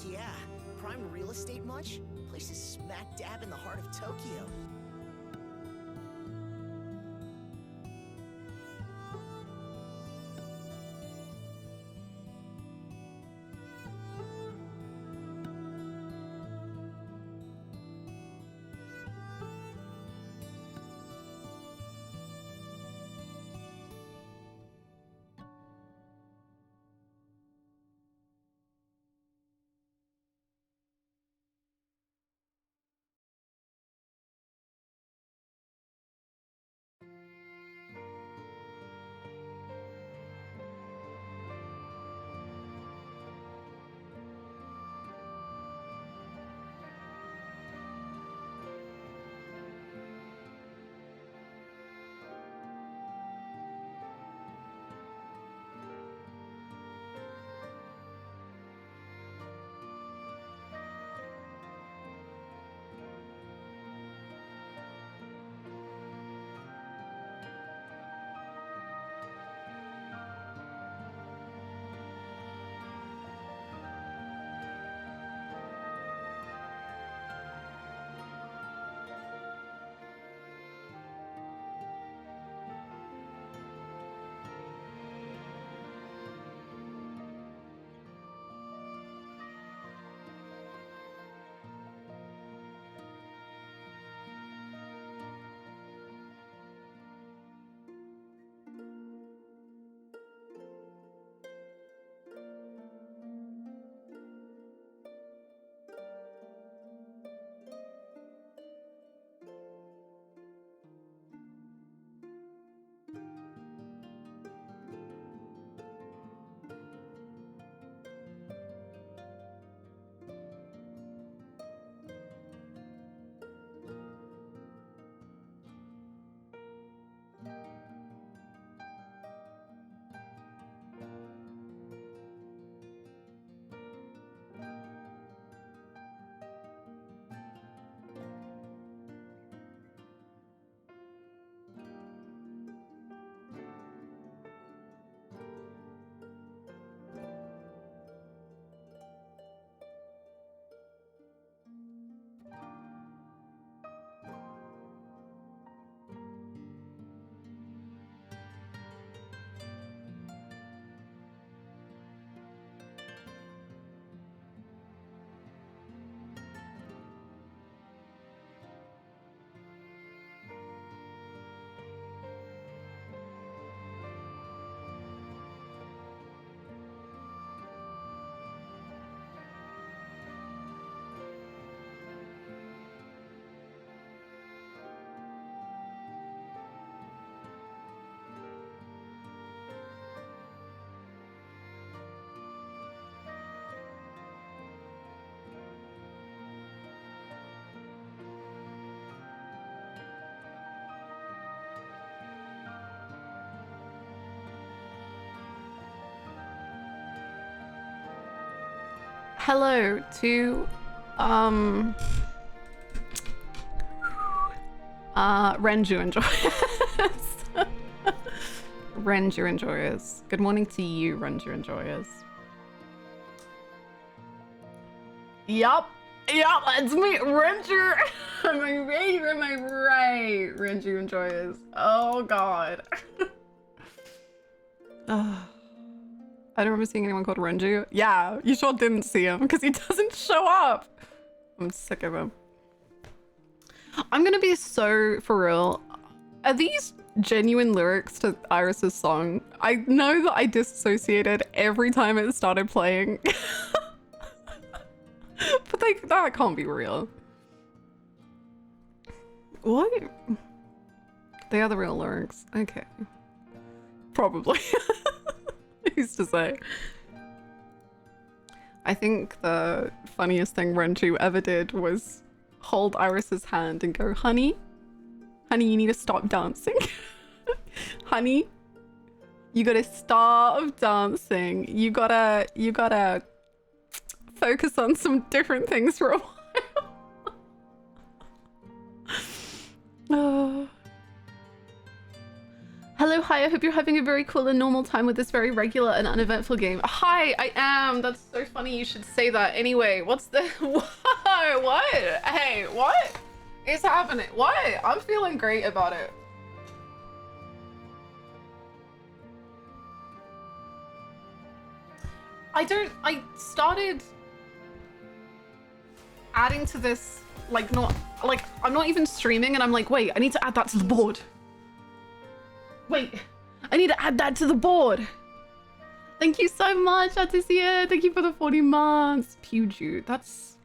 Yeah, prime real estate much? Place is smack dab in the heart of Tokyo. Hello to Renju enjoyers. Renju enjoyers. Good morning to you, Renju enjoyers. Yup, let's meet Renju. Am I right or am I right? Renju enjoyers. Oh god. I don't remember seeing anyone called Renju. Yeah, you sure didn't see him because he doesn't show up. I'm sick of him. I'm gonna be so for real. Are these genuine lyrics to Iris's song? I know that I disassociated every time it started playing. But like, that can't be real. What? They are the real lyrics. Okay. Probably. Who's to say? I think the funniest thing Renju ever did was hold Iris's hand and go, honey, you need to stop dancing. Honey, you gotta stop dancing. You gotta focus on some different things for a while. Hello, hi, I hope you're having a very cool and normal time with this very regular and uneventful game. Hi, I am. That's so funny you should say that. Anyway, what's the... What? Hey, what is happening? What? I'm feeling great about it. I started adding to this, like, I'm not even streaming and I'm like, wait, I need to add that to the board. Wait, I need to add that to the board. Thank you so much, Atisia. Thank you for the 40 months. Pewju, that's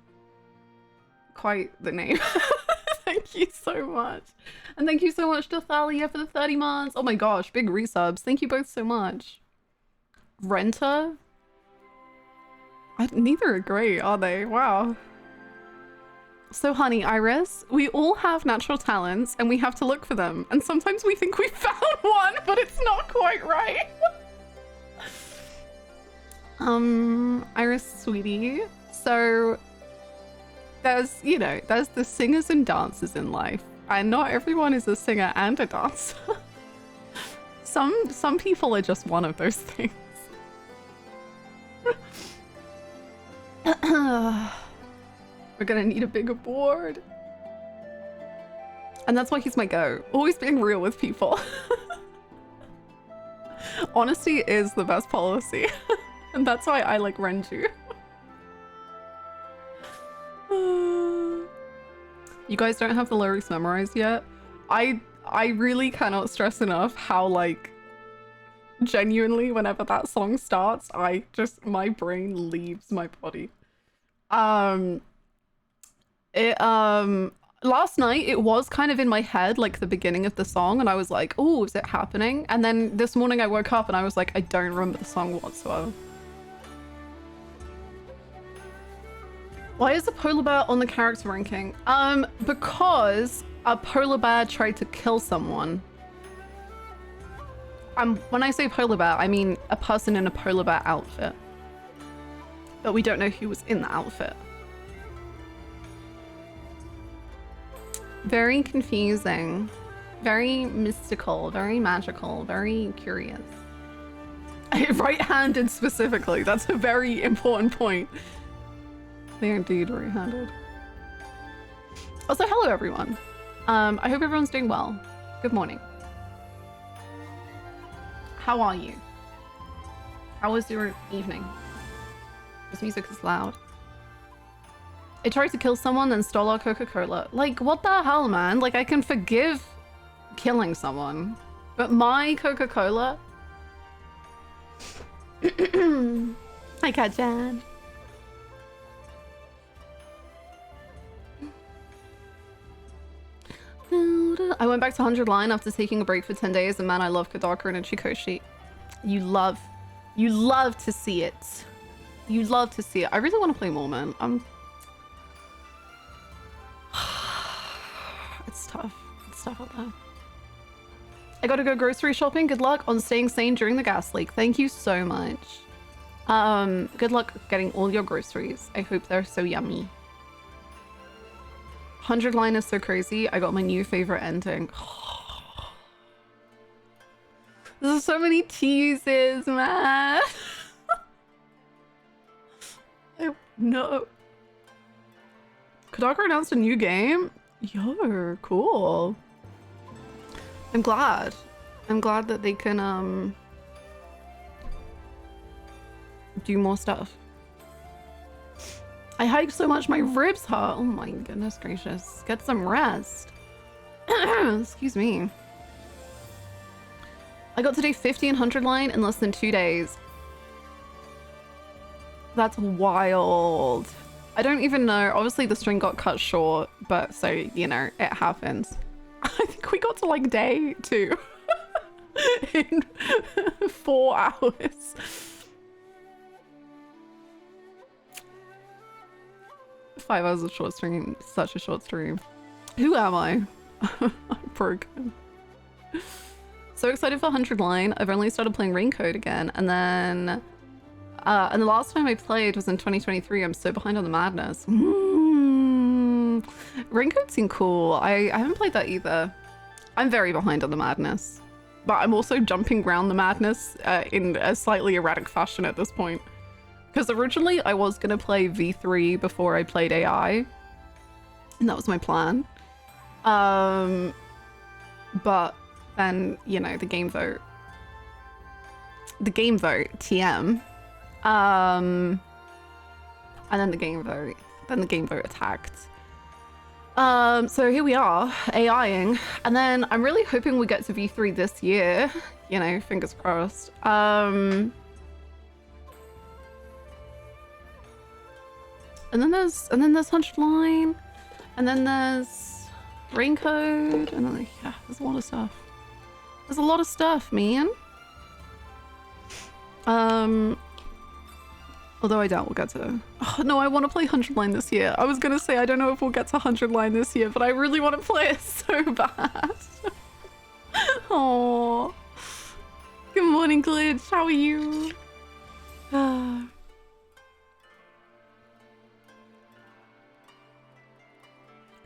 quite the name. Thank you so much. And thank you so much to Thalia for the 30 months. Oh my gosh, big resubs. Thank you both so much. Renta? Neither are great, are they? Wow. So honey, Iris, we all have natural talents and we have to look for them. And sometimes we think we found one, but it's not quite right. Iris, sweetie. So there's, you know, there's the singers and dancers in life. And not everyone is a singer and a dancer. Some people are just one of those things. We're gonna need a bigger board. And that's why he's my go. Always being real with people. Honesty is the best policy. And that's why I like Renju. You guys don't have the lyrics memorized yet? I really cannot stress enough how, like, genuinely whenever that song starts, my brain leaves my body. Last night it was kind of in my head, like the beginning of the song, and I was like, oh, is it happening? And then this morning I woke up and I was like, I don't remember the song whatsoever. Why is a polar bear on the character ranking? Because a polar bear tried to kill someone. When I say polar bear, I mean a person in a polar bear outfit. But we don't know who was in the outfit. Very confusing, very mystical, very magical, very curious. Right-handed specifically, that's a very important point. They're indeed right-handed. Also, hello everyone. I hope everyone's doing well. Good morning. How are you? How was your evening? This music is loud. It tried to kill someone and stole our Coca-Cola. Like, what the hell, man? Like, I can forgive killing someone, but my Coca-Cola? Hi, Kat-chan. I went back to 100 line after taking a break for 10 days, and man, I love Kadaka and Ichikoshi. You love to see it. You love to see it. I really want to play more, man. It's tough. It's tough out there. I gotta go grocery shopping. Good luck on staying sane during the gas leak. Thank you so much. Good luck getting all your groceries. I hope they're so yummy. 100 line is so crazy. I got my new favorite ending. There's so many teases, man. No. Kadaka announced a new game? Yo, cool. I'm glad. I'm glad that they can do more stuff. I hiked so much my ribs hurt. Oh my goodness gracious. Get some rest. Excuse me. I got to do 50 and 100 line in less than 2 days. That's wild. I don't even know. Obviously the string got cut short, but so, you know, it happens. I think we got to like day 2 in 4 hours. 5 hours of short stream, such a short stream. Who am I? I'm broken. So excited for 100 line. I've only started playing Raincoat again, and then and the last time I played was in 2023. I'm so behind on the madness. Raincoat seemed cool. I haven't played that either. I'm very behind on the madness. but I'm also jumping around the madness in a slightly erratic fashion at this point. Because originally I was going to play V3 before I played AI. And that was my plan. But then, you know, the game vote, TM. And then the game vote attacked. So here we are, AIing. And then I'm really hoping we get to V3 this year. You know, fingers crossed. And then there's 100 line, and then there's Raincode, and then yeah, there's a lot of stuff. There's a lot of stuff, man. Although I doubt we'll get to. Oh no, I want to play 100 line this year. I was gonna say I don't know if we'll get to 100 line this year, but I really want to play it so bad. Oh. Good morning, Glitch. How are you?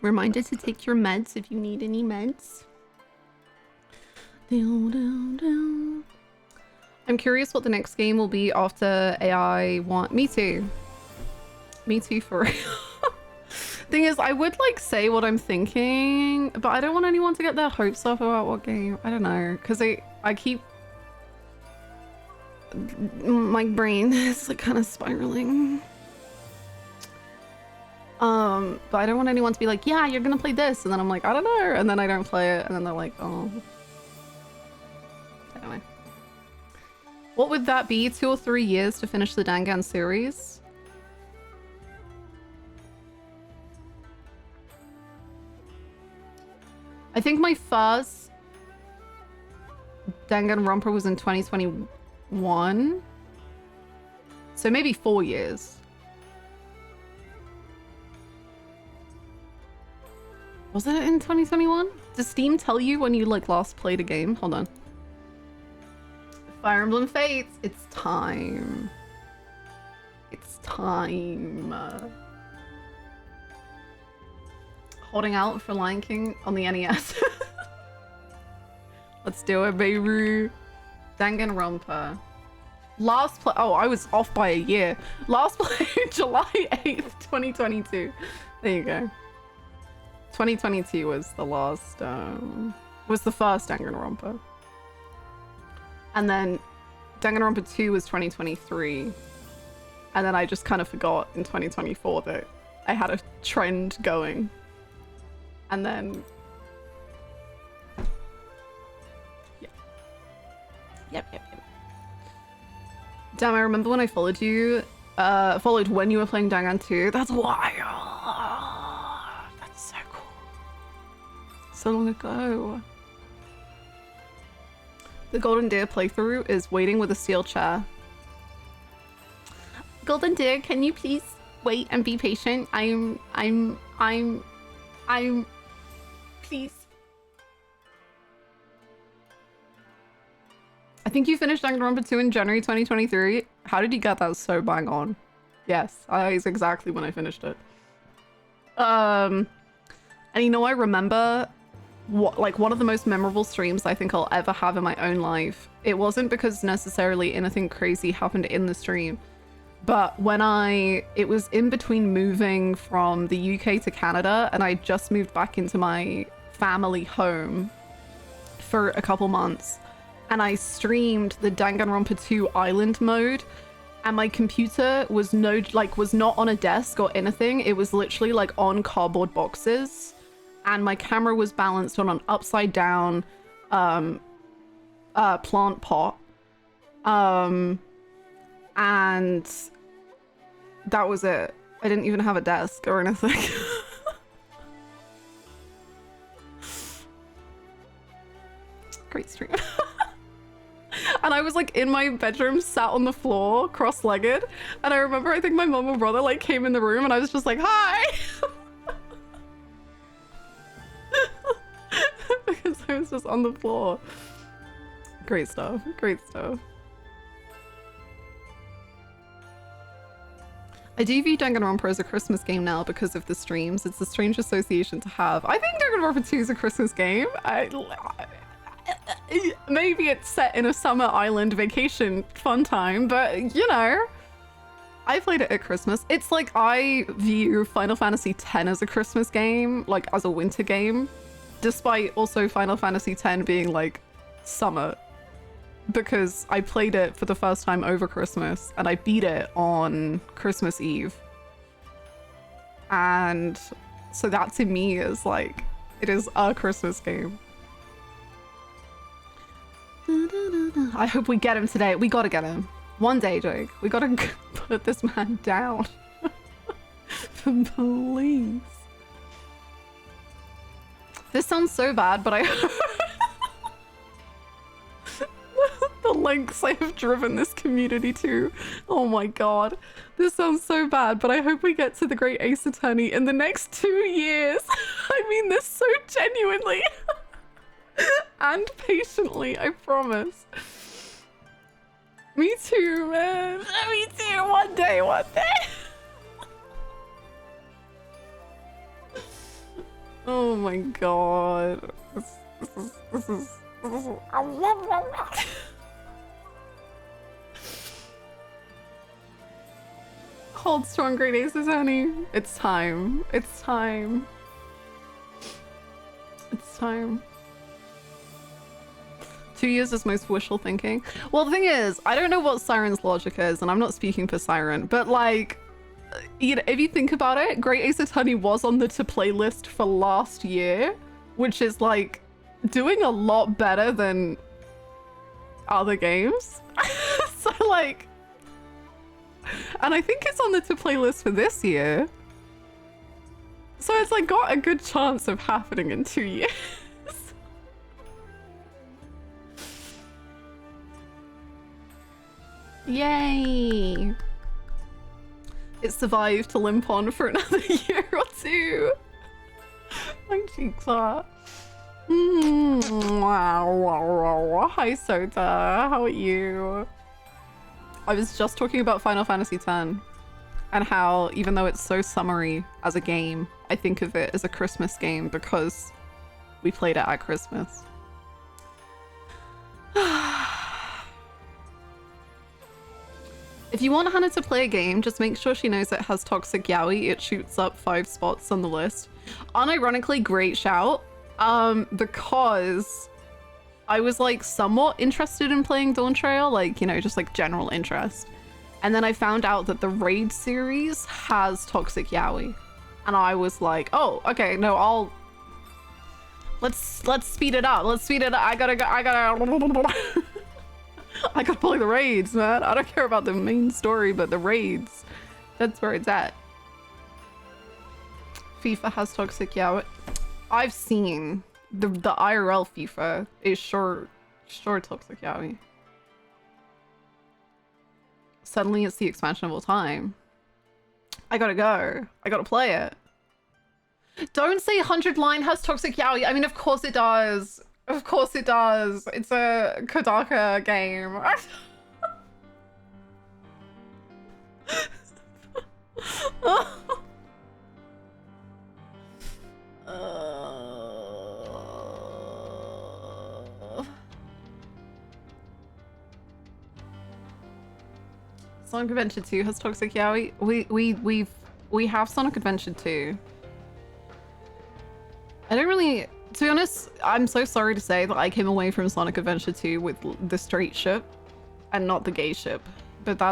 Reminder to take your meds if you need any meds. I'm curious what the next game will be after AI want. Me too. Me too for real. Thing is, I would like say what I'm thinking, but I don't want anyone to get their hopes up about what game. I don't know, because I keep my brain is like kind of spiraling. But I don't want anyone to be like, yeah, you're gonna play this, and then I'm like, I don't know, and then I don't play it, and then they're like, oh. Anyway. What would that be? 2 or 3 years to finish the Dangan series? I think my first Danganronpa was in 2021. So maybe 4 years. Was it in 2021? Does Steam tell you when you like last played a game? Hold on. Fire Emblem Fates, it's time. It's time. Holding out for Lion King on the NES. Let's do it, baby. Danganronpa. Last play. Oh, I was off by a year. Last play July 8th, 2022. There you go. 2022 was the last. Was the first Danganronpa. And then Danganronpa 2 was 2023. And then I just kind of forgot in 2024 that I had a trend going. And then... Yep. Damn, I remember when I followed you. Followed when you were playing Dangan 2. That's wild. That's so cool. So long ago. The Golden Deer playthrough is waiting with a steel chair. Golden Deer, can you please wait and be patient? I'm please. I think you finished Danganronpa 2 in January 2023. How did you get that so bang on? Yes, it's exactly when I finished it. And you know, I remember one of the most memorable streams I think I'll ever have in my own life. It wasn't because necessarily anything crazy happened in the stream, but when it was in between moving from the UK to Canada, and I just moved back into my family home for a couple months, and I streamed the Danganronpa 2 island mode, and my computer was not on a desk or anything. It was literally like on cardboard boxes. And my camera was balanced on an upside down plant pot. And that was it. I didn't even have a desk or anything. Great stream. And I was like in my bedroom, sat on the floor, cross-legged. And I remember, I think my mom or brother like came in the room and I was just like, hi. Because I was just on the floor. Great stuff. Great stuff. I do view Danganronpa as a Christmas game now because of the streams. It's a strange association to have. I think Danganronpa 2 is a Christmas game. maybe it's set in a summer island vacation fun time, but you know, I played it at Christmas. It's like I view Final Fantasy X as a Christmas game, like as a winter game, despite also Final Fantasy X being like summer, because I played it for the first time over Christmas and I beat it on Christmas Eve. And so that to me is like, it is a Christmas game. I hope we get him today. We gotta get him. One day, Jake. We gotta put this man down. Please. This sounds so bad, but I... the lengths I have driven this community to. Oh my god. This sounds so bad, but I hope we get to the Great Ace Attorney in the next 2 years. I mean this so genuinely. And patiently, I promise. Me too, man. Me too. One day, one day. Oh my god. This is Hold strong, Great Aces, honey. It's time. It's time. It's time. 2 years is most wishful thinking. Well, the thing is, I don't know what Siren's logic is, and I'm not speaking for Siren, but like, you know, if you think about it, Great Ace Attorney was on the to play list for last year, which is like doing a lot better than other games. So like, and I think it's on the to play list for this year. So it's like got a good chance of happening in 2 years. Yay! It survived to limp on for another year or two. My cheeks are. Wow. Hi Sota, how are you? I was just talking about Final Fantasy X and how even though it's so summery as a game, I think of it as a Christmas game because we played it at Christmas. If you want Hannah to play a game, just make sure she knows it has Toxic Yaoi. It shoots up 5 spots on the list. Unironically, great shout. Because I was like somewhat interested in playing Dawn Trail, like, you know, just like general interest. And then I found out that the Raid series has Toxic Yaoi. And I was like, oh, okay, no, let's speed it up. Let's speed it up. I gotta I gotta play the raids, man. I don't care about the main story, but the raids, that's where it's at. FIFA has Toxic Yaoi. I've seen the IRL FIFA is sure Toxic Yaoi. Suddenly it's the expansion of all time. I gotta go. I gotta play it. Don't say 100 Line has Toxic Yaoi. I mean, of course it does. Of course it does. It's a Kodaka game. Sonic Adventure 2 has Toxic Yaoi. We have Sonic Adventure 2. I don't really, to be honest, I'm so sorry to say that I came away from Sonic Adventure 2 with the straight ship and not the gay ship, but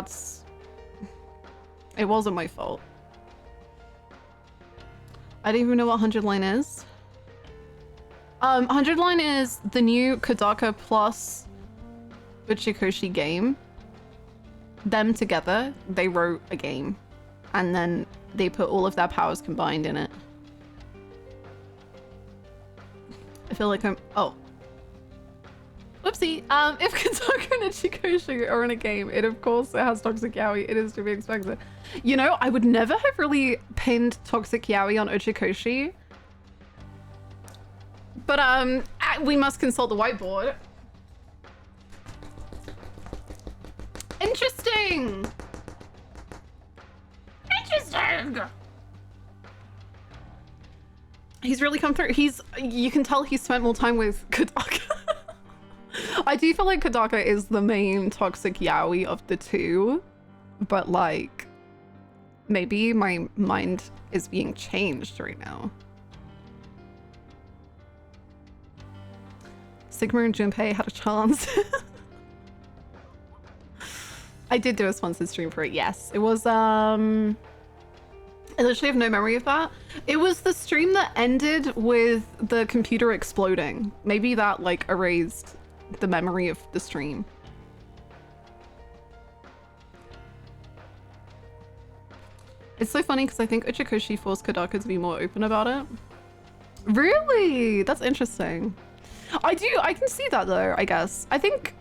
it wasn't my fault. I don't even know what 100 Line is. 100 Line is the new Kodaka plus Uchikoshi game. Them together, they wrote a game and then they put all of their powers combined in it. I feel like I'm, oh. Whoopsie. If Kodaka and Uchikoshi are in a game, it of course it has Toxic Yaoi. It is to be expected. You know, I would never have really pinned Toxic Yaoi on Uchikoshi. But we must consult the whiteboard. Interesting. Interesting. He's really come through. You can tell he spent more time with Kodaka. I do feel like Kodaka is the main toxic yaoi of the two, but like maybe my mind is being changed right now. Sigma and Junpei had a chance. I did do a sponsored stream for it, yes. It was, I literally have no memory of that. It was the stream that ended with the computer exploding. Maybe that, like, erased the memory of the stream. It's so funny because I think Uchikoshi forced Kodaka to be more open about it. Really? That's interesting. I can see that though, I guess. I think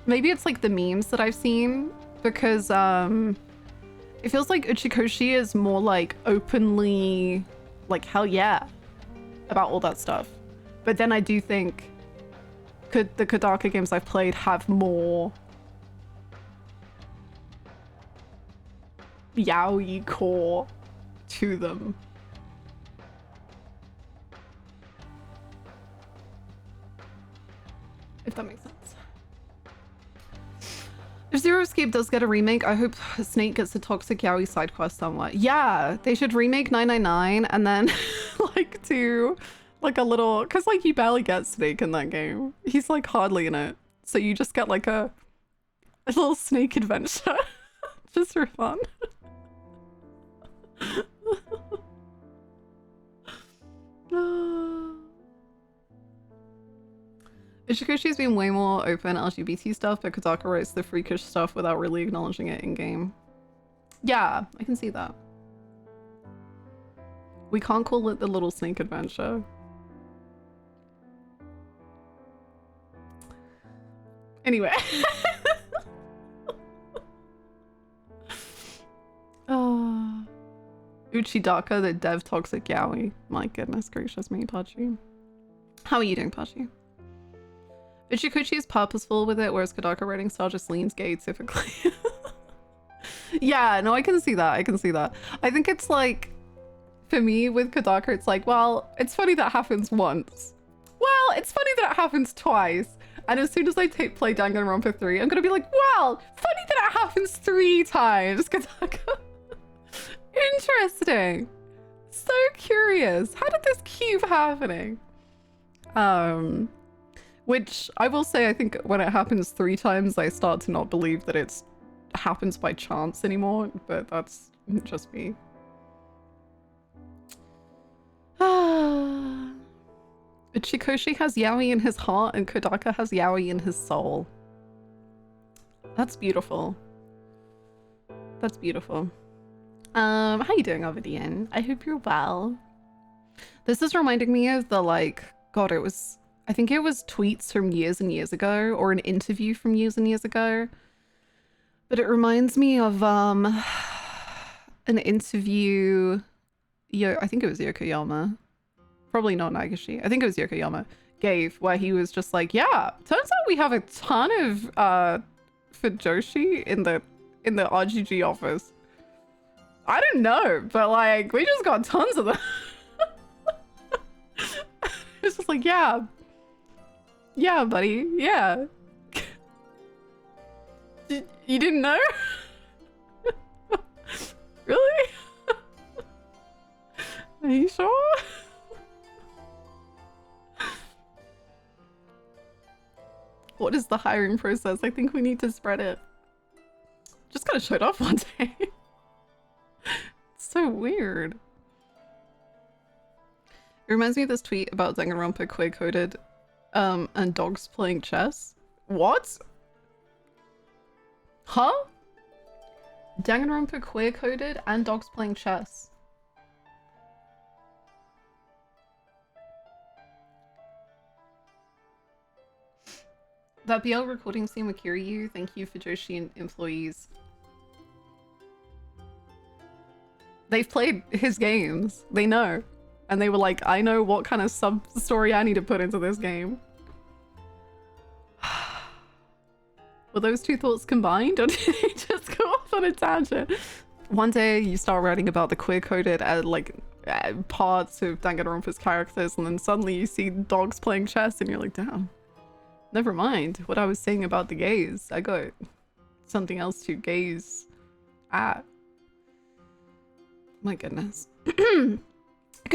maybe it's like the memes that I've seen because it feels like Uchikoshi is more like openly like hell yeah about all that stuff. But then I do think the Kodaka games I've played have more yaoi core to them. If that makes sense. If Zero Escape does get a remake, I hope Snake gets a toxic yaoi side quest somewhat. Yeah, they should remake 999 and then like do like a little, because like you barely get Snake in that game. He's like hardly in it. So you just get like a little Snake adventure just for fun. Ishikoshi's been way more open LGBT stuff, but Kodaka writes the freakish stuff without really acknowledging it in game. Yeah, I can see that. We can't call it the Little Snake Adventure. Anyway. Uchidaka, the dev toxic yaoi. My goodness gracious me, Pachi. How are you doing, Pachi? Uchikoshi is purposeful with it, whereas Kodaka writing style just leans gay typically. Yeah, no, I can see that. I can see that. I think it's like, for me with Kodaka, it's like, well, it's funny that happens once. Well, it's funny that it happens twice. And as soon as I play Danganronpa 3, I'm gonna be like, well, funny that it happens 3 times, Kodaka. Interesting. So curious. How did this keep happening? Which I will say, I think when it happens 3 times, I start to not believe that it's happens by chance anymore, but that's just me. Uchikoshi has yaoi in his heart and Kodaka has yaoi in his soul. That's beautiful. That's beautiful. How you doing, Ovidian? I hope you're well. This is reminding me of the, like, God, I think it was tweets from years and years ago, or an interview from years and years ago. But it reminds me of an interview, I think it was Yokoyama. Probably not Nagashi. I think it was Yokoyama gave, where he was just like, yeah, turns out we have a ton of Fujoshi in the RGG office. I don't know, but like we just got tons of them. It's just like, yeah. Yeah, buddy. Yeah. You didn't know? Really? Are you sure? What is the hiring process? I think we need to spread it. Just gotta show it off one day. It's so weird. It reminds me of this tweet about Danganronpa queer-coded and dogs playing chess. What? Huh? Danganronpa queer-coded and dogs playing chess. That BL recording scene with Kiryu, thank you for Joshi and employees. They've played his games. They know. And they were like, I know what kind of sub-story I need to put into this game. Were those two thoughts combined, or did they just go off on a tangent? One day you start writing about the queer-coded parts of Danganronpa's characters, and then suddenly you see dogs playing chess and you're like, damn. Never mind what I was saying about the gays. I got something else to gaze at. My goodness. Good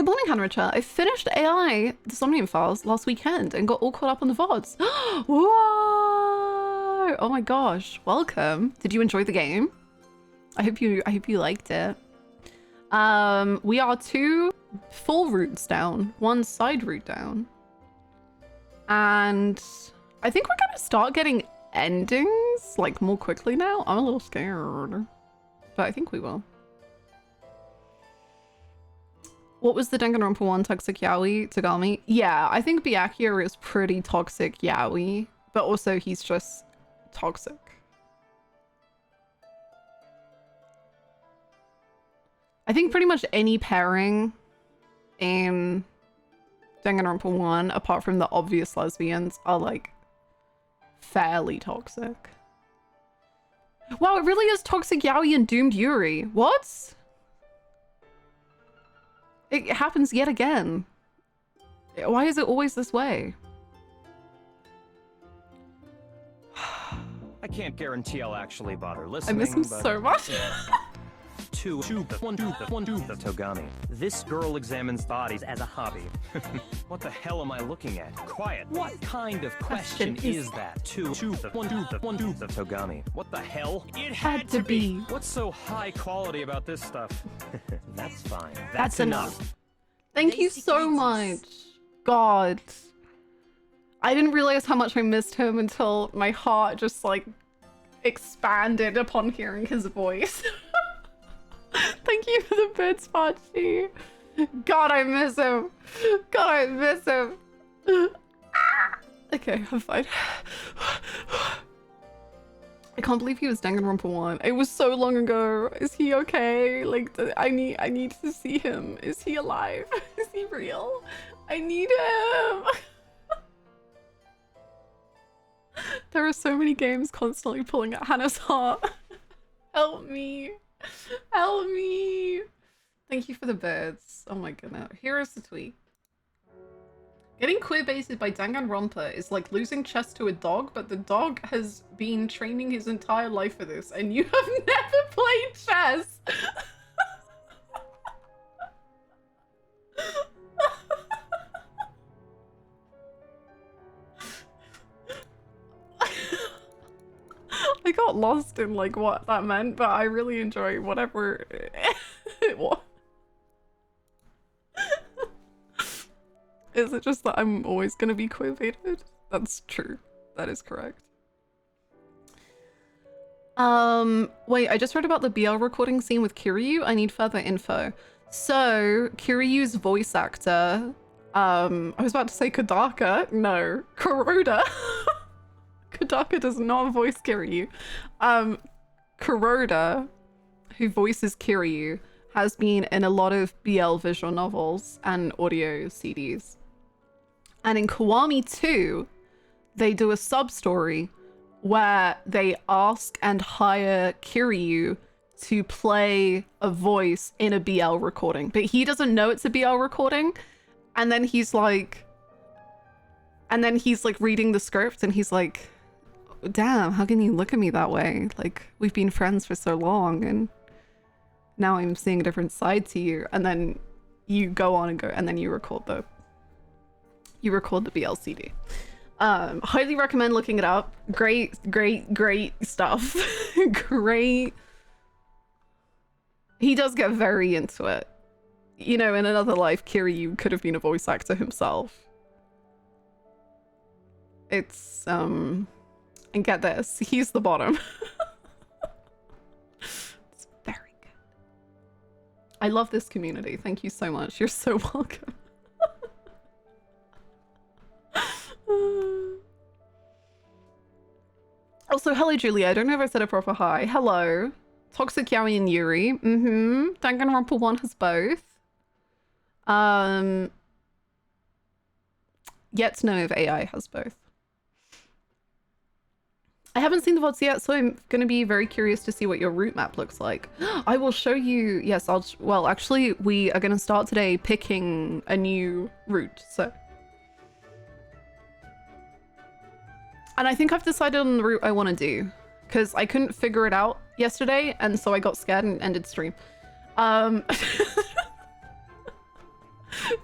morning, Hannah. I finished AI, the Somnium files, last weekend and got all caught up on the VODs. Whoa! Oh my gosh. Welcome. Did you enjoy the game? I hope you liked it. We are 2 full routes down, 1 side route down. And I think we're gonna start getting endings like more quickly now. I'm a little scared, but I think we will. What was the Danganronpa one? Toxic yaoi Tagami? Yeah, I think Byakuya is pretty toxic yaoi, but also he's just toxic. I think pretty much any pairing in Danganronpa 1, apart from the obvious lesbians, are like fairly toxic. Wow, it really is toxic yaoi and doomed Yuri. What? It happens yet again. Why is it always this way? I can't guarantee I'll actually bother listening. I miss him so much. One, the Togami. This girl examines bodies as a hobby. What the hell am I looking at? Quiet. What kind of question is that? The Togami. What the hell? It had to be. What's so high quality about this stuff? That's fine. That's enough. Thank you so much. God. I didn't realize how much I missed him until my heart just like expanded upon hearing his voice. Thank you for the bits, Pachi. God, I miss him. God, I miss him. Okay, I'm fine. I can't believe he was Danganronpa 1. It was so long ago. Is he okay? Like, I need to see him. Is he alive? Is he real? I need him. There are so many games constantly pulling at Hannah's heart. Help me. Help me. Thank you for the birds. Oh my goodness. Here is the tweet. Getting queer-baited by Danganronpa is like losing chess to a dog, but the dog has been training his entire life for this, and you have never played chess! I got lost in like what that meant, but I really enjoy whatever it was. Is it just that I'm always gonna be queer-baited? That's true. That is correct. Wait, I just read about the BL recording scene with Kiryu. I need further info. So, Kiryu's voice actor, I was about to say Kodaka. No, Kuroda. Kodaka does not voice Kiryu. Kuroda, who voices Kiryu, has been in a lot of BL visual novels and audio CDs. And in Kiwami 2, they do a sub-story where they ask and hire Kiryu to play a voice in a BL recording. But he doesn't know it's a BL recording. And then he's like reading the script and he's like, damn, how can you look at me that way? Like, we've been friends for so long and now I'm seeing a different side to you. And then you go on and go, and then you record the BLCD. Highly recommend looking it up. Great stuff. Great. He does get very into it. You know, in another life, Kiryu could have been a voice actor himself. It's, and get this, he's the bottom. It's very good. I love this community. Thank you so much. You're so welcome. Also, hello, Julia. I don't know if I said a proper hi. Hello. Toxic Yaoi and Yuri. Danganronpa 1 has both. Yet to know if AI has both. I haven't seen the VODs yet, so I'm going to be very curious to see what your route map looks like. I will show you. Yes, well, actually, we are going to start today picking a new route, so. And I think I've decided on the route I want to do because I couldn't figure it out yesterday, and so I got scared and ended stream. But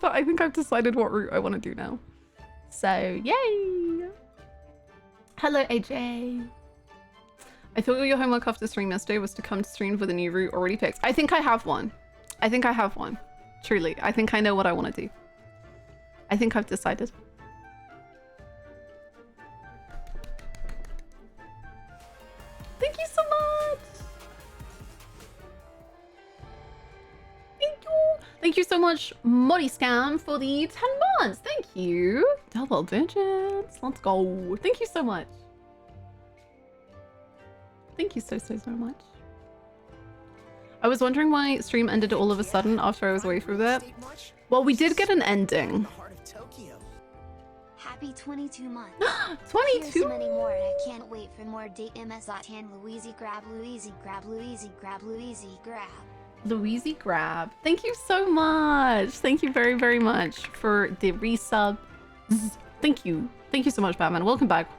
I think I've decided what route I want to do now. So yay! Hello AJ. I thought your homework after stream yesterday was to come to stream with a new route already picked. I think I have one. I think I have one. Truly, I think I know what I want to do. I think I've decided. Thank you so much. Thank you. Thank you so much, Molly Scam, for the 10 months. Thank you. Double digits. Let's go. Thank you so much. Thank you so much. I was wondering why stream ended all of a sudden after I was away from it. Well, we did get an ending. Happy 22 months. 22? Here's many more, and I can't wait for more date ms.tan Louisey grab Louisey grab Louisey grab Louisey grab. Louisey grab. Thank you so much. Thank you very, very much for the resub. Thank you. Thank you so much, Batman. Welcome back.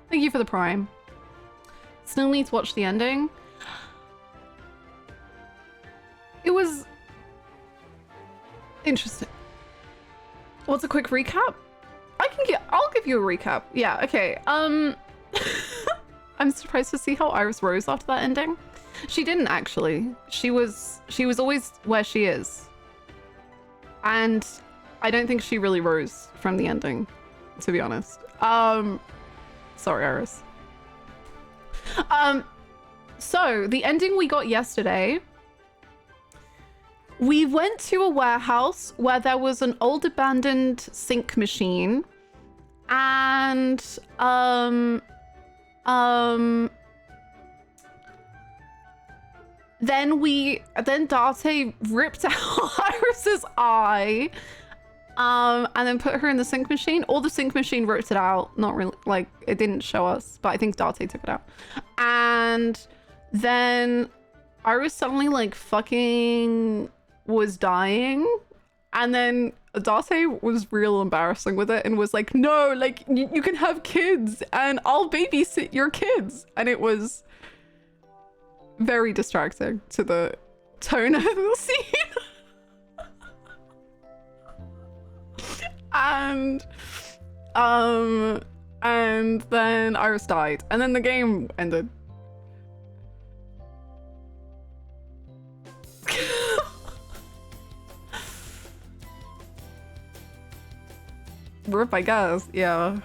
Thank you for the prime. Still need to watch the ending. It was interesting. What's a quick recap? I'll give you a recap. Yeah, okay. I'm surprised to see how Iris rose after that ending. She didn't actually. She was always where she is. And I don't think she really rose from the ending, to be honest. Sorry, Iris. So the ending we got yesterday, we went to a warehouse where there was an old abandoned sink machine, and then Date ripped out Iris's eye, and then put her in the sink machine. Or the sink machine ripped it out. Not really, like, it didn't show us, but I think Date took it out. And then Iris suddenly, like, fucking was dying, and then Date was real embarrassing with it and was like, no, like, you can have kids and I'll babysit your kids. And it was very distracting to the tone of the scene. And then Iris died, and then the game ended. Rip, I guess. Yeah.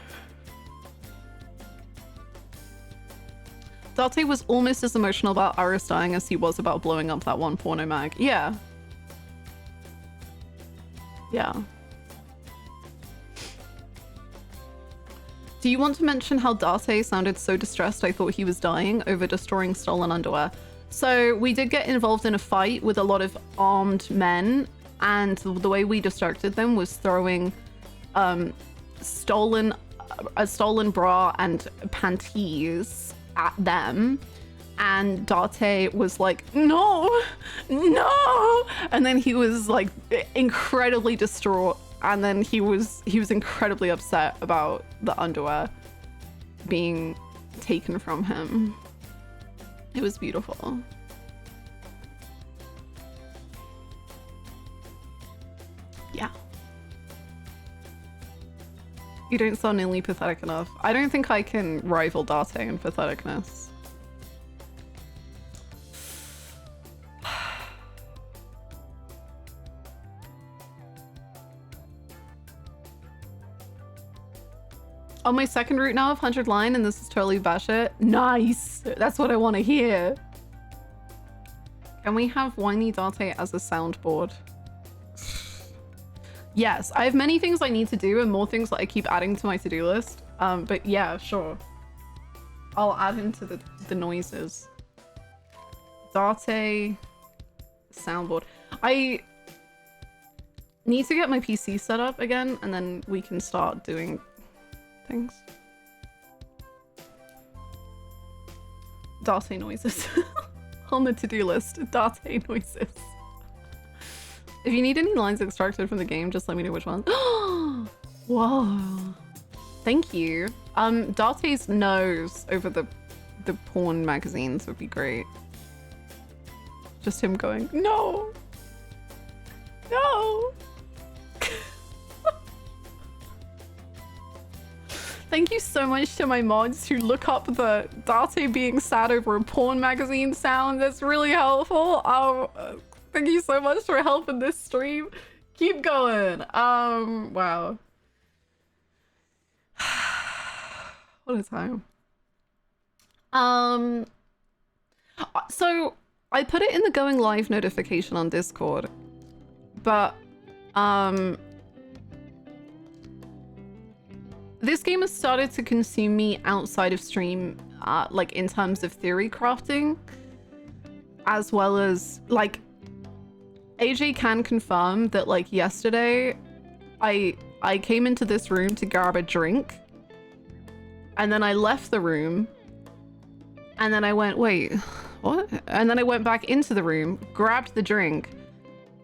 Date was almost as emotional about Iris dying as he was about blowing up that one porno mag. Yeah. Yeah. Do you want to mention how Date sounded so distressed I thought he was dying over destroying stolen underwear? So we did get involved in a fight with a lot of armed men, and the way we distracted them was throwing a stolen bra and panties at them, and Date was like, no, and then he was like incredibly distraught, and then he was incredibly upset about the underwear being taken from him. It was beautiful. Yeah. You don't sound nearly pathetic enough. I don't think I can rival Date in patheticness. On my second route now of 100 line, and this is totally batshit. Nice! That's what I want to hear. Can we have Whiny Date as a soundboard? Yes, I have many things I need to do and more things that I keep adding to my to-do list. But yeah, sure. I'll add him to the noises. Date soundboard. I need to get my PC set up again, and then we can start doing things. Date noises. On the to-do list, Date noises. If you need any lines extracted from the game, just let me know which ones. Whoa. Thank you. Darte's nose over the porn magazines would be great. Just him going, no, no. Thank you so much to my mods who look up the Darte being sad over a porn magazine sound. That's really helpful. Thank you so much for helping this stream. Keep going. Wow. What a time. So I put it in the going live notification on Discord, but this game has started to consume me outside of stream, like in terms of theory crafting, as well as like AJ can confirm that like yesterday I came into this room to grab a drink, and then I left the room, and then I went, wait, what? And then I went back into the room, grabbed the drink,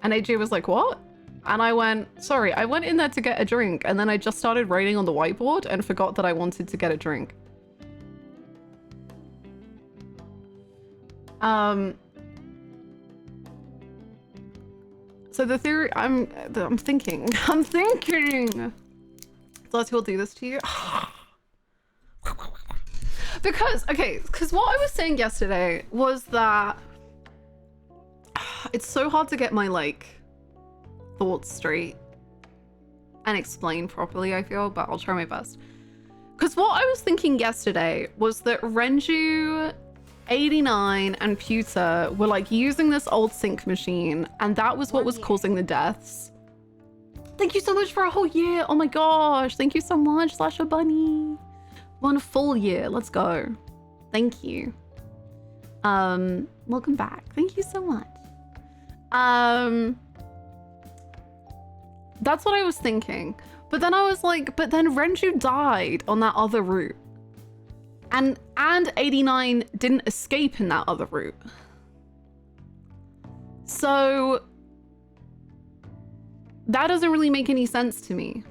and AJ was like, what? And I went, sorry, I went in there to get a drink, and then I just started writing on the whiteboard and forgot that I wanted to get a drink. So the theory, I'm thinking. Does will do this to you? Because what I was saying yesterday was that it's so hard to get my like thoughts straight and explain properly, I feel, but I'll try my best. Because what I was thinking yesterday was that Renju, 89, and Pewter were like using this old sync machine, and that was what was causing the deaths. Thank you so much for a whole year. Oh my gosh, thank you so much, Slasher Bunny. 1 full year, let's go. Thank you. Welcome back. Thank you so much. That's what I was thinking. But then I was like, but then Renju died on that other route. And 89 didn't escape in that other route. So that doesn't really make any sense to me.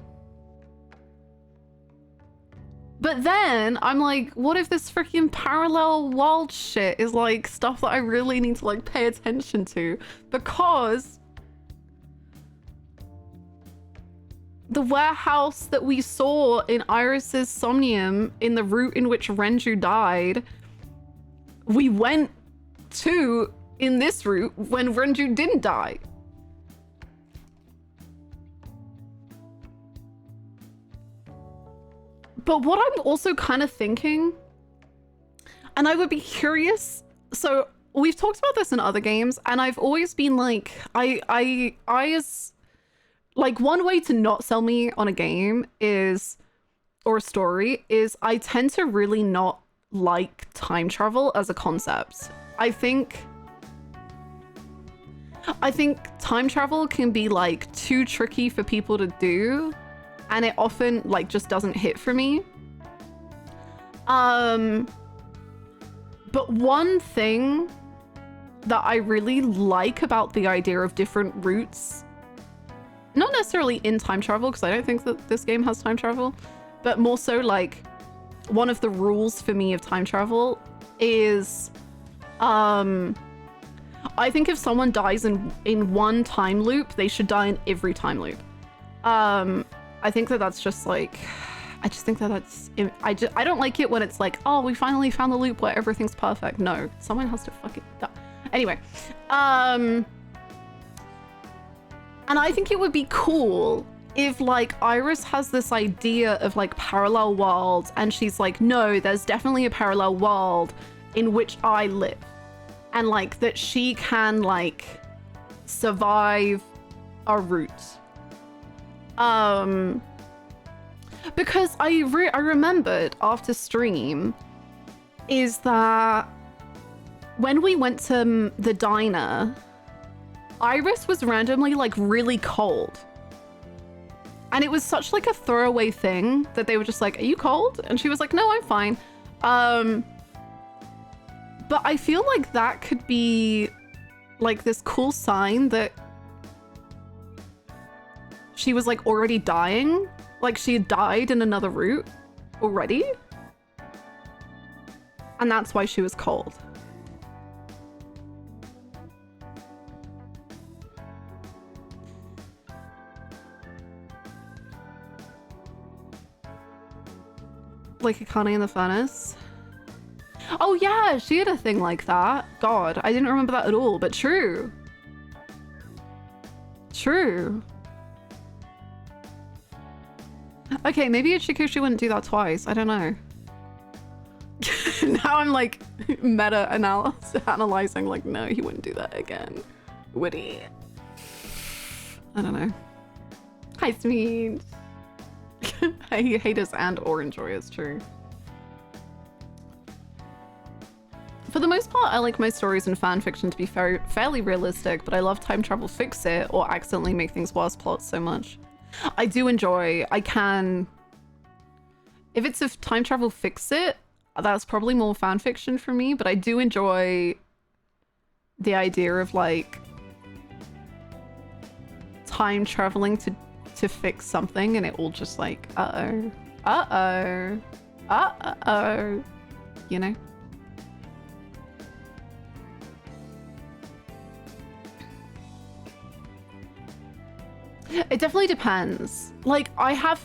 But then I'm like, what if this freaking parallel world shit is like stuff that I really need to like pay attention to? Because the warehouse that we saw in Iris's Somnium in the route in which Renju died, we went to in this route when Renju didn't die. But what I'm also kind of thinking, and I would be curious, so we've talked about this in other games, and I've always been like, I as like, one way to not sell me on a game is, or a story, is I tend to really not like time travel as a concept. I think time travel can be like too tricky for people to do, and it often like just doesn't hit for me. But one thing that I really like about the idea of different routes, not necessarily in time travel, because I don't think that this game has time travel, but more so like one of the rules for me of time travel is I think if someone dies in one time loop, they should die in every time loop. I think that that's just like, I just think that that's, I don't like it when it's like, oh, we finally found the loop where everything's perfect. No, someone has to fucking die. Anyway, and I think it would be cool if like Iris has this idea of like parallel worlds, and she's like, no, there's definitely a parallel world in which I live, and like that she can like survive a route. Because I remembered after stream is that when we went to the diner, Iris was randomly like really cold, and it was such like a throwaway thing that they were just like, are you cold? And she was like, no, I'm fine. But I feel like that could be like this cool sign that she was like already dying, like she had died in another route, already. And that's why she was cold. Like Akane in the furnace. Oh yeah, she had a thing like that. God, I didn't remember that at all, but true. True. Okay, maybe Ichikushi wouldn't do that twice. I don't know. Now I'm like analyzing like, no, he wouldn't do that again. Would he? I don't know. Hi, sweet. Haters and or enjoyers, true. For the most part, I like my stories and fan fiction to be fairly realistic, but I love time travel fix it or accidentally make things worse plots so much. I do enjoy, if it's a time travel fix it, that's probably more fan fiction for me, but I do enjoy the idea of like time traveling to fix something and it all just like, you know? It definitely depends. Like, I have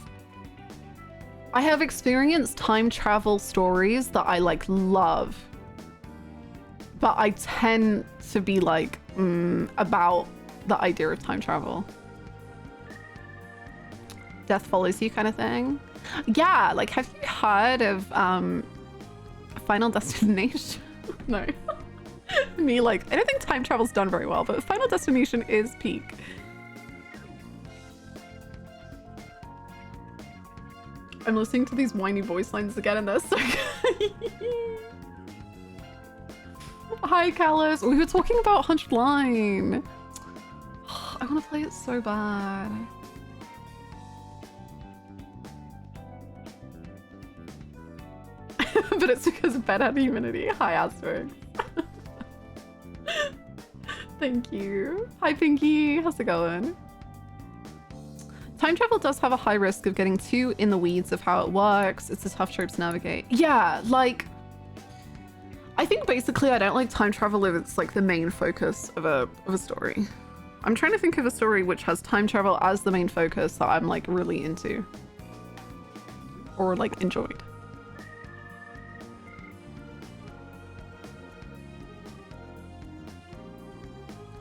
experienced time travel stories that I like love, but I tend to be like about the idea of time travel. Death follows you kind of thing. Yeah, like have you heard of Final Destination? No. Me like, I don't think time travel's done very well, but Final Destination is peak. I'm listening to these whiny voice lines again and they're so good. Hi, Callus. We were talking about 100 Line. I want to play it so bad. But it's because of bed had humidity. Hi, Asperg. Thank you. Hi, Pinky. How's it going? Time travel does have a high risk of getting too in the weeds of how it works. It's a tough trope to navigate. Yeah, like, I think basically I don't like time travel if it's like the main focus of a story. I'm trying to think of a story which has time travel as the main focus that I'm like really into. Or like enjoyed.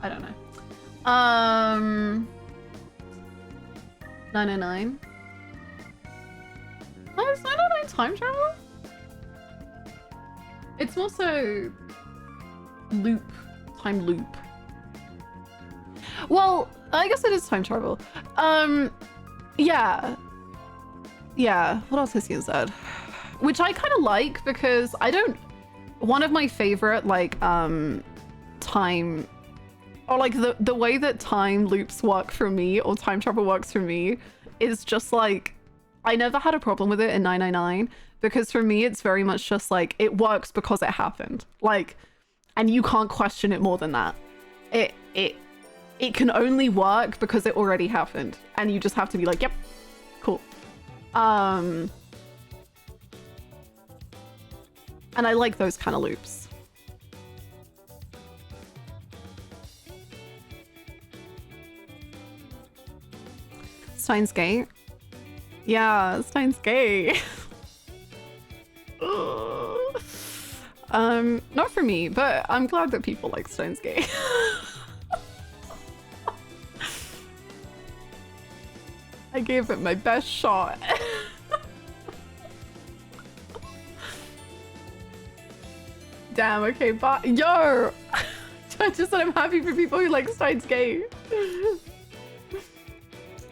I don't know. 909. Oh, is 909 time travel? It's more so loop, time loop. Well, I guess it is time travel. Yeah. Yeah, what else has he said? Which I kind of like because I don't, one of my favorite like time, or like the way that time loops work for me or time travel works for me is just like, I never had a problem with it in 999 because for me it's very much just like it works because it happened, like, and you can't question it more than that. It can only work because it already happened and you just have to be like, yep, cool. And I like those kind of loops. Steins Gate. Yeah, Steins Gate. Not for me, but I'm glad that people like Steins Gate. I gave it my best shot. Damn, okay, but yo! I just said I'm happy for people who like Steins Gate.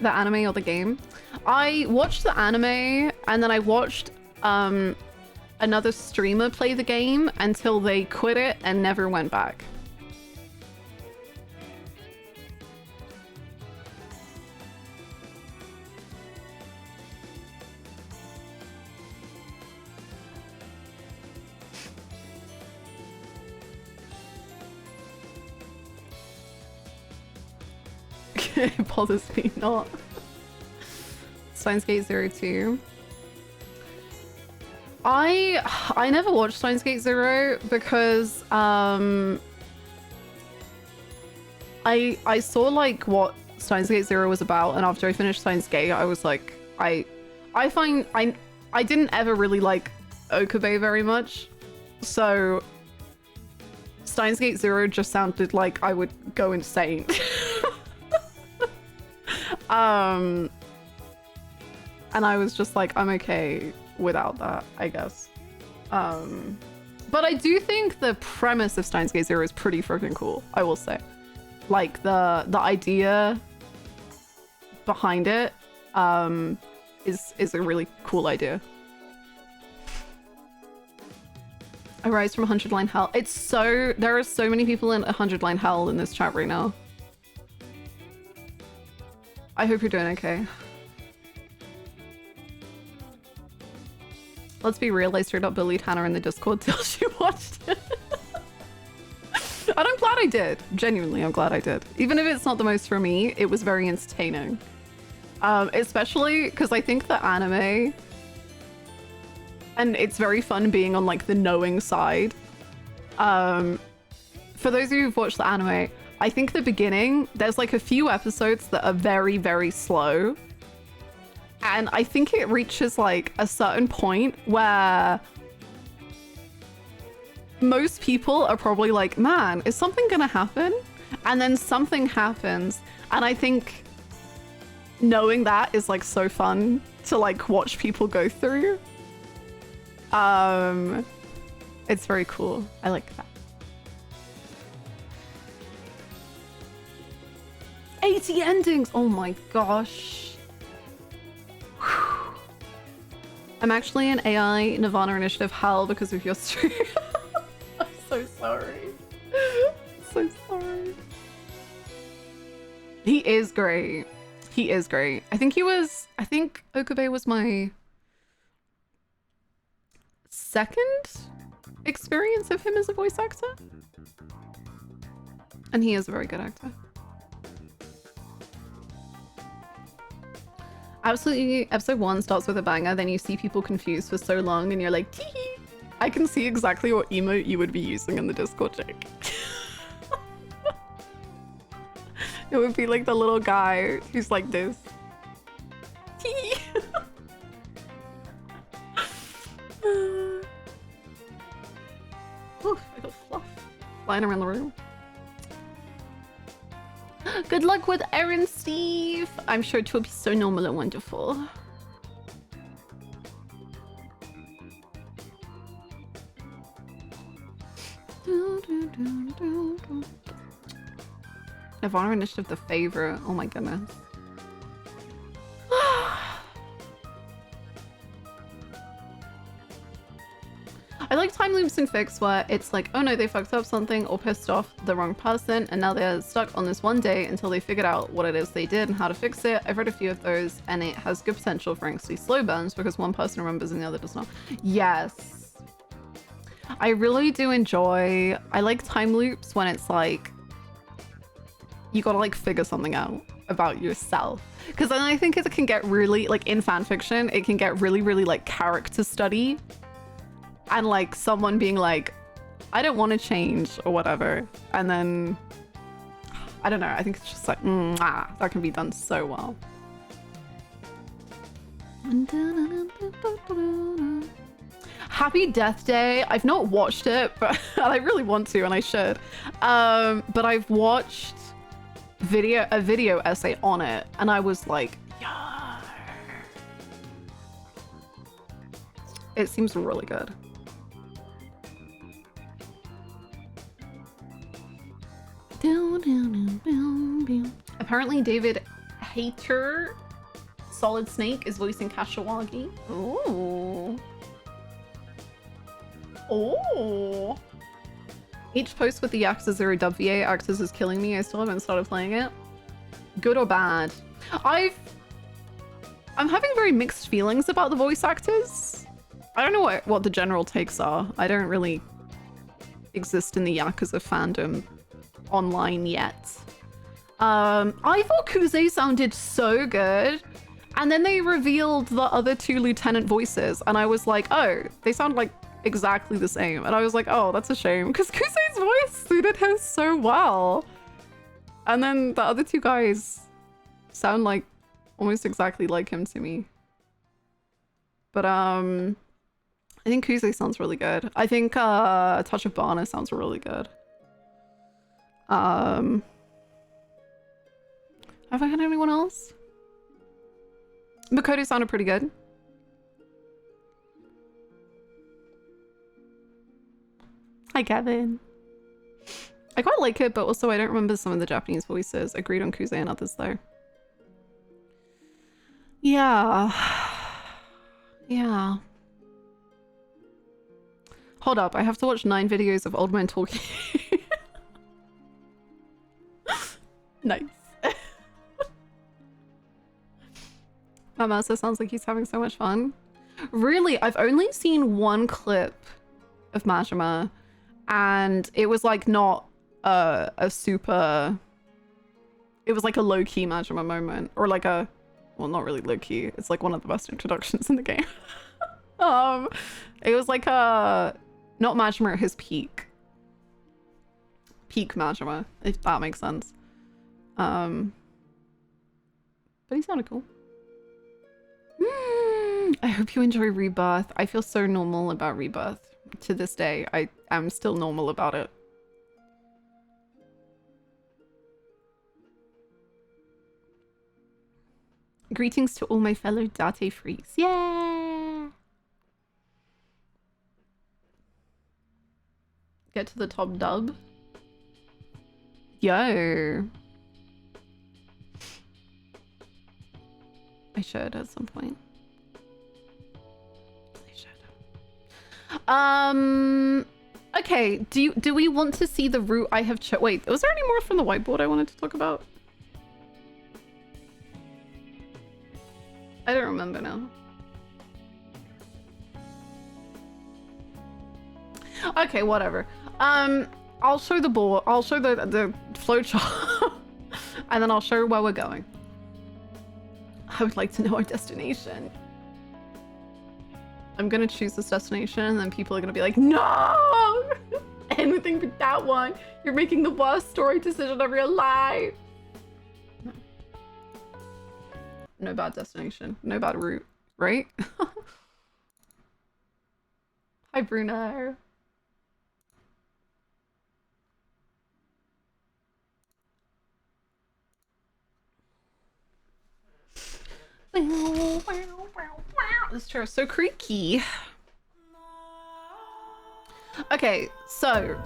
The anime or the game? I watched the anime and then I watched another streamer play the game until they quit it and never went back. Bothers me not. Steins Gate 02. I never watched Steins Gate Zero because I saw like what Steins Gate Zero was about, and after I finished Steins Gate, I was like, I didn't ever really like Okabe very much, so Steins Gate Zero just sounded like I would go insane. And I was just like, I'm okay without that, I guess. But I do think the premise of Steins Gate Zero is pretty freaking cool, I will say. Like the idea behind it is a really cool idea. A Rise from 100 Line Hell. It's so, there are so many people in 100 Line Hell in this chat right now. I hope you're doing okay. Let's be real, I straight up bullied Hannah in the Discord till she watched it. And I'm glad I did. Genuinely, I'm glad I did. Even if it's not the most for me, it was very entertaining. Especially because I think the anime, and it's very fun being on like the knowing side. For those of you who've watched the anime, I think the beginning, there's like a few episodes that are very, very slow. And I think it reaches like a certain point where most people are probably like, man, is something gonna happen? And then something happens. And I think knowing that is like so fun to like watch people go through. It's very cool. I like that. 80 endings! Oh my gosh. Whew. I'm actually in AI Nirvana Initiative hell because of your stream. I'm so sorry. So sorry. He is great. He is great. I think Okabe was my second experience of him as a voice actor. And he is a very good actor. Absolutely, episode 1 starts with a banger, then you see people confused for so long and you're like, tee. I can see exactly what emote you would be using in the Discord check. It would be like the little guy who's like this. Tee. Oof, I got fluff flying around the room. Good luck with Aaron, Steve. I'm sure it will be so normal and wonderful. Nirvana Initiative, the favorite. Oh my goodness. I like time loops in fics where it's like, oh no, they fucked up something or pissed off the wrong person and now they're stuck on this one day until they figured out what it is they did and how to fix it. I've read a few of those and it has good potential for angsty slow burns because one person remembers and the other does not. Yes. I really do enjoy, I like time loops when it's like, you gotta like figure something out about yourself. Because then I think it can get really, like in fan fiction, it can get really, really like character study. And like someone being like, I don't want to change or whatever. And then, I don't know, I think it's just like, that can be done so well. Happy Death Day. I've not watched it, but I really want to and I should. But I've watched a video essay on it and I was like, yeah. It seems really good. Apparently David Hayter Solid Snake is voicing Kashiwagi. Ooh. Oh. Each post with the Yakuza 0 dub VA actors is killing me. I still haven't started playing it. Good or bad? I'm having very mixed feelings about the voice actors. I don't know what the general takes are. I don't really exist in the Yakuza fandom online yet. I thought Kuze sounded so good. And then they revealed the other two lieutenant voices, and I was like, oh, they sound like exactly the same. And I was like, oh, that's a shame, because Kusei's voice suited her so well. And then the other two guys sound like almost exactly like him to me. But I think Kusei sounds really good. I think Touch of Bana sounds really good. Have I had anyone else? Makoto sounded pretty good. Hi, Kevin. I quite like it, but also I don't remember some of the Japanese voices. Agreed on Kusei and others, though. Yeah. Yeah. Hold up, I have to watch 9 videos of old men talking. Nice. Mamasa sounds like he's having so much fun. Really, I've only seen one clip of Majima, and it was like not a super... It was like a low-key Majima moment, or like a... Well, not really low-key. It's like one of the best introductions in the game. It was like a... Not Majima at his peak. Peak Majima, if that makes sense. But he sounded cool. I hope you enjoy Rebirth. I feel so normal about Rebirth. To this day, I am still normal about it. Greetings to all my fellow Date freaks. Yeah! Get to the top dub. Yo. I should at some point. I should. Okay, do we want to see the route I have wait, was there any more from the whiteboard I wanted to talk about? I don't remember now. Okay, whatever. I'll show the board. I'll show the flowchart, and then I'll show where we're going. I would like to know our destination. I'm gonna choose this destination, and then people are gonna be like, no! Anything but that one. You're making the worst story decision of your life. No. No bad destination. No bad route, right? Hi, Bruno. This chair is so creaky. Okay, so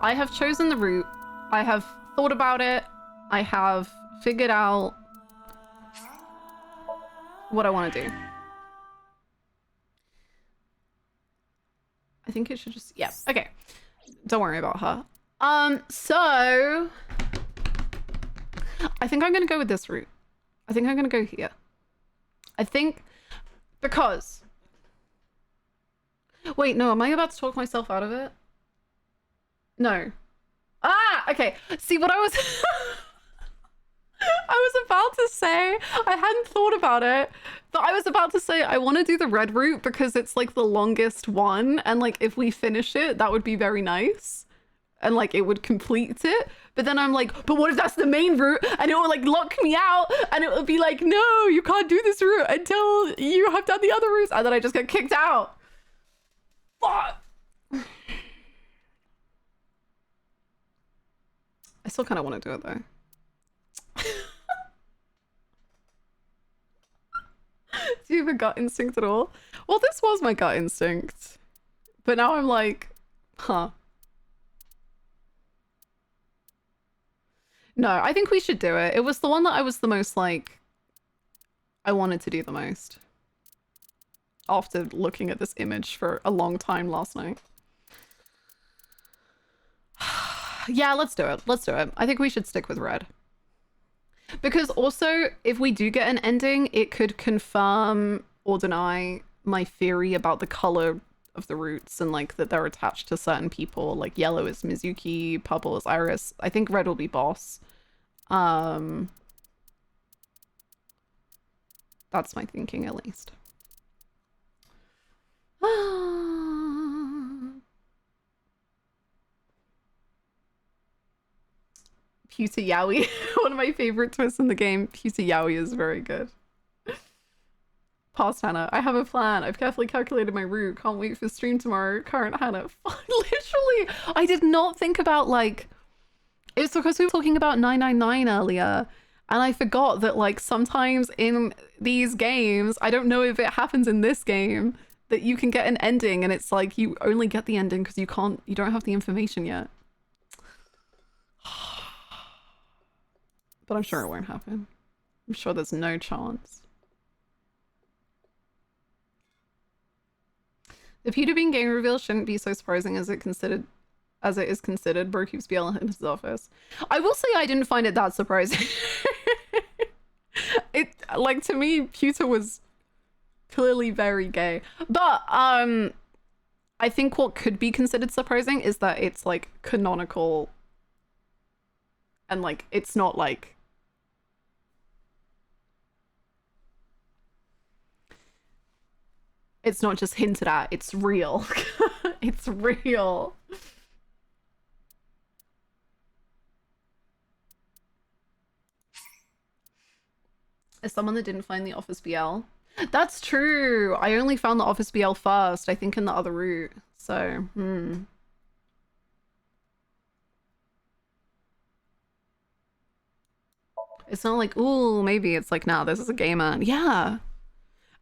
I have chosen the route. I have thought about it. I have figured out what I want to do. I think it should just, yeah, okay. Don't worry about her. So I think I'm gonna go with this route. I think I'm gonna go here. I think because wait, no, am I about to talk myself out of it? No. Ah, okay. See what I was I was about to say, I hadn't thought about it, but I was about to say I want to do the red route because it's like the longest one, and like if we finish it, that would be very nice. And like it would complete it. But then I'm like, but what if that's the main route and it will like lock me out and it will be like, no, you can't do this route until you have done the other routes, and then I just get kicked out. Fuck. I still kind of want to do it though. Do you have a gut instinct at all? Well, this was my gut instinct, but now I'm like, huh. No, I think we should do it. It was the one that I was the most like, I wanted to do the most. After looking at this image for a long time last night. Yeah, let's do it. Let's do it. I think we should stick with red. Because also, if we do get an ending, it could confirm or deny my theory about the color of the roots and like that they're attached to certain people. Like yellow is Mizuki, purple is Iris. I think red will be boss. That's my thinking, at least. Pewter Yowie. One of my favorite twists in the game. Pewter Yowie is very good. Past Hannah. I have a plan. I've carefully calculated my route. Can't wait for stream tomorrow. Current Hannah. Literally, I did not think about, like... It's because we were talking about 999 earlier. And I forgot that, like, sometimes in these games, I don't know if it happens in this game, that you can get an ending and it's like you only get the ending because you don't have the information yet. But I'm sure it won't happen. I'm sure there's no chance. The Peter Bean game reveal shouldn't be so surprising as it is considered. Bro keeps BL in his office. I will say I didn't find it that surprising. It, like, to me, Pewter was clearly very gay. But I think what could be considered surprising is that it's, like, canonical. And, like, it's not, like... It's not just hinted at, it's real. It's real. As someone that didn't find the Office BL. That's true. I only found the Office BL first, I think in the other route. So, It's not like, ooh, maybe it's like, nah, this is a gamer. Yeah.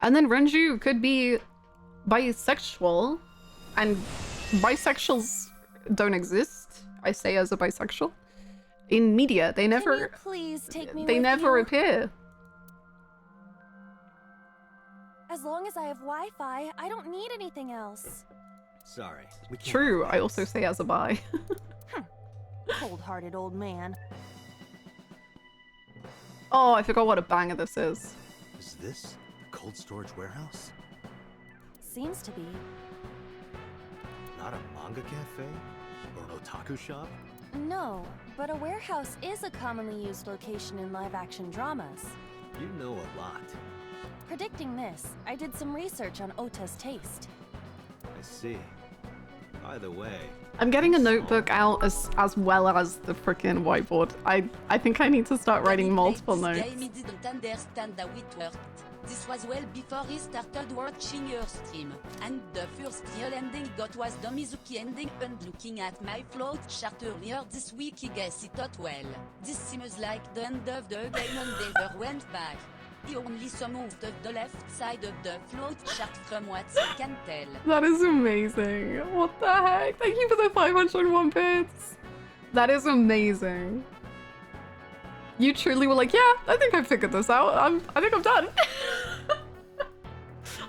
And then Renju could be bisexual, and bisexuals don't exist, I say as a bisexual. In media, they never... Can you please take me they with never you? appear. As long as I have Wi-Fi, I don't need anything else. Sorry, we can't. True, I also say as a bi. Cold-hearted old man. Oh, I forgot what a banger this is. Is this a cold storage warehouse? Seems to be. Not a manga cafe? Or an otaku shop? No, but a warehouse is a commonly used location in live-action dramas. You know a lot. Predicting this, I did some research on Ota's taste. I see. By the way... I'm getting a notebook out as well as the freaking whiteboard. I think I need to start writing multiple notes. Jamie didn't understand how it worked. This was well before he started watching your stream. And the first real ending he got was the Mizuki ending, and looking at my float chart earlier this week he guessed it out well. This seems like the end of the game and never went back. He only saw moved to the left side of the float chart from what he can tell. That is amazing. What the heck? Thank you for the 501 bits. That is amazing. You truly were like, yeah, I think I figured this out. I think I'm done.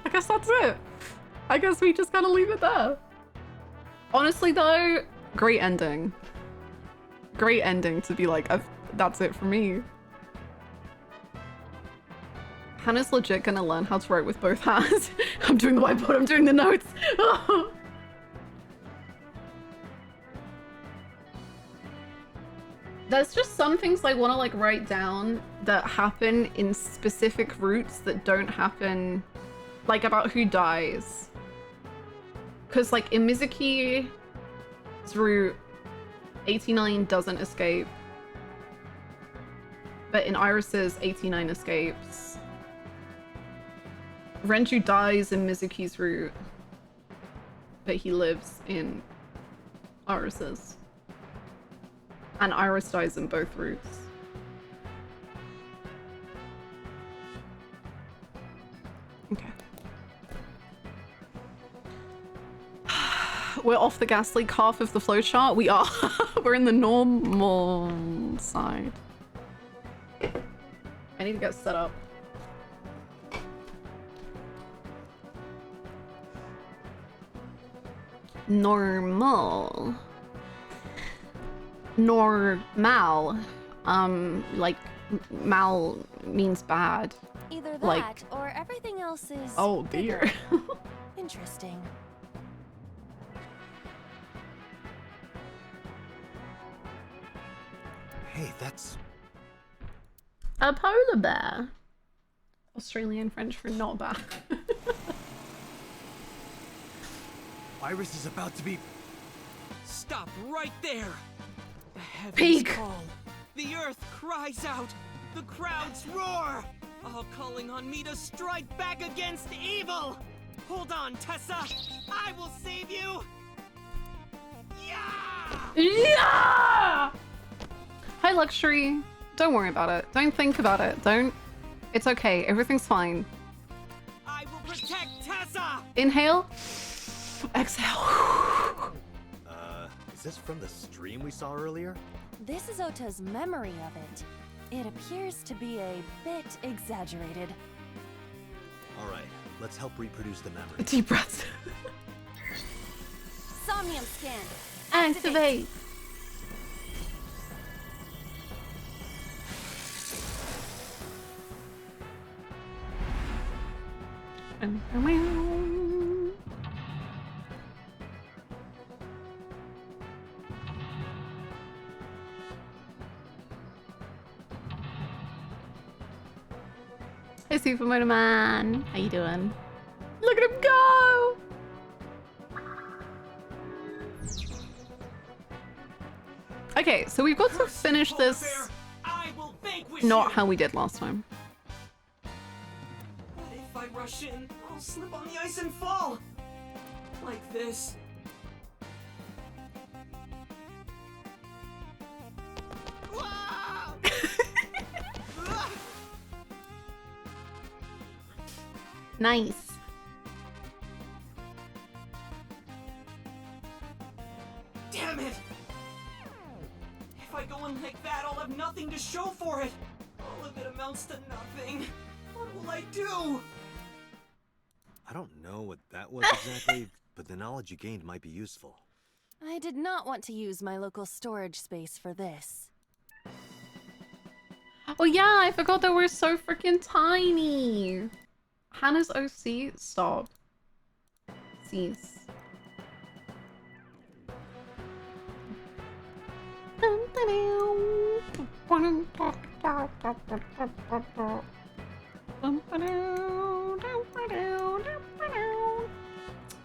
I guess that's it. I guess we just gotta leave it there. Honestly though, great ending. Great ending to be like, that's it for me. Hannah's legit gonna learn how to write with both hands. I'm doing the whiteboard, I'm doing the notes. There's just some things I want to like write down that happen in specific routes that don't happen, like about who dies. Because like in Mizuki's route, 89 doesn't escape. But in Iris's, 89 escapes. Renju dies in Mizuki's route, but he lives in Iris's. And Iris dies in both routes. Okay. We're off the gas leak half of the flowchart. We are. We're in the normal side. I need to get set up. Normal. Normal. Like, mal means bad. Either that, Like- or everything else is Oh dear. bigger. Interesting. Hey, that's... A polar bear. Australian French for not bad. Iris is about to be... Stop right there! The heavens Peak. call. The earth cries out. The crowds roar. All calling on me to strike back against evil. Hold on, Tessa. I will save you. Yeah! Yeah! Hi, Luxury. Don't worry about it. Don't think about it. Don't. It's okay. Everything's fine. I will protect Tessa. Inhale. Exhale. Is this from the stream we saw earlier? This is Ota's memory of it. It appears to be a bit exaggerated. Alright, let's help reproduce the memory. Deep breaths. Somnium scan. Activate. Hey, Super Motor Man. How you doing? Look at him go! Okay, so we've got to finish this I will vanquish not you. how we did last time. But if I rush in, I'll slip on the ice and fall. Like this. Wow! Nice. Damn it! If I go in like that, I'll have nothing to show for it. All of it amounts to nothing. What will I do? I don't know what that was exactly, but the knowledge you gained might be useful. I did not want to use my local storage space for this. Oh yeah, I forgot that we're so freaking tiny. Hannah's OC, stop. Cease.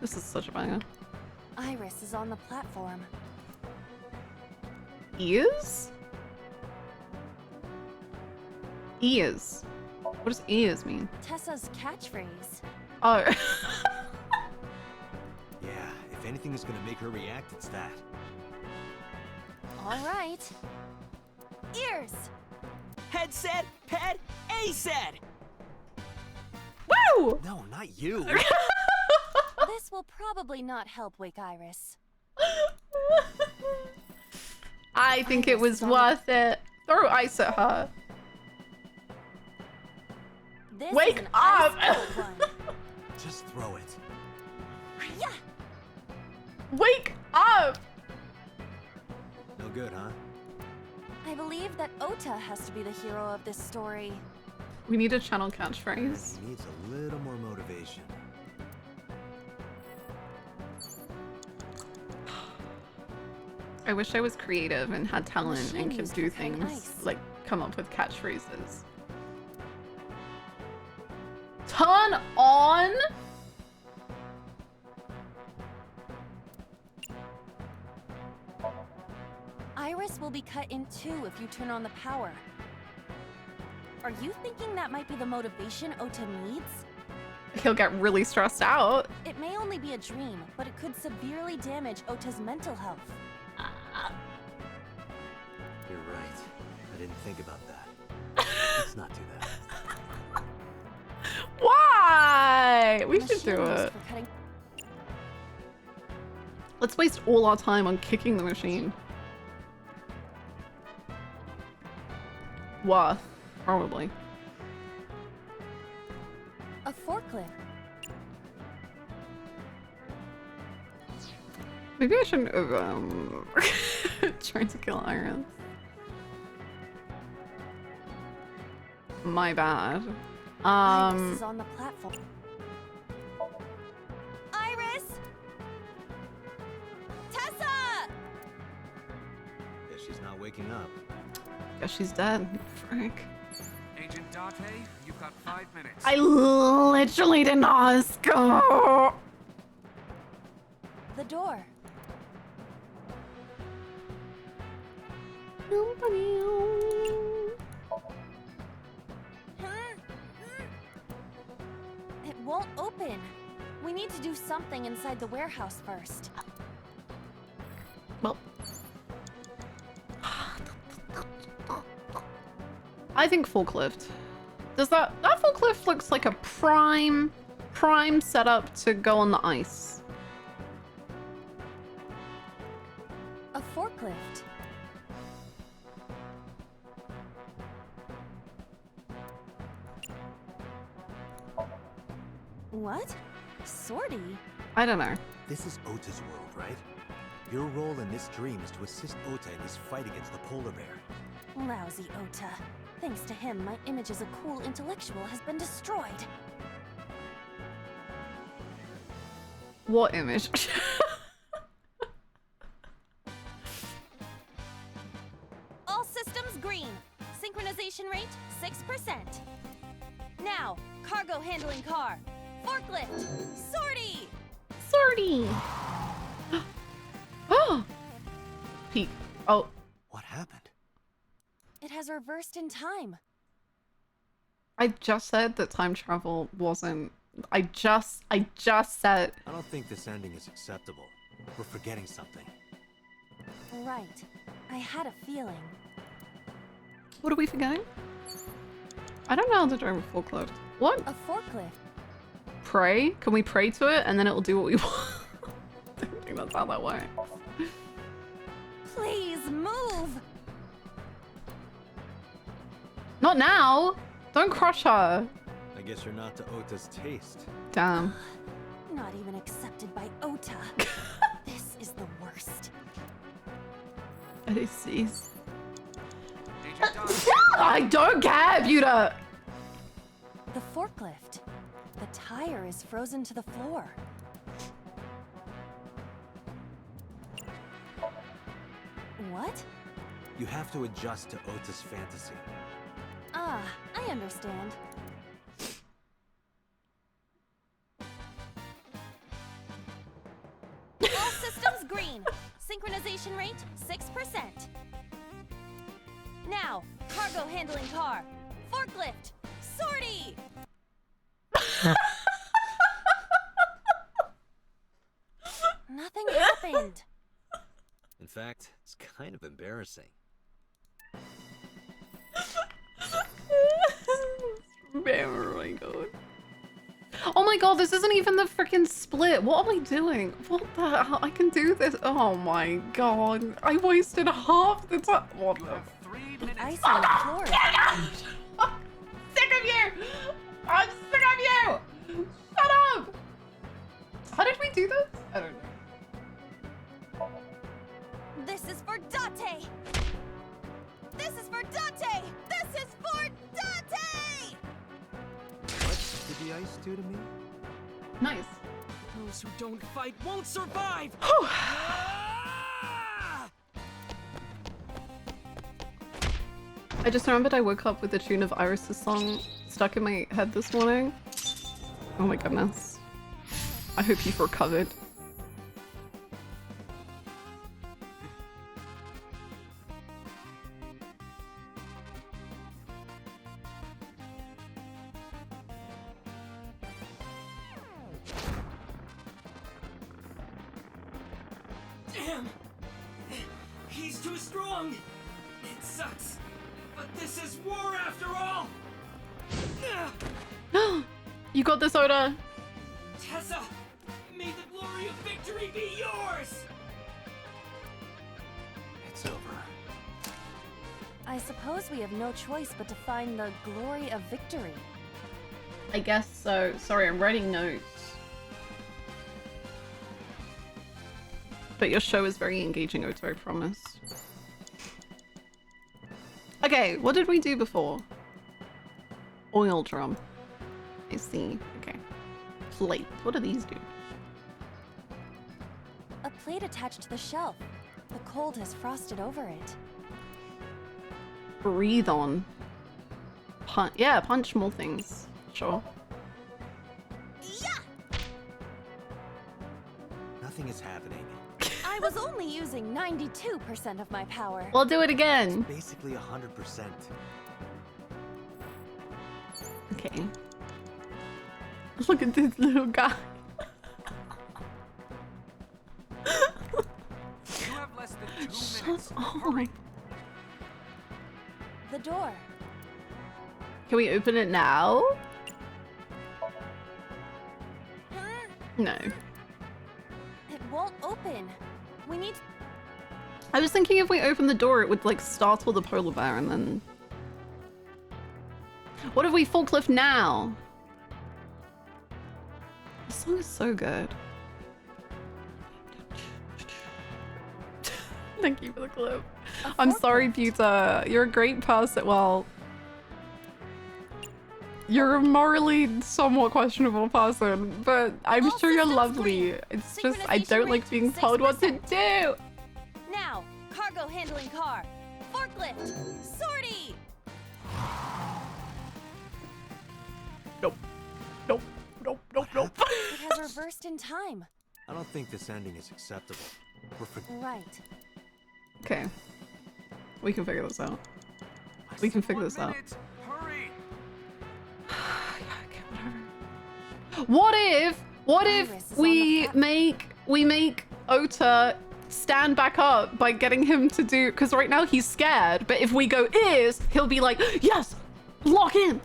This is such a banger. Iris is on the platform. Ears? Ears. What does ears mean? Tessa's catchphrase. Oh. Yeah, if anything is gonna make her react, it's that. All right. Ears. Head said, pet, A said. Woo! No, not you! This will probably not help wake Iris. I think it was worth it. Throw ice at her. This Wake is an up! ice-cold one. Just throw it. Yeah. Wake up! No good, huh? I believe that Ota has to be the hero of this story. We need a channel catchphrase. He needs a little more motivation. I wish I was creative and had talent and Machine could used do for cutting things ice. like come up with catchphrases. Turn on? Iris will be cut in two if you turn on the power. Are you thinking that might be the motivation Ota needs? He'll get really stressed out. It may only be a dream, but it could severely damage Ota's mental health. You're right. I didn't think about that. Let's not do that. Why? We should Machine do used it. for cutting- Let's waste all our time on kicking the machine. Worth, probably. A forklift. Maybe I shouldn't have tried to kill Iris. My bad. Iris is on the platform. Iris! Tessa! Guess she's not waking up. Guess she's dead. Frick. Agent Dot Date, you've got 5 minutes. I literally didn't ask. Oh. The door. It won't open. We need to do something inside the warehouse first. Well, I think forklift. Does that forklift looks like a prime setup to go on the ice. A forklift. What? Sortie? I don't know. This is Ota's world, right? Your role in this dream is to assist Ota in his fight against the polar bear. Lousy Ota. Thanks to him, my image as a cool intellectual has been destroyed. What image? All systems green. Synchronization rate 6%. Now, cargo handling car. Forklift. Sortie! Sortie! Oh! Pete. Oh. What happened? It has reversed in time. I just said that time travel wasn't... I just said... I don't think this ending is acceptable. We're forgetting something. Right. I had a feeling. What are we forgetting? I don't know how to drive a forklift. What? A forklift. Pray? Can we pray to it and then it will do what we want? I don't think that's how that works. Please move! Not now! Don't crush her! I guess you're not to Ota's taste. Damn. Not even accepted by Ota. This is the worst. This is... I don't care, Buta! The forklift. The tire is frozen to the floor. What? You have to adjust to Ota's fantasy. Ah, I understand. All systems green. Synchronization rate 6%. Now, cargo handling car. Forklift. Sortie! Nothing happened. In fact, it's kind of embarrassing. Oh my god. Oh my god, this isn't even the freaking split. What am I doing? What the hell? I can do this. Oh my god. I wasted half the time. What the? The ice on the floor. I'm sick of you! I'm sick of you! Shut up! How did we do this? I don't know. This is for Date! This is for Date! This is for Date! What did the ice do to me? Nice. Those who don't fight won't survive! I just remembered I woke up with the tune of Iris's song stuck in my head this morning. Oh my goodness. I hope you've recovered. Damn! He's too strong! It sucks, but this is war after all! You got this, Oda! Tessa! May the glory of victory be yours! It's over. I suppose we have no choice but to find the glory of victory. I guess so. Sorry, I'm writing notes. But your show is very engaging, Oto, I promise. Okay, what did we do before? Oil drum. I see. Okay. Plate. What do these do? A plate attached to the shelf. The cold has frosted over it. Breathe on. Yeah, punch more things. Sure. Nothing is happening. I was only using 92% of my power. We'll do it again. Basically 100%. Okay. Look at this little guy. You have less than 2 Shut minutes. up. The door. Can we open it now? No. It won't open. We need. I was thinking if we open the door, it would like startle the polar bear and then. What if we forklift now? This song is so good. Thank you for the clip. I'm sorry, Peter. You're a great person. Well, you're a morally somewhat questionable person, but I'm All sure you're systems lovely. green. It's just I Synchronization don't like rate being told what to 6%. do. Now, cargo handling car. Forklift. Sortie. Nope. Nope. Nope. Nope. Nope. It has reversed in time. I don't think this ending is acceptable. We're for Right. Okay. We can figure this out. We can figure this out. Hurry! What if Iris is on we the make Ota stand back up by getting him to do, because right now he's scared, but if we go ears, he'll be like, yes, lock in.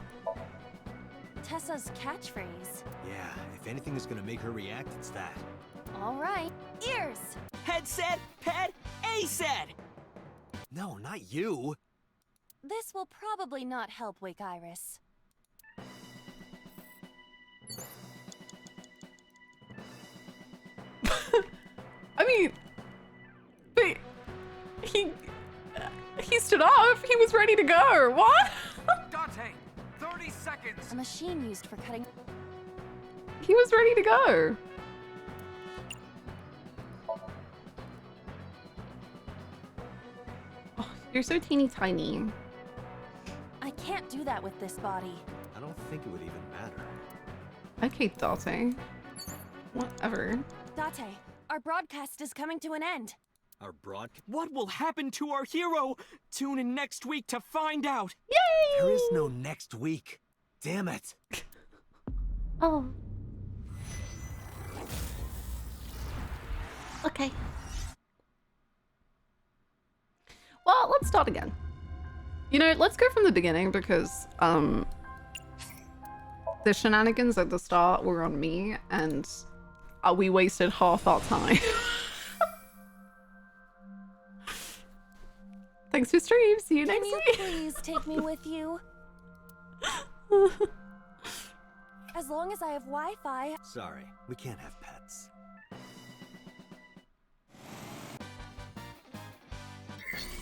Tessa's catchphrase. Yeah, if anything is gonna make her react, it's that. All right. Ears. Head said, pet, A said. No, not you. This will probably not help wake Iris. I mean, but he stood up. He was ready to go. What? Dante, 30 seconds. A machine used for cutting. He was ready to go. Oh, you're so teeny tiny. I can't do that with this body. I don't think it would even matter. Okay, Date. Whatever. Date, our broadcast is coming to an end. Our broadcast. What will happen to our hero? Tune in next week to find out. Yay! There is no next week. Damn it. Oh. Okay. Well, let's start again. You know, let's go from the beginning because the shenanigans at the start were on me and we wasted half our time. Thanks for stream. See you Can next you week. please take me with you? As long as I have Wi-Fi. Sorry, we can't have pets.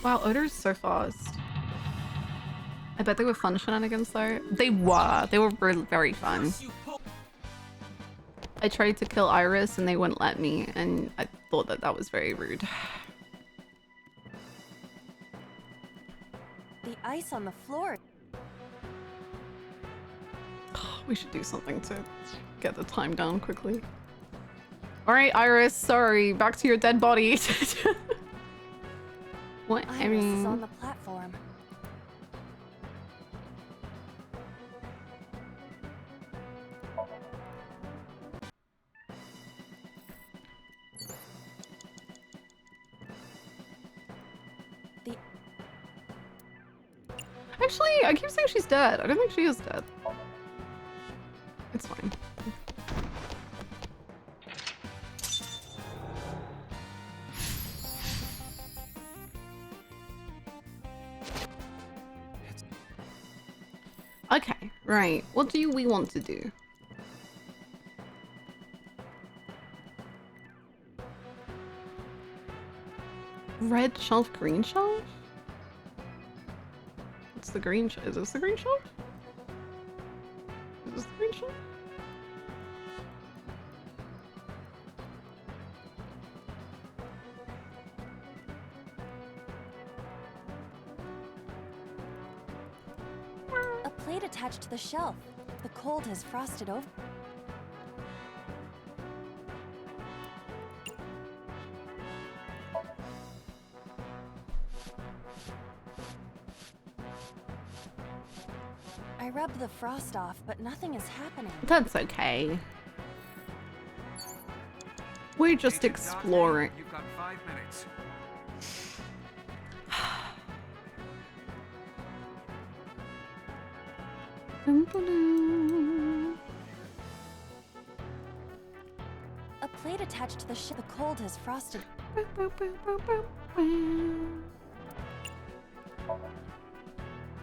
Wow, Odor's so fast. I bet they were fun shenanigans though. They were. They were really very fun. I tried to kill Iris and they wouldn't let me, and I thought that that was very rude. The ice on the floor. We should do something to get the time down quickly. Alright, Iris, sorry. Back to your dead body. What? I Iris is on mean... the platform. Actually, I keep saying she's dead. I don't think she is dead. It's fine. Okay, right. What do we want to do? Red shelf, green shelf? What's the green shelf? Is this the green shelf? Is this the green shelf? A plate attached to the shelf. The cold has frosted over. I rubbed the frost off, but nothing is happening. That's okay. We're just Agent exploring. Dante, you've got 5 minutes. A plate attached to the ship. The cold has frosted.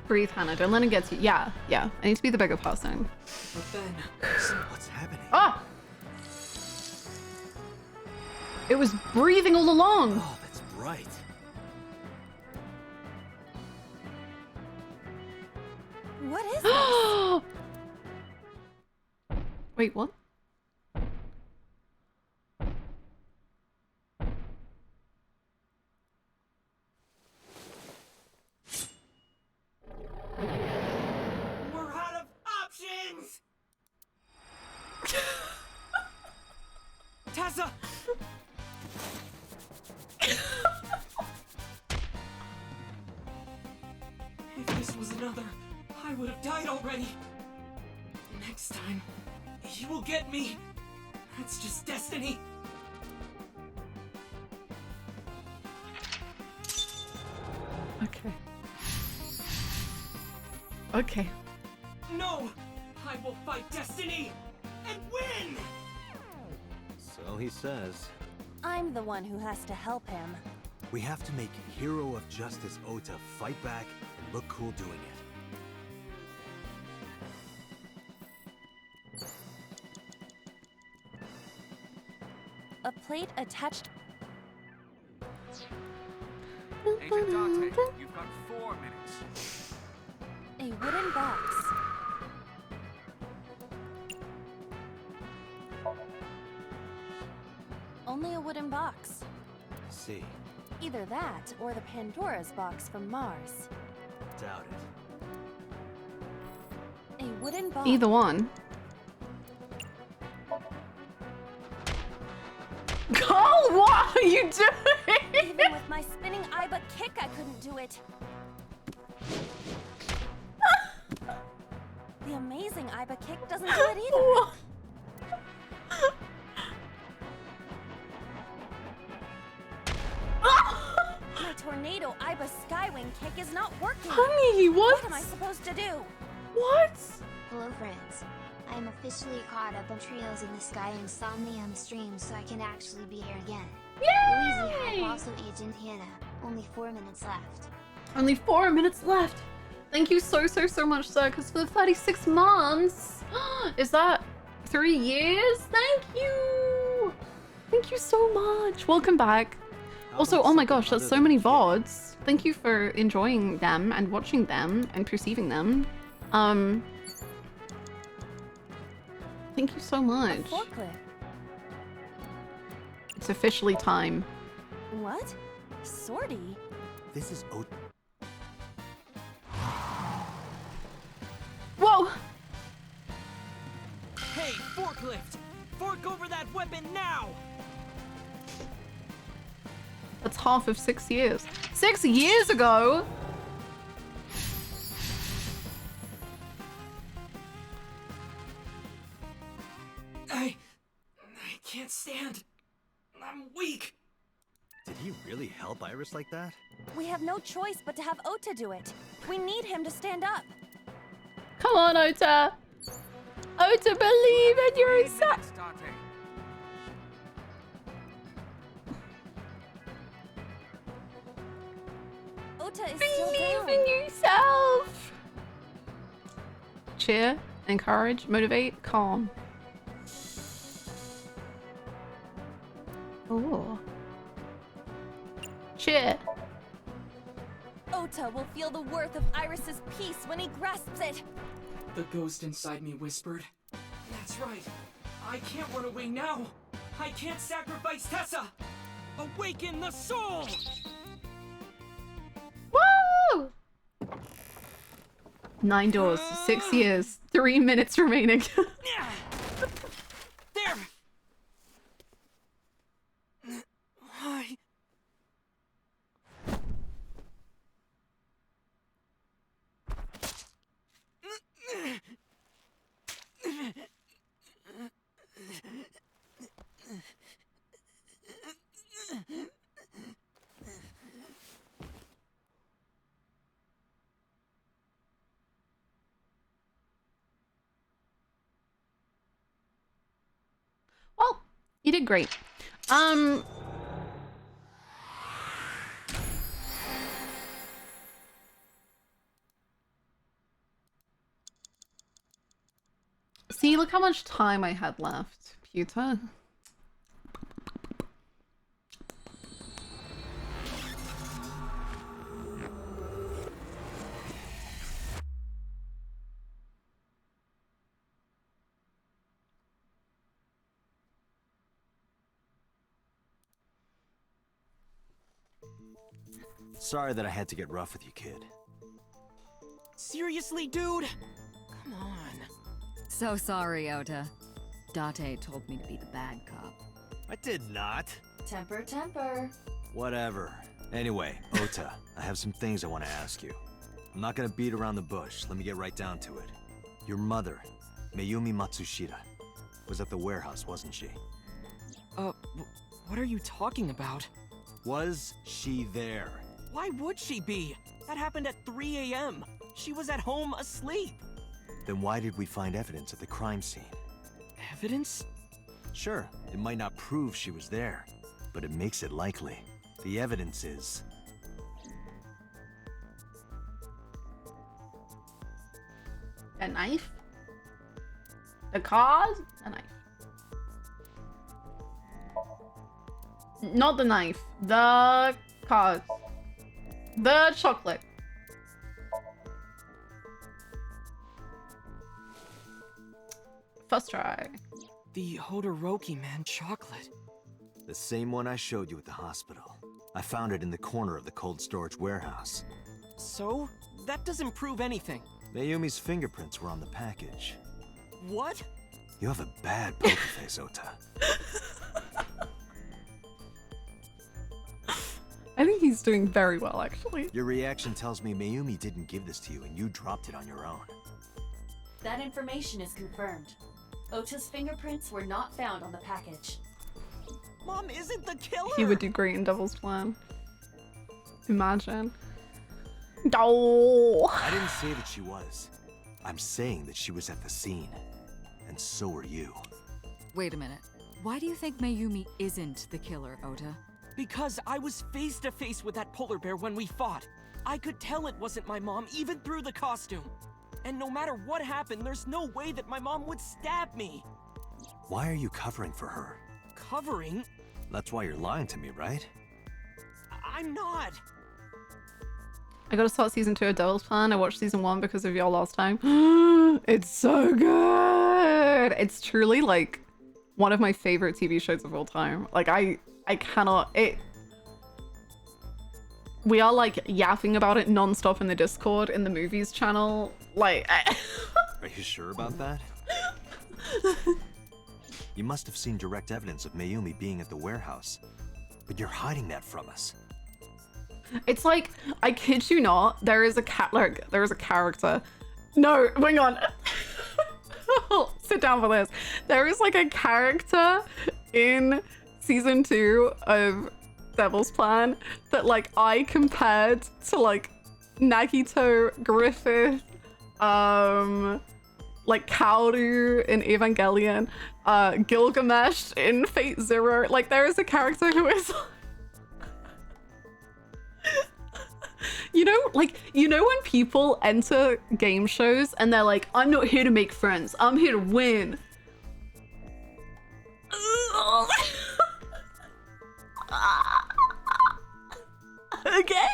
Breathe, Hannah. Don't let it get to you. Yeah, yeah. I need to be the bigger person. But then, What's happening? Ah! It was breathing all along. Oh, that's right. What is this? Wait, what? we're out of options! Tessa! If this was another, I would have died already. Next time, he will get me. That's just destiny. Okay. Okay. No! I will fight destiny and win! So he says. I'm the one who has to help him. We have to make Hero of Justice Ota fight back and look cool doing it. A plate attached. Agent Dante, you've got 4 minutes. A wooden box. Only a wooden box. See, Either that or the Pandora's box from Mars. doubt it. A wooden box. Either one. Oh, what are you doing? Even with my spinning Iba kick, I couldn't do it. The amazing Iba kick doesn't do it either. My tornado Iba skywing kick is not working. Honey, what? What am I supposed to do? What? Hello friends. I am officially caught up on Trios in the Sky and Somnium streams, so I can actually be here again. Yay! Also Agent Hannah. Only 4 minutes left. Only 4 minutes left. Thank you so much, Circus, for the 36 months. Is that 3 years? Thank you. Thank you so much. Welcome back. Also, oh my gosh, there's so many VODs. Thank you for enjoying them and watching them and perceiving them. Thank you so much. Forklift. It's officially time. What? Sortie? This is Ota. Whoa! Hey, forklift! Fork over that weapon now! That's half of 6 years. 6 years ago? I can't stand. I'm weak. Did he really help Iris like that? We have no choice but to have Ota do it. We need him to stand up. Come on, Ota. Ota, believe in 3 yourself. minutes, Dante. Ota is still Believe down. in yourself. Cheer, encourage, motivate, calm. Oh. Cheer. Ota will feel the worth of Iris's peace when he grasps it. The ghost inside me whispered. That's right. I can't run away now. I can't sacrifice Tessa. Awaken the soul! Woo! 9 doors, 6 years, 3 minutes remaining. There! Why? Well, you did great. See, look how much time I had left, Pewter. Sorry that I had to get rough with you, kid. Seriously, dude? Come on. So sorry, Ota. Date told me to be the bad cop. I did not. Temper, temper. Whatever. Anyway, Ota, I have some things I want to ask you. I'm not gonna beat around the bush. Let me get right down to it. Your mother, Mayumi Matsushita, was at the warehouse, wasn't she? What are you talking about? Was she there? Why would she be? That happened at 3 a.m. She was at home asleep. Then why did we find evidence at the crime scene? Evidence? Sure, it might not prove she was there, but it makes it likely. The evidence is... A knife? The card? A knife. Not the knife. The card. The chocolate. First try. The Hodoroki man chocolate. the same one I showed you at the hospital. I found it in the corner of the cold storage warehouse. So? That doesn't prove anything. Mayumi's fingerprints were on the package. What? You have a bad poker face, Ota. I think he's doing very well, actually. Your reaction tells me Mayumi didn't give this to you and you dropped it on your own. That information is confirmed. Ota's fingerprints were not found on the package. Mom isn't the killer! He would do great in Devil's Plan. Imagine. Oh. I didn't say that she was. I'm saying that she was at the scene. And so were you. Wait a minute. Why do you think Mayumi isn't the killer, Ota? Because I was face to face with that polar bear when we fought. I could tell it wasn't my mom even through the costume. And no matter what happened, there's no way that my mom would stab me. Why are you covering for her? Covering? That's why you're lying to me, right? I'm not. I gotta start season 2 of Devil's Plan. I watched season 1 because of y'all last time. It's so good. It's truly like one of my favorite TV shows of all time. Like I cannot, we are like yapping about it non-stop in the Discord, in the movies channel. Like, Are you sure about that? You must have seen direct evidence of Mayumi being at the warehouse, but you're hiding that from us. it's like, I kid you not, there is a character. No, hang on. Sit down for this. There is like a character in season 2 of Devil's Plan that like I compared to like Nagito, Griffith, like Kaoru in Evangelion, Gilgamesh in Fate Zero. Like there is a character who is you know when people enter game shows and they're like, I'm not here to make friends, I'm here to win. Okay.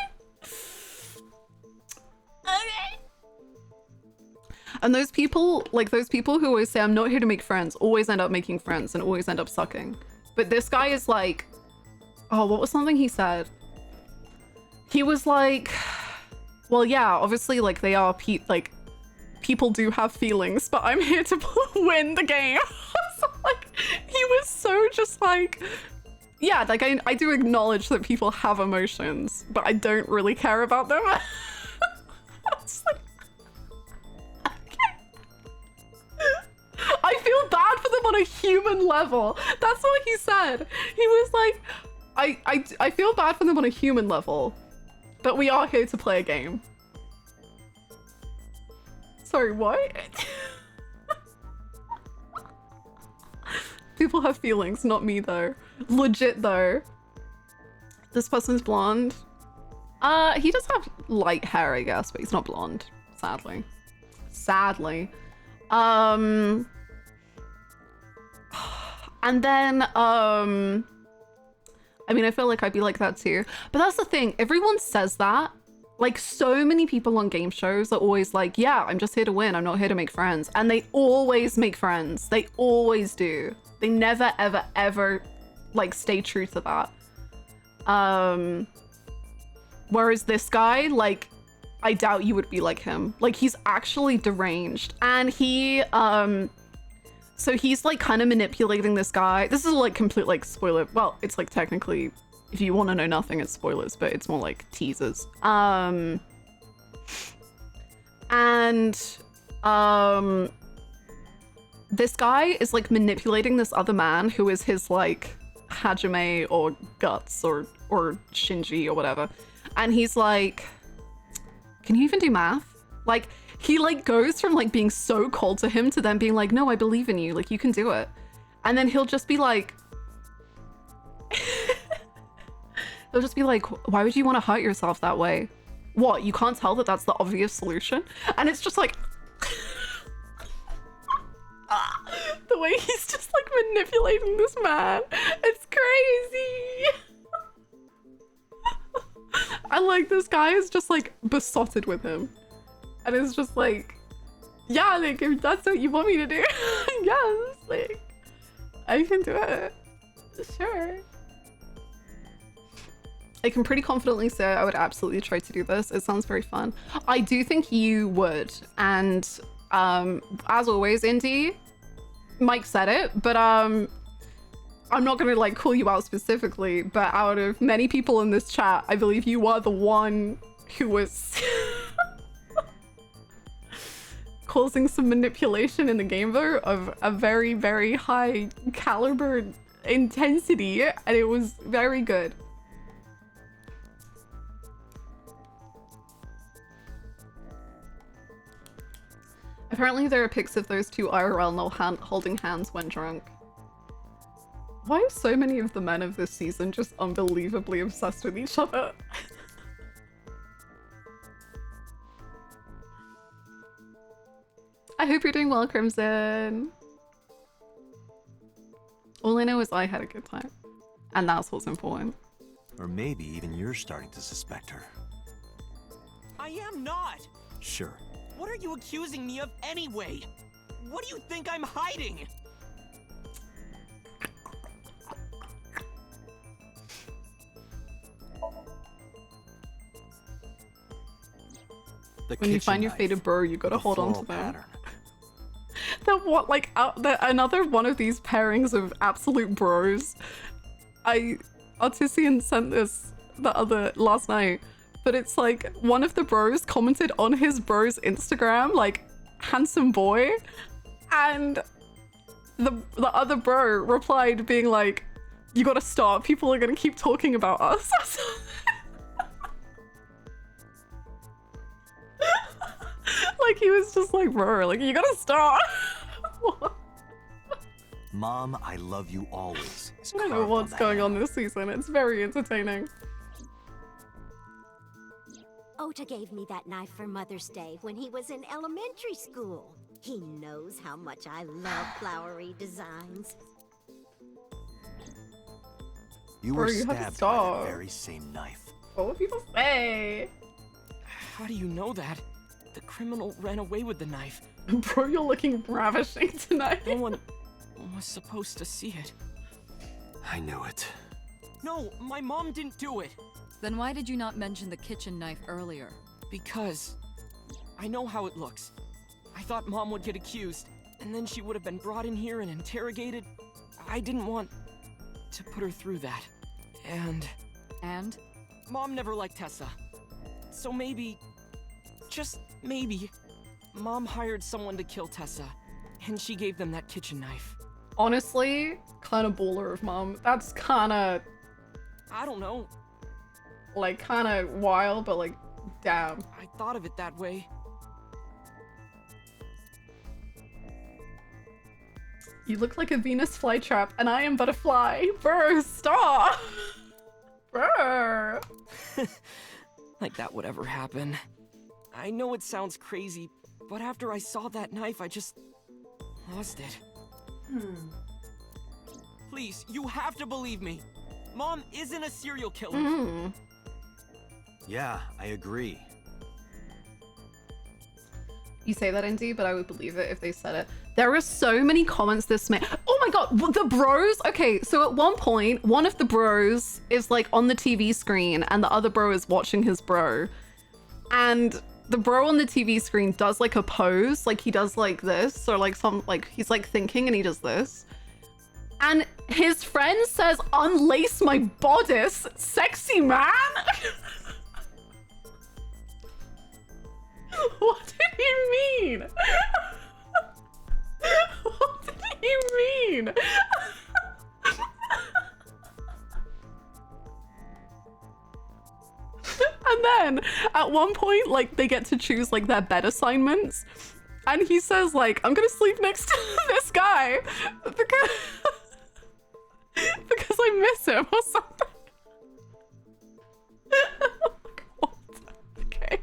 And those people who always say, I'm not here to make friends, always end up making friends and always end up sucking. But this guy is like, oh, what was something he said? He was like, well, yeah, obviously, like, they are like, people do have feelings, but I'm here to win the game. So, like, he was so just like, yeah, like I do acknowledge that people have emotions, but I don't really care about them. It's like, I feel bad for them on a human level. That's what he said. He was like, I feel bad for them on a human level, but we are here to play a game. Sorry, what? People have feelings, not me though. Legit though. This person's blonde. He does have light hair, I guess, but he's not blonde, sadly. Sadly. And then, I mean, I feel like I'd be like that too. But that's the thing, everyone says that. Like, so many people on game shows are always like, yeah, I'm just here to win. I'm not here to make friends. And they always make friends. They always do. They never, ever, ever, like, stay true to that. Whereas this guy, like, I doubt you would be like him. Like, he's actually deranged. And he, so he's, like, kind of manipulating this guy. This is, like, complete, like, spoiler. Well, it's, like, technically, if you want to know nothing, it's spoilers, but it's more like teasers. This guy is, like, manipulating this other man who is his, like, Hajime or Guts or Shinji or whatever. And he's like, can you even do math? Like, he, like, goes from, like, being so cold to him to then being like, no, I believe in you. Like, you can do it. And then he'll just be like, he'll just be like, why would you want to hurt yourself that way? What, you can't tell that that's the obvious solution? And it's just like, the way he's just like manipulating this man. It's crazy. And like this guy is just like besotted with him. And it's just like, yeah, like if that's what you want me to do, yes, like I can do it. Sure. I can pretty confidently say I would absolutely try to do this. It sounds very fun. I do think you would. And as always, Indy, Mike said it, but I'm not gonna like call you out specifically, but out of many people in this chat, I believe you are the one who was causing some manipulation in the game though of a very, very high caliber intensity, and it was very good. Apparently there are pics of those two IRL holding hands when drunk. Why are so many of the men of this season just unbelievably obsessed with each other? I hope you're doing well, Crimson. All I know is I had a good time. And that's what's important. Or maybe even you're starting to suspect her. I am not! Sure. What are you accusing me of anyway? What do you think I'm hiding? When you find your fated bro, you gotta hold on to them. That what, like, another one of these pairings of absolute bros. Artisian sent this last night. But it's like one of the bros commented on his bro's Instagram, like, handsome boy, and the other bro replied being like, you gotta stop, people are gonna keep talking about us. Like, he was just like, bro, like, you gotta stop. Mom, I love you always. I don't know what's going on this season. It's very entertaining. Ota gave me that knife for Mother's Day when he was in elementary school. He knows how much I love flowery designs. You were stabbed by the very same knife. What would people say? How do you know that? The criminal ran away with the knife. Bro, you're looking ravishing tonight. No one was supposed to see it. I knew it. No, my mom didn't do it. Then why did you not mention the kitchen knife earlier? Because I know how it looks. I thought Mom would get accused, and then she would have been brought in here and interrogated. I didn't want to put her through that. And? Mom never liked Tessa. So maybe, just maybe, Mom hired someone to kill Tessa, and she gave them that kitchen knife. Honestly, kind of baller of Mom. That's kind of... I don't know. Like, kind of wild, but like, damn. I thought of it that way. You look like a Venus flytrap, and I am but a fly. Bro, stop! Bro! Like that would ever happen. I know it sounds crazy, but after I saw that knife, I just lost it. Please, you have to believe me. Mom isn't a serial killer. Yeah, I agree. You say that, Indy, but I would believe it if they said it. There are so many comments this man. Oh my god, the bros. Okay, so at one point, one of the bros is like on the TV screen and the other bro is watching his bro. And the bro on the TV screen does like a pose, like he does like this, or like some, like he's like thinking and he does this. And his friend says, "Unlace my bodice, sexy man." What did he mean? What did he mean? And then at one point, like, they get to choose like their bed assignments, and he says like, "I'm gonna sleep next to this guy because I miss him," or something. Okay.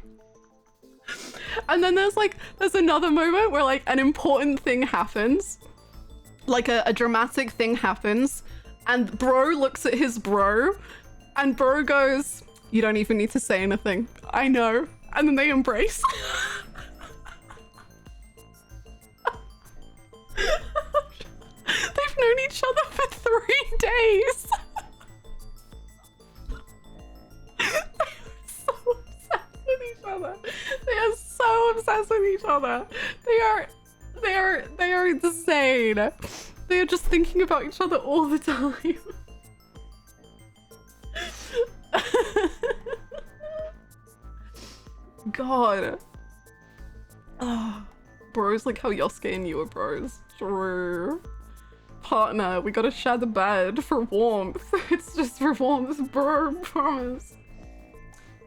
And then there's another moment where like an important thing happens, like a dramatic thing happens, and bro looks at his bro, and bro goes, "You don't even need to say anything. I know." And then they embrace. They've known each other for 3 days. They are so obsessed with each other. They are insane. They are just thinking about each other all the time. God. Oh, bros like how Yosuke and you are bros. True. Partner, we gotta share the bed for warmth. It's just for warmth, bro, promise.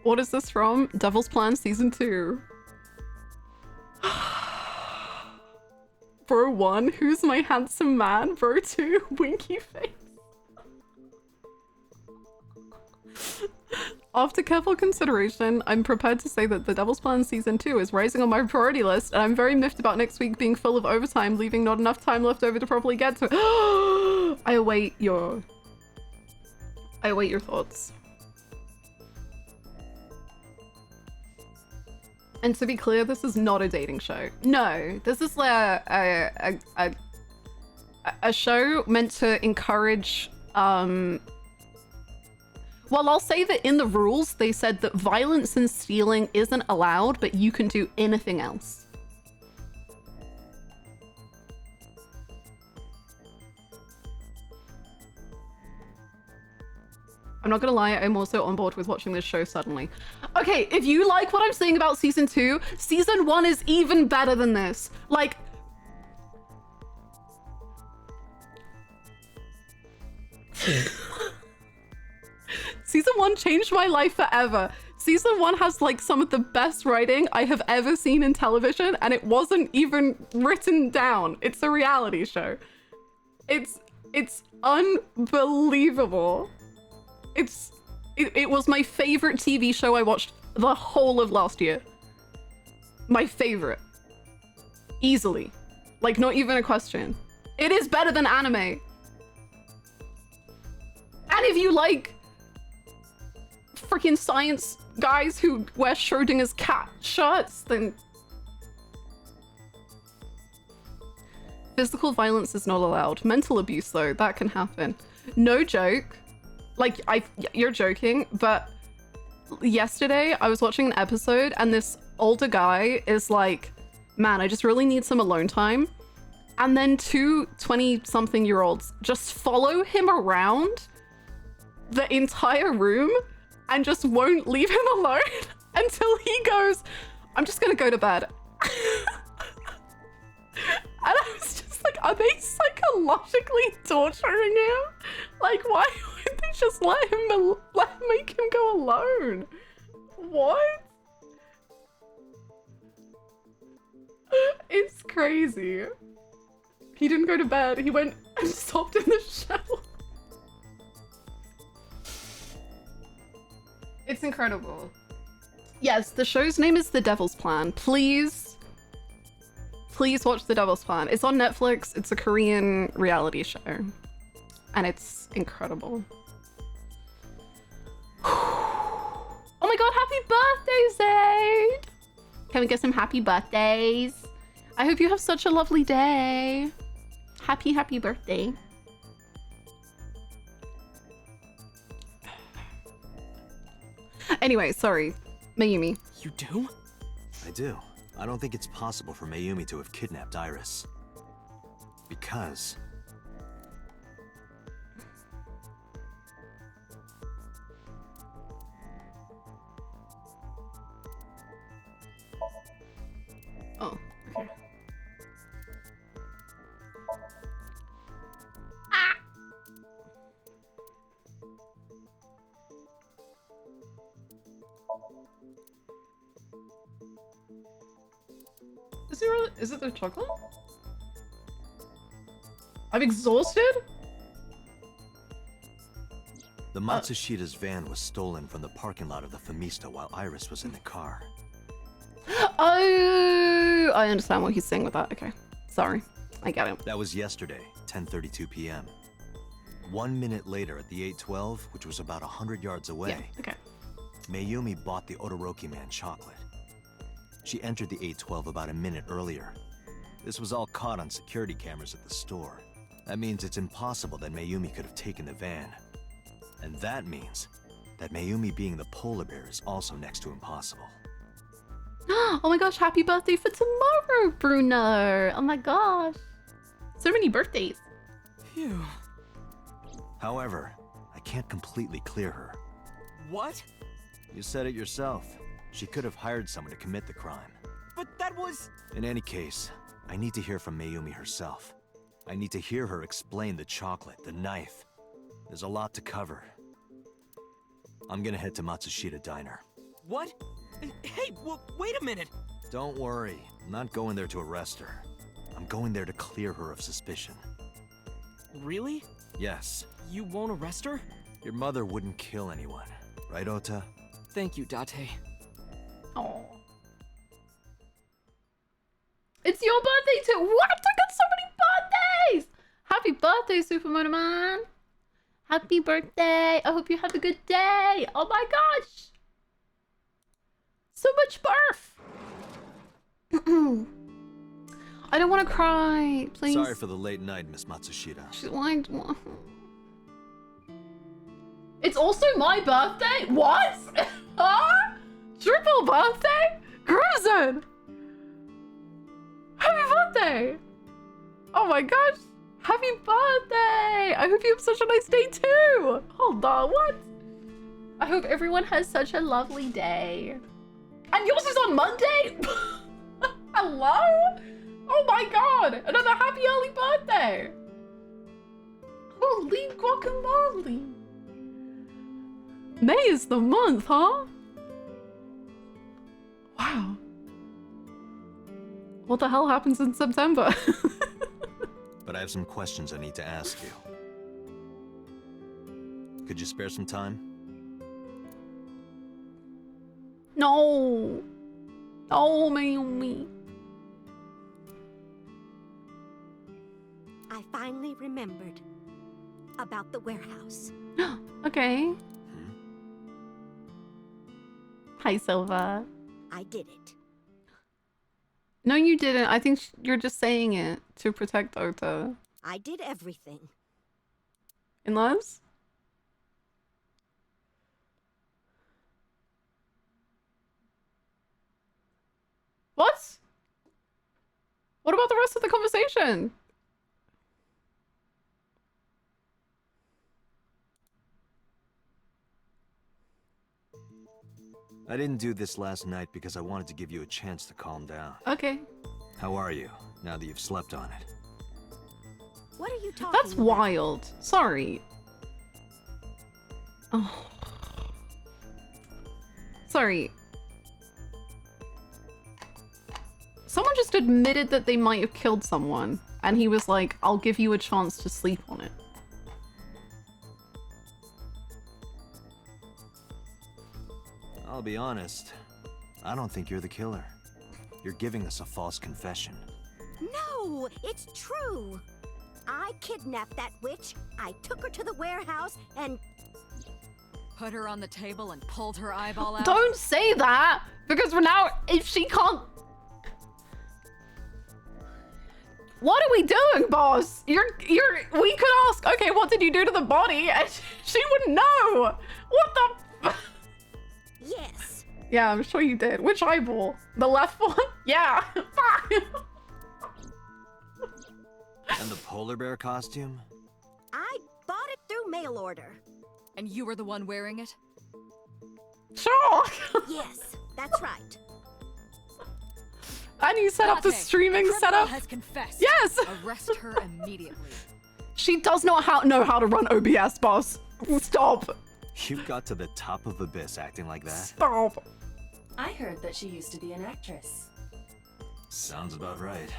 What is this from? Devil's Plan Season 2. Bro 1, who's my handsome man? Bro 2, winky face. After careful consideration, I'm prepared to say that The Devil's Plan Season 2 is rising on my priority list, and I'm very miffed about next week being full of overtime, leaving not enough time left over to properly get to it. I await your thoughts. And to be clear, this is not a dating show. No, this is like a show meant to encourage, well, I'll say that in the rules, they said that violence and stealing isn't allowed, but you can do anything else. I'm not gonna lie, I'm also on board with watching this show suddenly. Okay, if you like what I'm saying about season 2, season 1 is even better than this. Like, season 1 changed my life forever. Season 1 has like some of the best writing I have ever seen in television, and it wasn't even written down. It's a reality show. It's unbelievable. It was my favorite TV show I watched the whole of last year. My favorite. Easily. Like, not even a question. It is better than anime. And if you like freaking science guys who wear Schrodinger's cat shirts, then physical violence is not allowed. Mental abuse, though, that can happen. No joke. Like, you're joking, but yesterday I was watching an episode and this older guy is like man, I just really need some alone time. And then two 20-something-year-olds just follow him around the entire room and just won't leave him alone until he goes, I'm just gonna go to bed. And I was just like, are they psychologically torturing him? Like, why would they just let make him go alone? What? It's crazy. He didn't go to bed. He went and stopped in the shower. It's incredible. Yes, the show's name is The Devil's Plan. Please watch The Devil's Plan. It's on Netflix. It's a Korean reality show. And it's incredible. Oh my god, happy birthday, Zaid! Can we get some happy birthdays? I hope you have such a lovely day. Happy birthday. Anyway, sorry. Mayumi. You do? I do. I don't think it's possible for Mayumi to have kidnapped Iris. Because... Oh, okay. Is it the chocolate? I'm exhausted? The Matsushida's van was stolen from the parking lot of the Famista while Iris was in the car. Oh, I understand what he's saying with that. Okay, sorry. I get it. That was yesterday, 10:32 p.m. 1 minute later at the 812, which was about 100 yards away, Yeah, okay. Mayumi bought the Odoroki Man chocolate. She entered the 812 about a minute earlier. This was all caught on security cameras at the store. That means it's impossible that Mayumi could have taken the van. And that means that Mayumi being the polar bear is also next to impossible. Oh my gosh, happy birthday for tomorrow, Bruno! Oh my gosh. So many birthdays. Phew. However, I can't completely clear her. What? You said it yourself. She could have hired someone to commit the crime. But that was... In any case, I need to hear from Mayumi herself. I need to hear her explain the chocolate, the knife. There's a lot to cover. I'm gonna head to Matsushita Diner. What? Hey, wait a minute! Don't worry, I'm not going there to arrest her. I'm going there to clear her of suspicion. Really? Yes. You won't arrest her? Your mother wouldn't kill anyone, right, Ota? Thank you, Date. Oh. It's your birthday too! What? I got so many birthdays! Happy birthday, Supermoto Man! Happy birthday! I hope you have a good day! Oh my gosh! So much birth! I don't want to cry, please. Sorry for the late night, Miss Matsushita. She's lying to me. It's also my birthday? What? Huh? Triple birthday? Crimson! Happy birthday! Oh my gosh! Happy birthday! I hope you have such a nice day too! Hold on, what? I hope everyone has such a lovely day. And yours is on Monday? Hello? Oh my god! Another happy early birthday! Holy guacamole! May is the month, huh? Wow. What the hell happens in September? But I have some questions I need to ask you. Could you spare some time? No. No, Mayumi. I finally remembered about the warehouse. Okay. Hi, Silva. I did it. No, you didn't. I think you're just saying it to protect Ota. I did everything. In loves? What? What about the rest of the conversation? I didn't do this last night because I wanted to give you a chance to calm down. Okay. How are you, now that you've slept on it? What are you talking That's about? wild. Sorry. Oh. Sorry. Someone just admitted that they might have killed someone, and he was like, I'll give you a chance to sleep on it. I'll be honest, I don't think you're the killer. You're giving us a false confession. No, it's true. I kidnapped that witch. I took her to the warehouse and Put her on the table and pulled her eyeball out. Don't say that, because for now, if she can't... What are we doing, boss? We could ask, okay, what did you do to the body? And she wouldn't know. What the... yes. Yeah, I'm sure you did. Which eyeball? The left one? Yeah. And the polar bear costume? I bought it through mail order. And you were the one wearing it? Sure. Yes, that's right. And you set up the streaming setup? Has confessed. Yes. Arrest her immediately. She does not know how to run OBS, boss. Stop. You got to the top of Abyss acting like that? Stop. I heard that she used to be an actress. Sounds about right.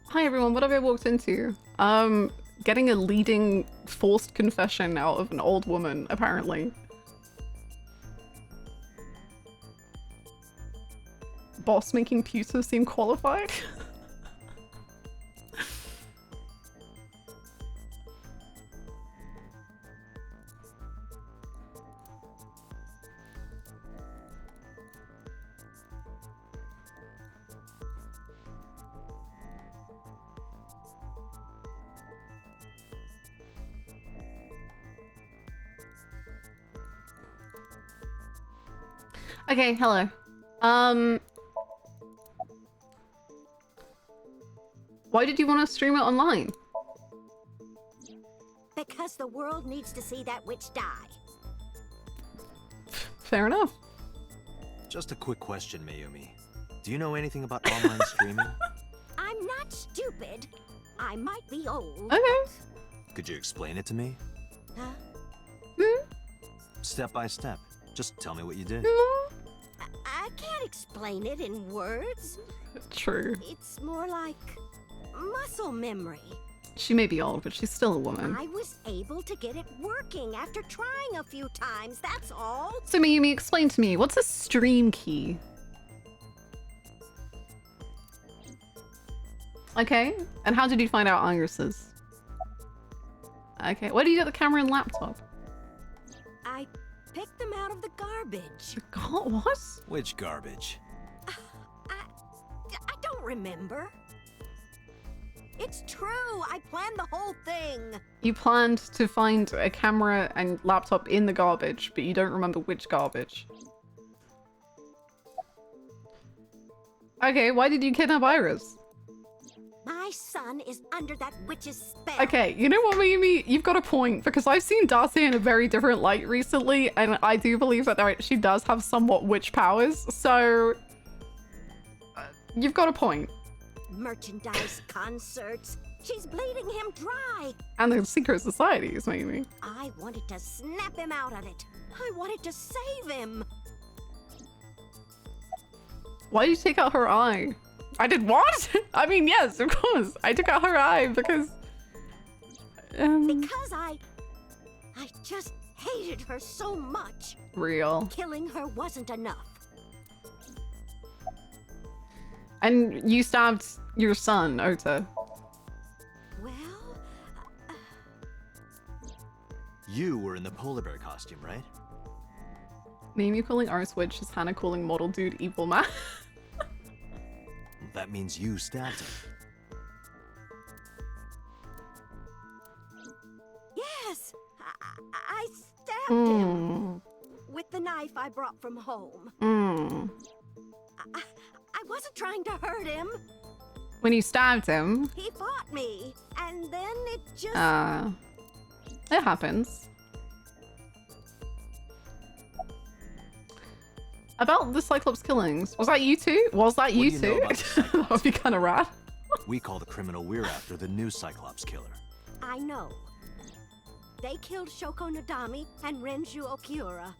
Hi everyone, what have I walked into? Getting a leading forced confession out of an old woman, apparently. Boss making pewter seem qualified? Okay, hello. Why did you want to stream it online? Because the world needs to see that witch die. Fair enough. Just a quick question, Mayumi. Do you know anything about online streaming? I'm not stupid. I might be old. Okay. Could you explain it to me? Huh? Step by step. Just tell me what you did. I can't explain it in words. True. It's more like muscle memory. She may be old, but she's still a woman. I was able to get it working after trying a few times, that's all. So Mayumi, explain to me, what's a stream key? Okay, and how did you find out irises? Okay, what do you do with the camera and laptop? I picked them out of the garbage. God, what? Which garbage? I don't remember. It's true, I planned the whole thing. You planned to find a camera and laptop in the garbage, but you don't remember which garbage. Okay, why did you kidnap Iris? My son is under that witch's spell. Okay, you know what, Mayumi? You've got a point, because I've seen Darcy in a very different light recently, and I do believe that she does have somewhat witch powers, so... you've got a point. Merchandise, concerts. She's bleeding him dry. And the secret societies, Mayumi. I wanted to snap him out of it. I wanted to save him. Why did you take out her eye? I did what? I mean, yes, of course. I took out her eye because... Because I just hated her so much. Real. Killing her wasn't enough. And you stabbed your son, Ota. Well... You were in the polar bear costume, right? Mayumi calling Iris witch is Hannah calling model dude evil man. That means you stabbed him. Yes! I stabbed him. With the knife I brought from home. I wasn't trying to hurt him. When you stabbed him. He fought me, and then it just... It happens. About the Cyclops killings. Was that you two? Was that you two? That would be kind of rad. We call the criminal we're after the new Cyclops killer. I know. They killed Shoko Nadami and Renju Okiura.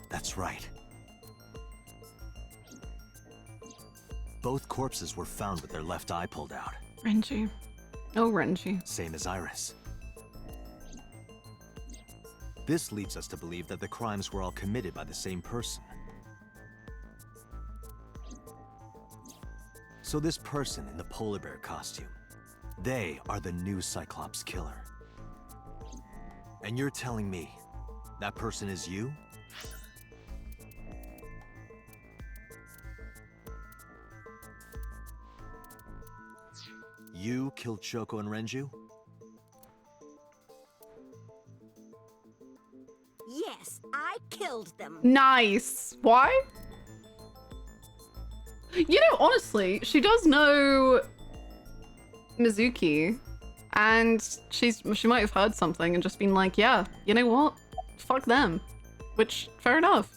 That's right. Both corpses were found with their left eye pulled out. Renji. Oh, Renji. Same as Iris. This leads us to believe that the crimes were all committed by the same person. So this person in the polar bear costume, they are the new Cyclops killer. And you're telling me that person is you? You killed Shoko and Renju? Yes, I killed them. Nice. Why? You know, honestly, she does know Mizuki, and she might have heard something and just been like, yeah, you know what? Fuck them. Which, fair enough.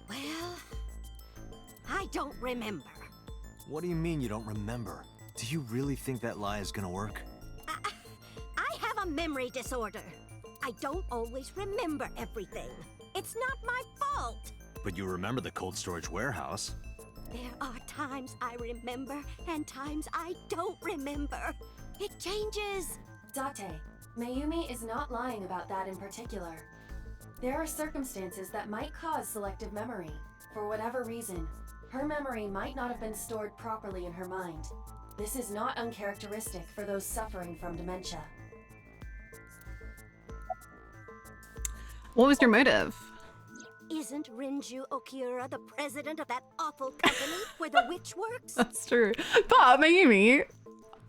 Well, I don't remember. What do you mean you don't remember? Do you really think that lie is gonna work? I have a memory disorder. I don't always remember everything. It's not my fault. But you remember the cold storage warehouse. There are times I remember and times I don't remember. It changes. Date, Mayumi is not lying about that in particular. There are circumstances that might cause selective memory. For whatever reason, her memory might not have been stored properly in her mind. This is not uncharacteristic for those suffering from dementia. What was your motive? Isn't Renju Okiura the president of that awful company where the witch works? That's true. But Mayumi,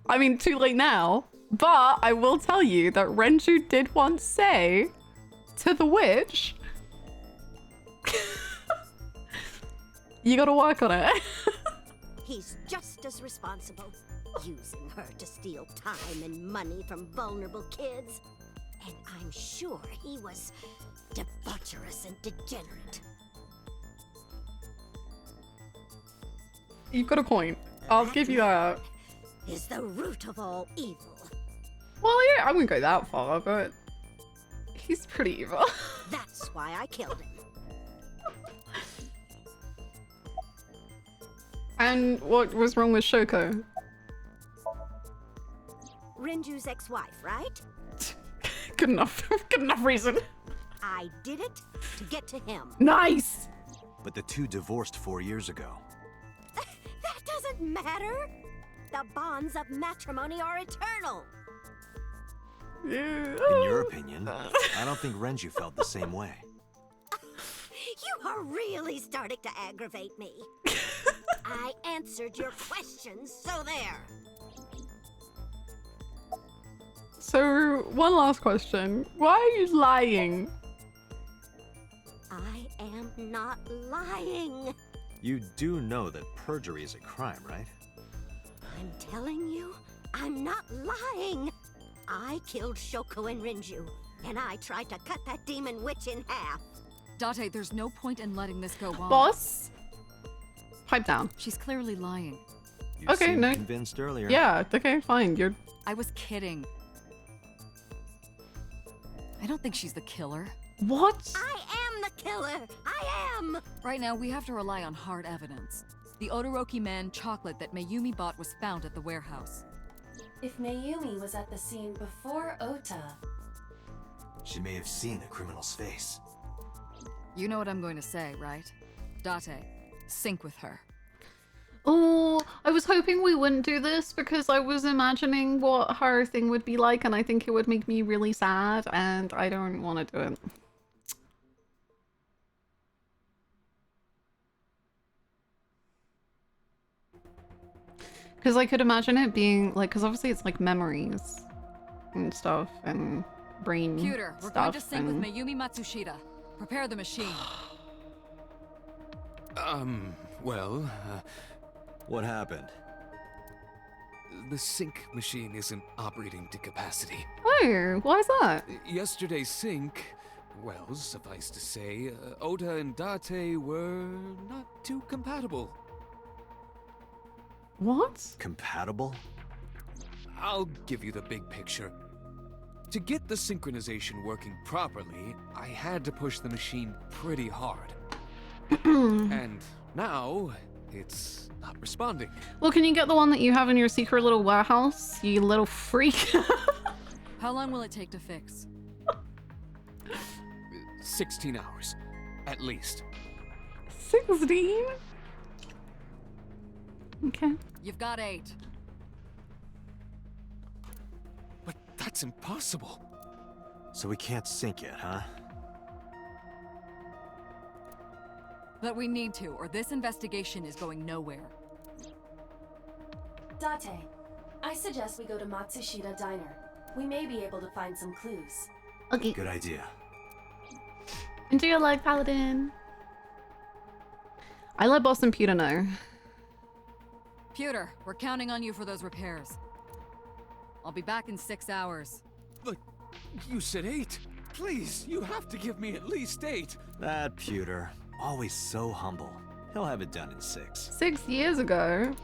I mean, too late now, but I will tell you that Renju did once say to the witch, you gotta work on it. He's just as responsible, using her to steal time and money from vulnerable kids. And I'm sure he was debaucherous and degenerate. You've got a point. I'll give you that. Is the root of all evil. Well, yeah, I wouldn't go that far, but he's pretty evil. That's why I killed him. And what was wrong with Shoko? Renju's ex-wife, right? Good enough. Good enough reason. I did it to get to him. Nice! But the two divorced 4 years ago. That doesn't matter. The bonds of matrimony are eternal. Yeah. In your opinion, I don't think Renju felt the same way. You are really starting to aggravate me. I answered your questions, so there. So, one last question. Why are you lying? I am not lying. You do know that perjury is a crime, right? I'm telling you, I'm not lying. I killed Shoko and Renju, and I tried to cut that demon witch in half. Date, there's no point in letting this go on. Boss? Pipe down. She's clearly lying. You Okay, seemed no. convinced earlier. Yeah, okay, fine. You're... I was kidding. I don't think she's the killer. What? I am the killer! I am! Right now, we have to rely on hard evidence. The Odoroki Man chocolate that Mayumi bought was found at the warehouse. If Mayumi was at the scene before Ota... She may have seen the criminal's face. You know what I'm going to say, right? Date, sync with her. Oh, I was hoping we wouldn't do this because I was imagining what her thing would be like and I think it would make me really sad and I don't want to do it. Because I could imagine it being like, because obviously it's like memories and stuff and brain Computer, we're stuff going to sync with Mayumi Matsushita. Prepare the machine. Well, What happened? the sink machine isn't operating to capacity. Oh, why is that? Yesterday's sink, well, suffice to say, Ota and Date were not too compatible. What? Compatible? I'll give you the big picture. To get the synchronization working properly, I had to push the machine pretty hard. And now, it's not responding. Well, can you get the one that you have in your secret little warehouse, you little freak? How long will it take to fix? 16 hours, at least. 16? Okay. You've got 8. But that's impossible. So we can't sync yet, huh? But we need to, or this investigation is going nowhere. Date, I suggest we go to Matsushita Diner. We may be able to find some clues. Okay. Good idea. Enjoy your life, Paladin. I let Boston Pewter know. Pewter, we're counting on you for those repairs. I'll be back in 6 hours. But you said 8. Please, you have to give me at least 8. That Pewter, always so humble. He'll have it done in 6. 6 years ago.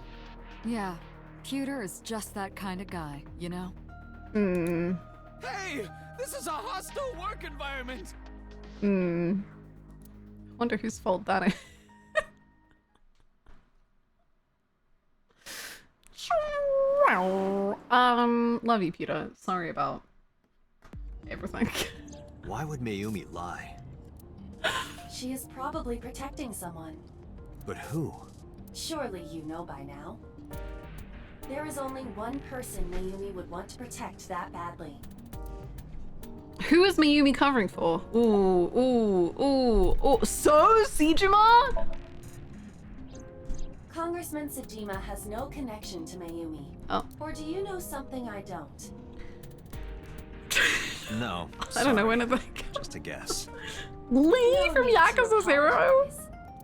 Yeah, Pewter is just that kind of guy, you know? Hey, this is a hostile work environment. Wonder whose fault that is. Love you, Peter. Sorry about everything. Why would Mayumi lie? She is probably protecting someone. But who? Surely you know by now. There is only one person Mayumi would want to protect that badly. Who is Mayumi covering for? Ooh. So, Sejima? Congressman Sejima has no connection to Mayumi. Oh. Or do you know something I don't? No. I don't know sorry. anything. Just a guess. Lee from Yakuza 0?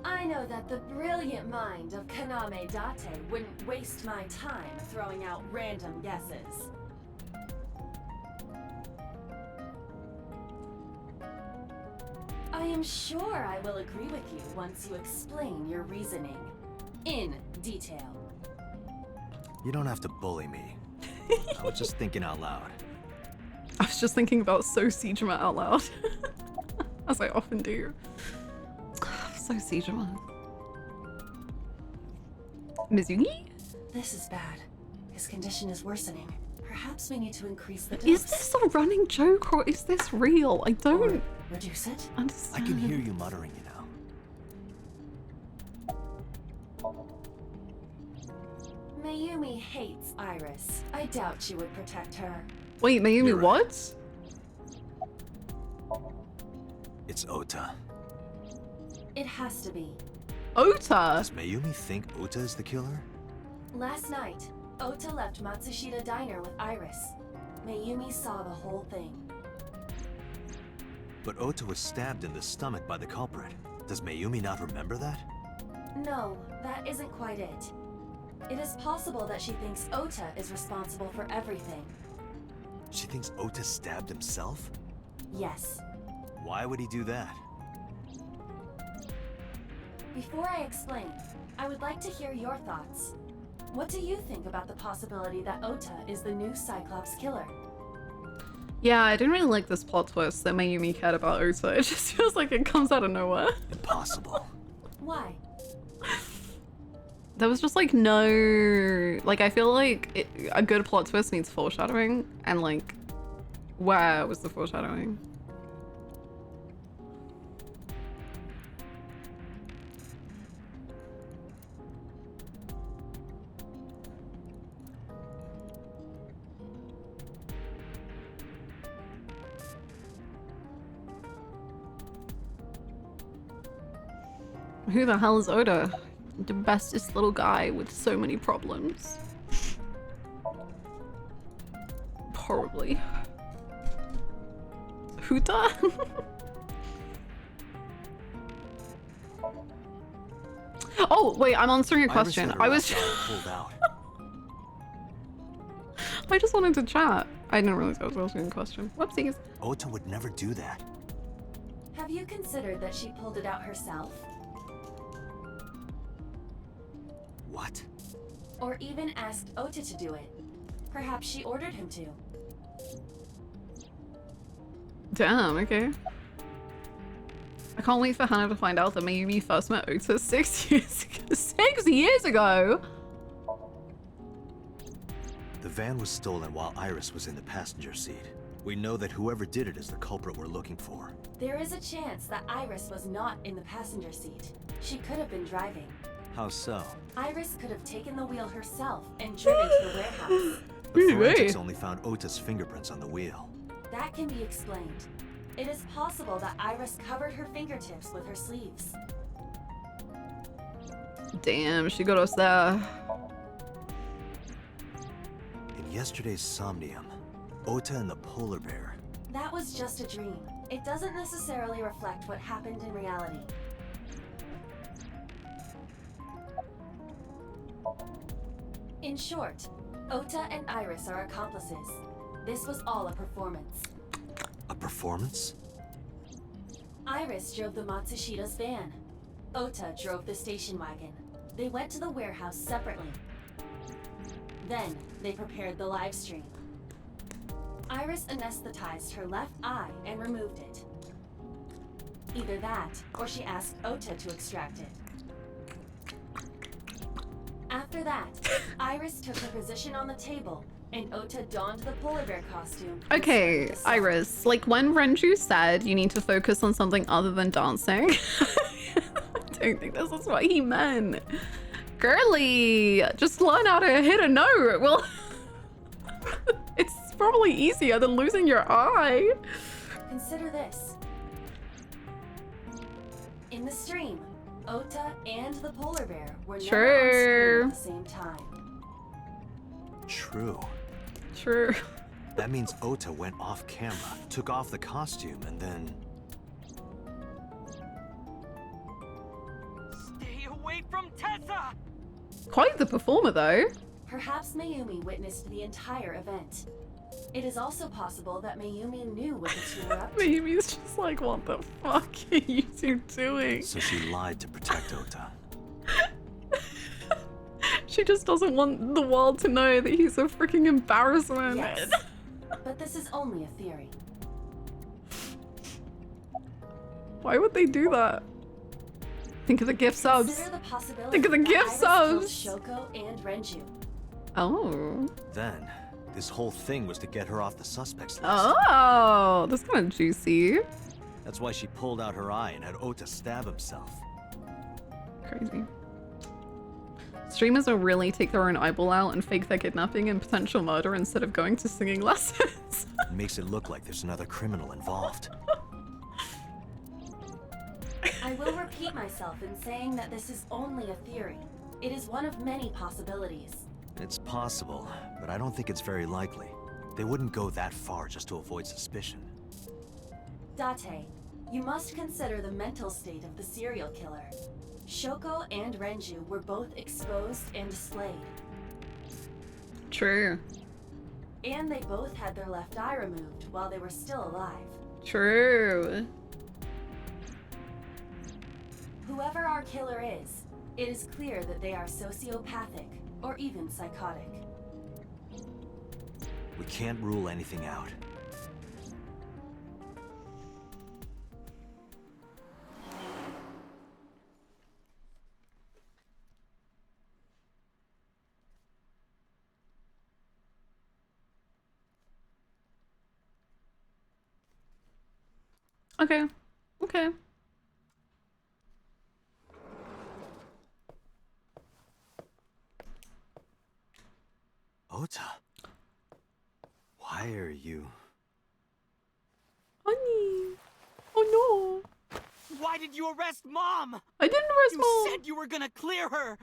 I know that the brilliant mind of Kaname Date wouldn't waste my time throwing out random guesses. I am sure I will agree with you once you explain your reasoning. In detail. You don't have to bully me. I was just thinking out loud. I was just thinking about So Sejima out loud. As I often do. So Sejima. Mizugi? This is bad. His condition is worsening. Perhaps we need to increase the dose. Is this a running joke or is this real? I don't reduce it. understand. I can hear you muttering, you know. Mayumi hates Iris. I doubt she would protect her. Wait, Mayumi You're right. what? It's Ota. It has to be. Ota? Does Mayumi think Ota is the killer? Last night, Ota left Matsushita Diner with Iris. Mayumi saw the whole thing. But Ota was stabbed in the stomach by the culprit. Does Mayumi not remember that? No, that isn't quite it. It is possible that she thinks Ota is responsible for everything. She thinks Ota stabbed himself? Yes. Why would he do that? Before I explain, I would like to hear your thoughts. What do you think about the possibility that Ota is the new Cyclops killer? Yeah, I didn't really like this plot twist that Mayumi cared about Ota. It just feels like it comes out of nowhere. Impossible. Why? There was just like no... Like, I feel like a good plot twist needs foreshadowing. And like, where was the foreshadowing? Who the hell is Ota? The bestest little guy with so many problems. Probably. Huta? Oh, wait, I'm answering a question. I was... pulled out. I just wanted to chat. I didn't realize I was answering a question. Whoopsies. Ota would never do that. Have you considered that she pulled it out herself? What? Or even asked Ota to do it? Perhaps she ordered him to. Damn, okay. I can't wait for Hannah to find out that Mayumi first met Ota 6 years ago. 6 years ago? The van was stolen while Iris was in the passenger seat. We know that whoever did it is the culprit we're looking for. There is a chance that Iris was not in the passenger seat. She could have been driving. How so? Iris could have taken the wheel herself and driven to the warehouse. The forensics only found Ota's fingerprints on the wheel. That can be explained. It is possible that Iris covered her fingertips with her sleeves. Damn, she got us there. In yesterday's Somnium, Ota and the polar bear. That was just a dream. It doesn't necessarily reflect what happened in reality. In short, Ota and Iris are accomplices. This was all a performance. A performance? Iris drove the Matsushida's van. Ota drove the station wagon. They went to the warehouse separately. Then, they prepared the live stream. Iris anesthetized her left eye and removed it. Either that, or she asked Ota to extract it. After that, Iris took her position on the table, and Ota donned the polar bear costume. Okay, Iris, like when Renju said you need to focus on something other than dancing, I don't think this is what he meant. Girly, just learn how to hit a note. Well, it's probably easier than losing your eye. Consider this. In the stream, Ota and the polar bear were never on screen at the same time. True. True. That means Ota went off camera, took off the costume, and then... Stay away from Tessa! Quite the performer, though. Perhaps Mayumi witnessed the entire event. It is also possible that Mayumi knew what the two were up to. Mayumi's just like, what the fuck are you two doing? So she lied to protect Ota. She just doesn't want the world to know that he's a freaking embarrassment. Yes, but this is only a theory. Why would they do that? Think of the gift subs. Consider the possibility Think of the that gift Iris subs. killed Shoko and Renju. Oh. Then, this whole thing was to get her off the suspects list. Oh, that's kind of juicy. That's why she pulled out her eye and had Ota stab himself. Crazy. Streamers will really take their own eyeball out and fake their kidnapping and potential murder instead of going to singing lessons. It makes it look like there's another criminal involved. I will repeat myself in saying that this is only a theory. It is one of many possibilities. It's possible, but I don't think it's very likely. They wouldn't go that far just to avoid suspicion. Date, you must consider the mental state of the serial killer. Shoko and Renju were both exposed and displayed. True. And they both had their left eye removed while they were still alive. True. Whoever our killer is, it is clear that they are sociopathic or even psychotic. We can't rule anything out. Okay. Okay. Ota, why are you... Honey. Oh no. Why did you arrest Mom? I didn't arrest Mom. You said you were gonna clear her.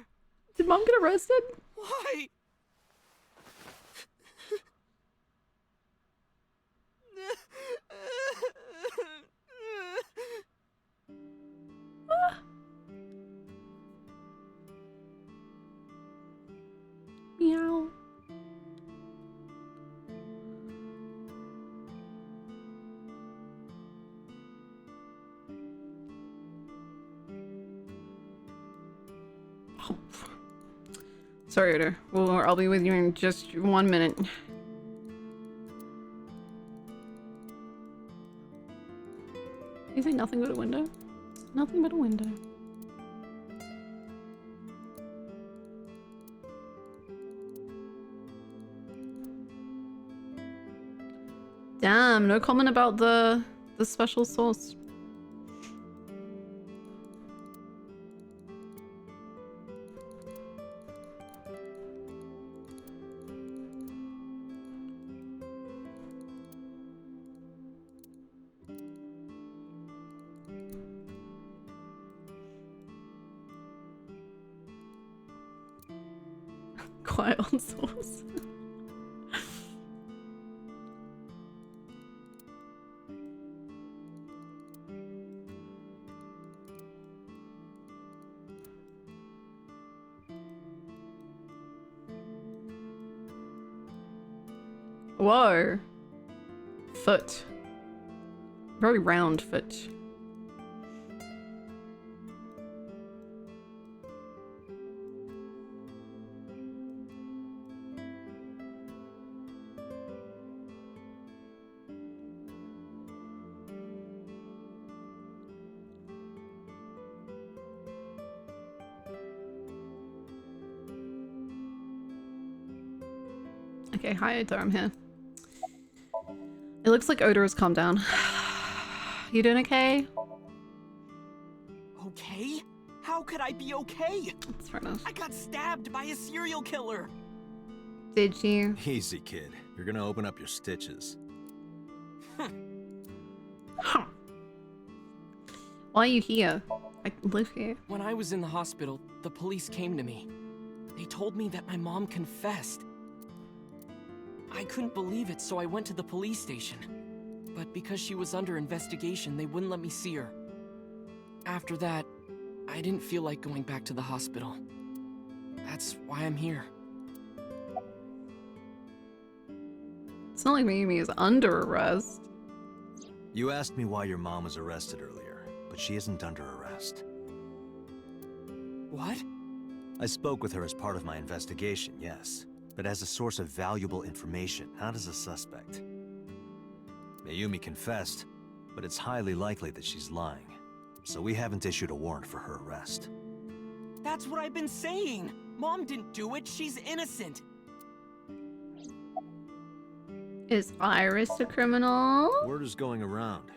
Did Mom get arrested? Why? Sorry, Oda. Well, I'll be with you in just 1 minute. You say nothing but a window? Nothing but a window. Damn, no comment about the special sauce. Quiet on sauce. Whoa. Foot. Very round foot. Okay, hi Oda, I'm here. It looks like Oda has calmed down. You doing okay? Okay? How could I be okay? That's fair enough. I got stabbed by a serial killer. Did you? Easy, kid. You're gonna open up your stitches. Huh. Why are you here? I live here. When I was in the hospital, the police came to me. They told me that my mom confessed. I couldn't believe it, so I went to the police station. But because she was under investigation, they wouldn't let me see her. After that, I didn't feel like going back to the hospital. That's why I'm here. It's not like Mayumi is under arrest. You asked me why your mom was arrested earlier, but she isn't under arrest. What? I spoke with her as part of my investigation, yes. But as a source of valuable information, not as a suspect. Mayumi confessed, but it's highly likely that she's lying. So we haven't issued a warrant for her arrest. That's what I've been saying! Mom didn't do it, she's innocent! Is Iris a criminal? Word is going around.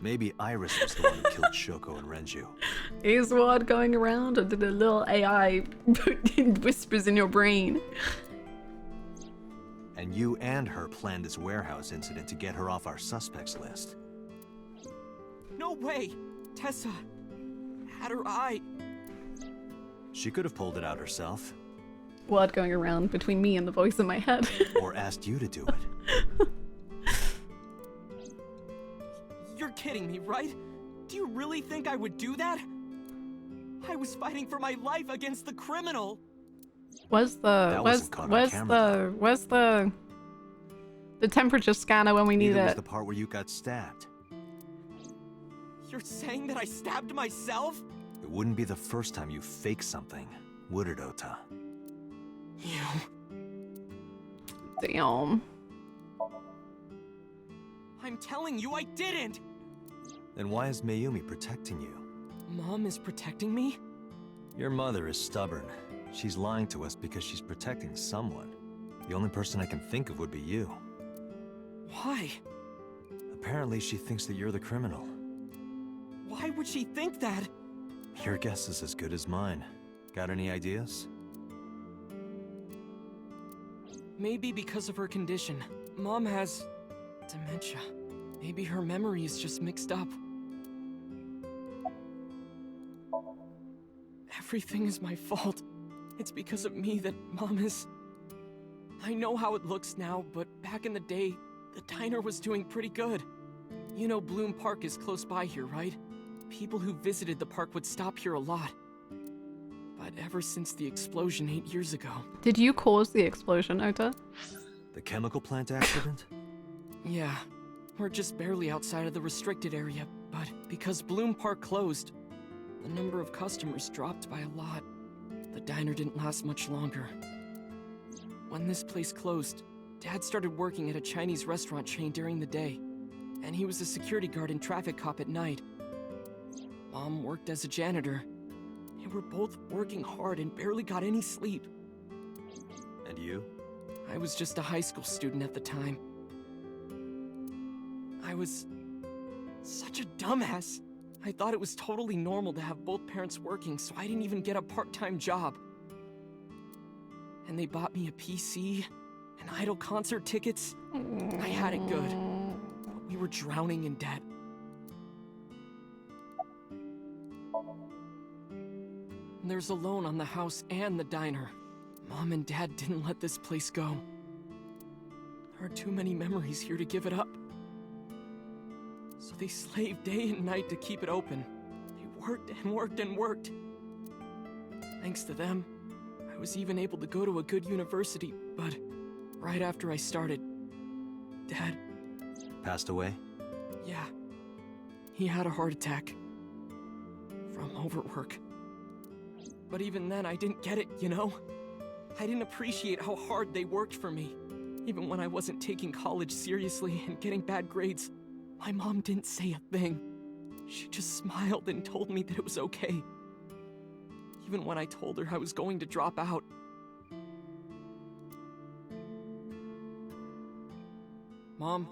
Maybe Iris was the one who killed Shoko and Renju. Is word going around, or did a little AI whispers in your brain? And you and her planned this warehouse incident to get her off our suspects list. No way! Tessa had her eye. She could have pulled it out herself. Word going around between me and the voice in my head. Or asked you to do it. You're kidding me, right? Do you really think I would do that? I was fighting for my life against the criminal. Where's the temperature scanner when we need Neither was it? the part where you got stabbed. You're saying that I stabbed myself? It wouldn't be the first time you faked something, would it, Ota? Damn. I'm telling you I didn't! Then why is Mayumi protecting you? Mom is protecting me? Your mother is stubborn. She's lying to us because she's protecting someone. The only person I can think of would be you. Why? Apparently she thinks that you're the criminal. Why would she think that? Your guess is as good as mine. Got any ideas? Maybe because of her condition. Mom has dementia. Maybe her memory is just mixed up. Everything is my fault. It's because of me that Mom is... I know how it looks now, but back in the day, the diner was doing pretty good. You know Bloom Park is close by here, right? People who visited the park would stop here a lot. But ever since the explosion 8 years ago... Did you cause the explosion, Ota? The chemical plant accident? Yeah, we're just barely outside of the restricted area, but because Bloom Park closed, the number of customers dropped by a lot. the diner didn't last much longer. When this place closed, Dad started working at a Chinese restaurant chain during the day, and he was a security guard and traffic cop at night. Mom worked as a janitor. They were both working hard and barely got any sleep. And you? I was just a high school student at the time. I was such a dumbass. I thought it was totally normal to have both parents working, so I didn't even get a part-time job. And they bought me a PC and idol concert tickets. I had it good, but we were drowning in debt. There's a loan on the house and the diner. Mom and Dad didn't let this place go. There are too many memories here to give it up. So they slaved day and night to keep it open. They worked and worked and worked. Thanks to them, I was even able to go to a good university, but right after I started, Dad... Passed away? Yeah. He had a heart attack. From overwork. But even then, I didn't get it, you know? I didn't appreciate how hard they worked for me. Even when I wasn't taking college seriously and getting bad grades, my mom didn't say a thing. She just smiled and told me that it was okay. Even when I told her I was going to drop out. Mom,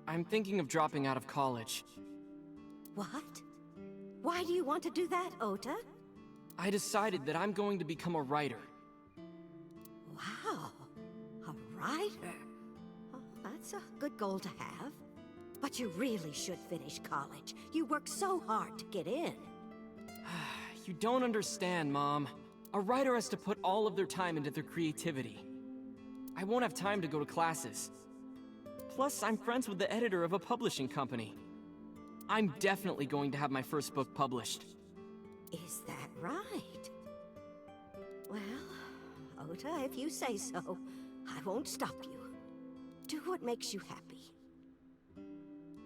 I'm thinking of dropping out of college. What? Why do you want to do that, Ota? I decided that I'm going to become a writer. Wow, a writer? Oh, that's a good goal to have. But you really should finish college. You worked so hard to get in. You don't understand, Mom. A writer has to put all of their time into their creativity. I won't have time to go to classes. Plus, I'm friends with the editor of a publishing company. I'm definitely going to have my first book published. Is that right? Well, Ota, if you say so, I won't stop you. Do what makes you happy.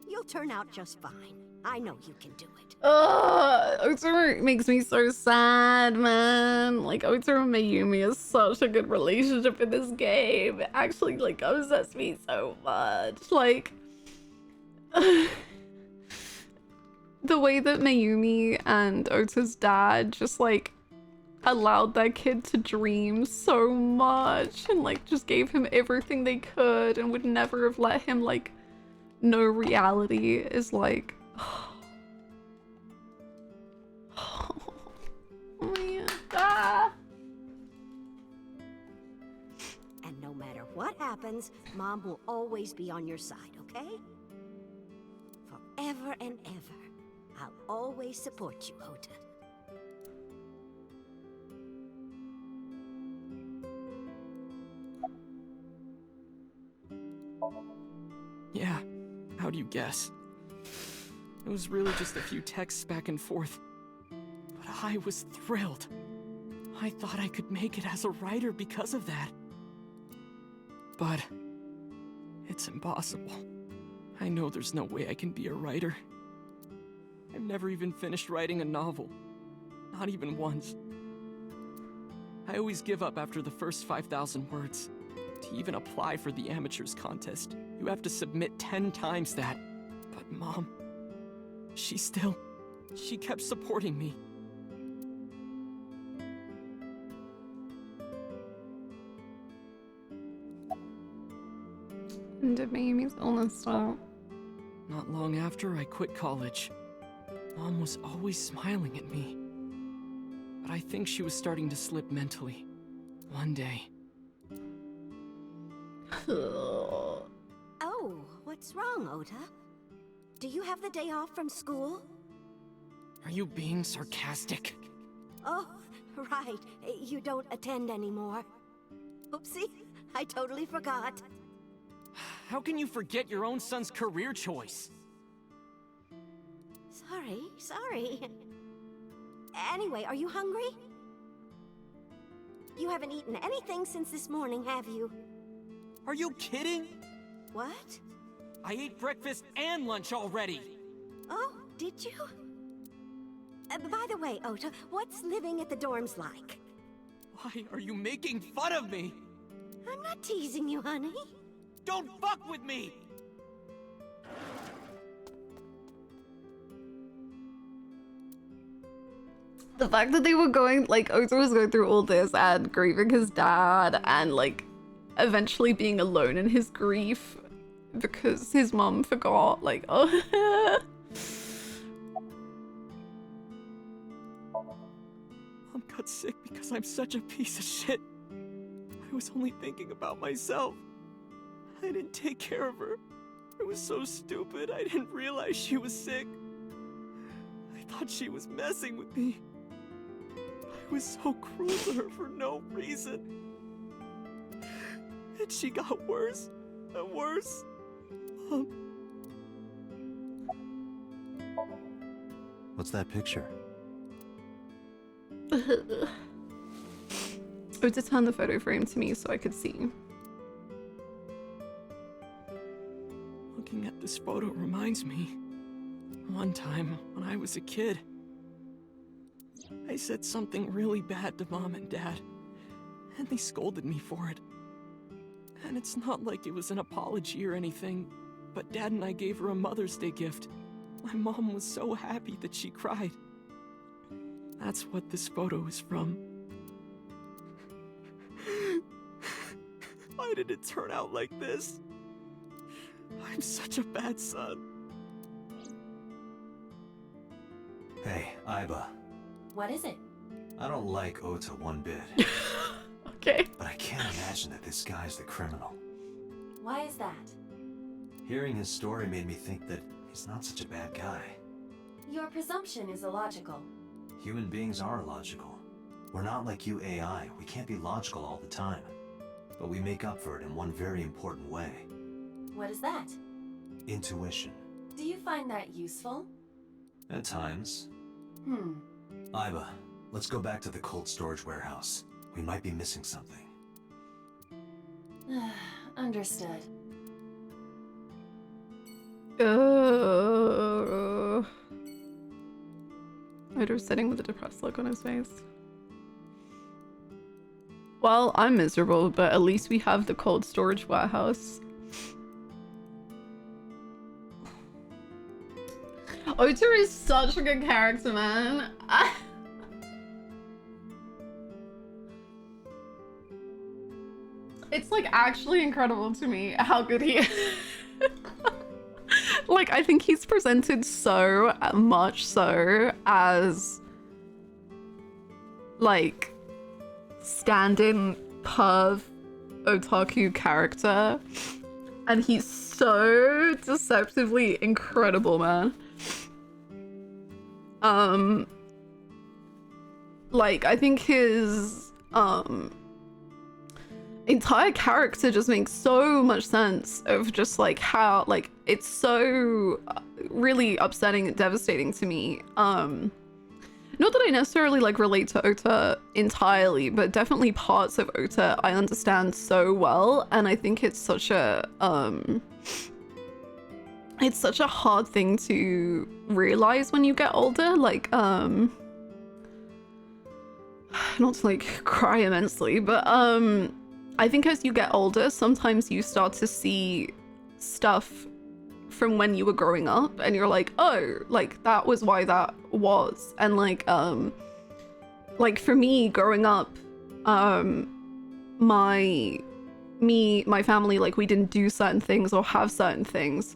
You'll turn out just fine. I know you can do it. Ota makes me so sad, man. Like, Ota and Mayumi is such a good relationship in this game. It actually, like, upsets me so much. Like... the way that Mayumi and Ota's dad just, like, allowed their kid to dream so much and, like, just gave him everything they could and would never have let him, like, know reality is, like... Oh, man. Ah. And no matter what happens, Mom will always be on your side, okay? Forever and ever. I'll always support you, Ota. Yeah, how do you guess? It was really just a few texts back and forth. But I was thrilled. I thought I could make it as a writer because of that. But it's impossible. I know there's no way I can be a writer. I've never even finished writing a novel. Not even once. I always give up after the first 5,000 words. To even apply for the amateurs contest, you have to submit 10 times that. But Mom, she kept supporting me. And did Mayumi's illness stop? Not long after I quit college, Mom was always smiling at me. But I think she was starting to slip mentally. One day. Oh, what's wrong, Ota? Do you have the day off from school? Are you being sarcastic? Oh, right. You don't attend anymore. Oopsie, I totally forgot. How can you forget your own son's career choice? Sorry. Anyway, are you hungry? You haven't eaten anything since this morning, have you? Are you kidding? What? I ate breakfast and lunch already. Oh, did you? By the way, Ota, what's living at the dorms like? Why are you making fun of me? I'm not teasing you, honey. Don't fuck with me! The fact that they were going, like, Ota was going through all this and grieving his dad and, like, eventually being alone in his grief because his mom forgot, like, oh. Mom got sick because I'm such a piece of shit. I was only thinking about myself. I didn't take care of her. I was so stupid, I didn't realize she was sick. I thought she was messing with me. I was so cruel to her for no reason. And she got worse and worse. What's that picture? Ota turned the photo frame to me so I could see. Looking at this photo reminds me, one time when I was a kid, I said something really bad to Mom and Dad, and they scolded me for it. And it's not like it was an apology or anything, but Dad and I gave her a Mother's Day gift. My mom was so happy that she cried. That's what this photo is from. Why did it turn out like this? I'm such a bad son. Hey, Aiba. What is it? I don't like Ota one bit. Okay. But I can't imagine that this guy's the criminal. Why is that? Hearing his story made me think that he's not such a bad guy. Your presumption is illogical. Human beings are logical. We're not like you AI. We can't be logical all the time. But we make up for it in one very important way. What is that? Intuition. Do you find that useful? At times. Aiba, let's go back to the cold storage warehouse. We might be missing something. Understood. Ota's sitting with a depressed look on his face. Well, I'm miserable, but at least we have the cold storage warehouse. Ota is such a good character, man. It's like actually incredible to me how good he is. Like, I think he's presented so much so as like stand-in perv otaku character, and he's so deceptively incredible, man. Like, I think his entire character just makes so much sense of just like how, like, it's so really upsetting and devastating to me. Not that I necessarily like relate to Ota entirely, but definitely parts of Ota I understand so well, and I think it's such a hard thing to realize when you get older, like not to like cry immensely, but I think as you get older, sometimes you start to see stuff from when you were growing up and you're like, oh, like that was why that was. And like for me growing up, my family, like, we didn't do certain things or have certain things,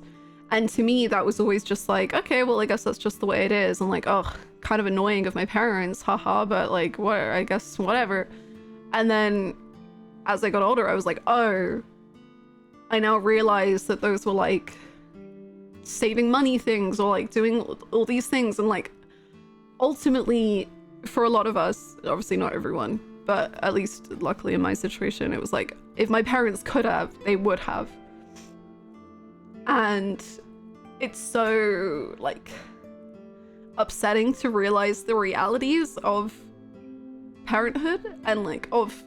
and to me that was always just like, okay, well, I guess that's just the way it is, and like, oh, kind of annoying of my parents, haha, but like, what, I guess whatever. And then as I got older, I was like, oh, I now realize that those were like saving money things or like doing all these things, and like ultimately for a lot of us, obviously not everyone, but at least luckily in my situation, it was like, if my parents could have, they would have. And it's so like upsetting to realize the realities of parenthood and like of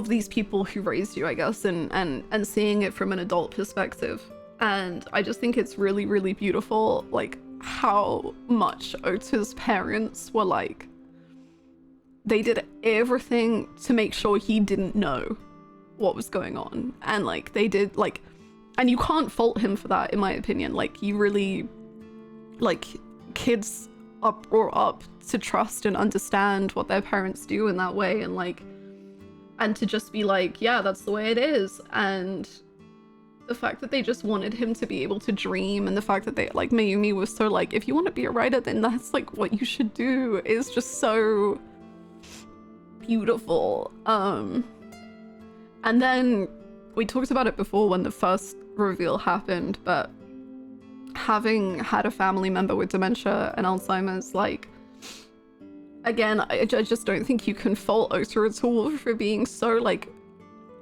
these people who raised you, I guess, and seeing it from an adult perspective. And I just think it's really, really beautiful, like how much Ota's parents were like, they did everything to make sure he didn't know what was going on. And like they did like, and you can't fault him for that in my opinion. Like you really, like kids are brought up to trust and understand what their parents do in that way, and like, and to just be like, yeah, that's the way it is. And the fact that they just wanted him to be able to dream, and the fact that they like, Mayumi was so like, if you want to be a writer, then that's like what you should do, is just so beautiful. And then we talked about it before when the first reveal happened, but having had a family member with dementia and Alzheimer's, like, again, I just don't think you can fault Ota at all for being so like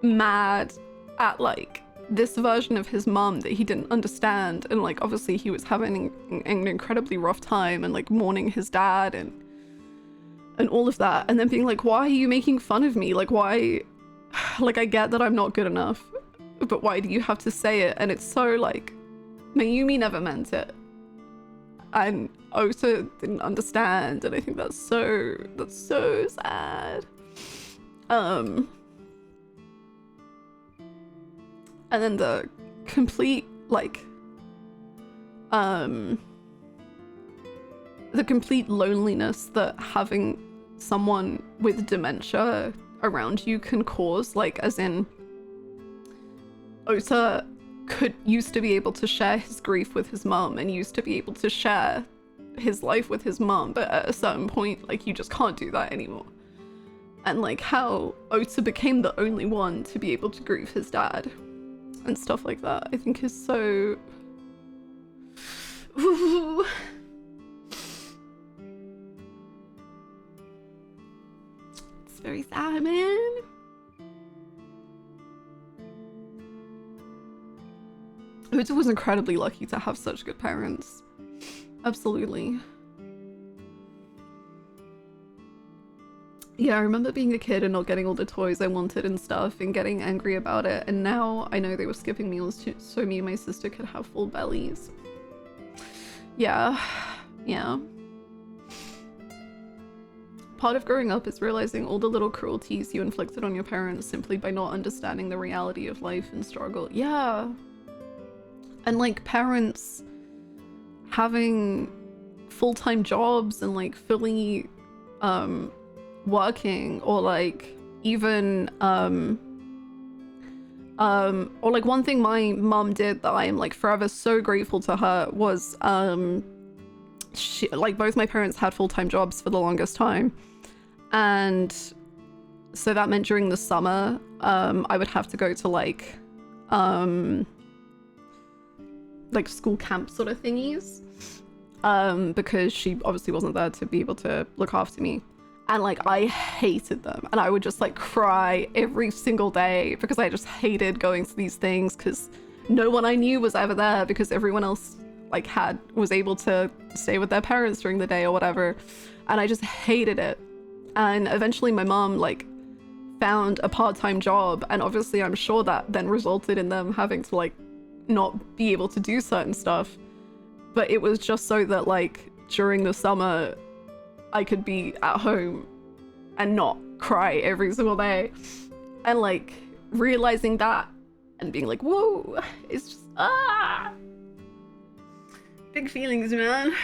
mad at like this version of his mum that he didn't understand. And like obviously he was having an incredibly rough time and like mourning his dad and all of that, and then being like, why are you making fun of me? Like, why? Like, I get that I'm not good enough, but why do you have to say it? And it's so like, Mayumi never meant it, and Ota didn't understand, and I think that's so sad. And then the complete like the complete loneliness that having someone with dementia around you can cause, like as in Ota used to be able to share his grief with his mum and used to be able to share his life with his mum, but at a certain point like you just can't do that anymore. And like how Ota became the only one to be able to grieve his dad and stuff like that, I think is so ooh. It's very sad, man. Ota was incredibly lucky to have such good parents. Absolutely. Yeah, I remember being a kid and not getting all the toys I wanted and stuff and getting angry about it, and now I know they were skipping meals so me and my sister could have full bellies. Yeah. Part of growing up is realizing all the little cruelties you inflicted on your parents simply by not understanding the reality of life and struggle. Yeah. And like parents having full-time jobs and like fully working, or like even or like one thing my mum did that I am like forever so grateful to her was she, like both my parents had full-time jobs for the longest time, and so that meant during the summer I would have to go to like school camp sort of thingies because she obviously wasn't there to be able to look after me. And like I hated them, and I would just like cry every single day because I just hated going to these things because no one I knew was ever there because everyone else like was able to stay with their parents during the day or whatever, and I just hated it. And eventually my mom like found a part-time job, and obviously I'm sure that then resulted in them having to like not be able to do certain stuff, but it was just so that like during the summer I could be at home and not cry every single day. And like realizing that and being like, whoa, it's just big feelings, man.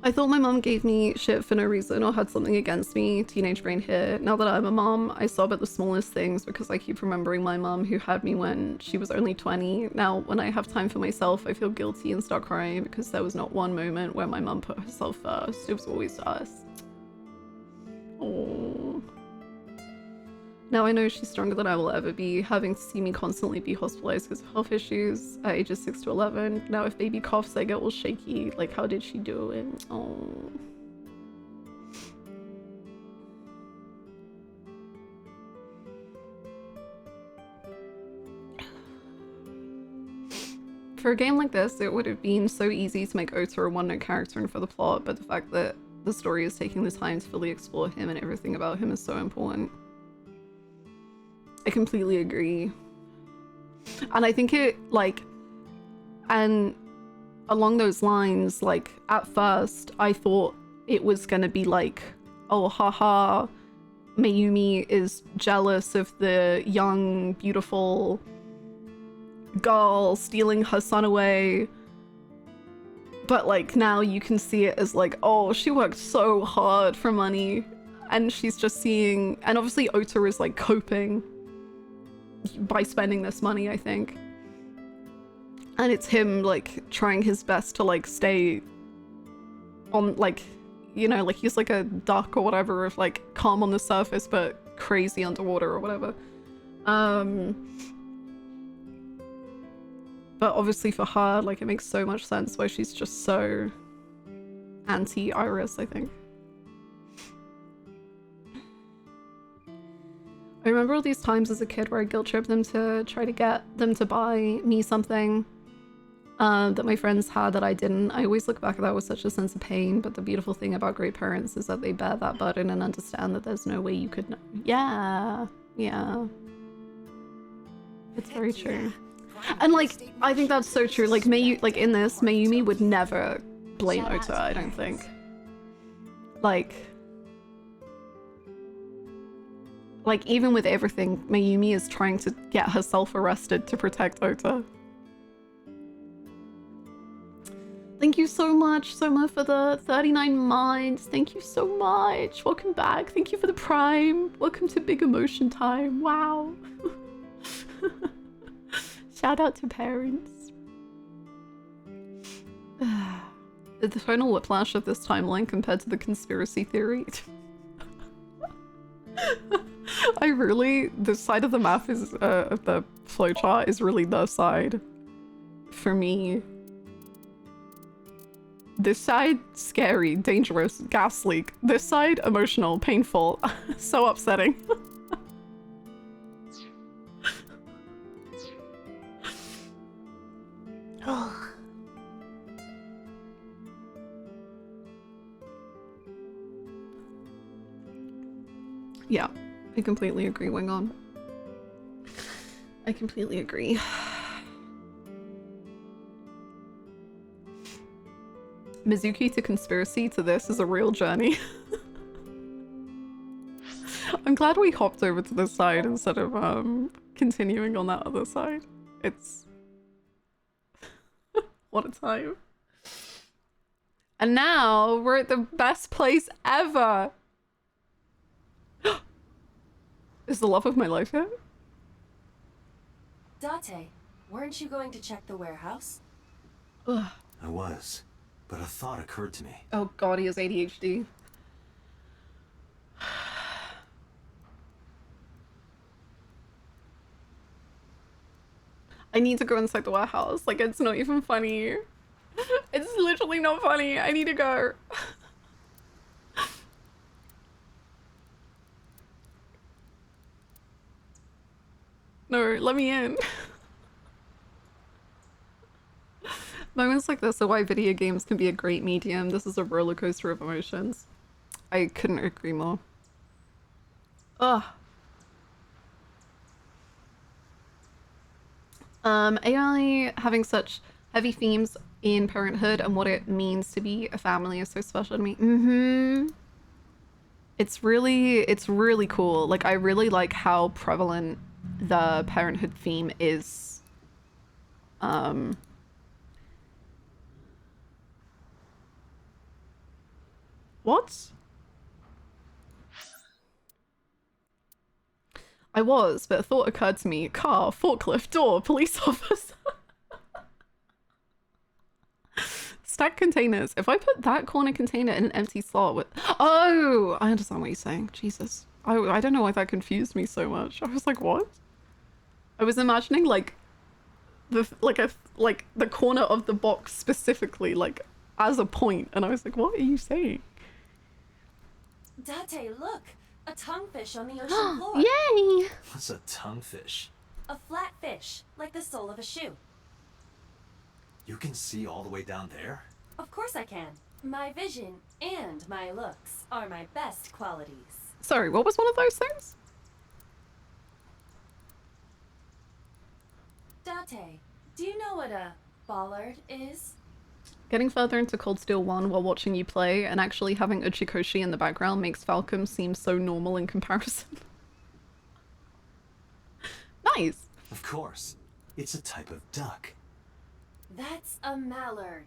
I thought my mom gave me shit for no reason or had something against me. Teenage brain here. Now that I'm a mom, I sob at the smallest things because I keep remembering my mom who had me when she was only 20. Now, when I have time for myself, I feel guilty and start crying because there was not one moment where my mom put herself first. It was always us. Oh. Now I know she's stronger than I will ever be, having to see me constantly be hospitalized because of health issues at ages 6 to 11. Now if baby coughs, I get all shaky. Like, how did she do it? Oh. For a game like this, it would have been so easy to make Ota a one-note character and for the plot, but the fact that the story is taking the time to fully explore him and everything about him is so important. I completely agree. And I think it, like, and along those lines, like, at first, I thought it was gonna be like, oh, haha, Mayumi is jealous of the young, beautiful girl stealing her son away. But, like, now you can see it as, like, oh, she worked so hard for money. And she's just seeing... And obviously Ota is, like, coping by spending this money, I think. And it's him, like, trying his best to, like, stay on, like, you know, like, he's like a duck or whatever, of, like, calm on the surface, but crazy underwater or whatever. But obviously for her, like, it makes so much sense why she's just so anti-Iris, I think. I remember all these times as a kid where I guilt tripped them to try to get them to buy me something that my friends had that I didn't. I always look back at that with such a sense of pain, but the beautiful thing about great parents is that they bear that burden and understand that there's no way you could know. Yeah, yeah. It's very true. And, like, I think that's so true. Like, like, in this, Mayumi would never blame Ota, I don't think. Like, even with everything, Mayumi is trying to get herself arrested to protect Ota. Thank you so much, Soma, for the 39 months. Thank you so much. Welcome back. Thank you for the Prime. Welcome to Big Emotion Time. Wow. Shout out to parents. The tonal whiplash of this timeline compared to the conspiracy theory. I really, this side of the math is, of the flowchart is really the side for me. This side, scary, dangerous, gas leak. This side, emotional, painful, so upsetting. Yeah, I completely agree, Wingon. I completely agree. Mizuki to conspiracy to this is a real journey. I'm glad we hopped over to this side instead of continuing on that other side. It's... what a time. And now we're at the best place ever! Is the love of my life here? Date, weren't you going to check the warehouse? Ugh. I was, but a thought occurred to me. Oh god, he has ADHD. I need to go inside the warehouse. Like, it's not even funny. It's literally not funny. I need to go. No, let me in. Moments like this are why video games can be a great medium. This is a roller coaster of emotions. I couldn't agree more. Ugh. AI having such heavy themes in parenthood and what it means to be a family is so special to me. Mm-hmm. It's really cool. Like, I really like how prevalent the parenthood theme is. What? I was, but a thought occurred to me. Car, forklift, door, police officer. Stack containers. If I put that corner container in an empty slot with... Oh! I understand what you're saying. Jesus. I don't know why that confused me so much. I was like, what? I was imagining, like, the corner of the box specifically, like, as a point. And I was like, what are you saying? Date, look! A tonguefish on the ocean floor. Yay! What's a tonguefish? A flat fish, like the sole of a shoe. You can see all the way down there? Of course I can. My vision and my looks are my best qualities. Sorry, what was one of those things? Date, do you know what a bollard is? Getting further into Cold Steel 1 while watching you play and actually having Uchikoshi in the background makes Falcom seem so normal in comparison. Nice! Of course. It's a type of duck. That's a mallard.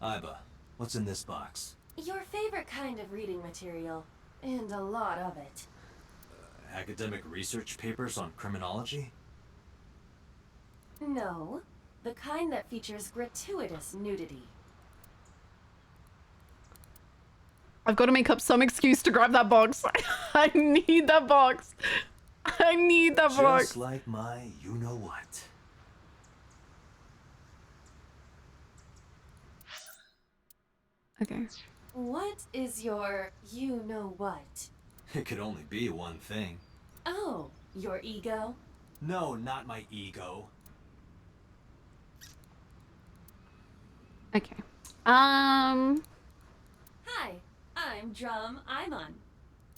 Iba, what's in this box? Your favorite kind of reading material, and a lot of it. Academic research papers on criminology? No, the kind that features gratuitous nudity. I've got to make up some excuse to grab that box. I need that box. I need that box. Just like my you-know-what. Okay. What is your you-know-what? It could only be one thing. Oh, your ego? No, not my ego. Okay. Hi, I'm Drum Imon.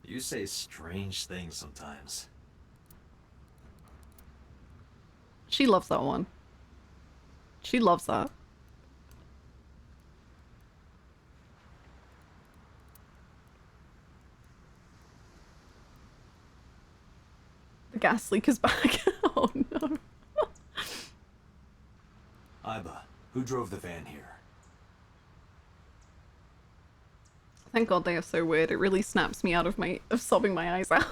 You say strange things sometimes. She loves that one. She loves that. The gas leak is back. Oh no. Iba, who drove the van here? Thank God they are so weird. It really snaps me out of sobbing my eyes out.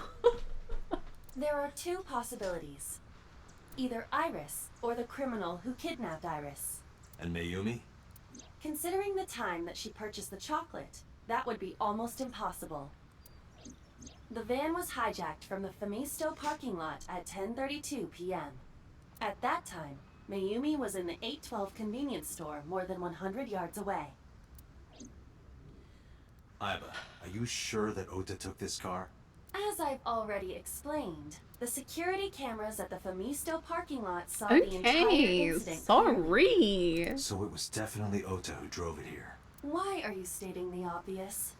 There are two possibilities. Either Iris, or the criminal who kidnapped Iris. And Mayumi? Considering the time that she purchased the chocolate, that would be almost impossible. The van was hijacked from the Famisto parking lot at 10:32 p.m. At that time, Mayumi was in the 812 convenience store more than 100 yards away. Iba, are you sure that Ota took this car? As I've already explained, the security cameras at the Famisto parking lot saw the entire incident. Sorry. So it was definitely Ota who drove it here. Why are you stating the obvious?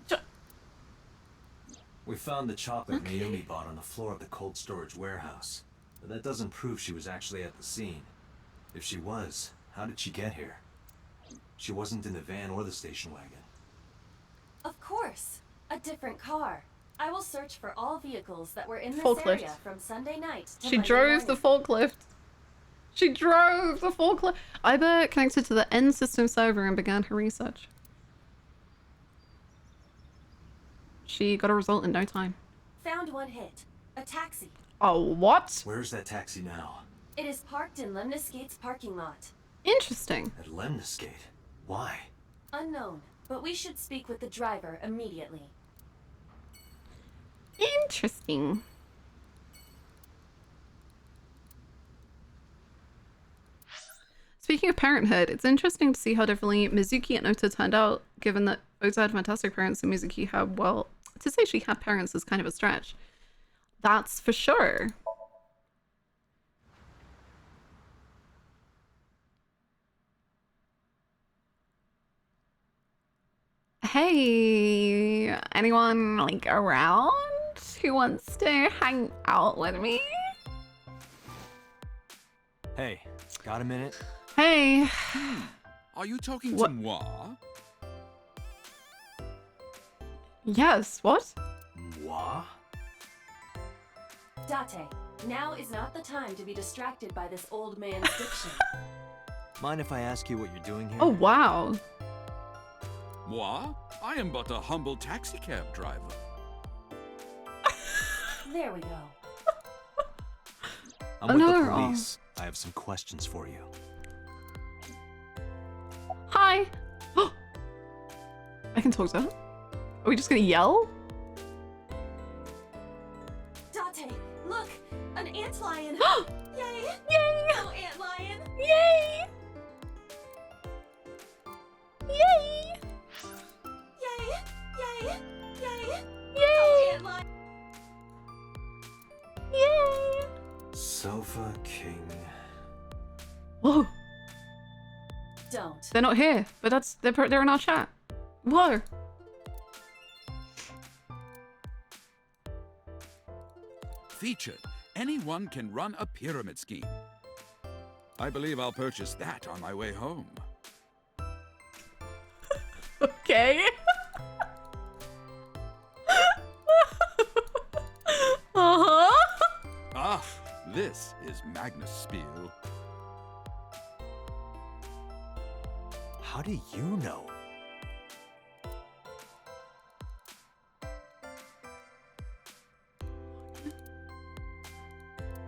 We found the chocolate Mayumi bought on the floor of the cold storage warehouse. But that doesn't prove she was actually at the scene. If she was, how did she get here? She wasn't in the van or the station wagon. Of course, a different car. I will search for all vehicles that were in this Forklift. area from Sunday night to She Monday drove the morning. forklift. She drove the forklift. Iba connected to the end system server and began her research. She got a result in no time. Found one hit. A taxi. Oh, what? Where's that taxi now? It is parked in Lemniscate's parking lot. Interesting. At Lemniscate? Why? Unknown, but we should speak with the driver immediately. Interesting. Speaking of parenthood, it's interesting to see how differently Mizuki and Ota turned out, given that Ota had fantastic parents and Mizuki had, well, to say she had parents is kind of a stretch. That's for sure. Hey, anyone like around who wants to hang out with me? Hey, got a minute? Hey. Are you talking What? to moi? Yes, what? Moi? Date, now is not the time to be distracted by this old man's diction. Mind if I ask you what you're doing here? Oh, wow. Moi? I am but a humble taxicab driver. There we go. I'm with the No. police. I have some questions for you. Hi. I can talk to her. Are we just gonna yell? Date, look! An antlion! Yay! Yay! Oh, antlion! Yay! Yay! Yay! Yay! Yay! Yay! Oh, antlion! Yay! Sofa King. Whoa. Don't. They're not here, but they're in our chat. Whoa. featured. Anyone can run a pyramid scheme. I believe I'll purchase that on my way home. Okay. Ah, this is Magnus Spiel. How do you know?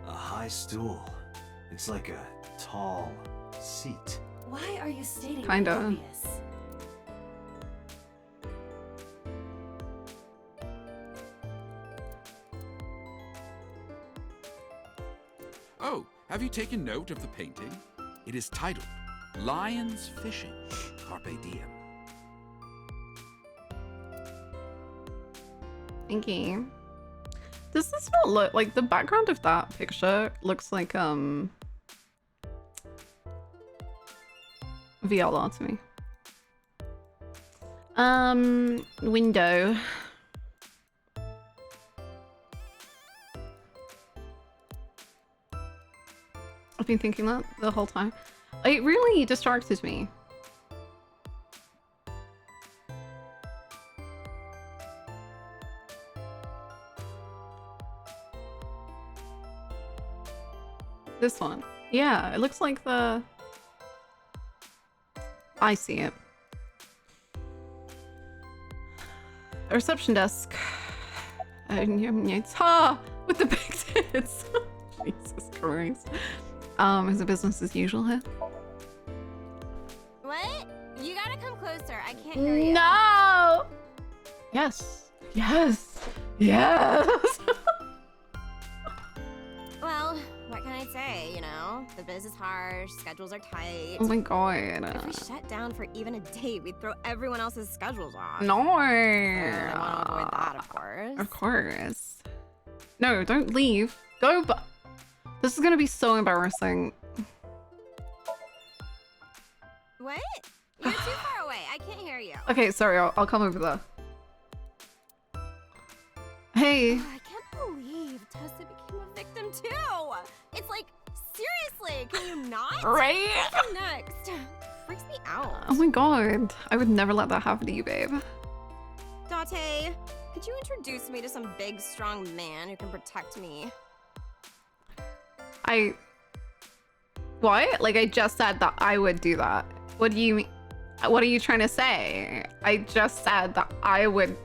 A high stool. It's like a tall seat. Why are you stating Kinda. the obvious? Oh, have you taken note of the painting? It is titled Lions Fishing, Carpe Diem. Thank you. Does this not look like the background of that picture looks like VLR to me. Window. I've been thinking that the whole time. It really distracted me. This one. Yeah, it looks like the... I see it. A reception desk. Ha! With the big tits. Jesus Christ. Is it business as usual here? What? You gotta come closer. I can't hear you. No! Yes. Yes. Yes. Well, what can I say, you know? The biz is harsh, schedules are tight. Oh my god. If we shut down for even a day, we'd throw everyone else's schedules off. No. I want to avoid that, of course. Of course. No, don't leave. Go but this is gonna be so embarrassing. What? You're too far away. I can't hear you. Okay, sorry, I'll come over there. Hey. I can't believe Tessa became a victim too. It's like, seriously, can you not? Right? What's next? Freaks me out. Oh my god. I would never let that happen to you, babe. Date, could you introduce me to some big, strong man who can protect me? What? Like, I just said that I would do that. What do you mean? What are you trying to say? I just said that I would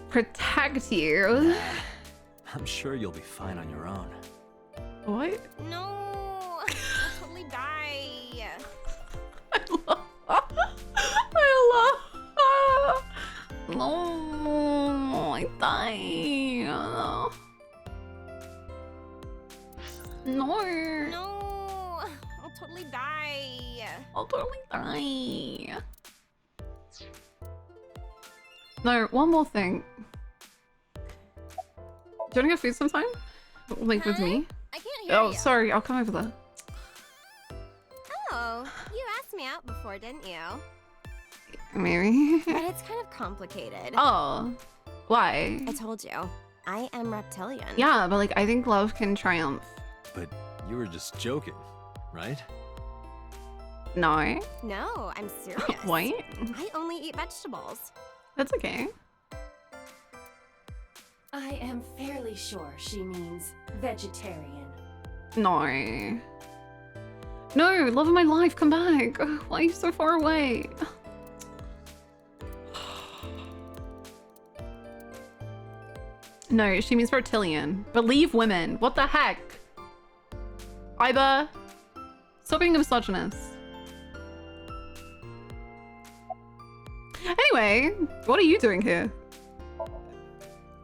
protect you. I'm sure you'll be fine on your own. What? No, I'll totally die. I love. No, I die. No. No, I'll totally die. I'll totally die. No, one more thing. Do you want to get food sometime? Like with me? I can't hear Oh, you. sorry. I'll come over there. Oh, you asked me out before, didn't you? Maybe. But it's kind of complicated. Oh. Why? I told you. I am reptilian. Yeah, but like, I think love can triumph. But you were just joking, right? No. No, I'm serious. What? I only eat vegetables. That's okay. I am fairly sure she means vegetarian. No. No, love of my life, come back. Why are you so far away? No, she means reptilian. Believe women. What the heck? Iba, stop being a misogynist. Anyway, what are you doing here?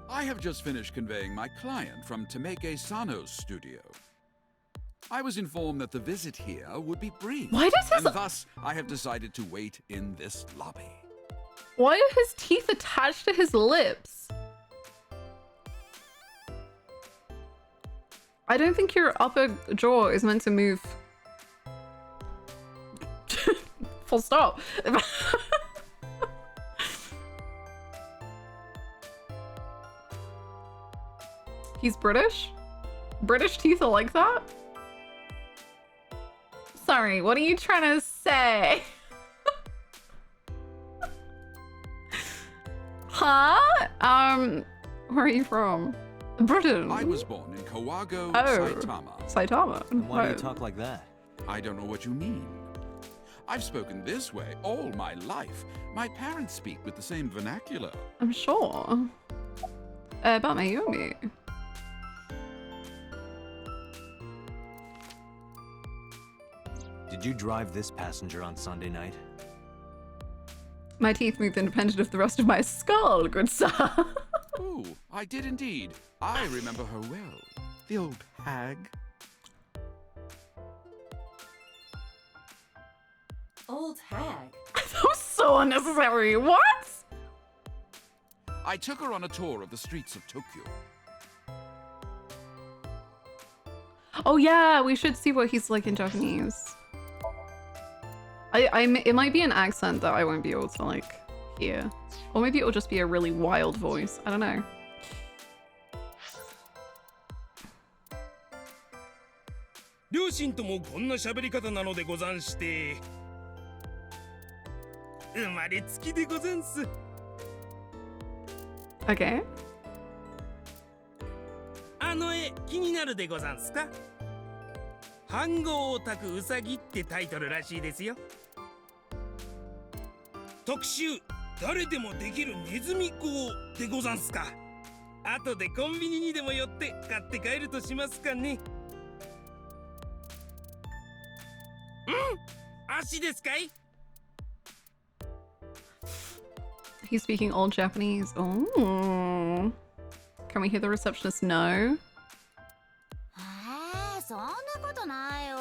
I have just finished conveying my client from Temeke Sano's studio. I was informed that the visit here would be brief. Why does his- And thus, I have decided to wait in this lobby. Why are his teeth attached to his lips? I don't think your upper jaw is meant to move. Full stop. He's British? British teeth are like that? Sorry, what are you trying to say? Huh? Where are you from? Britain. I was born in Kawago, Oh, Saitama. Saitama. Why do you talk like that? I don't know what you mean. I've spoken this way all my life. My parents speak with the same vernacular. I'm sure. About Mayumi. Did you drive this passenger on Sunday night? My teeth moved independent of the rest of my skull, good sir. Oh, I did indeed. I remember her well. The old hag. Old hag. That was so unnecessary. What? I took her on a tour of the streets of Tokyo. Oh yeah, we should see what he's like in Japanese. It might be an accent that I won't be able to like hear. Or maybe it'll just be a really wild voice. I don't know. 両親ともこんな喋り方なのでござんして。生まれつきでござんす。Okay. あの絵気になるでござんすか？飯盒を炊くウサギってタイトルらしいですよ。特集誰でもできるネズミ講でござんすか。後でコンビニにでも寄って買って帰るとしますかね。足ですかい？ He's speaking old Japanese. Oh. Can we hear the receptionist? No. そんなことないよ。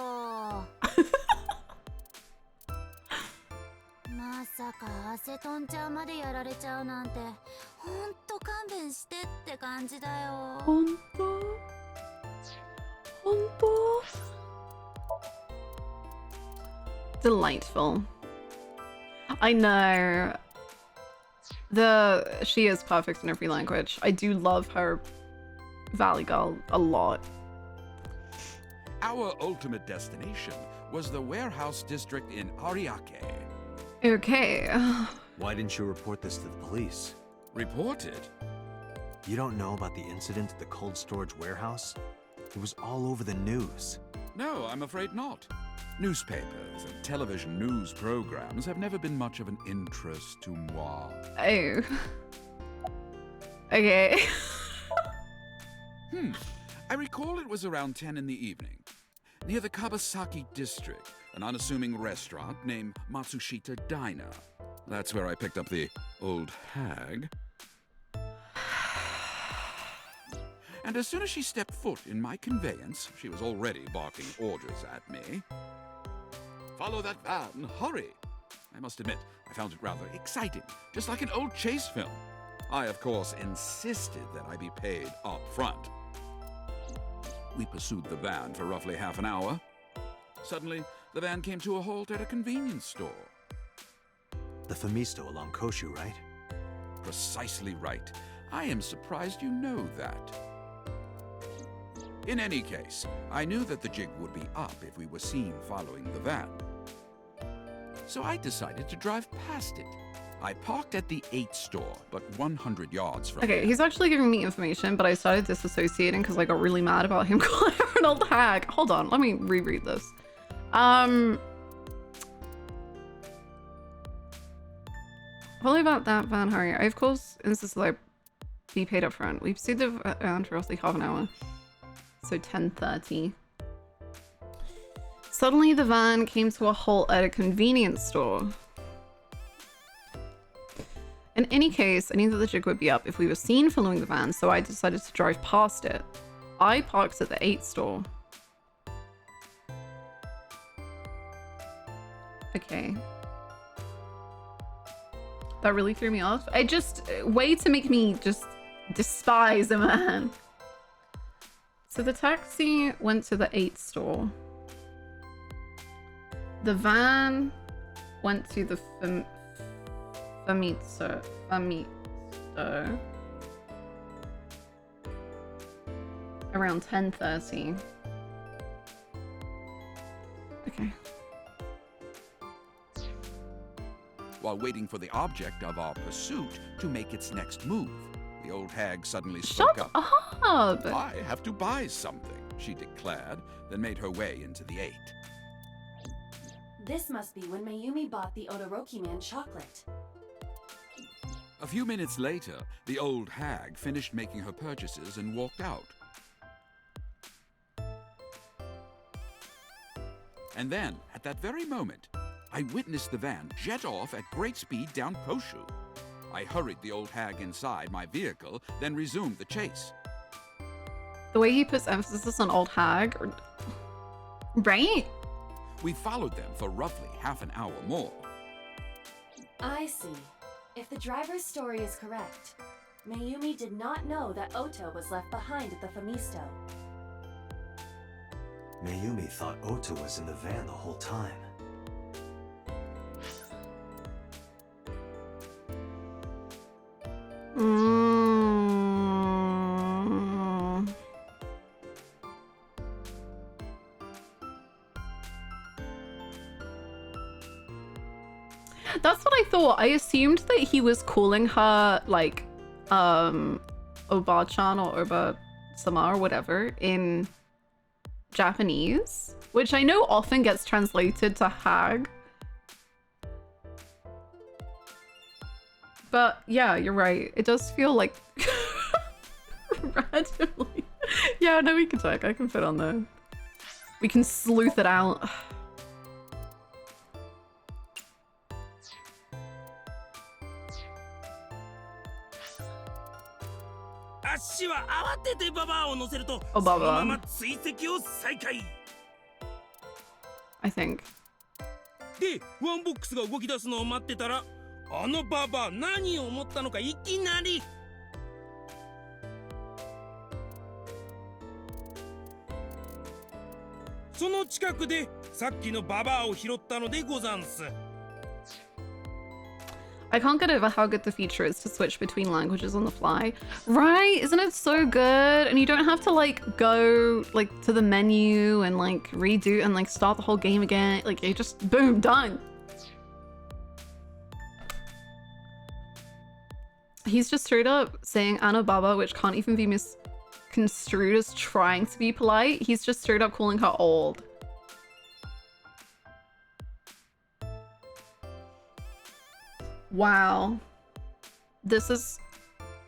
まさかアセトンちゃんまでやられちゃうなんて、ほんと勘弁してって感じだよ。ほんと？ほんと？ Delightful. I know. She is perfect in every language. I do love her Valley Girl a lot. Our ultimate destination was the warehouse district in Ariake. Okay. Why didn't you report this to the police? Report it? You don't know about the incident at the cold storage warehouse? It was all over the news. No, I'm afraid not. Newspapers and television news programs have never been much of an interest to moi. Oh. Okay. I recall it was around 10 in the evening. Near the Kabasaki district, an unassuming restaurant named Matsushita Diner. That's where I picked up the old hag. And as soon as she stepped foot in my conveyance, she was already barking orders at me. Follow that van, hurry! I must admit, I found it rather exciting, just like an old chase film. I, of course, insisted that I be paid up front. We pursued the van for roughly half an hour. Suddenly, the van came to a halt at a convenience store. The Famisto along Koshu, right? Precisely right. I am surprised you know that. In any case, I knew that the jig would be up if we were seen following the van. So I decided to drive past it. I parked at the 8 store, but 100 yards from Okay, he's actually giving me information, but I started disassociating because I got really mad about him calling her an old hag. Hold on, let me reread this. Probably about that van, hurry. I, of course, insist that I be paid up front. We pursued the van for roughly half an hour. So 10:30. Suddenly, the van came to a halt at a convenience store. In any case, I knew that the jig would be up if we were seen following the van, so I decided to drive past it. I parked at the 8 store. Okay. That really threw me off. Way to make me just despise a man. So the taxi went to the 8 store. The van went to the Famisto. around 10:30. Okay. While waiting for the object of our pursuit to make its next move, the old hag suddenly spoke up. I have to buy something, she declared, then made her way into the 8. This must be when Mayumi bought the Odoroki man chocolate. A few minutes later, the old hag finished making her purchases and walked out. And then, at that very moment, I witnessed the van jet off at great speed down Koshu. I hurried the old hag inside my vehicle, then resumed the chase. The way he puts emphasis on old hag, right? We followed them for roughly half an hour more. I see. If the driver's story is correct, Mayumi did not know that Ota was left behind at the Famisto. Mayumi thought Ota was in the van the whole time. That's what I thought. I assumed that he was calling her like Oba-chan or Oba-sama or whatever in Japanese, which I know often gets translated to hag. But yeah, you're right. It does feel like randomly. Yeah, no, we can check. I can fit on there. We can sleuth it out. アッシは慌ててババアを乗せると、Oh, そ Baba. のまま追跡を再開。 I think. で、ワンボックスが動き出すのを待ってたら、あのババア何を思ったのかいきなり。その近くでさっきのババアを拾ったのでござんす。 I can't get over how good the feature is to switch between languages on the fly. Right? Isn't it so good? And you don't have to like go like to the menu and like redo and like start the whole game again. Like you just boom, done. He's just straight up saying Anobaba, which can't even be misconstrued as trying to be polite. He's just straight up calling her old. Wow. This is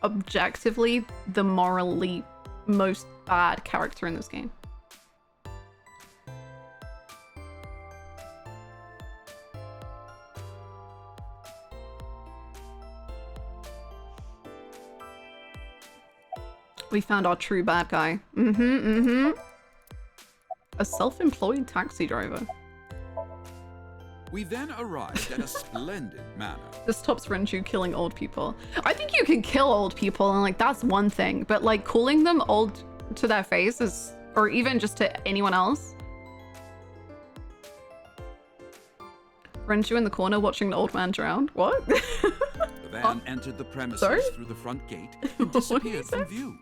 objectively the morally most bad character in this game. We found our true bad guy. A self-employed taxi driver. We then arrived at a splendid manor. This tops Renju killing old people. I think you can kill old people and like that's one thing, but like calling them old to their face is, or even just to anyone else. Renju in the corner watching the old man drown. What? The van entered the premises through the front gate and disappeared from view.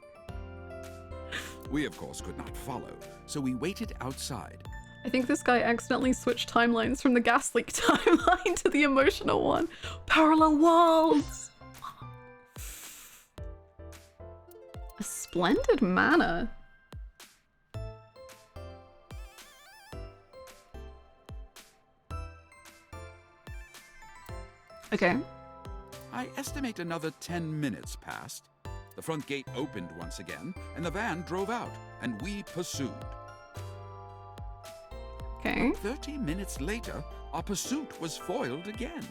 We of course could not follow, so we waited outside. I think this guy accidentally switched timelines from the gas leak timeline to the emotional one. Parallel worlds! A splendid manor. Okay. I estimate another 10 minutes passed. The front gate opened once again, and the van drove out, and we pursued. Okay. 30 minutes later, our pursuit was foiled again.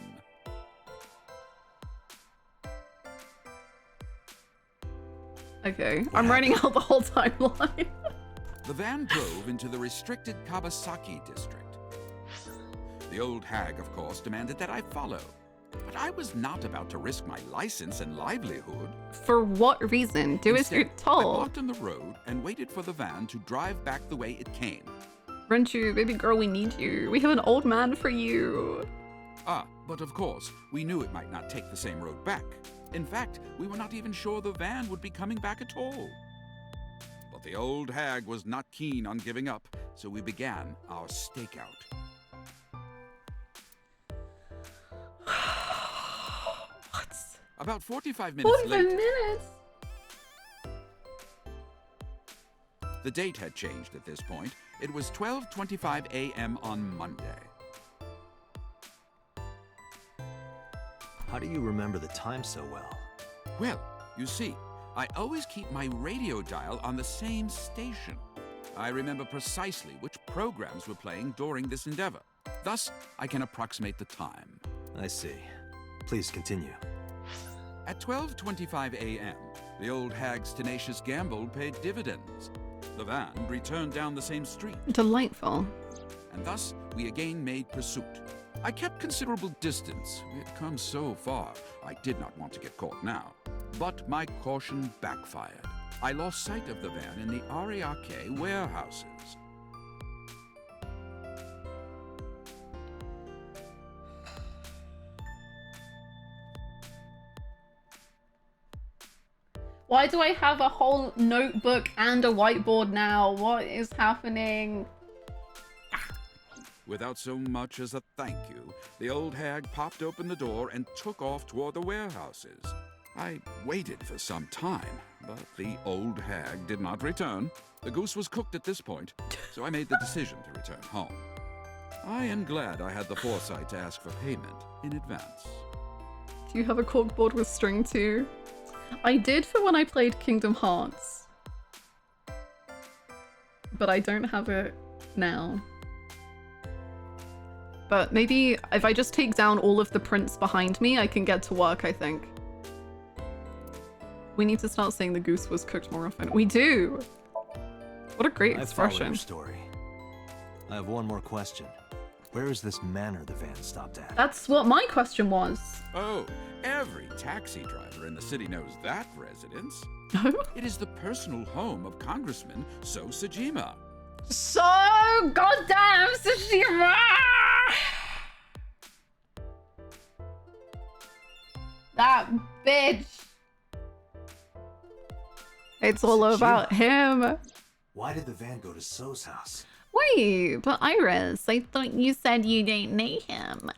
Okay, I'm writing out the whole timeline. The van drove into the restricted Kabasaki district. The old hag, of course, demanded that I follow. But I was not about to risk my license and livelihood. For what reason? Do as you're told. I parked on the road and waited for the van to drive back the way it came. Renju, baby girl, we need you. We have an old man for you. Ah, but of course, we knew it might not take the same road back. In fact, we were not even sure the van would be coming back at all. But the old hag was not keen on giving up, so we began our stakeout. What? About 45 minutes 45 later... minutes? The date had changed at this point. It was 12:25 a.m. on Monday. How do you remember the time so well? Well, you see, I always keep my radio dial on the same station. I remember precisely which programs were playing during this endeavor. Thus, I can approximate the time. I see. Please continue. At 12:25 a.m., the old hag's tenacious gamble paid dividends. The van returned down the same street. Delightful. And thus, we again made pursuit. I kept considerable distance. We had come so far, I did not want to get caught now. But my caution backfired. I lost sight of the van in the Ariake warehouses. Why do I have a whole notebook and a whiteboard now? What is happening? Without so much as a thank you, the old hag popped open the door and took off toward the warehouses. I waited for some time, but the old hag did not return. The goose was cooked at this point, so I made the decision to return home. I am glad I had the foresight to ask for payment in advance. Do you have a corkboard with string too? I did for when I played Kingdom Hearts. But I don't have it now. But maybe if I just take down all of the prints behind me, I can get to work, I think. We need to start saying the goose was cooked more often. We do! What a great expression. I follow your story. I have one more question. Where is this manor the van stopped at? That's what my question was. Oh, every taxi driver in the city knows that residence. It is the personal home of Congressman So Sejima. So goddamn Tsushima! That bitch. It's all about him. Why did the van go to So's house? Wait, but Iris, I thought you said you didn't know him.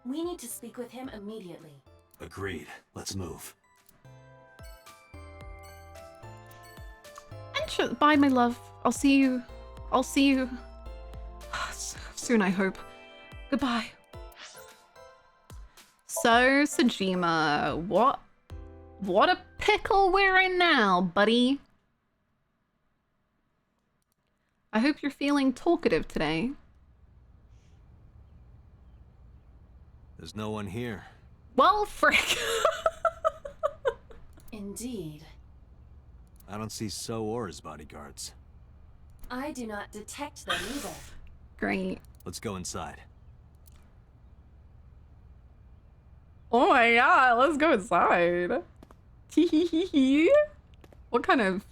We need to speak with him immediately. Agreed. Let's move. Bye, my love. I'll see you. I'll see you soon, I hope. Goodbye. So, Sejima, what a pickle we're in now, buddy. I hope you're feeling talkative today. There's no one here. Well, frick. Indeed. I don't see So or his bodyguards. I do not detect them either. Great. Let's go inside. Oh my god, let's go inside. What kind of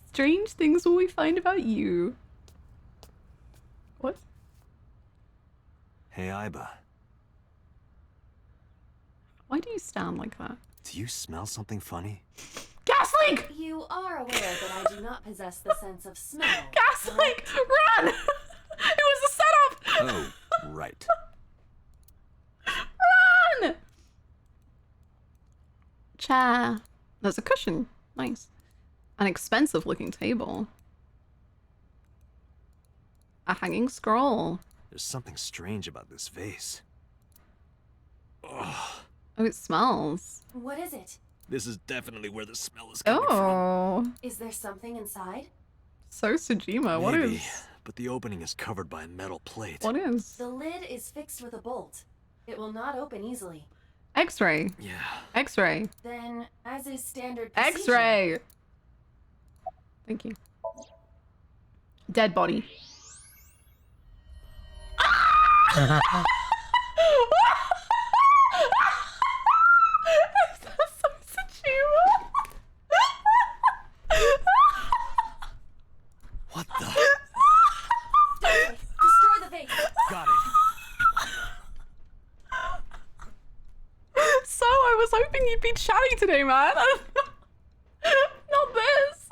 strange things will we find about you? What? Hey, Aiba. Why do you stand like that? Do you smell something funny? Gaslink! You are aware that I do not possess the sense of smell. Gaslink! Run! It was a setup! Oh, right. Run! Chair. There's a cushion. Nice. An expensive looking table. A hanging scroll. There's something strange about this vase. Ugh. Oh, it smells. What is it? This is definitely where the smell is coming from. Oh. Is there something inside? So Sejima, what Maybe, is? but the opening is covered by a metal plate. What is? The lid is fixed with a bolt. It will not open easily. X-ray. Yeah. X-ray. Then, as is standard procedure... X-ray! Thank you. Dead body. What the? Destroy the vase! Got it. So, I was hoping you'd be chatty today, man. Not this.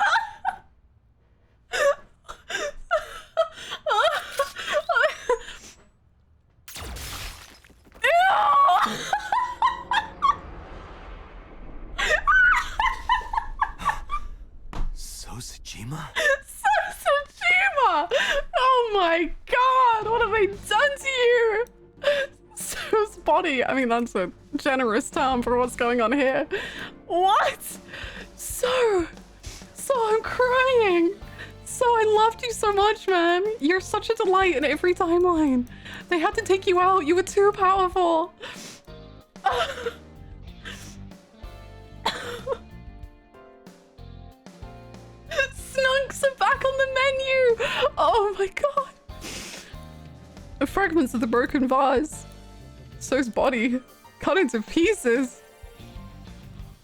I done to you? So's body. I mean, that's a generous term for what's going on here. What? So I'm crying. So I loved you so much, man. You're such a delight in every timeline. They had to take you out. You were too powerful. Snunks are back on the menu. Oh my god. The fragments of the broken vase. So's body cut into pieces.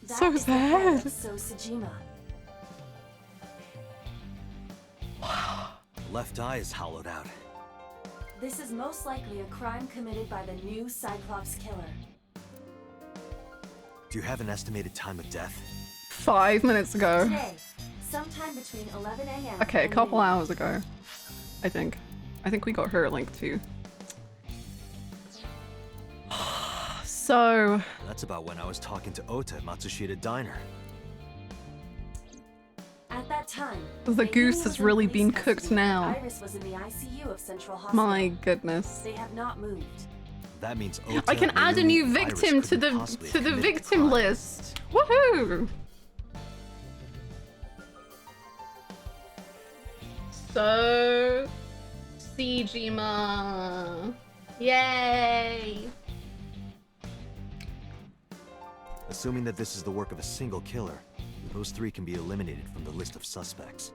So's head. So Sejima. Left eye is hollowed out. This is most likely a crime committed by the new Cyclops killer. Do you have an estimated time of death? 5 minutes ago. Today, sometime between 11 a.m. Okay, a and couple noon. hours ago. I think we got her a link too. So... That's about when I was talking to Ota at Matsushita Diner. At that time, The goose has really been cooked now. Iris was in the ICU of Central Hospital. My goodness. They have not moved. That means Ota, I can add a new Mayumi, victim Iris to couldn't possibly the have committed victim crime. list. Woohoo! So Sejima. Yay! Assuming that this is the work of a single killer, those three can be eliminated from the list of suspects.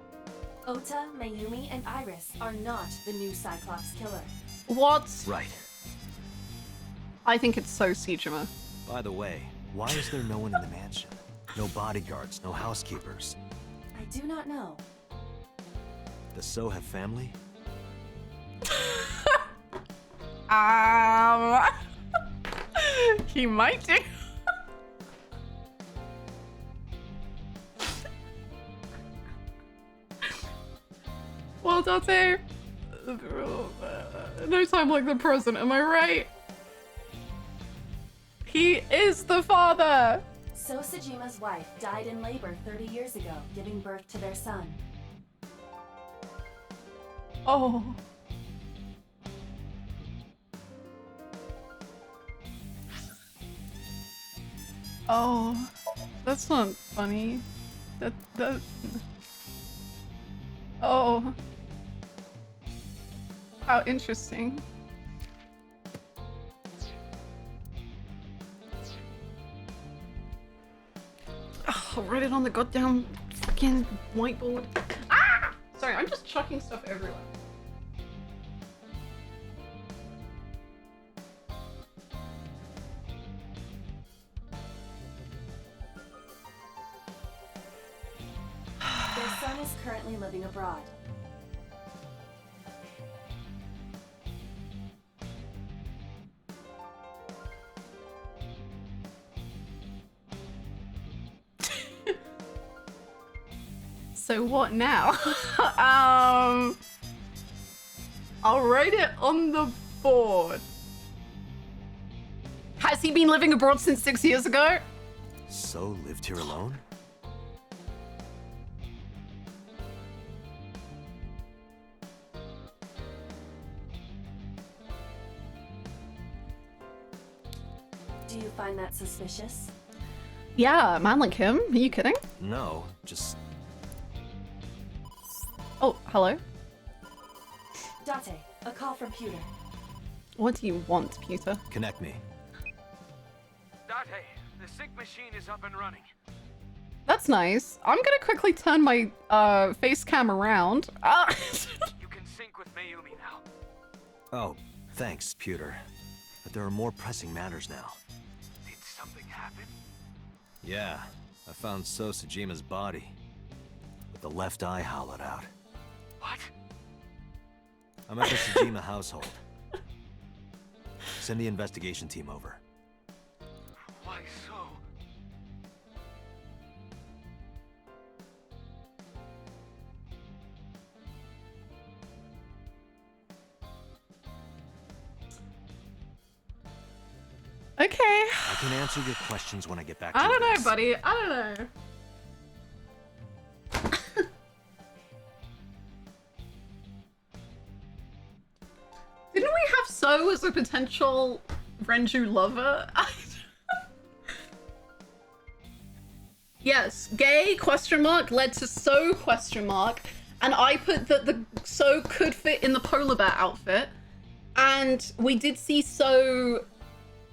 Ota, Mayumi, and Iris are not the new Cyclops killer. What? Right. I think it's so Sejima. By the way, why is there no one in the mansion? No bodyguards, no housekeepers. I do not know. Does So have family? He might do. Well, Date, no time like the present, am I right? He is the father! So Sejima's wife died in labor 30 years ago, giving birth to their son. Oh. Oh, that's not funny. That. Oh. How interesting. Oh, I'll write it on the goddamn freaking whiteboard. Ah! Sorry, I'm just chucking stuff everywhere. Their son is currently living abroad. So what now? I'll write it on the board. Has he been living abroad since 6 years ago? So lived here alone? Do you find that suspicious? Yeah, a man like him? Are you kidding? No, just... Oh, hello? Date, a call from Pewter. What do you want, Peter? Connect me. Date, the sync machine is up and running. That's nice. I'm gonna quickly turn my face cam around. You can sync with Mayumi now. Oh, thanks, Pewter. But there are more pressing matters now. Did something happen? Yeah, I found So Sejima's body. With the left eye hollowed out. What? I'm at the Sejima household. Send the investigation team over. Why so? Okay. I can answer your questions when I get back to I don't know, base. buddy. I don't know. Didn't So as a potential Renju lover. Yes, gay question mark led to so question mark, and I put that the so could fit in the polar bear outfit, and we did see so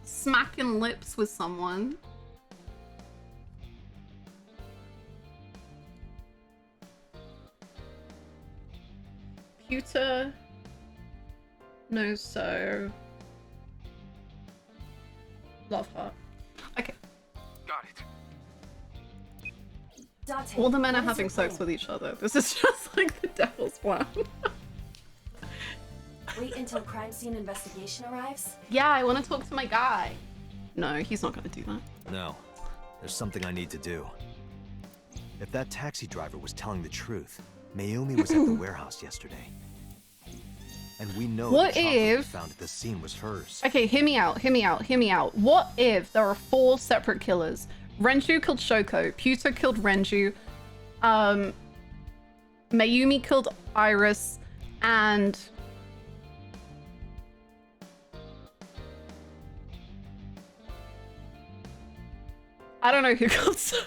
smacking lips with someone. Pewter knows so. Love her. Okay. Got it. Dante, All the men are what is having your sex plan? with each other. This is just like the devil's plan. Wait until crime scene investigation arrives? Yeah, I want to talk to my guy. No, he's not going to do that. No, there's something I need to do. If that taxi driver was telling the truth, Mayumi was at the warehouse yesterday. And we know What the chocolate we if- found at the scene was hers. Okay, hear me out, hear me out, hear me out. What if there are 4 separate killers? Renju killed Shoko, Puto killed Renju, Mayumi killed Iris, and I don't know who killed Sir.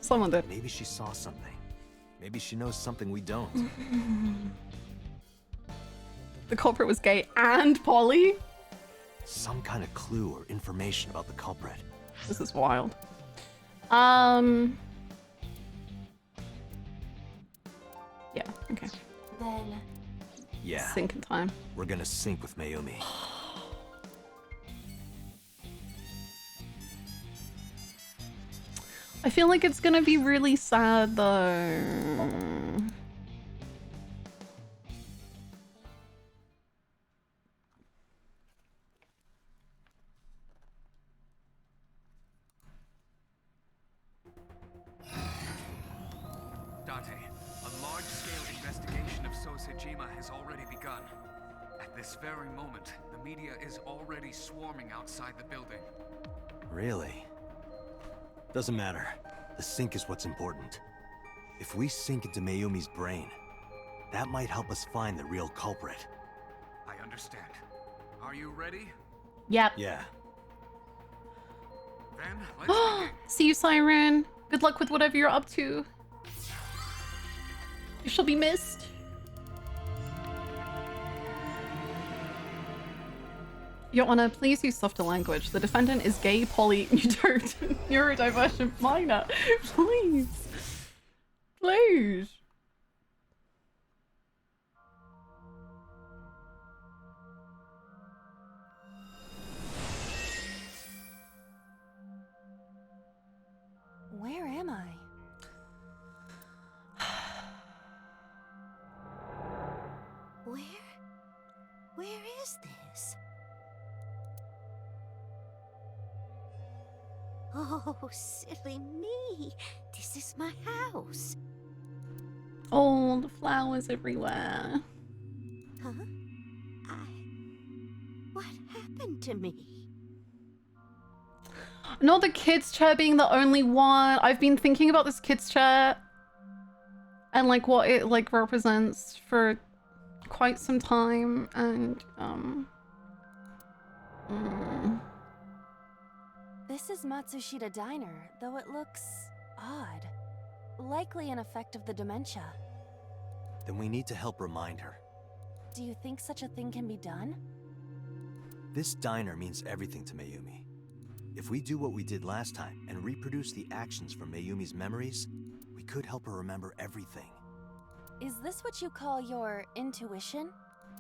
Someone did. Maybe she saw something. Maybe she knows something we don't. The culprit was gay and poly? Some kind of clue or information about the culprit. This is wild. Yeah, okay. Then Yeah. Sync in time. We're gonna sync with Mayumi. I feel like it's gonna be really sad though. Dante, a large-scale investigation of Sosejima has already begun. At this very moment, the media is already swarming outside the building. Really? Doesn't matter. The sync is what's important. If we sink into Mayumi's brain, that might help us find the real culprit. I understand. Are you ready? Yep. Yeah. Then, let's begin. See you, Siren. Good luck with whatever you're up to. You shall be missed. Your Honor, please use softer language. The defendant is gay, poly, neurodivergent minor. Please. Please. Where am I? Where is this? Oh, silly me. This is my house. Oh, the flowers everywhere. Huh? What happened to me? Not the kids chair being the only one. I've been thinking about this kids chair and like what it like represents for quite some time, and This is Matsushita Diner, though it looks odd. Likely an effect of the dementia. Then we need to help remind her. Do you think such a thing can be done? This diner means everything to Mayumi. If we do what we did last time and reproduce the actions from Mayumi's memories, we could help her remember everything. Is this what you call your intuition?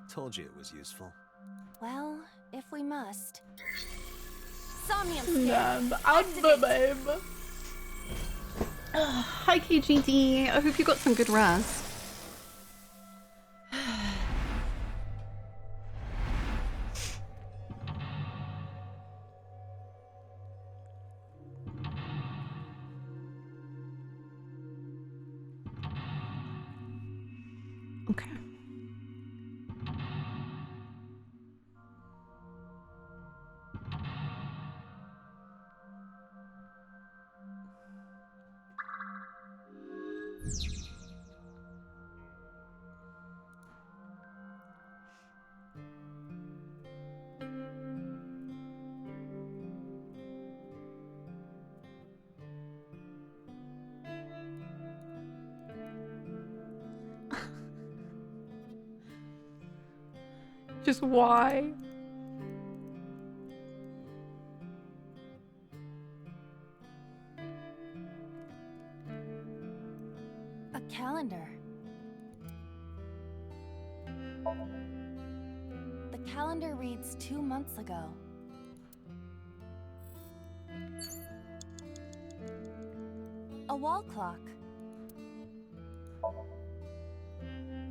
Told you it was useful. Well, if we must. Somnium babe. Hi KGD, I hope you got some good rest. Okay. Just why? A calendar. The calendar reads 2 months ago. A wall clock.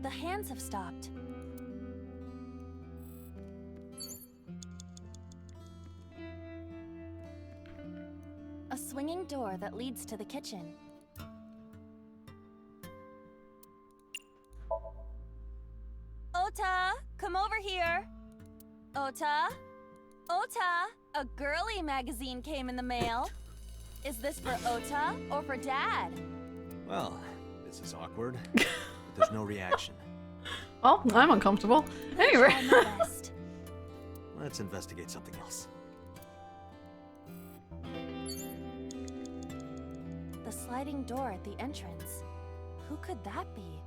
The hands have stopped. A swinging door that leads to the kitchen. Ota, come over here. Ota? Ota, a girly magazine came in the mail. Is this for Ota or for Dad? Well, this is awkward. But there's no reaction. Oh, I'm uncomfortable. Anyway. Let's investigate something else. The sliding door at the entrance. Who could that be?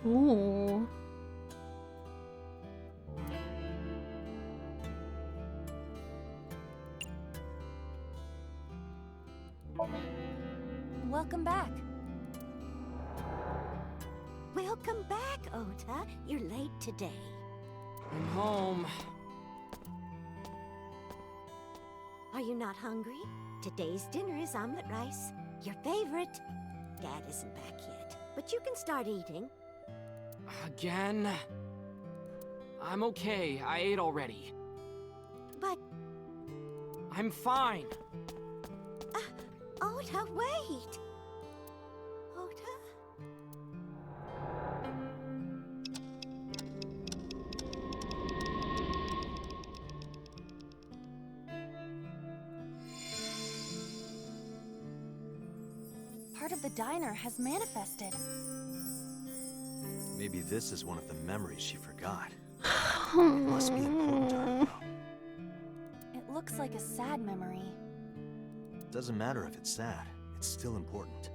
Ooh. Welcome back. Welcome back, Ota. You're late today. I'm home. Are you not hungry? Today's dinner is omelet rice. Your favorite. Dad isn't back yet, but you can start eating. Again? I'm okay. I ate already. But... I'm fine. Ota, wait! Ota? Part of the diner has manifested. Maybe this is one of the memories she forgot. It must be important to her. It looks like a sad memory. Doesn't matter if it's sad. It's still important.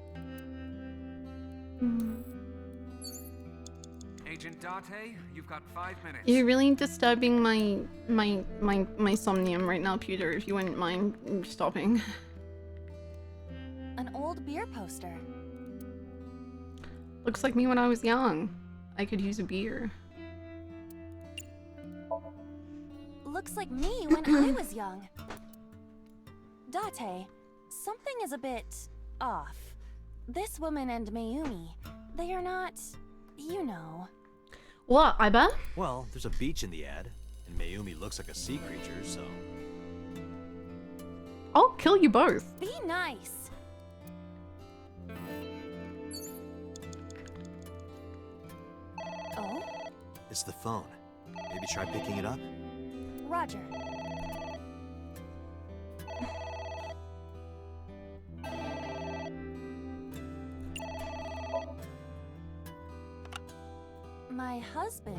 Agent Date, you've got 5 minutes. You're really disturbing my somnium right now, Peter, if you wouldn't mind stopping. An old beer poster. Looks like me when I was young. I could use a beer. Looks like me when I was young. Date, something is a bit off. This woman and Mayumi, they are not, you know. What, I bet? Well, there's a beach in the ad, and Mayumi looks like a sea creature, so... I'll kill you both. Be nice. Oh? It's the phone. Maybe try picking it up? Roger. My husband.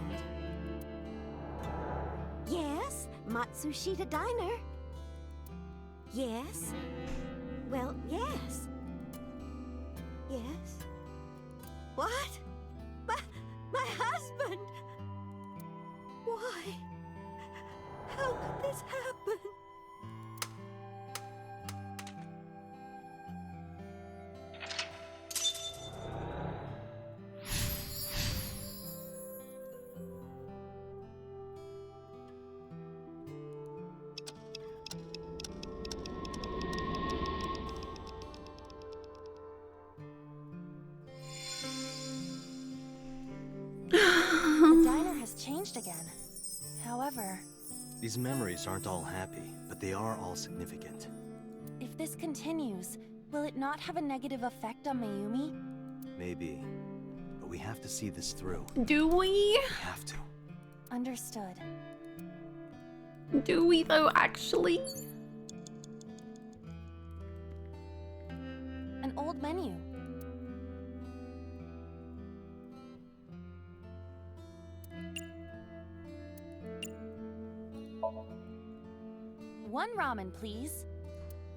Yes, Matsushita Diner. Yes. Well, yes. Yes. What? My husband! Why? How could this happen? The diner has changed again. However, These memories aren't all happy, but they are all significant. if this continues, will it not have a negative effect on Mayumi? Maybe. But we have to see this through. Do we? We have to. Understood. Do we though, actually? An old menu. One ramen, please.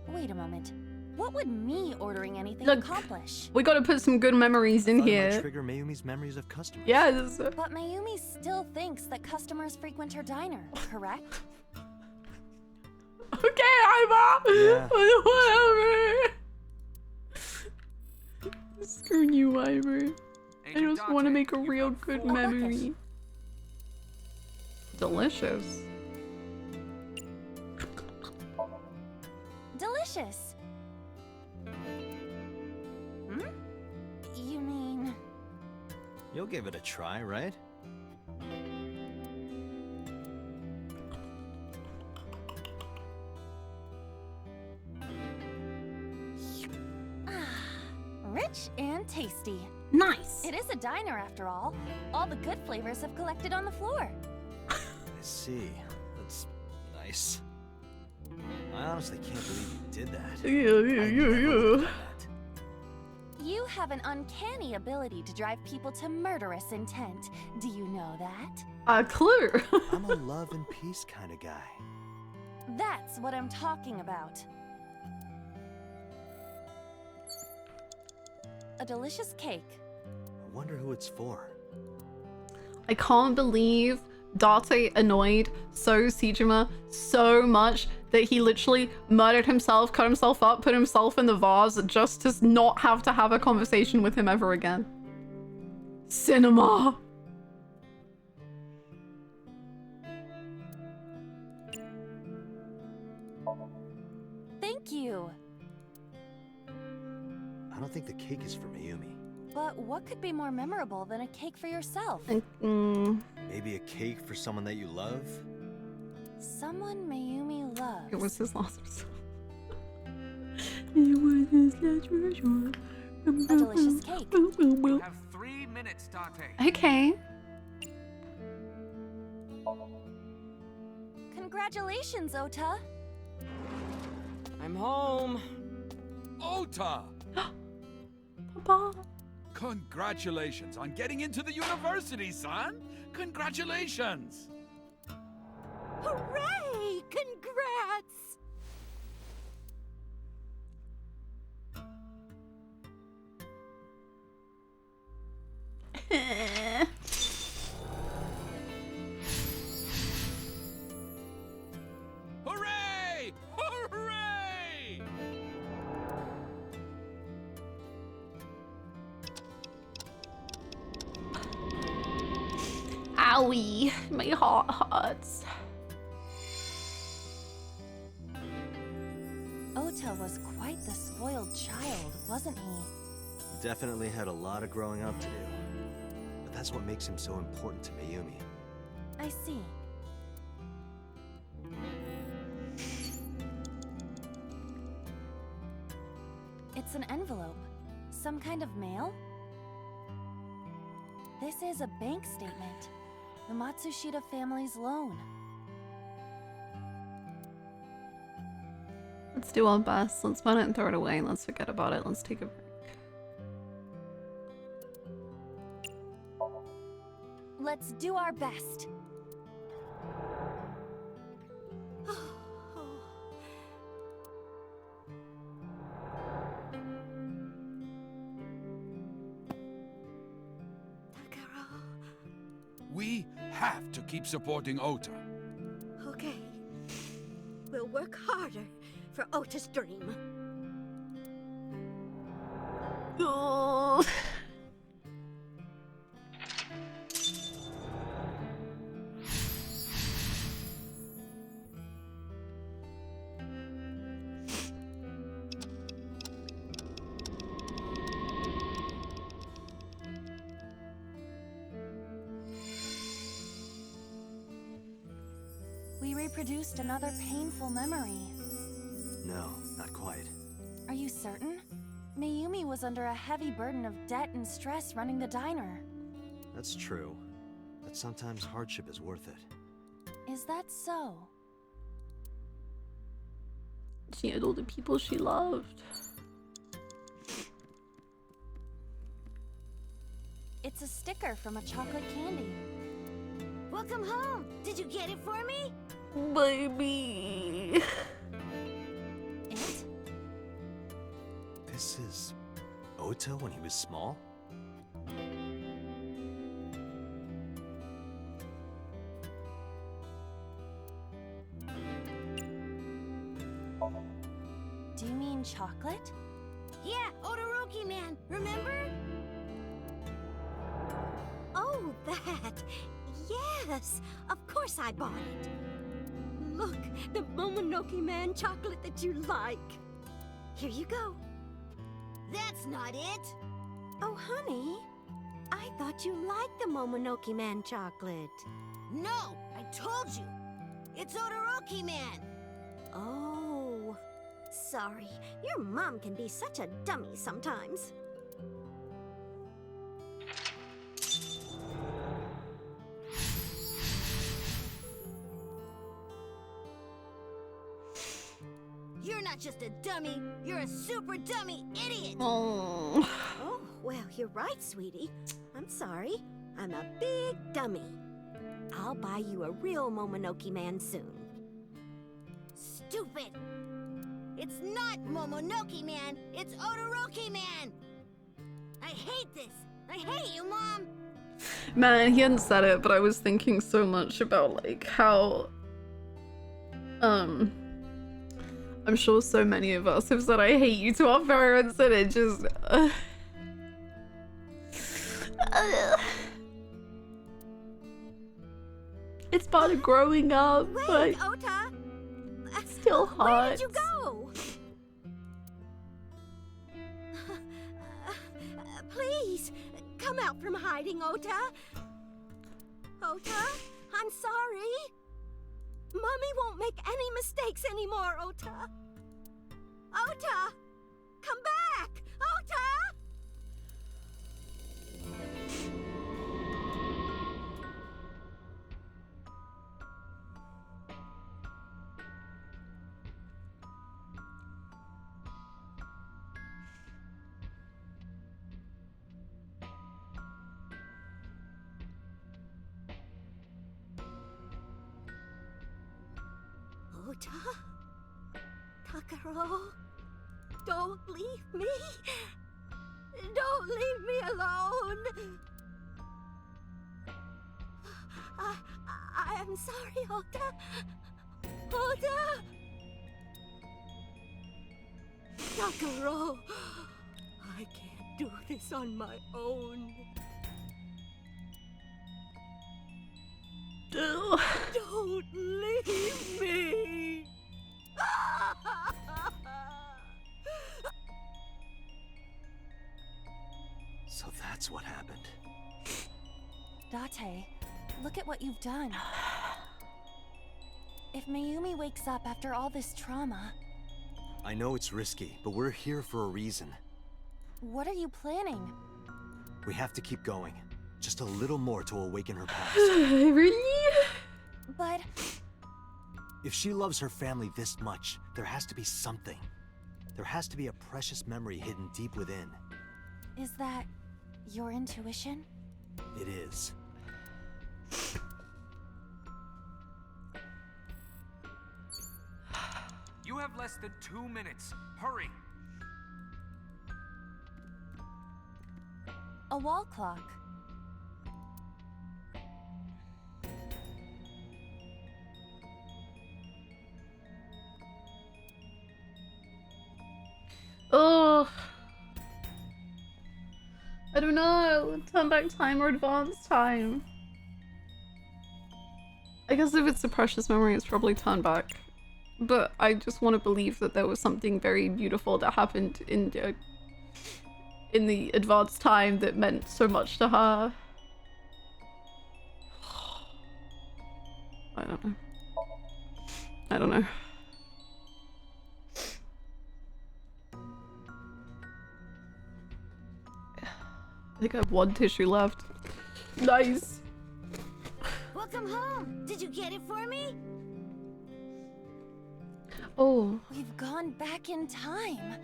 Wait a moment. What would me ordering anything Look, accomplish? we gotta put some good memories in Thought it might here. trigger Mayumi's memories of customers. Yes. But Mayumi still thinks that customers frequent her diner, correct? Okay, Iva. Yeah. Whatever. Screw you, Ivor. I just want to make a real good memory. Delicious. Delicious. Hmm? You mean... You'll give it a try, right? Rich and tasty. Nice. It is a diner after all. All the good flavors have collected on the floor. I see. That's nice. I honestly can't believe you did that. Yeah. You have an uncanny ability to drive people to murderous intent. Do you know that? A clue. I'm a love and peace kind of guy. That's what I'm talking about. A delicious cake. I wonder who it's for. I can't believe Date annoyed Sejima so much that he literally murdered himself, cut himself up, put himself in the vase just to not have to have a conversation with him ever again. Cinema. Thank you. I don't think the cake is for Mayumi. But what could be more memorable than a cake for yourself? Maybe a cake for someone that you love? Someone Mayumi loves. It was his last resort. A delicious cake. You have 3 minutes, Date. Okay. Congratulations, Ota. I'm home. Ota! Papa. Congratulations on getting into the university, son! Congratulations! Hooray! Congrats! Hooray! Hooray! Owie, my heart hurts. Ota was quite the spoiled child, wasn't he? He definitely had a lot of growing up to do. But that's what makes him so important to Mayumi. I see. It's an envelope. Some kind of mail? This is a bank statement. The Matsushita family's loan. Let's do our best. Let's burn it and throw it away. Let's forget about it. Let's take a break. Let's do our best. We have to keep supporting Ota. Okay. We'll work harder for Ota's dream. Oh. We reproduced another painful memory. No, not quite. Are you certain? Mayumi was under a heavy burden of debt and stress running the diner. That's true. But sometimes hardship is worth it. Is that so? She had all the people she loved. It's a sticker from a chocolate candy. Welcome home! Did you get it for me? Baby. It? This is Ota when he was small? Do you mean chocolate? Yeah, Todoroki man, remember? Oh, that. Yes, of course I bought it. Look, the Momonoke Man chocolate that you like. Here you go. That's not it. Oh, honey, I thought you liked the Momonoke Man chocolate. No, I told you. It's Todoroki Man. Oh, sorry. Your mom can be such a dummy sometimes. You're not just a dummy, you're a super dummy idiot! Oh. Oh, well, you're right, sweetie. I'm sorry. I'm a big dummy. I'll buy you a real Momonoke Man soon. Stupid! It's not Momonoke Man, it's Todoroki Man! I hate this! I hate you, Mom! Man, he hadn't said it, but I was thinking so much about like how I'm sure so many of us have said I hate you to our parents, and it just it's part of growing up. Wait, but Ota! still hard. Where did you go? Please, come out from hiding, Ota. Ota, I'm sorry. Mommy won't make any mistakes anymore, Ota. Ota! Come back! Ota! Ota? Takaro? Don't leave me! Don't leave me alone! I'm sorry, Ota. Ota! Takaro! I can't do this on my own. Don't leave me! So that's what happened. Date, look at what you've done. If Mayumi wakes up after all this trauma... I know it's risky, but we're here for a reason. What are you planning? We have to keep going. Just a little more to awaken her past. Really? But... If she loves her family this much, there has to be something. There has to be a precious memory hidden deep within. Is that your intuition? It is. You have less than 2 minutes. Hurry! A wall clock. Oh, I don't know. Turn back time or advance time. I guess if it's a precious memory, it's probably turn back. But I just want to believe that there was something very beautiful that happened in the advanced time that meant so much to her. I don't know. I don't know. I think I have one tissue left. Nice. Welcome home. Did you get it for me? Oh. We've gone back in time.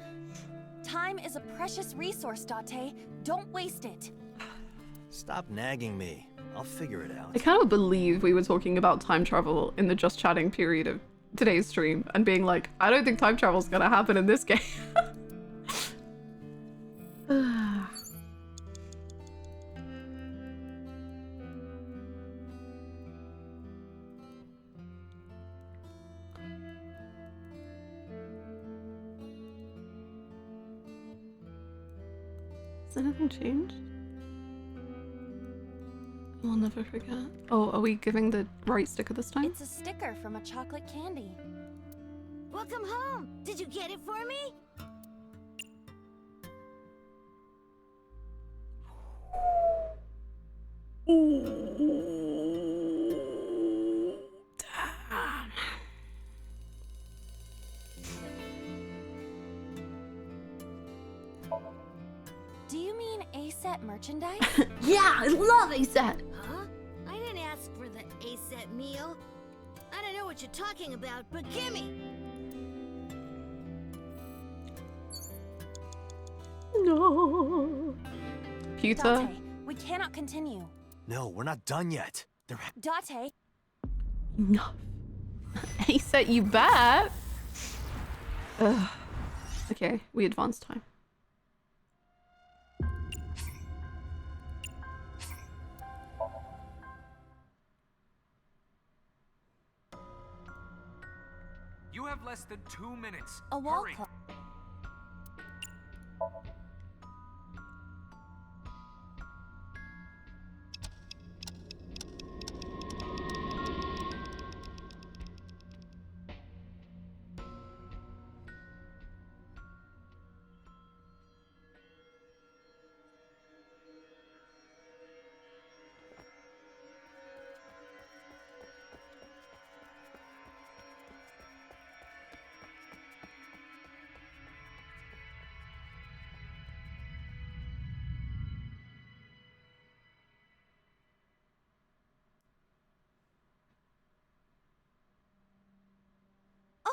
Time is a precious resource, Date. Don't waste it. Stop nagging me. I'll figure it out. I cannot believe we were talking about time travel in the just chatting period of today's stream and being like, I don't think time travel's gonna happen in this game. Has anything changed? We'll never forget. Oh, are we giving the right sticker this time? It's a sticker from a chocolate candy. Welcome home! Did you get it for me? Damn. Do you mean A-set merchandise? Yeah, I love A-set. Huh? I didn't ask for the A-set meal. I don't know what you're talking about, but gimme! No. Pewter. Date, we cannot continue. No, we're not done yet. They're Date, Enough. A-set, you bet. Ugh. Okay, we advance time. You have less than 2 minutes. a wall Hurry. clock.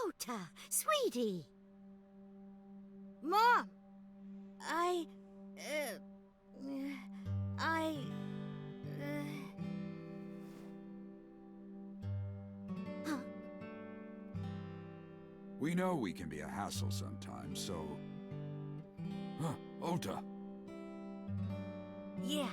Ota, sweetie! Mom! We know we can be a hassle sometimes, so... Huh, Ota. Yeah.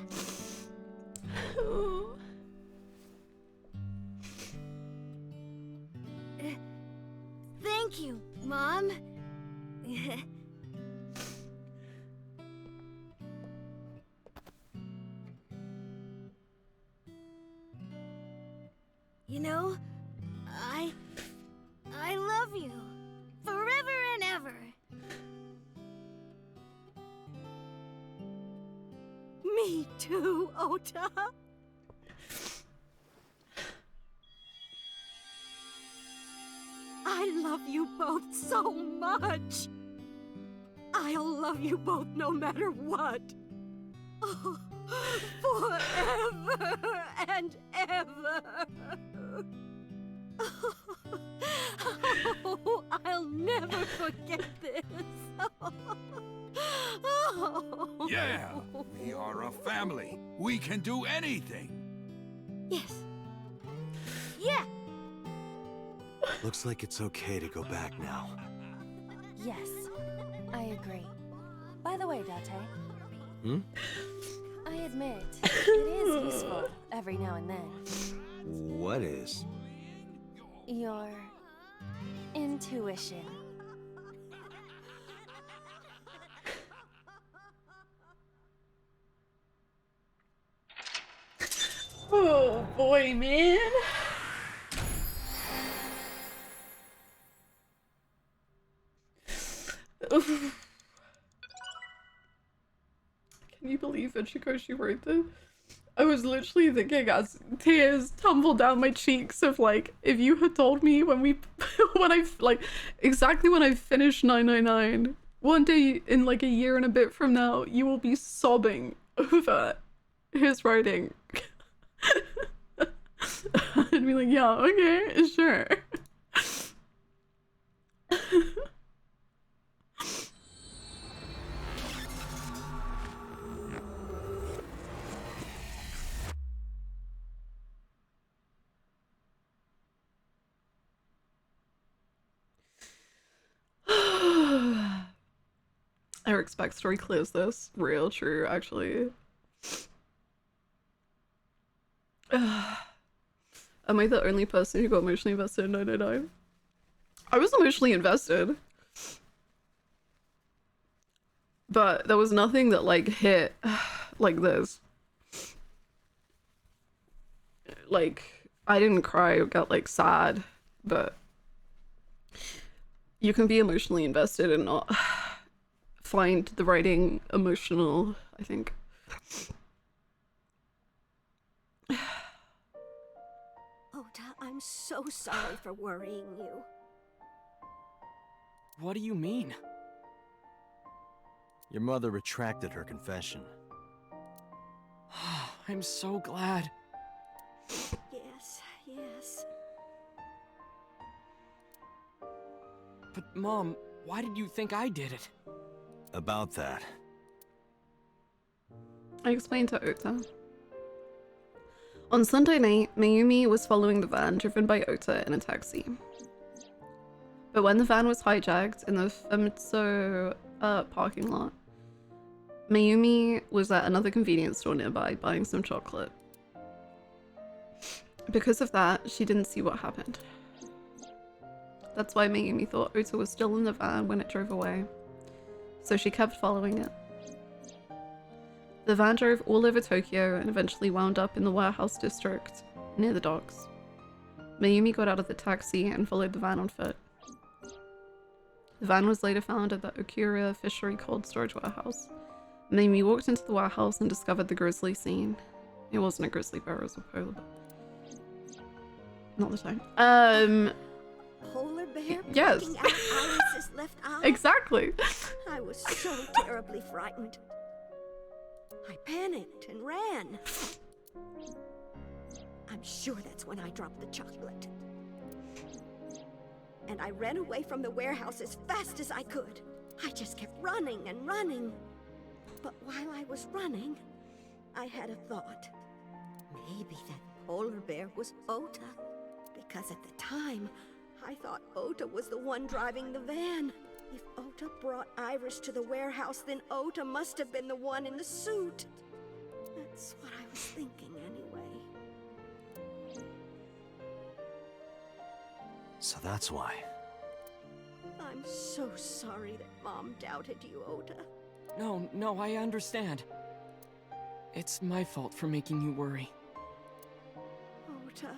Thank you, Mom. You know, I love you. Forever and ever. Me too, Ota. I love you both so much. I'll love you both no matter what. Oh, forever and ever. Oh, I'll never forget this. Oh. Yeah! We are a family. We can do anything. Yes. Yeah. Looks like it's okay to go back now. Yes, I agree. By the way, Date, Hmm? I admit, it is useful every now and then. What is? Your intuition. Oh boy, man. Can you believe Ichiko she wrote this? I was literally thinking as tears tumbled down my cheeks of like, if you had told me when we, when I've like, exactly when I finished 999, one day in like a year and a bit from now, you will be sobbing over his writing. I'd be like, yeah, okay, sure. Eric's backstory clears this. Real true, actually. Am I the only person who got emotionally invested in 999? I was emotionally invested. But there was nothing that like hit like this. Like, I didn't cry or get like sad, but you can be emotionally invested and not find the writing emotional, I think. Ota, I'm so sorry for worrying you. What do you mean? Your mother retracted her confession. I'm so glad. Yes, yes. But Mom, why did you think I did it? About that. I explained to Ota. On Sunday night, Mayumi was following the van driven by Ota in a taxi. But when the van was hijacked in the Famitsu parking lot, Mayumi was at another convenience store nearby buying some chocolate. Because of that, she didn't see what happened. That's why Mayumi thought Ota was still in the van when it drove away. So she kept following it. The van drove all over Tokyo and eventually wound up in the warehouse district near the docks. Mayumi got out of the taxi and followed the van on foot. The van was later found at the Okura Fishery Cold Storage Warehouse. Mayumi walked into the warehouse and discovered the grizzly scene. It wasn't a grizzly bear, it was a polar bear. Not the time. Polar bear yes. poking out Alice's left eye? Exactly. I was so terribly frightened. I panicked and ran. I'm sure that's when I dropped the chocolate. And I ran away from the warehouse as fast as I could. I just kept running and running. But while I was running, I had a thought. Maybe that polar bear was Ota. Because at the time, I thought Ota was the one driving the van. If Ota brought Iris to the warehouse, then Ota must have been the one in the suit. That's what I was thinking anyway. So that's why. I'm so sorry that Mom doubted you, Ota. No, I understand. It's my fault for making you worry. Ota.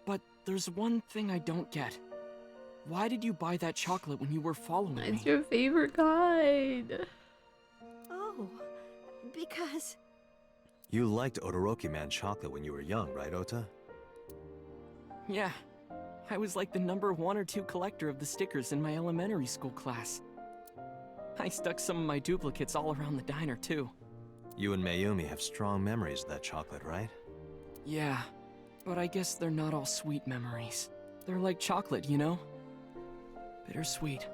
But there's one thing I don't get. Why did you buy that chocolate when you were following me? It's your favorite kind. Oh, because... You liked Odoroki Man chocolate when you were young, right, Ota? Yeah. I was like the number 1 or 2 collector of the stickers in my elementary school class. I stuck some of my duplicates all around the diner, too. You and Mayumi have strong memories of that chocolate, right? Yeah, but I guess they're not all sweet memories. They're like chocolate, you know? Bittersweet.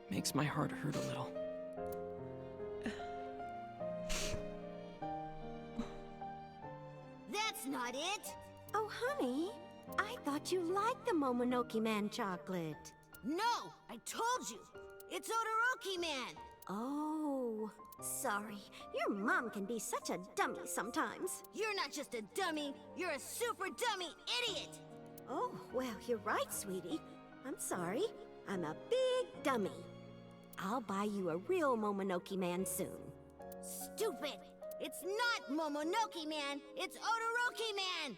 Makes my heart hurt a little. That's not it! Oh, honey, I thought you liked the Momonoke Man chocolate. No! I told you! It's Odoroki Man! Oh, sorry. Your mom can be such a dummy sometimes. You're not just a dummy, you're a super dummy idiot! Oh, well, you're right, sweetie. I'm sorry. I'm a big dummy. I'll buy you a real Momonoke Man soon. Stupid! It's not Momonoke Man, it's Odoroki Man!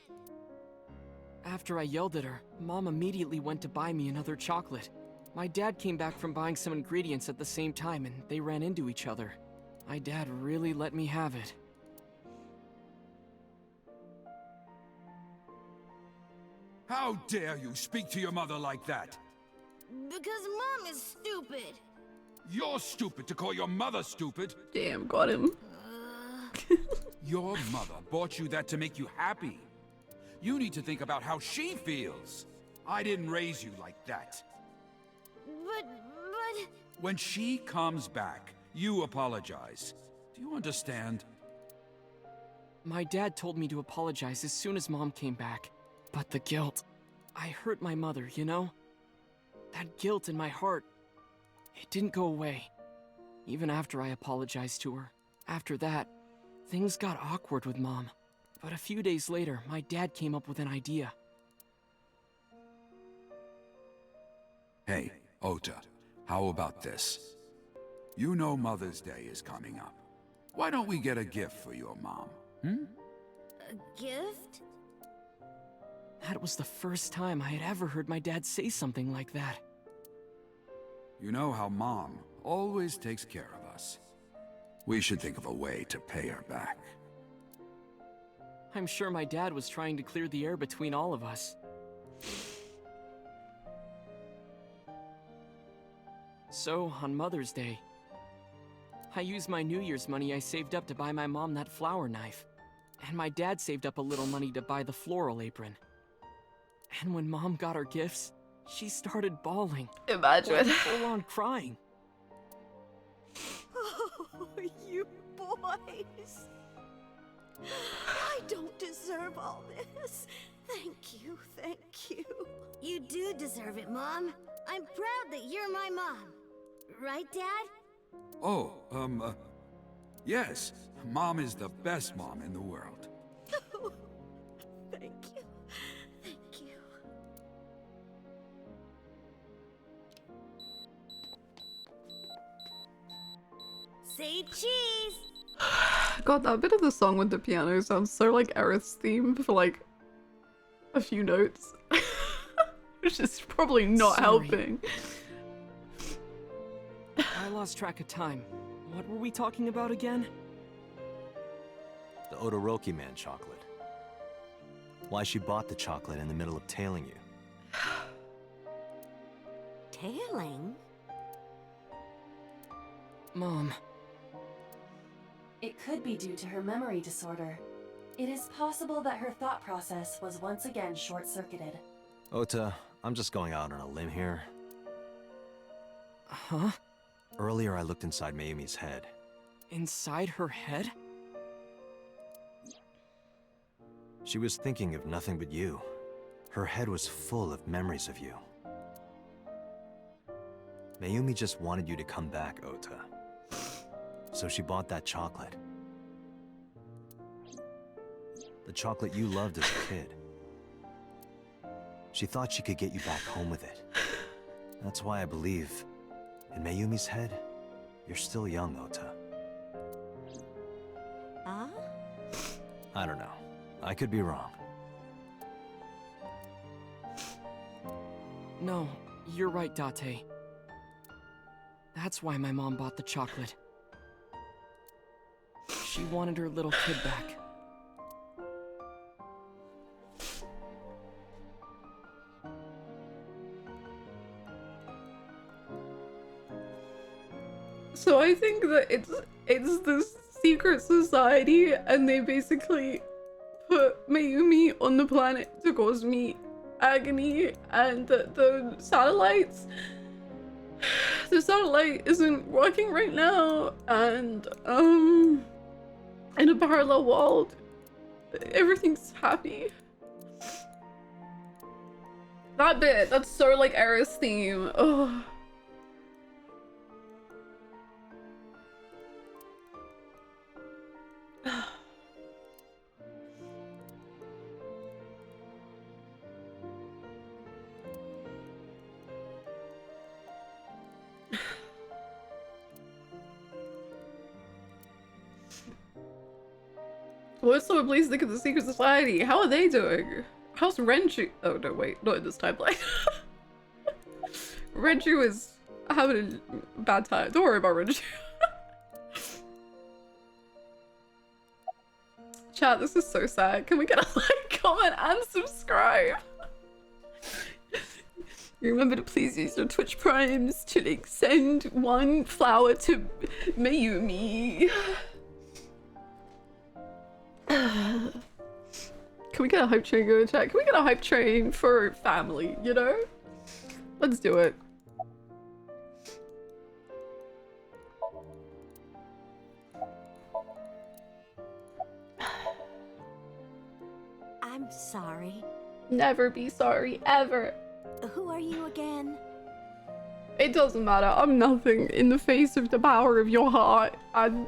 After I yelled at her, Mom immediately went to buy me another chocolate. My dad came back from buying some ingredients at the same time and they ran into each other. My dad really let me have it. How dare you speak to your mother like that? Because Mom is stupid! You're stupid to call your mother stupid. Damn, got him. Your mother bought you that to make you happy. You need to think about how she feels. I didn't raise you like that. But... When she comes back, you apologize. Do you understand? My dad told me to apologize as soon as Mom came back. But the guilt... I hurt my mother, you know? That guilt in my heart... It didn't go away. Even after I apologized to her. After that, things got awkward with Mom. But a few days later, my dad came up with an idea. Hey, Ota, how about this? You know Mother's Day is coming up. Why don't we get a gift for your mom? A gift? That was the first time I had ever heard my dad say something like that. You know how Mom always takes care of us. We should think of a way to pay her back. I'm sure my dad was trying to clear the air between all of us. So, on Mother's Day, I used my New Year's money I saved up to buy my mom that flower knife. And my dad saved up a little money to buy the floral apron. And when Mom got her gifts, she started bawling. Imagine. Like full on crying. Oh, you boys. I don't deserve all this. Thank you, thank you. You do deserve it, Mom. I'm proud that you're my mom. Right, Dad? Oh, yes. Mom is the best mom in the world. Thank you. Thank you. Say cheese! God, that bit of the song with the piano sounds so like Aerith's theme for like a few notes. Which is probably not Sorry. helping. I lost track of time. What were we talking about again? The Odoroki Man chocolate. Why she bought the chocolate in the middle of tailing you. Tailing? Mom. It could be due to her memory disorder. It is possible that her thought process was once again short-circuited. Ota, I'm just going out on a limb here. Huh? Earlier I looked inside Mayumi's head. Inside her head? She was thinking of nothing but you. Her head was full of memories of you. Mayumi just wanted you to come back, Ota. So she bought that chocolate. The chocolate you loved as a kid. She thought she could get you back home with it. That's why I believe, in Mayumi's head, you're still young, Ota. Huh? I don't know. I could be wrong. No, you're right, Date. That's why my mom bought the chocolate. She wanted her little kid back. So I think that it's this secret society, and they basically put Mayumi on the planet to cause me agony, and the satellites, the satellite isn't working right now, and in a parallel world, everything's happy. That bit, that's so like Aerith's theme. Oh. What's so please think of the secret society? How are they doing? How's Renju? Oh no, wait, not in this timeline. Renju is having a bad time. Don't worry about Renju. Chat, this is so sad. Can we get a like, comment, and subscribe? Remember to please use your Twitch Primes to like send one flower to Mayumi. Can we get a hype train going, chat? Can we get a hype train for family, you know? Let's do it. I'm sorry. Never be sorry, ever. Who are you again? It doesn't matter. I'm nothing in the face of the power of your heart. And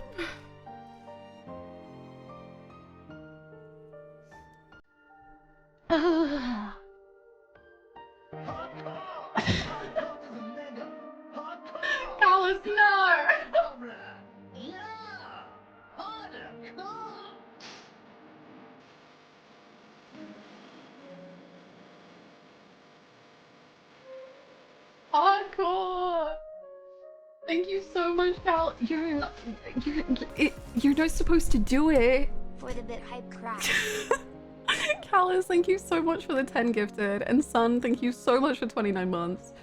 Callus, no! Hardcore! Thank you so much, Cal. You're not supposed to do it. For the bit hype crap. Callus, thank you so much for the 10 gifted. And Sun, thank you so much for 29 months.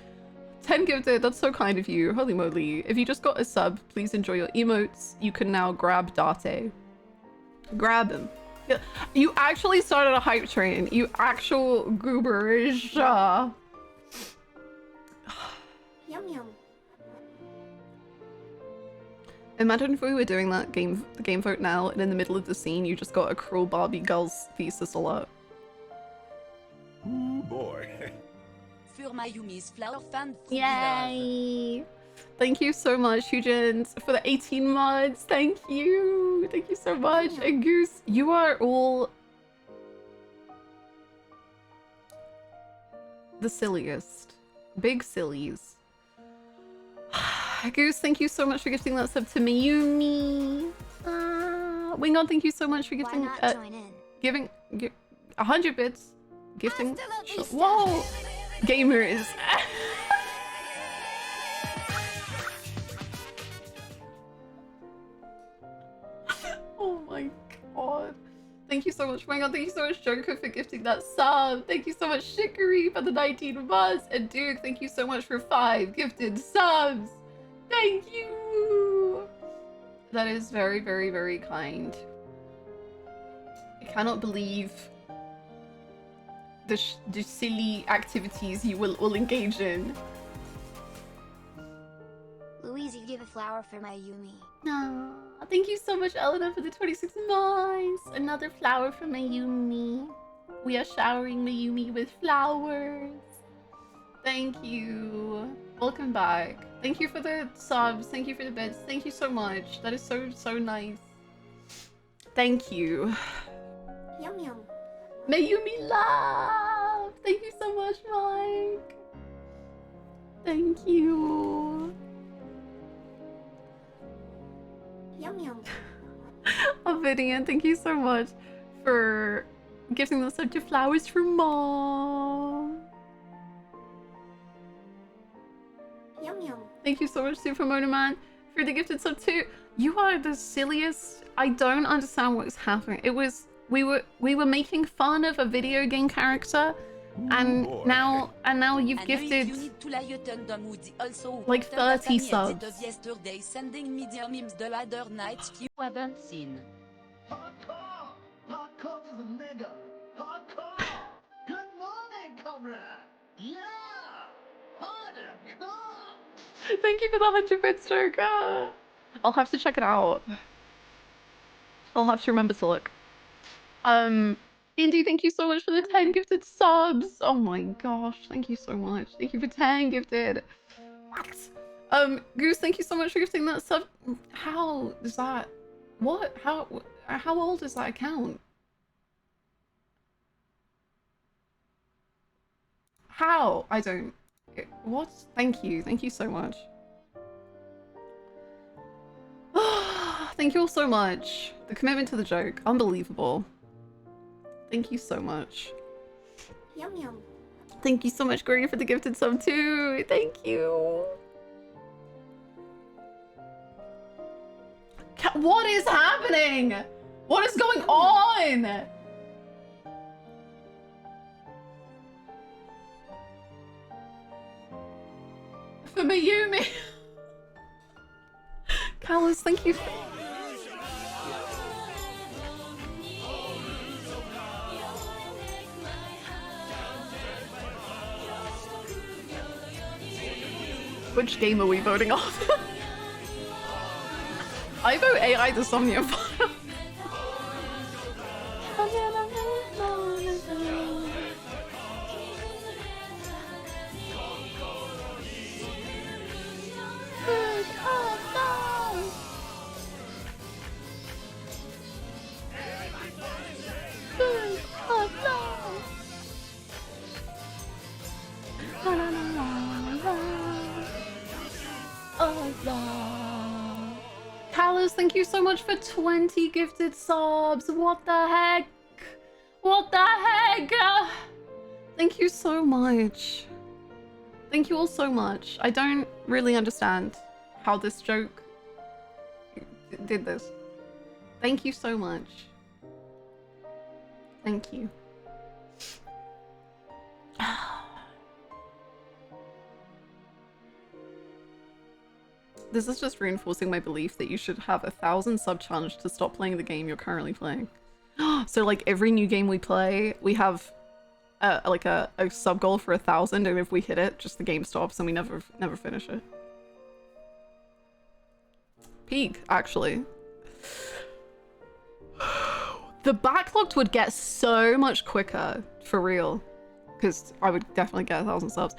10 gifted, that's so kind of you. Holy moly. If you just got a sub, please enjoy your emotes. You can now grab Date. Grab him. Yeah, you actually started a hype train. You actual gooberish. Yum yum. Imagine if we were doing the game vote now, and in the middle of the scene, you just got a cruel Barbie girl's thesis alert. Ooh, boy. For Mayumi's flower fan. Yay! Thank you so much, Hujins, for the 18 mods. Thank you. Thank you so much. And Goose, you are all the silliest. Big sillies. Goose, thank you so much for gifting that sub to Mayumi. Wingon, thank you so much for gifting. Why not join in? Giving 100 bits. Gifting. Whoa! Gamers. Oh my god. Thank you so much. Oh my god, thank you so much, Joker, for gifting that sub. Thank you so much, Shikari, for the 19 months. And Duke, thank you so much for 5 gifted subs. Thank you. That is very, very, very kind. I cannot believe the silly activities you will engage in. Louise, give a flower for Mayumi. No. Thank you so much, Elena, for the 26 months. Another flower for Mayumi. We are showering Mayumi with flowers. Thank you. Welcome back. Thank you for the subs. Thank you for the bits. Thank you so much. That is so nice. Thank you. Yum yum. Mayumi love. Thank you so much, Mike. Thank you. Yum yum. Ovidian, thank you so much for gifting the sub to flowers for mom. Yum yum. Thank you so much, Super Motorman, for the gifted sub too. You are the silliest. I don't understand what is happening. It was we were making fun of a video game character, and now you've gifted like 30 subs. Yesterday sending media memes the ladder nights few haven't seen. Hardcore is a nigga. Hardcore. Good morning, comrade. Yeah. Hardcore. Thank you for the 100 bits, Joker. I'll have to check it out. I'll have to remember to look. Indy, thank you so much for the 10 gifted subs. Oh my gosh, thank you so much. Thank you for 10 gifted. Goose, thank you so much for gifting that sub. How does that? What? How old is that account? How? I don't. What? Thank you. Thank you so much. Thank you all so much. The commitment to the joke. Unbelievable. Thank you so much. Yum yum. Thank you so much, Greg, for the gifted sub too. Thank you. What is happening? What is going on? For Mayumi. Callus, thank you. Which game are we voting off? I vote AI the Somnium. Callus, thank you so much for 20 gifted subs. What the heck? What the heck? Thank you so much. Thank you all so much. I don't really understand how this joke did this. Thank you so much. Thank you. This is just reinforcing my belief that you should have 1,000 sub challenge to stop playing the game you're currently playing. So like every new game we play, we have like a sub goal for 1,000, and if we hit it, just the game stops and we never finish it. Peak, actually. The backlogged would get so much quicker, for real, because I would definitely get 1,000 subs.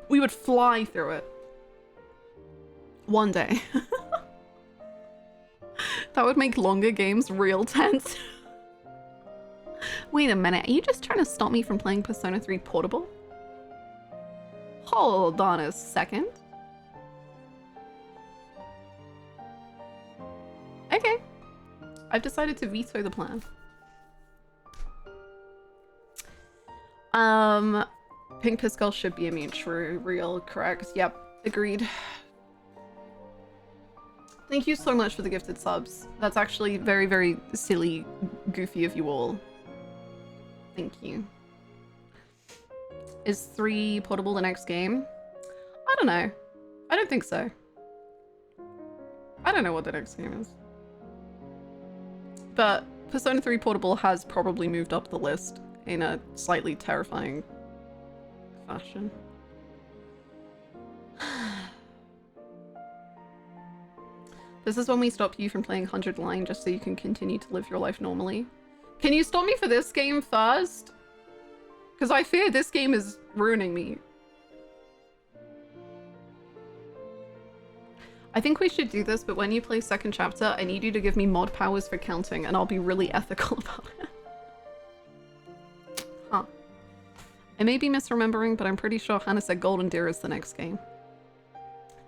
We would fly through it. One day. That would make longer games real tense. Wait a minute, are you just trying to stop me from playing Persona 3 Portable? Hold on a second. Okay. I've decided to veto the plan. Pink Piscal should be immune. True, real, correct. Yep, agreed. Thank you so much for the gifted subs. That's actually very, very silly, goofy of you all. Thank you. Is 3 Portable the next game? I don't know. I don't think so. I don't know what the next game is. But Persona 3 Portable has probably moved up the list in a slightly terrifying fashion. This is when we stop you from playing 100 Line just so you can continue to live your life normally. Can you stop me for this game first? Because I fear this game is ruining me. I think we should do this, but when you play second chapter, I need you to give me mod powers for counting, and I'll be really ethical about it. Huh. I may be misremembering, but I'm pretty sure Hannah said Golden Deer is the next game.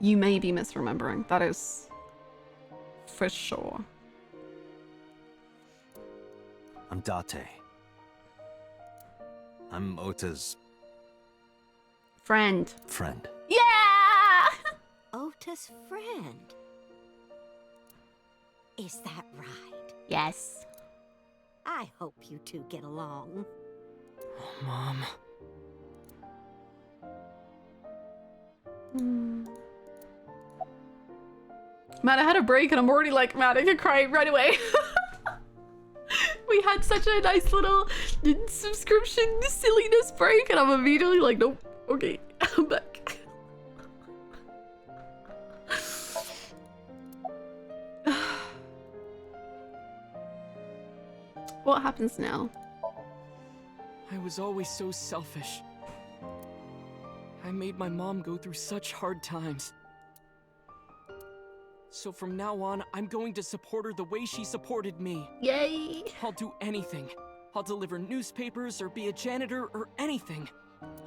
You may be misremembering. That is for sure. I'm Date. I'm Ota's... friend. friend. Yeah! Ota's friend. Is that right? Yes. I hope you two get along. Oh, Mom. Man, I had a break and I'm already like, man, I could cry right away. We had such a nice little subscription silliness break and I'm immediately like, nope, okay, I'm back. What happens now? I was always so selfish. I made my mom go through such hard times. So from now on, I'm going to support her the way she supported me. Yay! I'll do anything. I'll deliver newspapers or be a janitor or anything.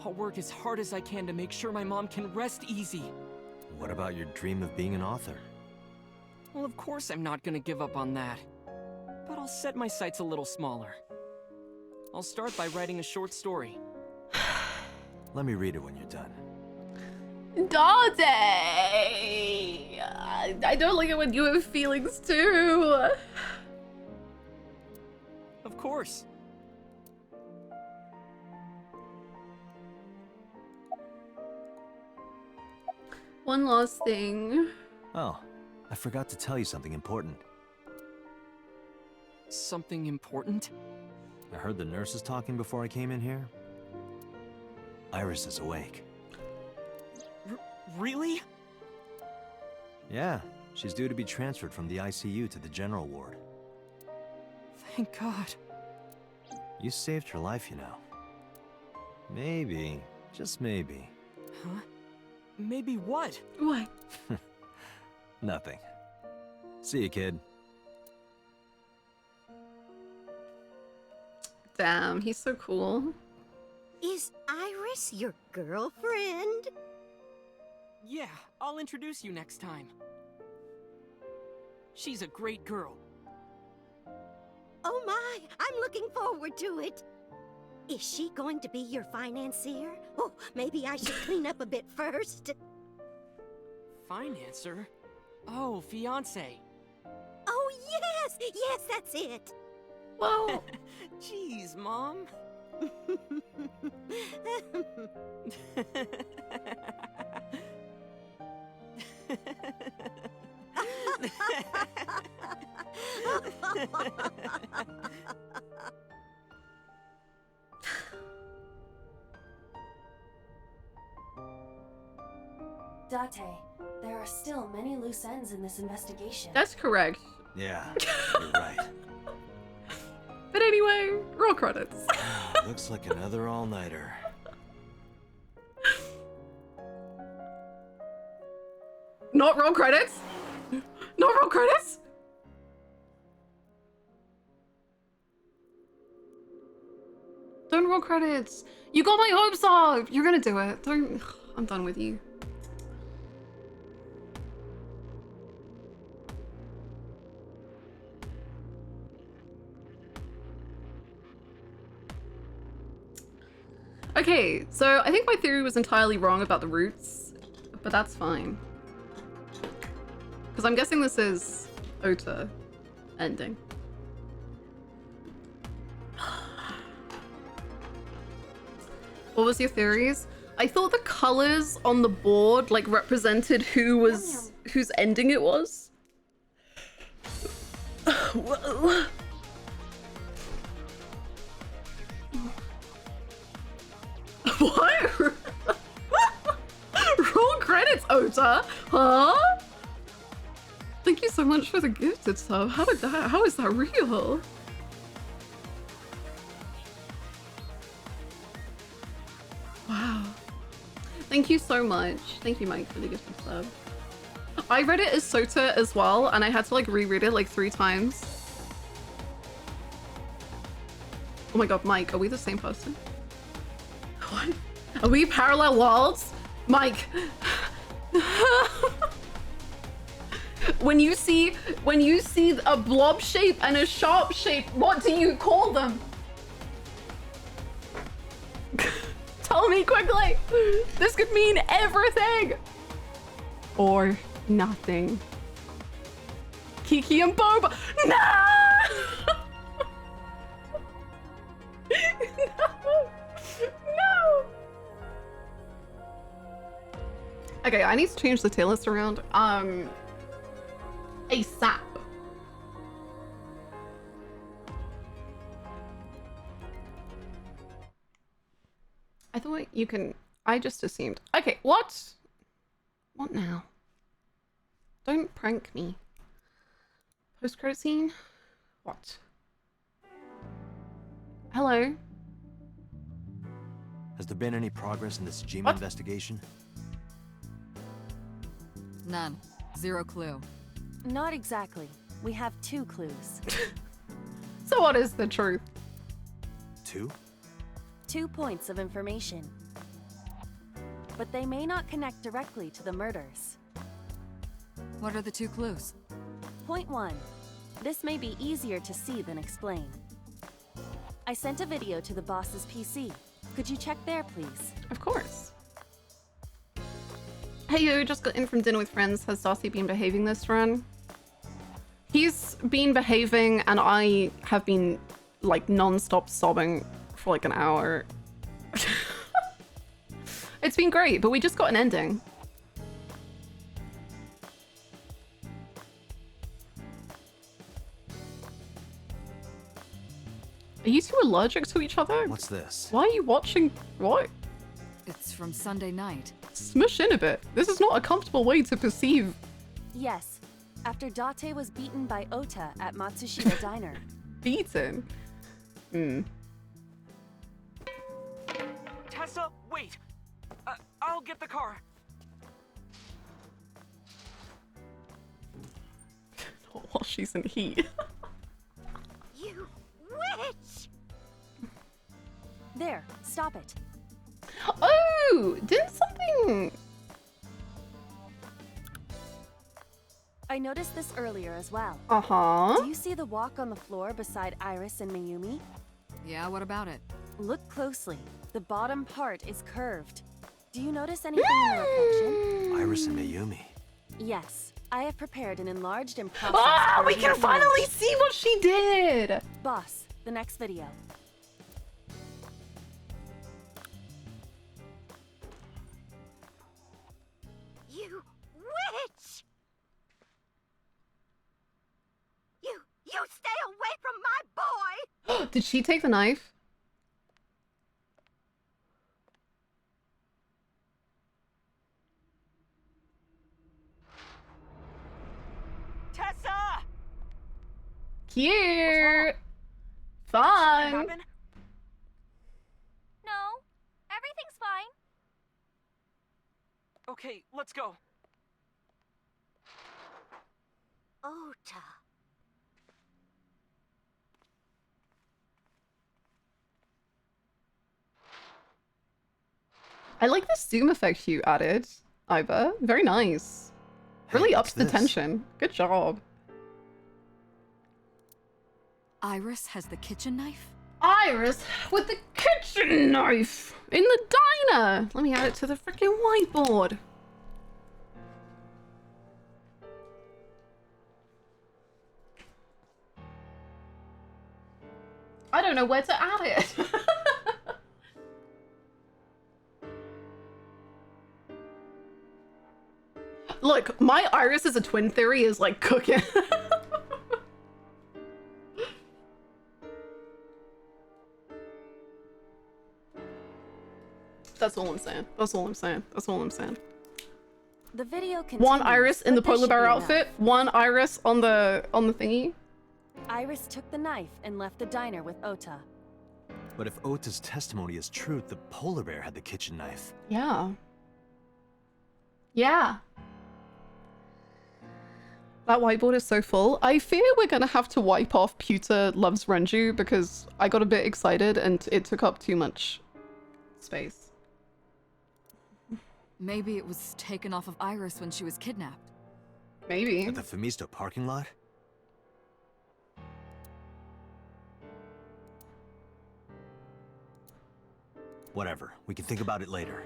I'll work as hard as I can to make sure my mom can rest easy. What about your dream of being an author? Well, of course I'm not gonna give up on that. But I'll set my sights a little smaller. I'll start by writing a short story. Let me read it when you're done. Dade! I don't like it when you have feelings too. Of course. One last thing. Oh, I forgot to tell you something important. Something important? I heard the nurses talking before I came in here. Iris is awake. Really? Yeah, she's due to be transferred from the ICU to the general ward. Thank God. You saved her life, you know. Maybe, just maybe. Huh? Maybe what? What? Nothing. See you, kid. Damn, he's so cool. Is Iris your girlfriend? Yeah, I'll introduce you next time. She's a great girl. Oh my, I'm looking forward to it. Is she going to be your financier? Oh, maybe I should clean up a bit first. Financer? Oh, fiance. Oh, yes! Yes, that's it! Whoa! Jeez, Mom. Date, there are still many loose ends in this investigation. That's correct. Yeah, you're right. But anyway, roll credits. Looks like another all-nighter. Not roll credits? Not roll credits? Don't roll credits. You got my hopes up. You're gonna do it. Don't. I'm done with you. Okay, so I think my theory was entirely wrong about the roots, but that's fine. Because I'm guessing this is Ota ending. What was your theories? I thought the colors on the board like represented whose ending it was. Whoa. What? Roll credits, Ota? Huh? Thank you so much for the gifted sub. How is that real? Wow. Thank you so much. Thank you, Mike, for the gifted sub. I read it as Sota as well, and I had to like reread it like 3 times. Oh my god, Mike, are we the same person? What? Are we parallel worlds? Mike! When you see a blob shape and a sharp shape, what do you call them? Tell me quickly! This could mean everything! Or nothing. Kiki and Boba. No! No! Okay, I need to change the tier list around. ASAP. I thought you can... I just assumed. Okay, what? What now? Don't prank me. Post-credit scene? What? Hello? Has there been any progress in this Jima investigation? None. Zero clue. Not exactly. We have 2 clues. So what is the truth? 2? 2 points of information. But they may not connect directly to the murders. What are the 2 clues? Point 1. This may be easier to see than explain. I sent a video to the boss's PC. Could you check there, please? Of course. Hey yo, just got in from dinner with friends. Has Darcy been behaving this run? He's been behaving and I have been like non-stop sobbing for like an hour. It's been great, but we just got an ending. Are you 2 allergic to each other? What's this? Why are you watching? What? It's from Sunday night. Smush in a bit. This is not a comfortable way to perceive. Yes. After Date was beaten by Ota at Matsushita Diner. Beaten? Hmm. Tessa, wait! I'll get the car. Not while she's in heat. You witch! There, stop it. Oh, didn't something... I noticed this earlier as well. Uh-huh. Do you see the walk on the floor beside Iris and Mayumi? Yeah, what about it? Look closely. The bottom part is curved. Do you notice anything in the reflection? Iris and Mayumi. Yes. I have prepared an enlarged and processed Ah, we version can of the finally image. see what she did! Boss, the next video. You witch! You stay away from my boy! Did she take the knife? Tessa! Cute! Fun! No, everything's fine. Okay, let's go. Ota. I like the zoom effect you added, Iva. Very nice. Really ups the tension. Good job. Iris has the kitchen knife? Iris with the kitchen knife in the diner. Let me add it to the freaking whiteboard. I don't know where to add it. Look, my Iris as a twin theory is like cooking. That's all I'm saying. That's all I'm saying. That's all I'm saying. The video continues. One Iris in the but this polar bear should be enough. outfit. One Iris on the thingy. Iris took the knife and left the diner with Ota. But if Ota's testimony is true, the polar bear had the kitchen knife. Yeah. Yeah. That whiteboard is so full. I fear we're gonna have to wipe off Pewter Loves Renju because I got a bit excited and it took up too much space. Maybe it was taken off of Iris when she was kidnapped. Maybe. At the Femisto parking lot? Whatever. We can think about it later.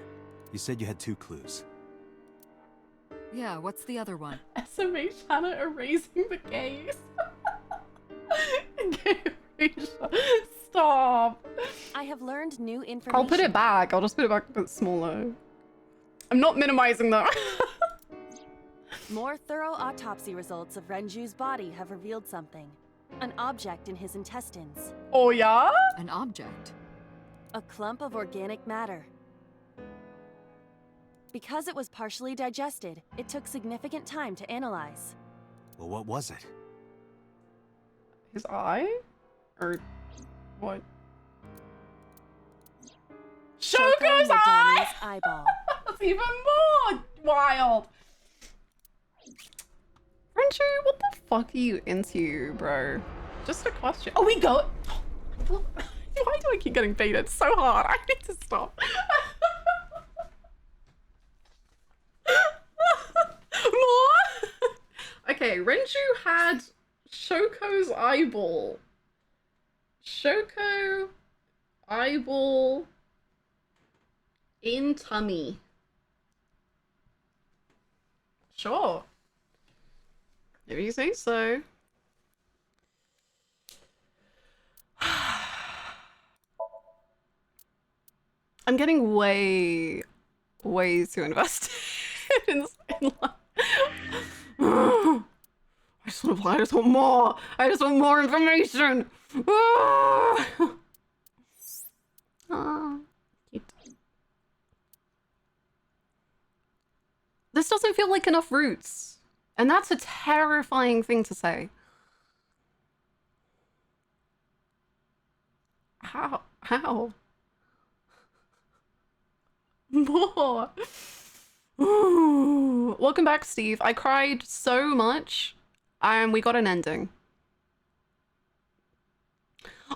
You said you had 2 clues. Yeah, what's the other one? SMH Hannah erasing the gaze. Gay erasure. Stop. I have learned new information. I'll put it back. I'll just put it back a bit smaller. I'm not minimizing that. More thorough autopsy results of Renju's body have revealed something. An object in his intestines. Oh yeah? An object? A clump of organic matter. Because it was partially digested, it took significant time to analyze. Well, what was it? His eye? Or what? Shoko's eye! eyeball. That's even more wild. Renju, what the fuck are you into, bro? Just a question. Oh, we go. Why do I keep getting baited so hard? I need to stop. More? Okay, Renju had Shoko's eyeball. Shoko eyeball in tummy. Sure. If you say so. I'm getting way too invested in life. I just want to play. I just want more. I just want more information. Cute. This doesn't feel like enough roots. And that's a terrifying thing to say. How? How? More. Ooh. Welcome back, Steve. I cried so much, and we got an ending.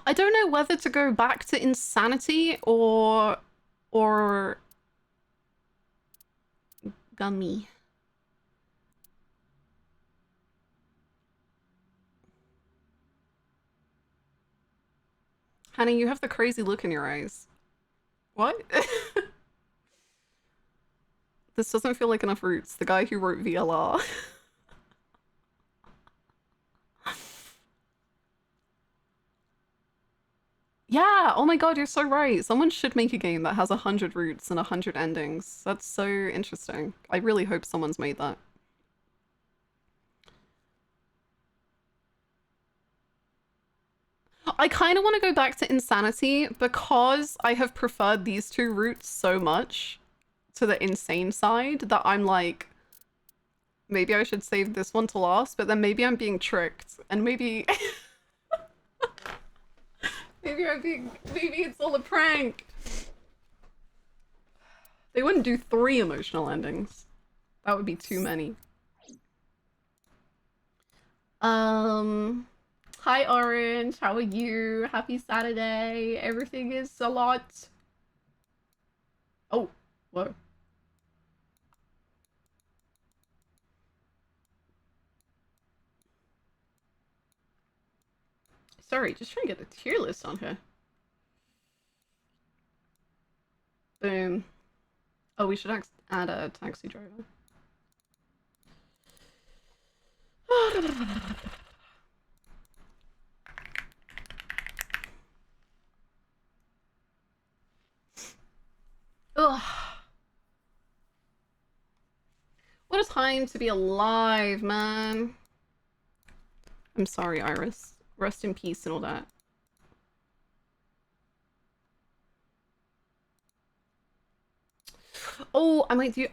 I don't know whether to go back to Insanity or or gummy? Honey, you have the crazy look in your eyes. What? This doesn't feel like enough roots. The guy who wrote VLR. Yeah, oh my god, you're so right. Someone should make a game that has 100 roots and 100 endings. That's so interesting. I really hope someone's made that. I kind of want to go back to Insanity because I have preferred these two routes so much to the insane side that I'm like, maybe I should save this one to last, but then maybe I'm being tricked and maybe maybe it's all a prank. They wouldn't do 3 emotional endings. That would be too many. Hi Orange, how are you? Happy Saturday. Everything is a lot. Oh, whoa. Sorry, just trying to get the tier list on here. Boom. Oh, we should add a taxi driver. Ugh. What a time to be alive, man. I'm sorry, Iris. Rest in peace and all that. Oh, I might do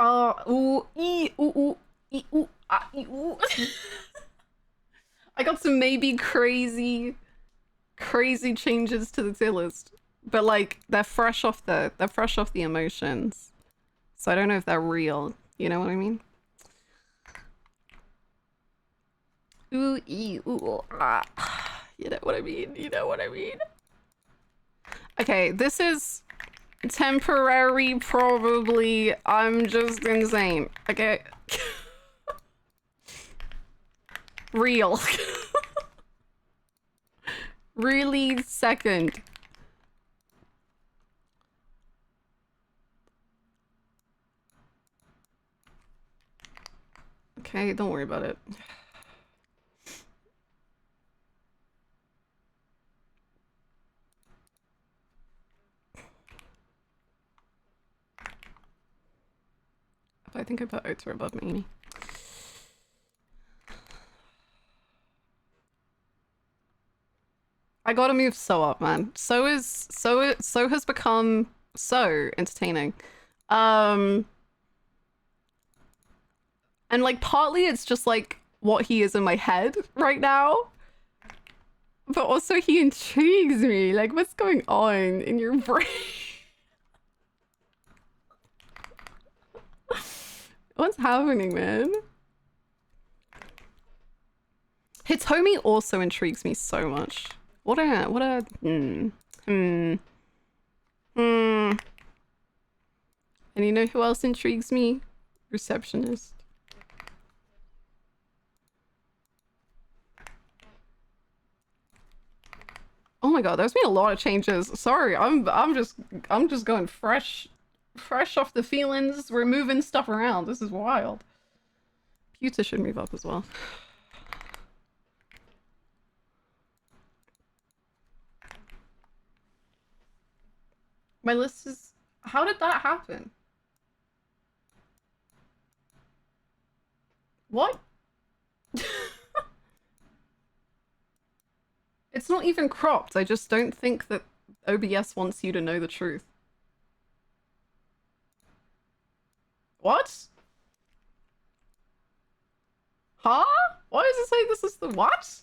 I got some maybe crazy changes to the tier list. But like they're fresh off the emotions. So I don't know if they're real. You know what I mean? Ooh, ooh, ah. You know what I mean? You know what I mean? Okay, this is temporary, probably. I'm just insane. Okay. Real. Really second. Okay, don't worry about it. I think I put Oats above Mamie. I gotta move So up, man. So has become so entertaining. And like partly it's just like what he is in my head right now. But also he intrigues me. Like what's going on in your brain? What's happening, man? Hitomi also intrigues me so much. And you know who else intrigues me? Receptionist. Oh my god, there's been a lot of changes. Sorry, I'm just going fresh off the feelings. We're moving stuff around. This is wild. Pewter should move up as well. My list is... How did that happen? What? It's not even cropped. I just don't think that OBS wants you to know the truth. What? Huh? Why does it say this is the what?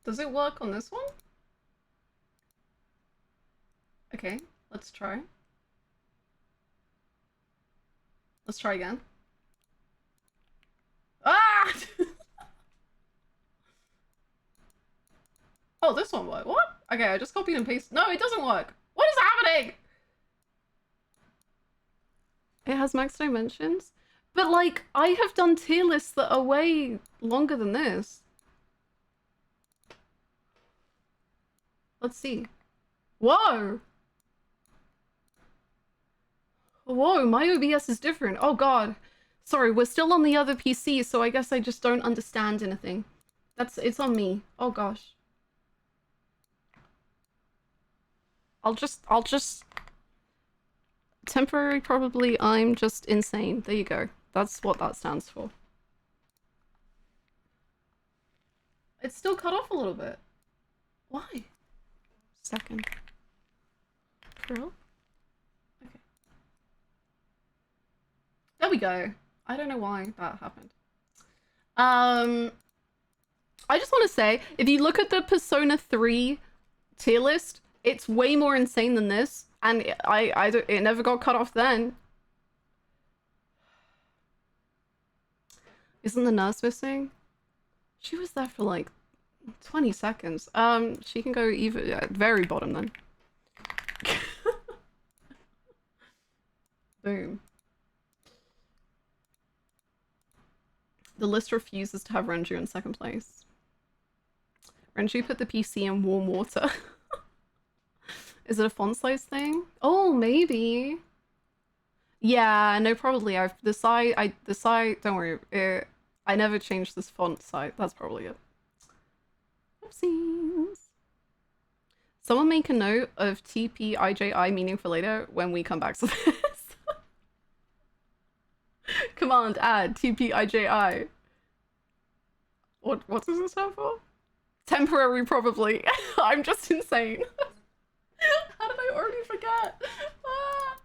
Does it work on this one? Okay, let's try. Let's try again. Ah! Oh, this one worked. What? Okay, I just copied and pasted. No, it doesn't work. What is happening? It has max dimensions? But like, I have done tier lists that are way longer than this. Let's see. Whoa! Whoa, my OBS is different. Oh god. Sorry, we're still on the other PC, so I guess I just don't understand anything. It's on me. Oh gosh. I'll just temporary, probably. I'm just insane. There you go. That's what that stands for. It's still cut off a little bit. Why? Second. For real? Okay. There we go. I don't know why that happened. I just want to say, if you look at the Persona 3 tier list, it's way more insane than this, and it never got cut off then. Isn't the nurse missing? She was there for like 20 seconds. She can go even very bottom then. Boom. The list refuses to have Renju in second place. Renju put the PC in warm water. Is it a font size thing? Oh, maybe. Yeah, no, probably. The site, don't worry. I never changed this font size. That's probably it. Oopsies. Someone make a note of TPIJI meaning for later when we come back to this. Command add TPIJI. What does this stand for? Temporary, probably. I'm just insane. How did I already forget? Ah.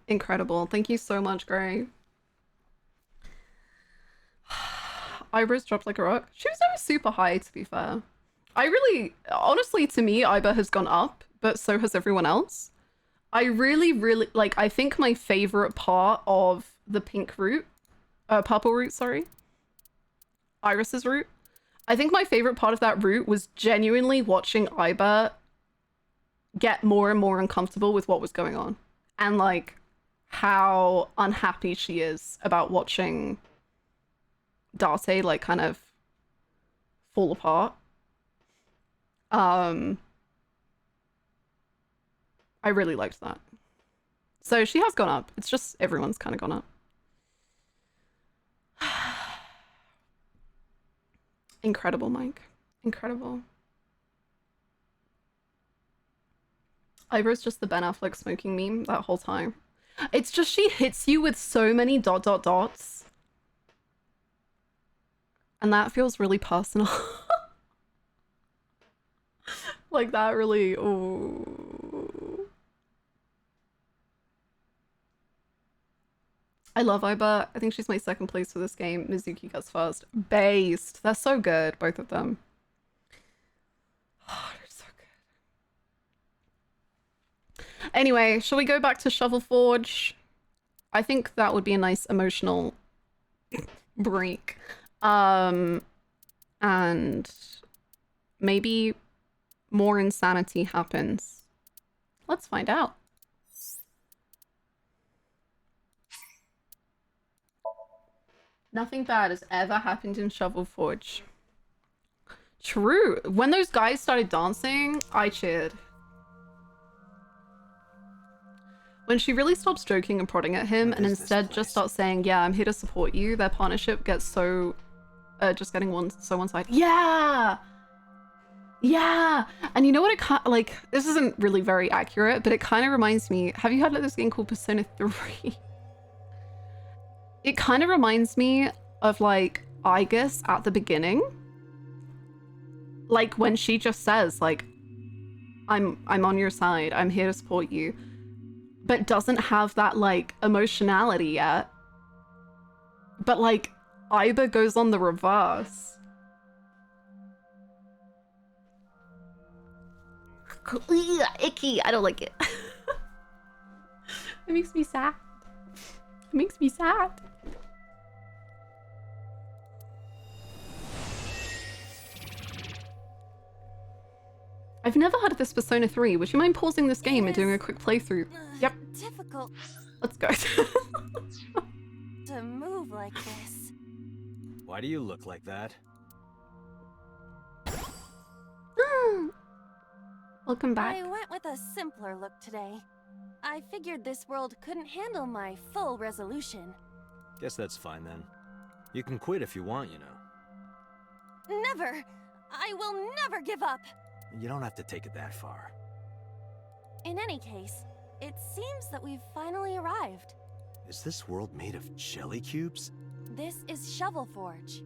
Incredible. Thank you so much, Gray. Ibra's dropped like a rock. She was never super high, to be fair. Honestly, to me, Iba has gone up, but so has everyone else. I really, like, I think my favorite part of the pink route, purple route, sorry, Iris's route, I think my favorite part of that route was genuinely watching Iba get more and more uncomfortable with what was going on. And, like, how unhappy she is about watching Date, like, kind of fall apart. I really liked that. So she has gone up. It's just everyone's kind of gone up. Incredible, Mike. Incredible. Ibra's just the Ben Affleck smoking meme that whole time. It's just she hits you with so many ... dots. And that feels really personal. Like that really, ooh. I love Iba. I think she's my second place for this game. Mizuki gets first. Based. They're so good, both of them. Oh, they're so good. Anyway, shall we go back to Shovel Forge? I think that would be a nice emotional break. And maybe more insanity happens. Let's find out. Nothing bad has ever happened in Shovel Forge. True. When those guys started dancing, I cheered. When she really stops joking and prodding at him and instead just starts saying, yeah, I'm here to support you, their partnership gets so... just getting so one-sided. Yeah! Yeah! And you know what it like, this isn't really very accurate, but it kind of reminds me... Have you heard of this game called Persona 3? It kind of reminds me of, like, Aegis at the beginning. Like, when she just says, like, I'm on your side, I'm here to support you. But doesn't have that, like, emotionality yet. But, like, Iba goes on the reverse. Ugh, icky. I don't like it. It makes me sad. It makes me sad. I've never heard of this Persona 3. Would you mind pausing this game and doing a quick playthrough? Yep. Difficult Let's go. to move like this. Why do you look like that? Welcome back. I went with a simpler look today. I figured this world couldn't handle my full resolution. Guess that's fine then. You can quit if you want, you know. Never! I will never give up! You don't have to take it that far. In any case, it seems that we've finally arrived. Is this world made of jelly cubes? This is Shovel Forge.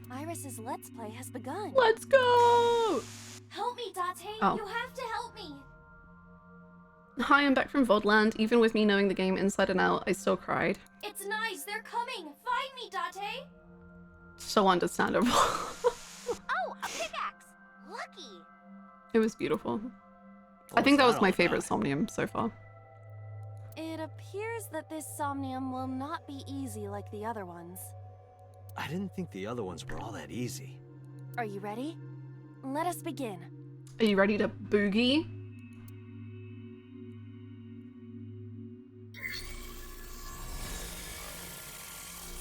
Iris's Let's Play has begun. Let's go! Help me, Date! Oh. You have to help me! Hi, I'm back from VODland. Even with me knowing the game inside and out, I still cried. It's nice, they're coming! Find me, Date! So understandable. Oh, a pickaxe! Lucky! It was beautiful. I think that was my favorite Somnium so far. It appears that this Somnium will not be easy like the other ones. I didn't think the other ones were all that easy. Are you ready? Let us begin. Are you ready to boogie?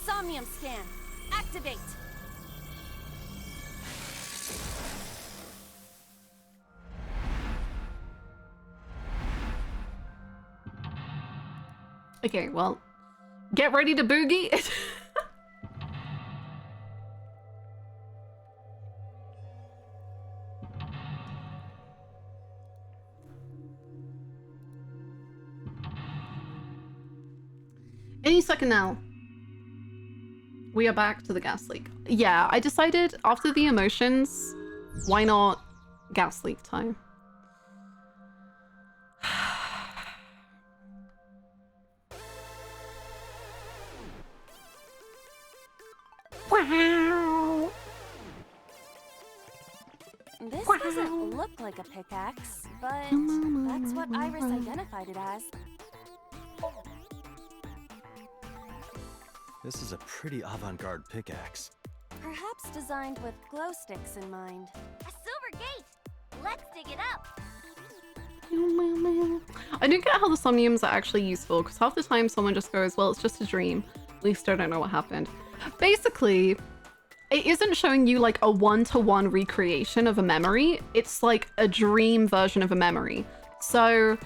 Somnium scan. Activate. Okay, well, get ready to boogie. Any second now. We are back to the gas leak. Yeah, I decided after the emotions, why not gas leak time? Wow. This doesn't look like a pickaxe, but that's what Iris identified it as. This is a pretty avant-garde pickaxe. Perhaps designed with glow sticks in mind. A silver gate! Let's dig it up! I don't get how the Somniums are actually useful, because half the time someone just goes, well, it's just a dream. At least I don't know what happened. Basically, it isn't showing you like a one-to-one recreation of a memory. It's like a dream version of a memory. So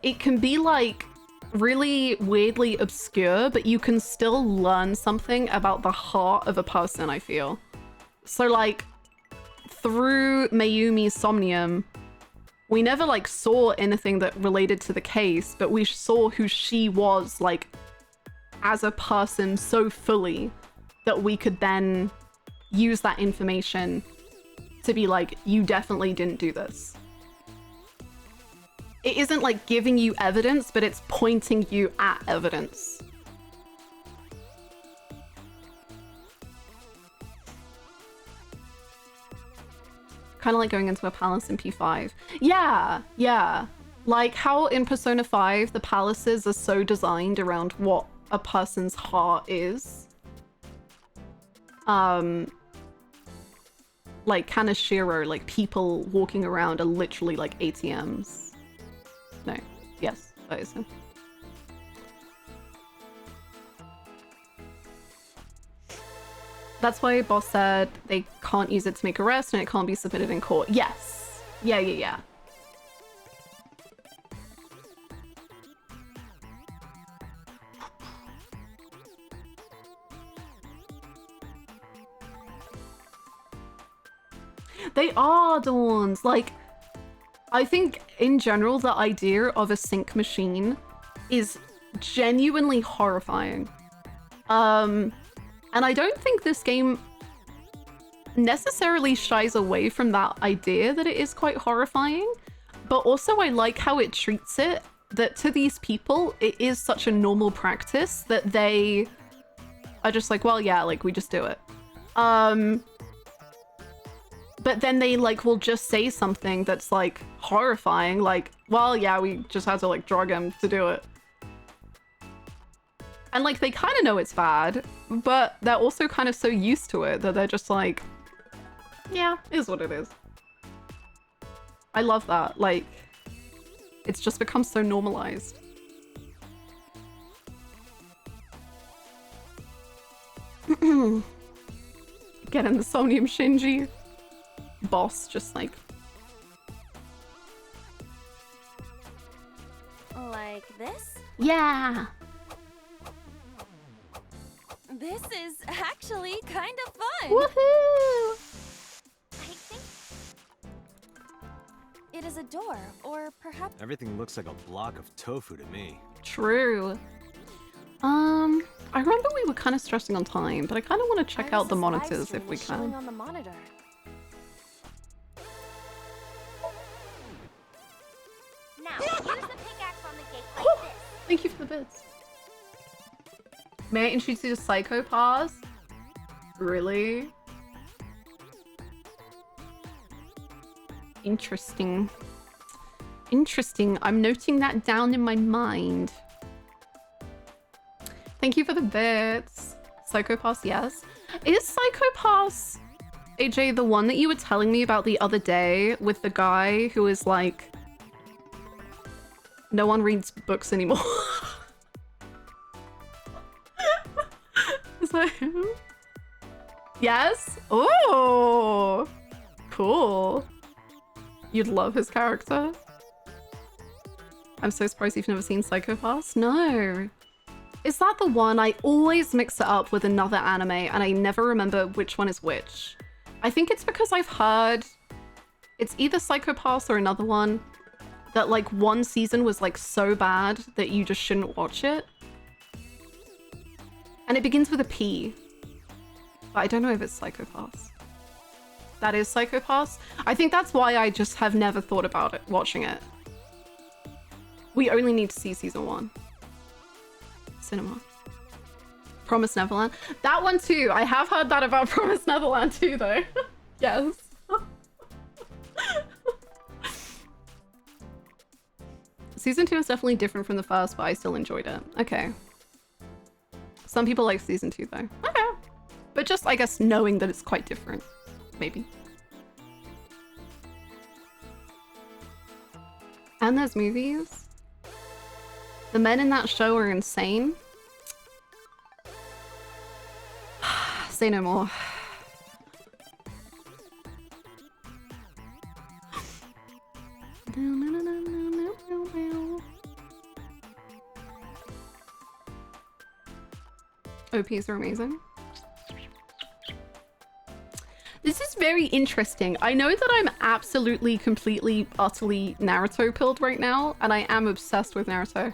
it can be like really weirdly obscure, but you can still learn something about the heart of a person, I feel. So like through Mayumi's Somnium, we never like saw anything that related to the case, but we saw who she was like as a person so fully that we could then use that information to be like, you definitely didn't do this. It isn't like giving you evidence, but it's pointing you at evidence. Kind of like going into a palace in P5. Yeah, yeah. Like how in Persona 5, the palaces are so designed around what a person's heart is. Like Kaneshiro, like people walking around are literally like ATMs. No. Yes, that is him. That's why boss said they can't use it to make arrest and it can't be submitted in court. Yes. Yeah. They are dawns. Like, I think in general, the idea of a sync machine is genuinely horrifying. And I don't think this game necessarily shies away from that idea that it is quite horrifying, but also I like how it treats it, that to these people, it is such a normal practice that they are just like, well, yeah, like we just do it. but then they like will just say something that's like horrifying, like, well, yeah, we just had to like drug him to do it. And like they kind of know it's bad, but they're also kind of so used to it that they're just like, yeah, it is what it is. I love that. Like, it's just become so normalized. Getting the Somnium Shinji boss just like... Like this? Yeah! This is actually kind of fun. Woohoo! I think it is a door, or perhaps... Everything looks like a block of tofu to me. True. I remember we were kind of stressing on time, but I kind of want to check out the monitors if we can. On the monitor. Now, use the pickaxe on the gate like this. Thank you for the bits. May I introduce you to Psychopaths? Really? Interesting. Interesting. I'm noting that down in my mind. Thank you for the bits. Psychopaths, yes. Is Psychopaths, AJ, the one that you were telling me about the other day with the guy who is like, no one reads books anymore? Is that him? Yes? Oh, cool. You'd love his character. I'm so surprised you've never seen Psychopaths. No. Is that the one? I always mix it up with another anime and I never remember which one is which. I think it's because I've heard it's either Psychopaths or another one that like one season was like so bad that you just shouldn't watch it. And it begins with a P. But I don't know if it's Psychopaths. That is Psychopaths. I think that's why I just have never thought about it, watching it. We only need to see season 1. Cinema. Promised Neverland. That one too. I have heard that about Promised Neverland too though. Yes. Season 2 is definitely different from the first, but I still enjoyed it. Okay. Some people like season 2 though. Okay. But just, I guess, knowing that it's quite different. Maybe. And there's movies. The men in that show are insane. Say no more. OPs are amazing. This is very interesting. I know that I'm absolutely, completely, utterly Naruto-pilled right now, and I am obsessed with Naruto.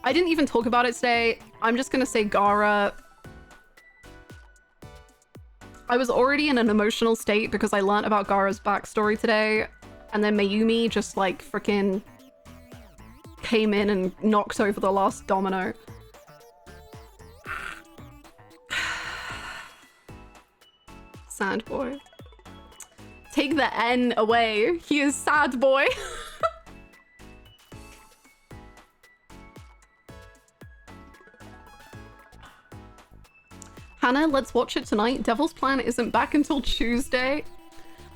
I didn't even talk about it today. I'm just gonna say Gaara. I was already in an emotional state because I learnt about Gaara's backstory today, and then Mayumi just like freaking came in and knocked over the last domino. Sad boy. Take the N away. He is sad boy. Hannah, let's watch it tonight. Devil's Plan isn't back until Tuesday.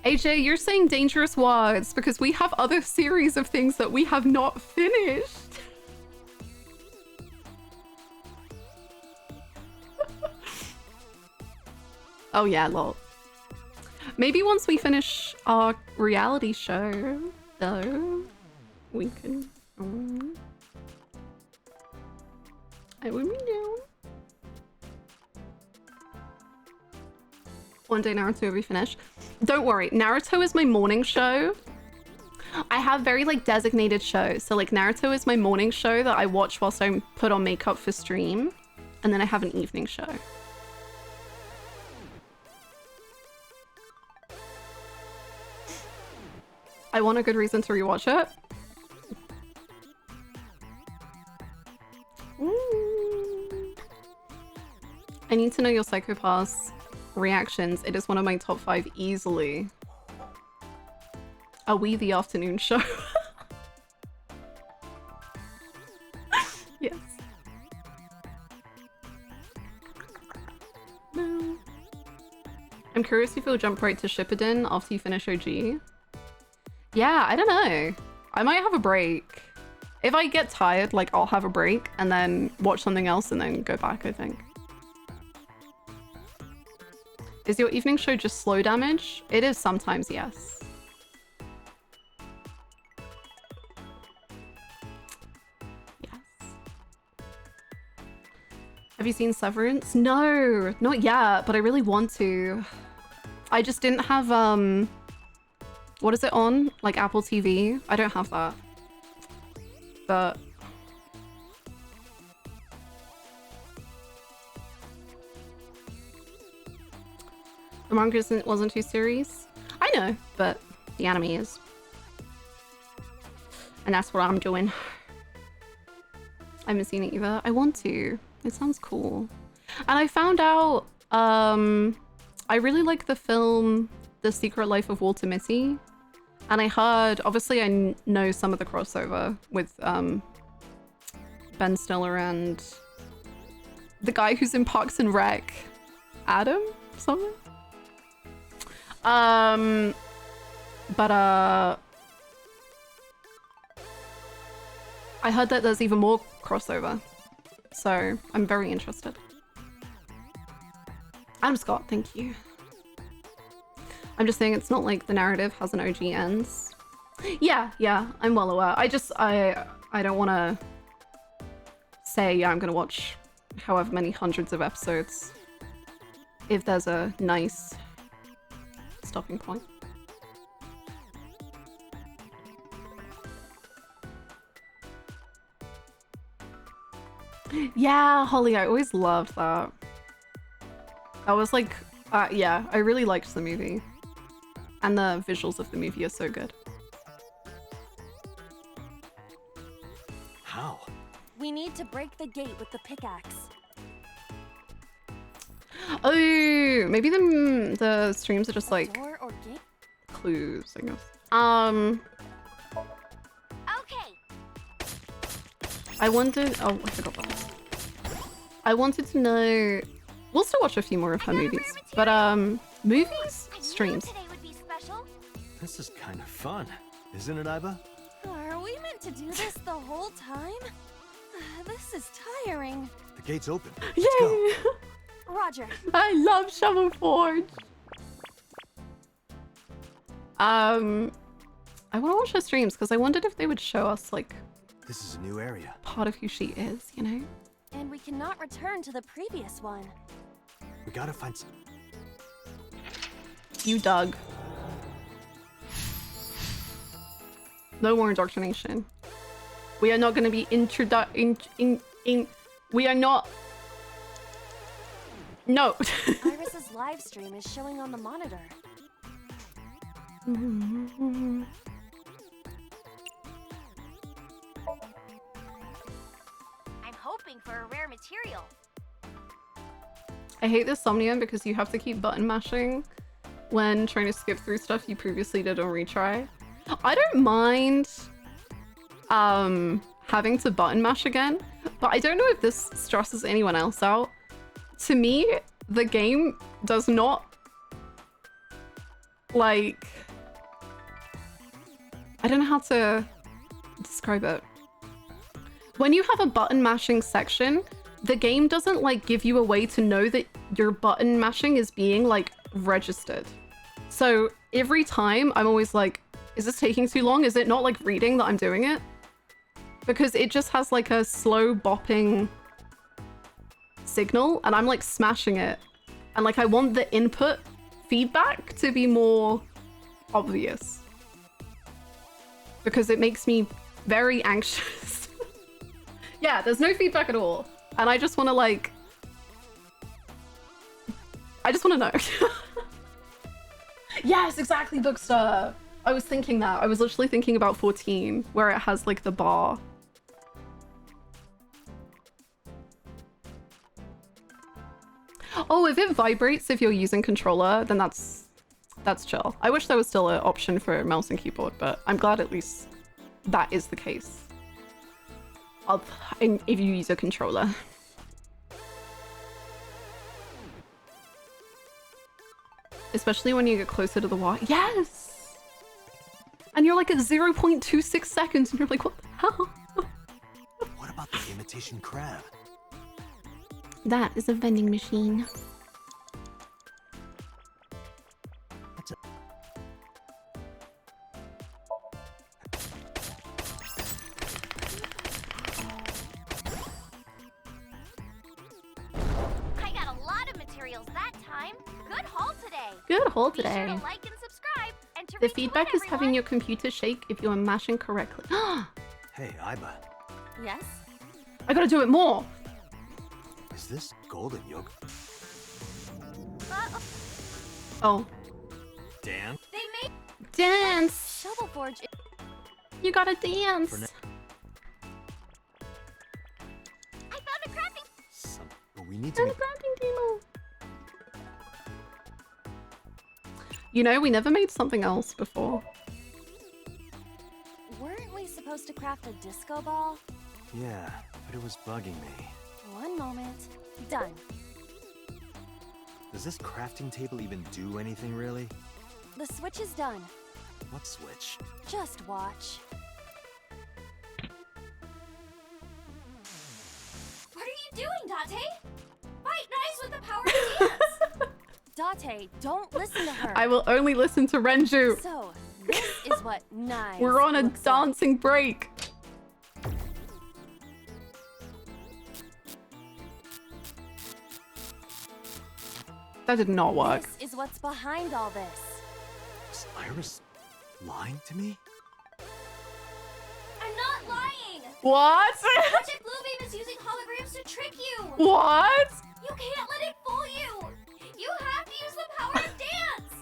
AJ, you're saying dangerous words because we have other series of things that we have not finished. Oh yeah, lol. Maybe once we finish our reality show, though, we can... I would be down. One day Naruto will be finished. Don't worry, Naruto is my morning show. I have very like designated shows. So like Naruto is my morning show that I watch whilst I put on makeup for stream. And then I have an evening show. I want a good reason to rewatch it. I need to know your Psychopaths reactions. It is one of my top 5 easily. Are we the afternoon show? Yes. No. I'm curious if you'll jump right to Shippuden after you finish OG. Yeah, I don't know. I might have a break. If I get tired, like, I'll have a break and then watch something else and then go back, I think. Is your evening show just slow damage? It is sometimes, yes. Yes. Have you seen Severance? No, not yet, but I really want to. I just didn't have, what is it on? Like Apple TV? I don't have that. But the manga wasn't too serious. I know, but the anime is. And that's what I'm doing. I haven't seen it either. I want to. It sounds cool. And I found out, I really like the film The Secret Life of Walter Mitty. And I heard, obviously I know some of the crossover with Ben Stiller and the guy who's in Parks and Rec. Adam? Something? But I heard that there's even more crossover. So I'm very interested. Adam Scott, thank you. I'm just saying it's not like the narrative has an OG ends. Yeah, I'm well aware. I don't want to say, yeah, I'm going to watch however many hundreds of episodes if there's a nice stopping point. Yeah, Holly, I always loved that. I was like, yeah, I really liked the movie. And the visuals of the movie are so good. How? We need to break the gate with the pickaxe. Oh, maybe the streams are just like Door or gate? clues, I guess. Okay. I wanted, oh, I forgot that. I wanted to know, we'll still watch a few more of her movies, but movies? Streams. This is kind of fun, isn't it, Iba? Are we meant to do this the whole time? This is tiring. The gate's open. Yay! Let's go. Roger. I love Shovel Forge. I want to watch her streams because I wondered if they would show us like this is a new area. Part of who she is, you know? And we cannot return to the previous one. We gotta find some. You dug. No more indoctrination. We are not going to be we are not. No. Iris's live stream is showing on the monitor. I'm hoping for a rare material. I hate this Somnium because you have to keep button mashing when trying to skip through stuff you previously did on retry. I don't mind having to button mash again, but I don't know if this stresses anyone else out. To me, the game does not like, I don't know how to describe it. When you have a button mashing section, the game doesn't like give you a way to know that your button mashing is being like registered. So every time I'm always like, is this taking too long? Is it not like reading that I'm doing it? Because it just has like a slow bopping signal and I'm like smashing it. And like I want the input feedback to be more obvious. Because it makes me very anxious. Yeah, there's no feedback at all. And I just want to like... I just want to know. Yes, exactly, Bookster. I was thinking that. I was literally thinking about 14, where it has like the bar. Oh, if it vibrates if you're using controller, then that's That's chill. I wish there was still an option for mouse and keyboard, but I'm glad at least that is the case. If you use a controller. Especially when you get closer to the wire. Yes! And you're like at 0.26 seconds and you're like, what the hell? What about the imitation crab? That is a vending machine. I got a lot of materials that time. Good haul today. Good haul Be sure today. to like and subscribe and to The retweet feedback is having everyone. your computer shake if you are mashing correctly. Hey, Aiba. Yes? I gotta do it more. Is this golden yolk? Oh. Dan? They made Dance! Shovel Forge. You gotta dance. I found a crafting. But we need to And a crafting table. You know, we never made something else before. Weren't we supposed to craft a disco ball? Yeah, but it was bugging me. One moment. Done. Does this crafting table even do anything, really? The switch is done. What switch? Just watch. What are you doing, Date? Fight nice with the power of dance. Date, don't listen to her. I will only listen to Renju. So, this is what nice We're on a looks dancing break. That did not work. This is what's behind all this. Is Iris lying to me? I'm not lying. What? Project Bluebeam is using holograms to trick you. What? You can't let it fool you. You have to use the power of dance.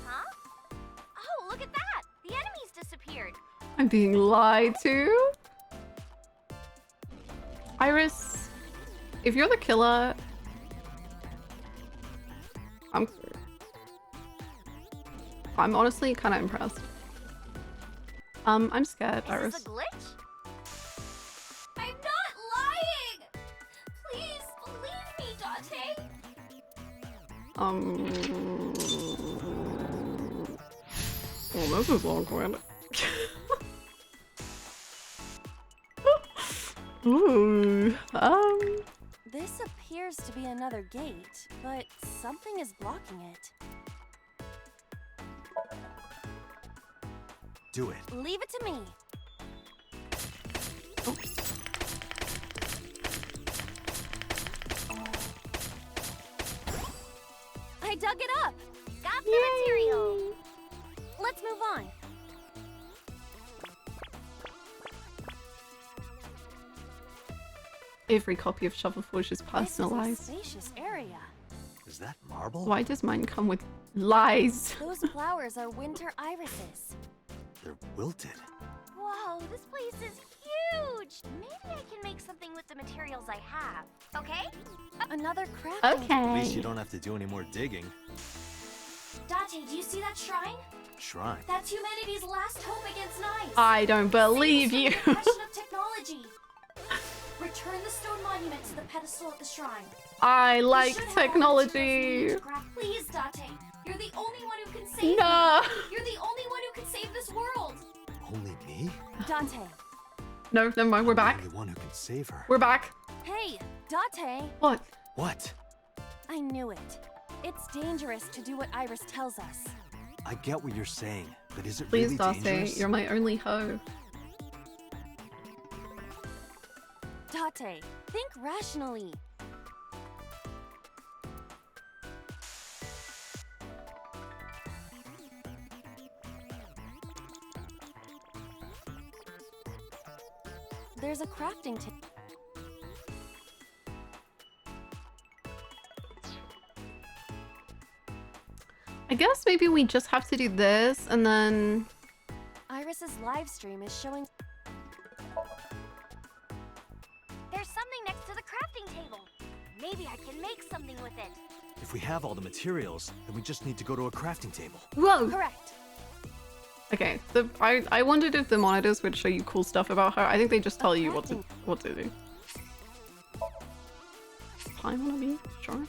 Huh? Oh, look at that. The enemies disappeared. I'm being lied to. Iris, if you're the killer, I'm honestly kind of impressed. I'm scared, Iris. Is this a glitch? I'm not lying. Please believe me, Date. Well, this is awkward. Ooh, This appears to be another gate, but something is blocking it. Do it. Leave it to me. I dug it up. Got the material. Let's move on. every copy of Shovel Forge is personalized. This is a spacious area. Is that marble? Why does mine come with lies? Those flowers are winter irises. They're wilted. Whoa, this place is huge! Maybe I can make something with the materials I have, okay? Another crafting. At least you don't have to do any more digging. Date, do you see that shrine? Shrine. That's humanity's last hope against knives. I don't believe you. Question of technology. Return the stone monument to the pedestal at the shrine. I You like should have technology. Please, Date. You're the only one who can save No. me. You're the only one who can save this world. Only me? Dante. No, never mind. We're back. I'm the one who can save her. We're back. Hey, Dante. What? What? I knew it. It's dangerous to do what Iris tells us. I get what you're saying, but is it Please, really Darcy, dangerous? you're my only hope. Date, think rationally. There's a crafting table. I guess maybe we just have to do this and then... Iris's live stream is showing. There's something next to the crafting table. Maybe I can make something with it. If we have all the materials, then we just need to go to a crafting table. Whoa! Correct. Okay, I wondered if the monitors would show you cool stuff about her. I think they just tell you what to do. Climb on a bee? Sure.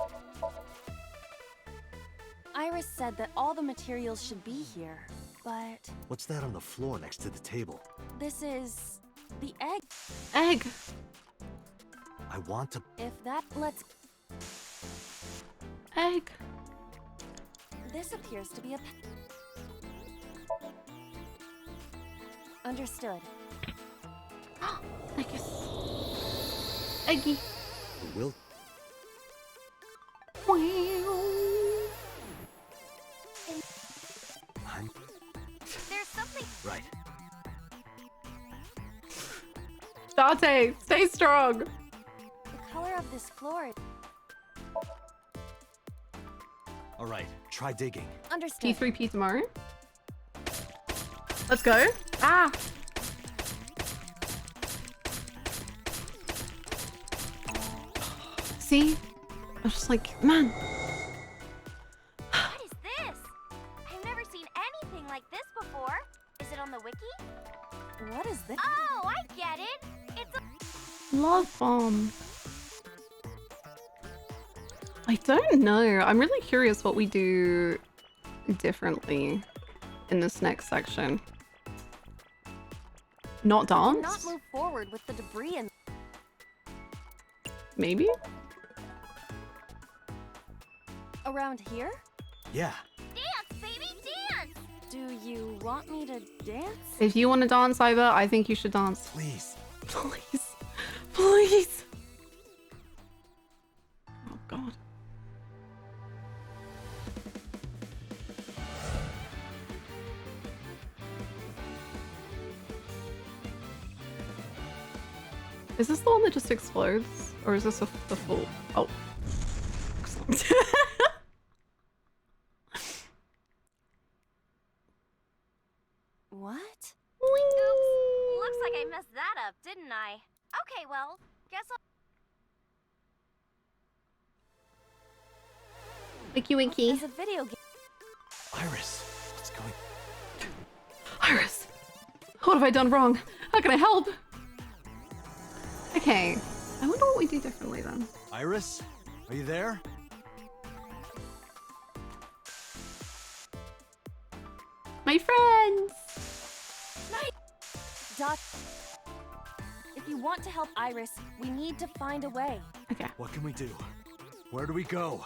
Iris said that all the materials should be here, but What's that on the floor next to the table? this is the egg. Egg! I want to... If that lets... Egg! This appears to be a... Understood. I guess. Eggy. Will... I'm... There's something. Right. Dante, stay strong! The color of this floor... All right, try digging. Understood. P3P tomorrow. Let's go. Ah! See? I was just like, man. What is this? I've never seen anything like this before. Is it on the wiki? What is this? Oh, I get it. It's a Love bomb. I don't know. I'm really curious what we do differently in this next section. Not dance? Not move forward with the debris and... Maybe? Around here? Yeah. dance, baby, dance. Do you want me to dance? If you want to dance, Iva, I think you should dance. Please. Please. Please. Oh, God. Is this the one that just explodes? Or is this the full... Oh. Excellent. What? Oops. Looks like I messed that up, didn't I? Okay, well, guess I'll... Winky winky. It's a video game. Iris, what's going... Iris! What have I done wrong? How can I help? Okay. I wonder what we do differently then. Iris? Are you there? My friends! Dot. If you want to help Iris, we need to find a way. Okay. What can we do? Where do we go?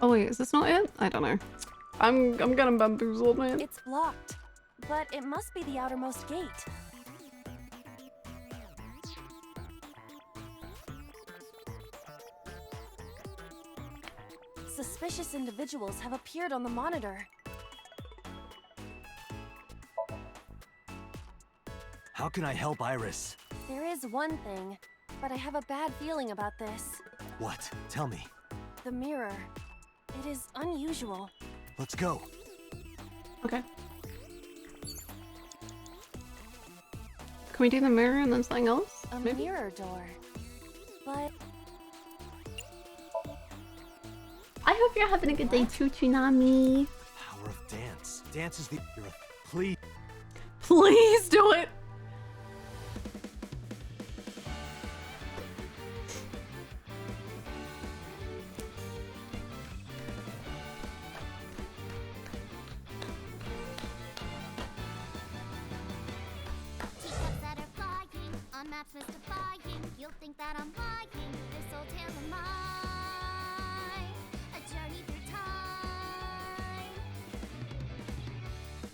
Oh wait, is this not it? I don't know. I'm getting bamboozled, man. It's blocked, but it must be the outermost gate. Suspicious individuals have appeared on the monitor. How can I help Iris? There is one thing, but I have a bad feeling about this. What? Tell me. The mirror. It is unusual. Let's go. Okay. Can we do the mirror and then something else? A Maybe? mirror door. But I hope you're having a good day too, Tsunami. Power of dance. Dance is the... You're a... Please. Please do it! Teacups that are flying on maps mystifying. You'll think that I'm lying. This old tale of mine, a journey through time.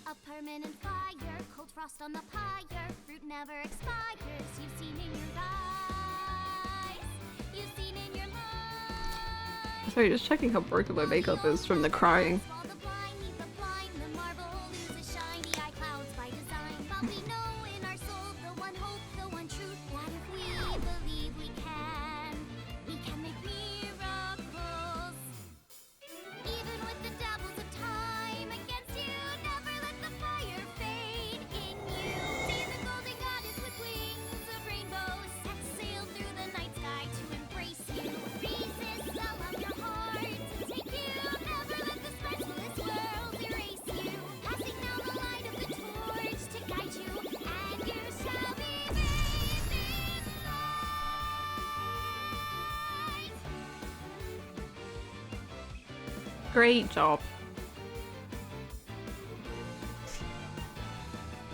A permanent fire, cold frost on the pyre. Fruit never expires. You've seen in your eyes. You've seen in your mind. Sorry, just checking how broken my makeup is from the crying. Swallow the blind, meet the blind. The marble loses shiny eye clouds by design. But we know in our soul the one hope, the one truth, that if we believe we can make miracles. Even with the dabbles of time against you, never let the fire fade in you. See the golden goddess with wings of rainbows set sail through the night sky to Great job.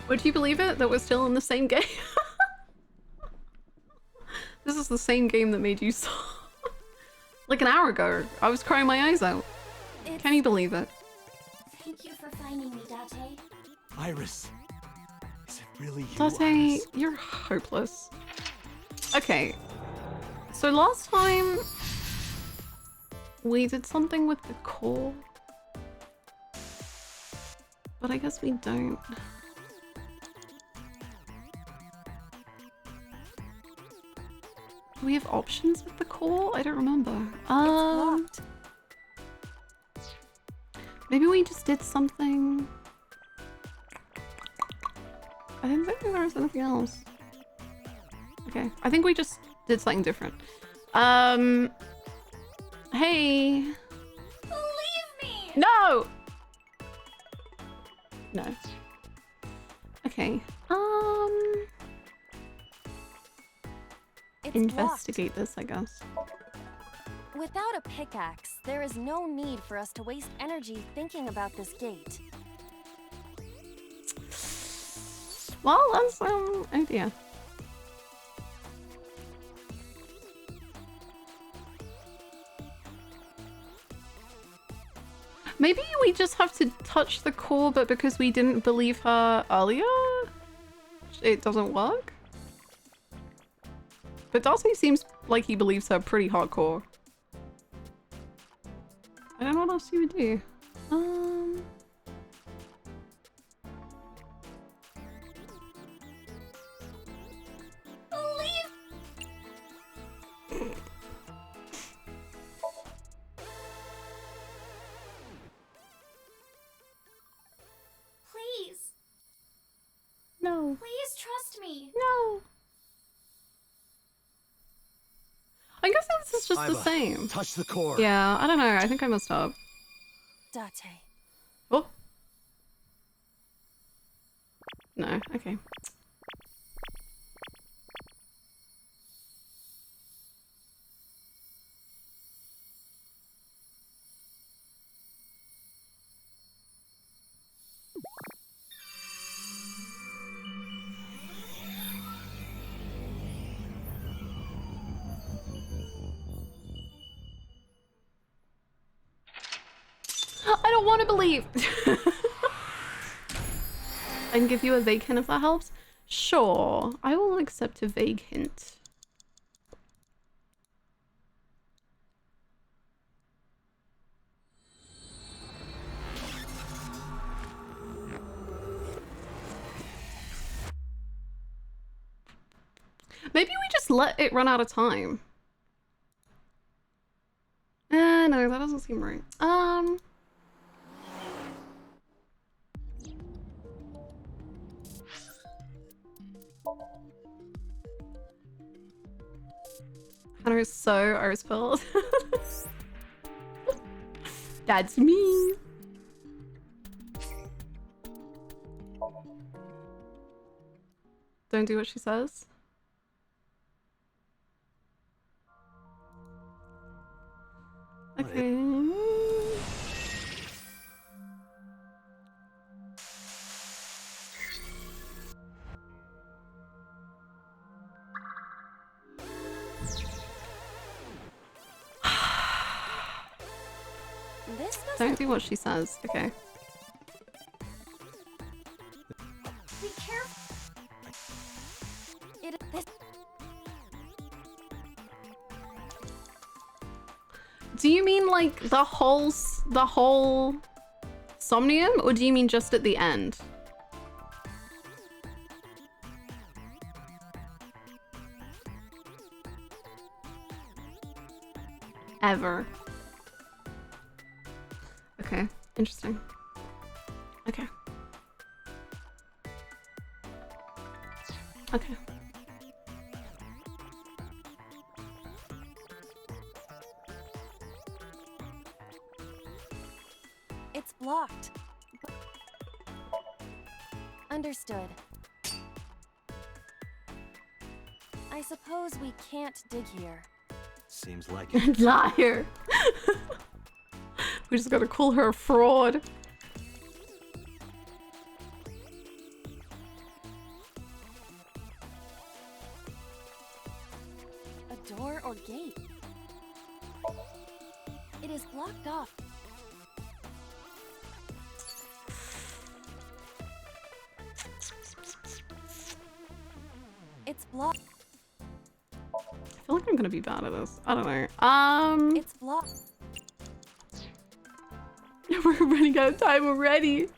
Would you believe it that we're still in the same game? This is the same game that made you so like an hour ago. I was crying my eyes out. Can you believe it? Thank you for finding me, Date. Iris. Is it really you, Date, Iris? you're hopeless. Okay. So last time we did something with the core. But I guess we don't. Do we have options with the core? I don't remember. Maybe we just did something. I didn't think there was anything else. Okay, I think we just did something different. Hey. Believe me! No! No. Okay. It's Investigate this, I guess. Without a pickaxe, there is no need for us to waste energy thinking about this gate. Well, that's idea. Maybe we just have to touch the core, but because we didn't believe her earlier, it doesn't work? But Darcy seems like he believes her pretty hardcore. I don't know what else you would do. Please. No. Please trust me. No. I guess this is just the Aiba, same. touch the core. Yeah, I don't know. I think I messed up. Date. Oh. No, okay. I don't want to believe. I can give you a vague hint if that helps. Sure, I will accept a vague hint. Maybe we just let it run out of time. No, that doesn't seem right. Hannah is so Iris pilled. That's me. Don't do what she says. Okay. This Don't do what she says. Okay. Be careful. Do you mean like the whole Somnium, or do you mean just at the end? Ever. Okay, interesting. Okay. Okay. It's blocked. Understood. I suppose we can't dig here. Seems like it. Liar. We just gotta call her a fraud. A door or gate? It is blocked off. It's blocked. I feel like I'm gonna be bad at this. I don't know. It's blocked. We're running out of time already.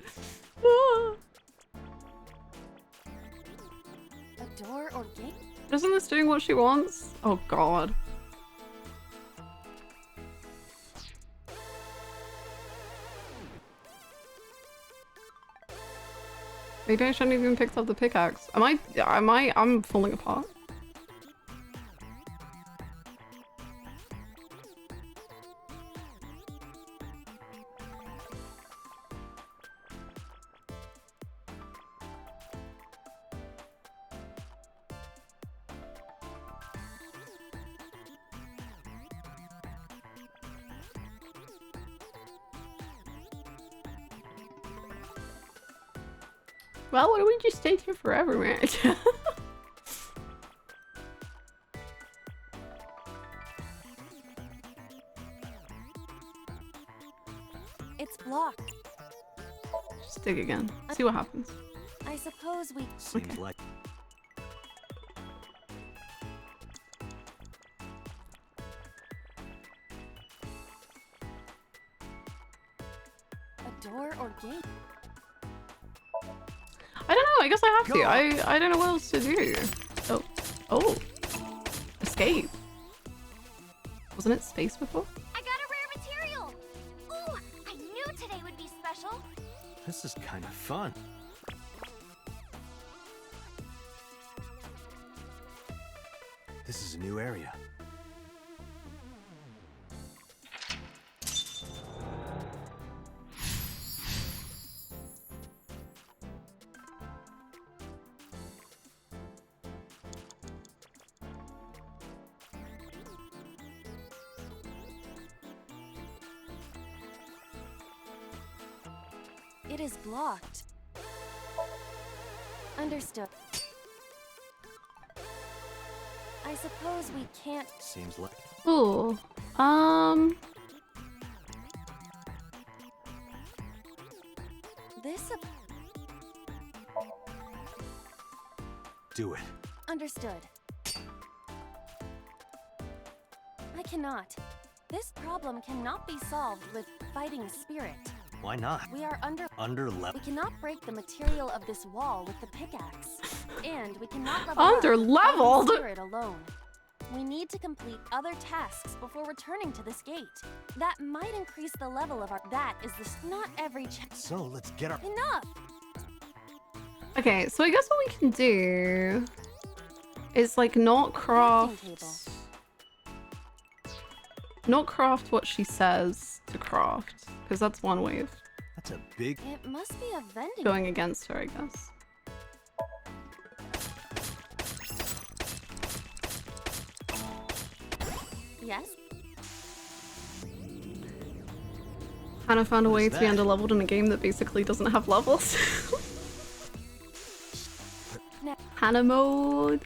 A door or gate? Isn't this doing what she wants? Oh god. Maybe I shouldn't even picked up the pickaxe. I'm falling apart. Well, why don't we just stay here forever, man? It's blocked. Just dig again. See what happens. I suppose we... Seems like... A door or gate? I don't know. I guess I have to. I don't know what else to do. Oh. Oh. Escape. Wasn't it space before? I got a rare material! Ooh, I knew today would be special! This is kind of fun. This is a new area. It is blocked. Understood. I suppose we can't... Seems like... Ooh. This... Do it. Understood. I cannot. This problem cannot be solved with fighting spirit. Why not? We are under level. We cannot break the material of this wall with the pickaxe. And we cannot level Under-leveled? up spirit alone. We need to complete other tasks before returning to this gate. That might increase the level of our... That is the... Not every... So, let's get our... Enough! Okay, so I guess what we can do is like not craft what she says to craft, because that's one way of That's a big... It must be a vending... going against her, I guess. Yes? Hannah found a way to be underleveled in a game that basically doesn't have levels. Hannah mode.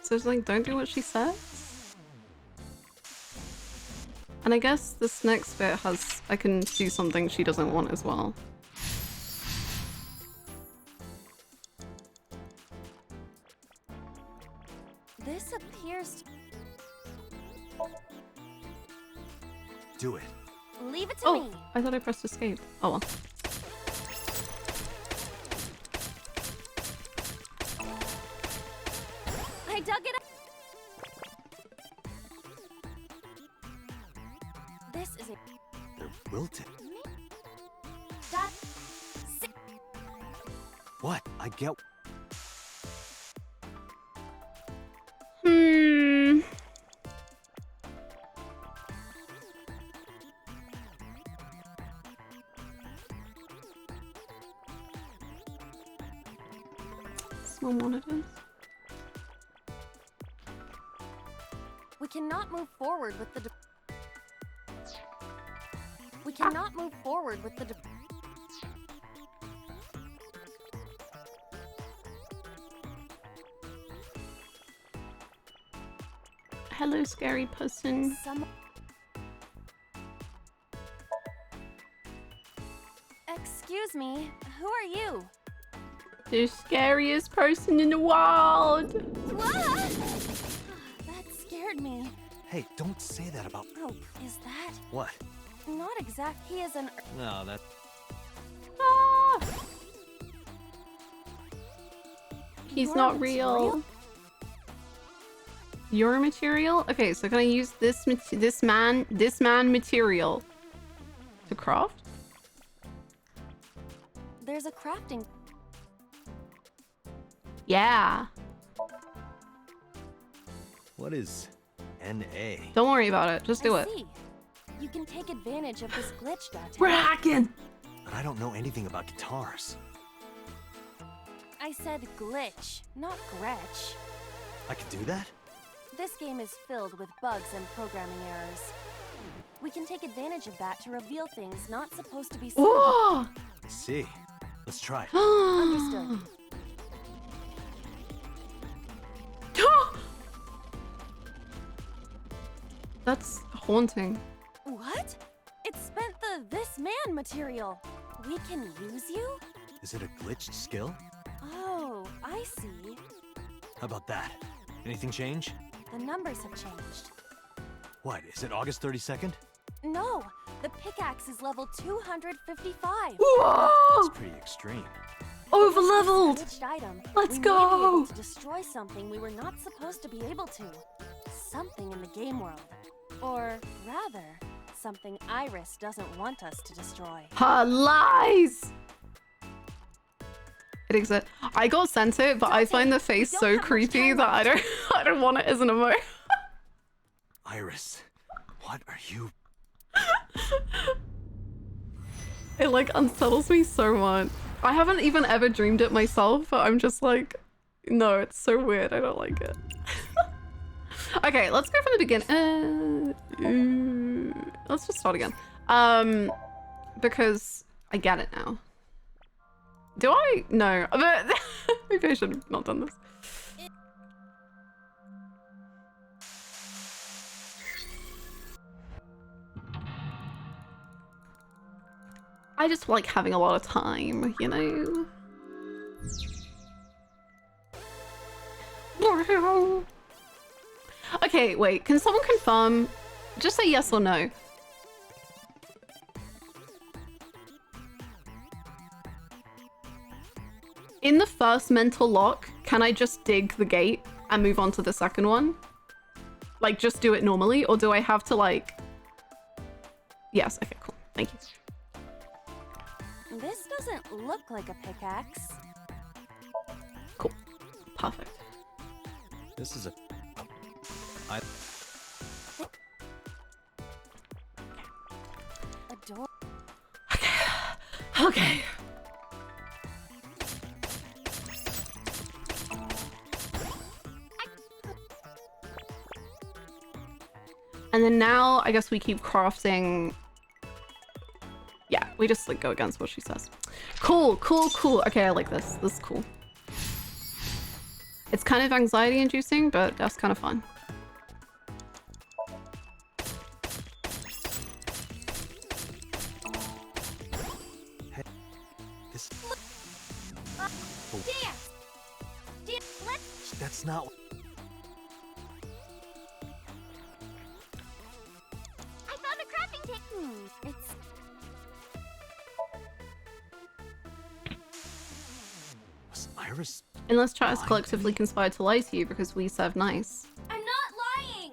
So it's like, don't do what she says. And I guess this next bit has, I can do something she doesn't want as well. This appears to... Do it. Leave it to me. I thought I pressed escape. Oh well. I dug it up. This is a... They're wilted. That... What? I get... Small monitors. cannot move forward with the We cannot move forward with the Hello, scary person. Excuse me, who are you? The scariest person in the world. What? That scared me. Hey, don't say that about... Oh, is that? What? Not exact. He is an... No, that... Ah! He's You're not material? real. Your material? Okay, so can I use this man material to craft? There's a crafting... Yeah. What is NA? Don't worry about it. Just do I it. see. You can take advantage of this glitch, Dante. We're hacking! But I don't know anything about guitars. I said glitch, not Gretch. I could do that? This game is filled with bugs and programming errors. We can take advantage of that to reveal things not supposed to be seen. Whoa! I see. Let's try. Understood. That's haunting. What? It spent the this man material. We can use you? Is it a glitched skill? Oh, I see. How about that? Anything change? The numbers have changed. What, is it August 32nd? No, the pickaxe is level 255. Whoa! That's pretty extreme. Over-leveled! Item, Let's we go! may be able to destroy something we were not supposed to be able to. Something in the game world. Or rather, something Iris doesn't want us to destroy. Her lies! It exists. I got sent it, but I find the face so creepy that I don't want it as an emote. Iris, what are you... It like unsettles me so much. I haven't even ever dreamed it myself, but I'm just like, no, it's so weird. I don't like it. Okay, let's go from the beginning. Let's just start again. Because I get it now. Do I? No. Maybe I should have not done this. I just like having a lot of time, you know? Okay, wait. Can someone confirm? Just say yes or no. In the first mental lock, can I just dig the gate and move on to the second one? Like, just do it normally? Or do I have to, like... Yes, okay, cool. Thank you. This doesn't look like a pickaxe. Cool. Perfect. This is a door. Okay. And then now, I guess we keep crafting. Yeah, we just like go against what she says. Cool, cool, cool. Okay, I like this. This is cool. It's kind of anxiety inducing, but that's kind of fun. That's not... I found a crafting table. It's... Was Iris... Unless chat is collectively conspired to lie to you because we serve nice. I'm not lying.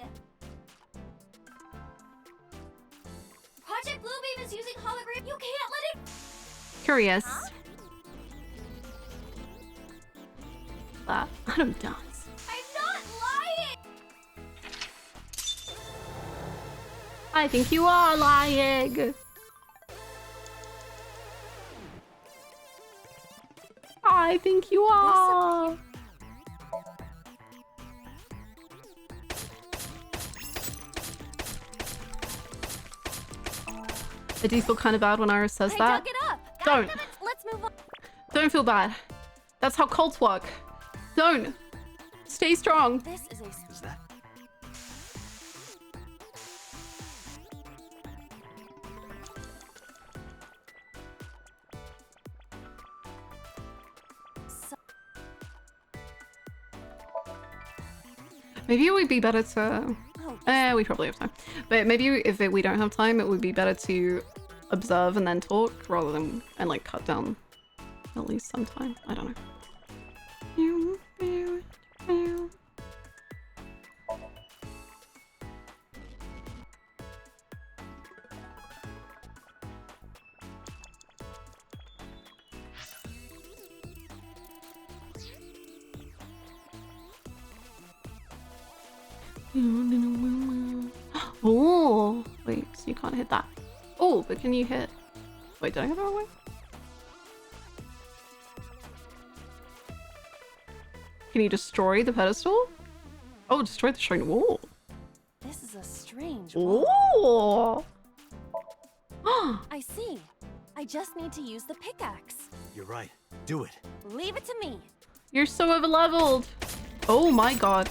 Project Bluebeam is using hologram. You can't let it. Curious. That Adam does. I'm not lying. I think you are lying. I think you are. I do feel kind of bad when Iris says that. Dug it up. Don't. Let's move on. Don't feel bad. That's how cults work. Don't. Stay strong. This is a. Is that? Maybe it would be better to... we probably have time. But maybe if we don't have time, it would be better to observe and then talk rather than... and like cut down at least some time. I don't know. Oh, wait, so you can't hit that. Oh, but can you hit? Wait, did I go the wrong way? Can you destroy the pedestal? Oh, destroy the shrine wall. This is a strange. Oh. I see. I just need to use the pickaxe. You're right. Do it. Leave it to me. You're so over-leveled. Oh my god.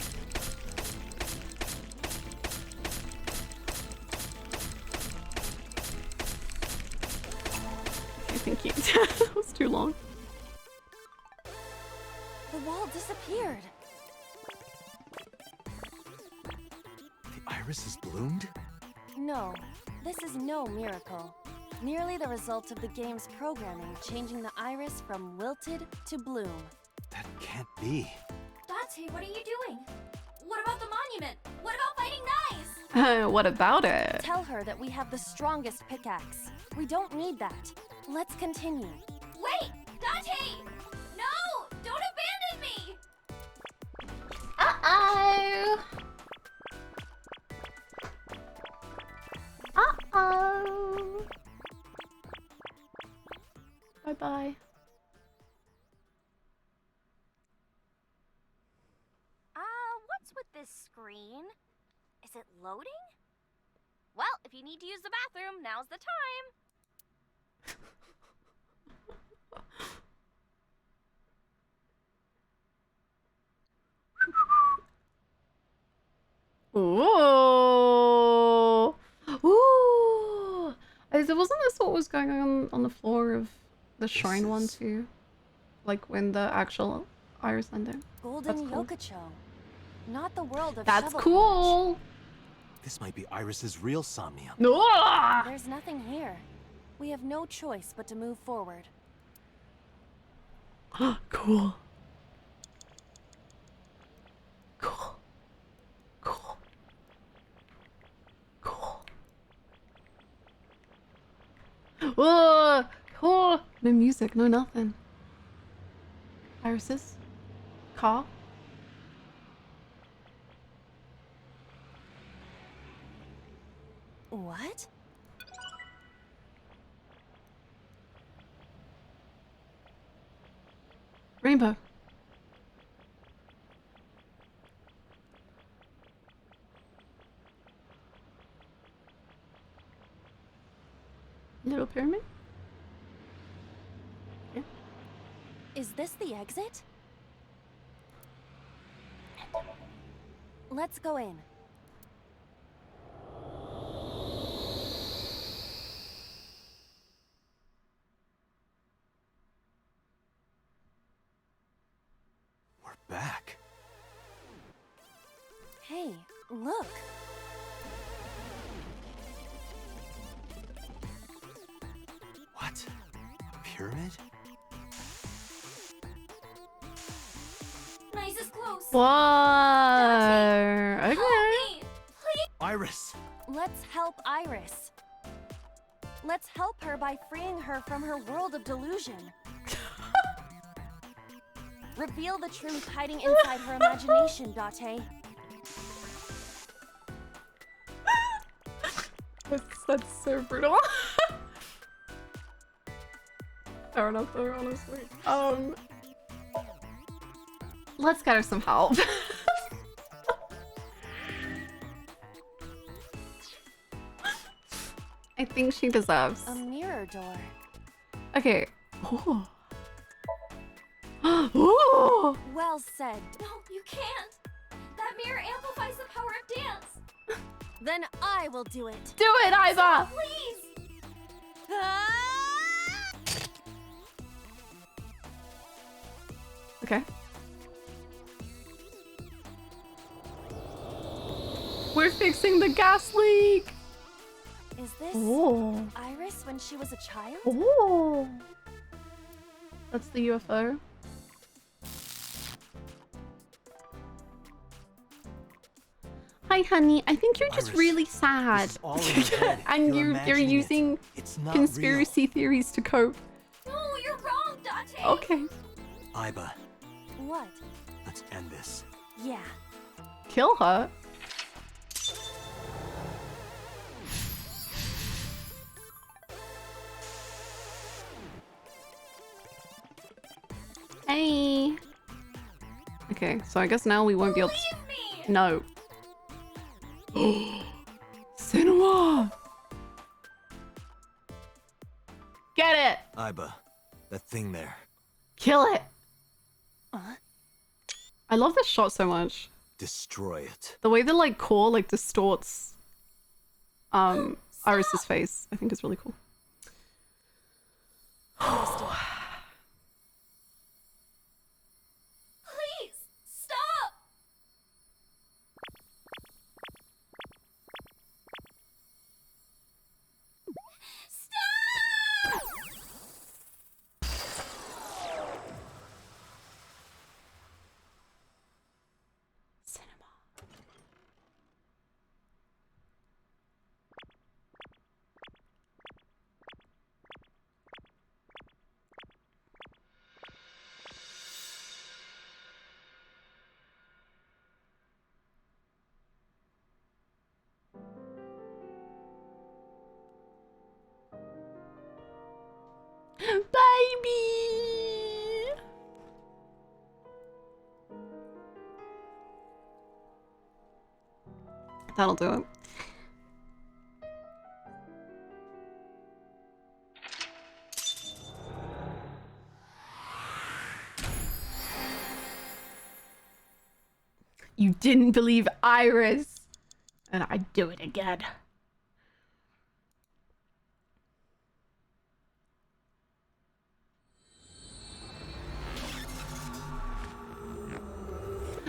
Thank you. That was too long. The wall disappeared. The iris has bloomed? No, this is no miracle. Merely the result of the game's programming changing the iris from wilted to bloom. That can't be. Dante, what are you doing? What about the monument? What about fighting knives? What about it? Tell her that we have the strongest pickaxe. We don't need that. Let's continue. Wait! Dante! No! Don't abandon me! Uh-oh! Uh-oh! Bye-bye. What's with this screen? Is it loading? Well, if you need to use the bathroom, now's the time. Ooh. Ooh. Wasn't this what was going on the floor of the shrine one too? Like when the actual iris ended? Golden Yokocho. Not the world of That's shovel cool. This might be Iris's real Somnium. No. There's nothing here. We have no choice but to move forward. Cool. Cool. Cool. Cool. Oh, oh. No music, no nothing. Irises? Car? What? Rainbow. Little pyramid? Yeah. Is this the exit? Let's go in. We're back. Hey, look. What? A pyramid? Nice is close. Whoa. Okay. Iris! Let's help Iris. Let's help her by freeing her from her world of delusion. Reveal the truth hiding inside her imagination, Date. That's so brutal. Fair enough though, honestly. Let's get her some help. I think she deserves. A mirror door. Okay. Oh. Oh. Well said. No, you can't. That mirror amplifies the power of dance. Then I will do it. Do it, Iva! Please. Okay. We're fixing the gas leak. Is this Oh. Iris when she was a child? Oh. That's the UFO. Hi, honey. I think you're just Iris, really sad. this is all in your head. And You're you're imagining it. using It's not conspiracy theories to cope. No, you're wrong, Dante. Okay. Iba, What? let's end this. Yeah. Kill her? Hey. Okay, so I guess now we won't be able to... No. Cinema! Get it! Iba, that thing there. Kill it! I love this shot so much. Destroy it. The way the like core like distorts Iris's face, I think is really cool. Please, stop. Stop. Baby! That'll do it. You didn't believe Iris, and I'd do it again.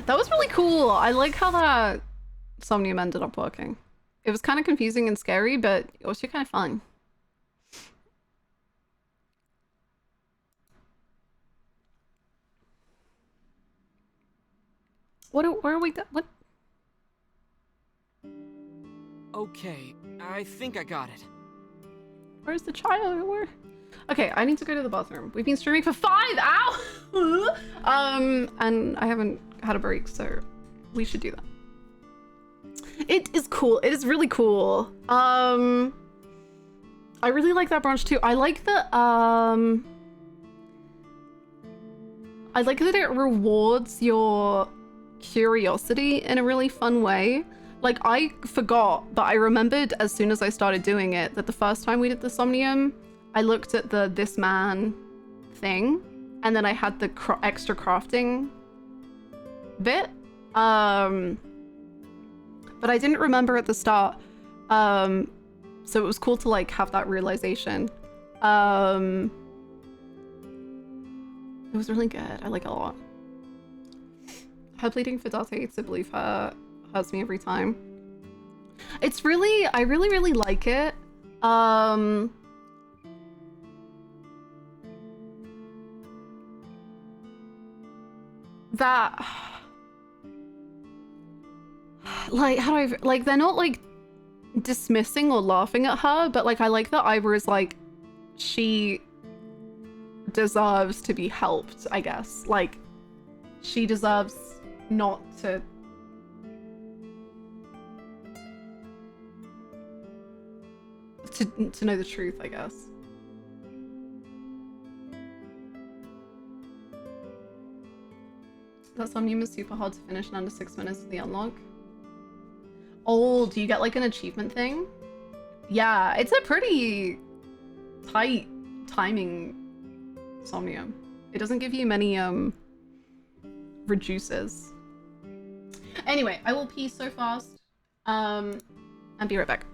That was really cool. I like how that Somnium ended up working. It was kind of confusing and scary, but also kind of fun. Where are we? What? Okay, I think I got it. Where's the child? Where? Okay, I need to go to the bathroom. We've been streaming for 5 hours! And I haven't had a break, so we should do that. It is cool. It is really cool. I really like that branch too. I like that, I like that it rewards your curiosity in a really fun way. Like, I forgot, but I remembered as soon as I started doing it that the first time we did the Somnium, I looked at the this man thing, and then I had the extra crafting bit. But I didn't remember at the start. So it was cool to like have that realization. It was really good. I like it a lot. Her pleading for Date to believe her hurts me every time. It's really, I really like it. That, like, how do I, like, they're not like dismissing or laughing at her, but like I like that Ivor is like, she deserves to be helped, I guess. Like, she deserves not to know the truth, I guess. That Somnium is super hard to finish in under 6 minutes of the unlock. Oh, do you get like an achievement thing? Yeah, it's a pretty tight timing Somnium. It doesn't give you many reduces. Anyway, I will pee so fast. And be right back.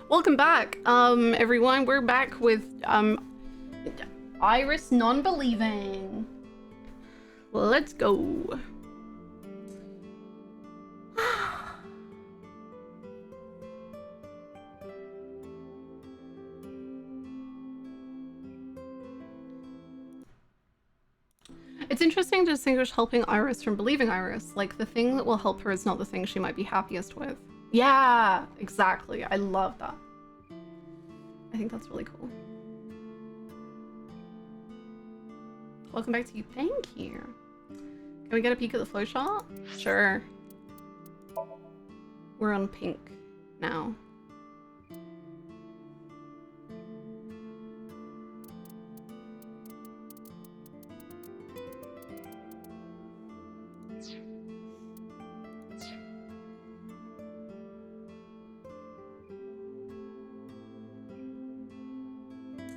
Welcome back, everyone. We're back with Iris non-believing. Let's go. It's interesting to distinguish helping Iris from believing Iris. Like, the thing that will help her is not the thing she might be happiest with. Yeah, exactly. I love that. I think that's really cool. Welcome back to you. Thank you. Can we get a peek at the flow chart? Sure. We're on pink now.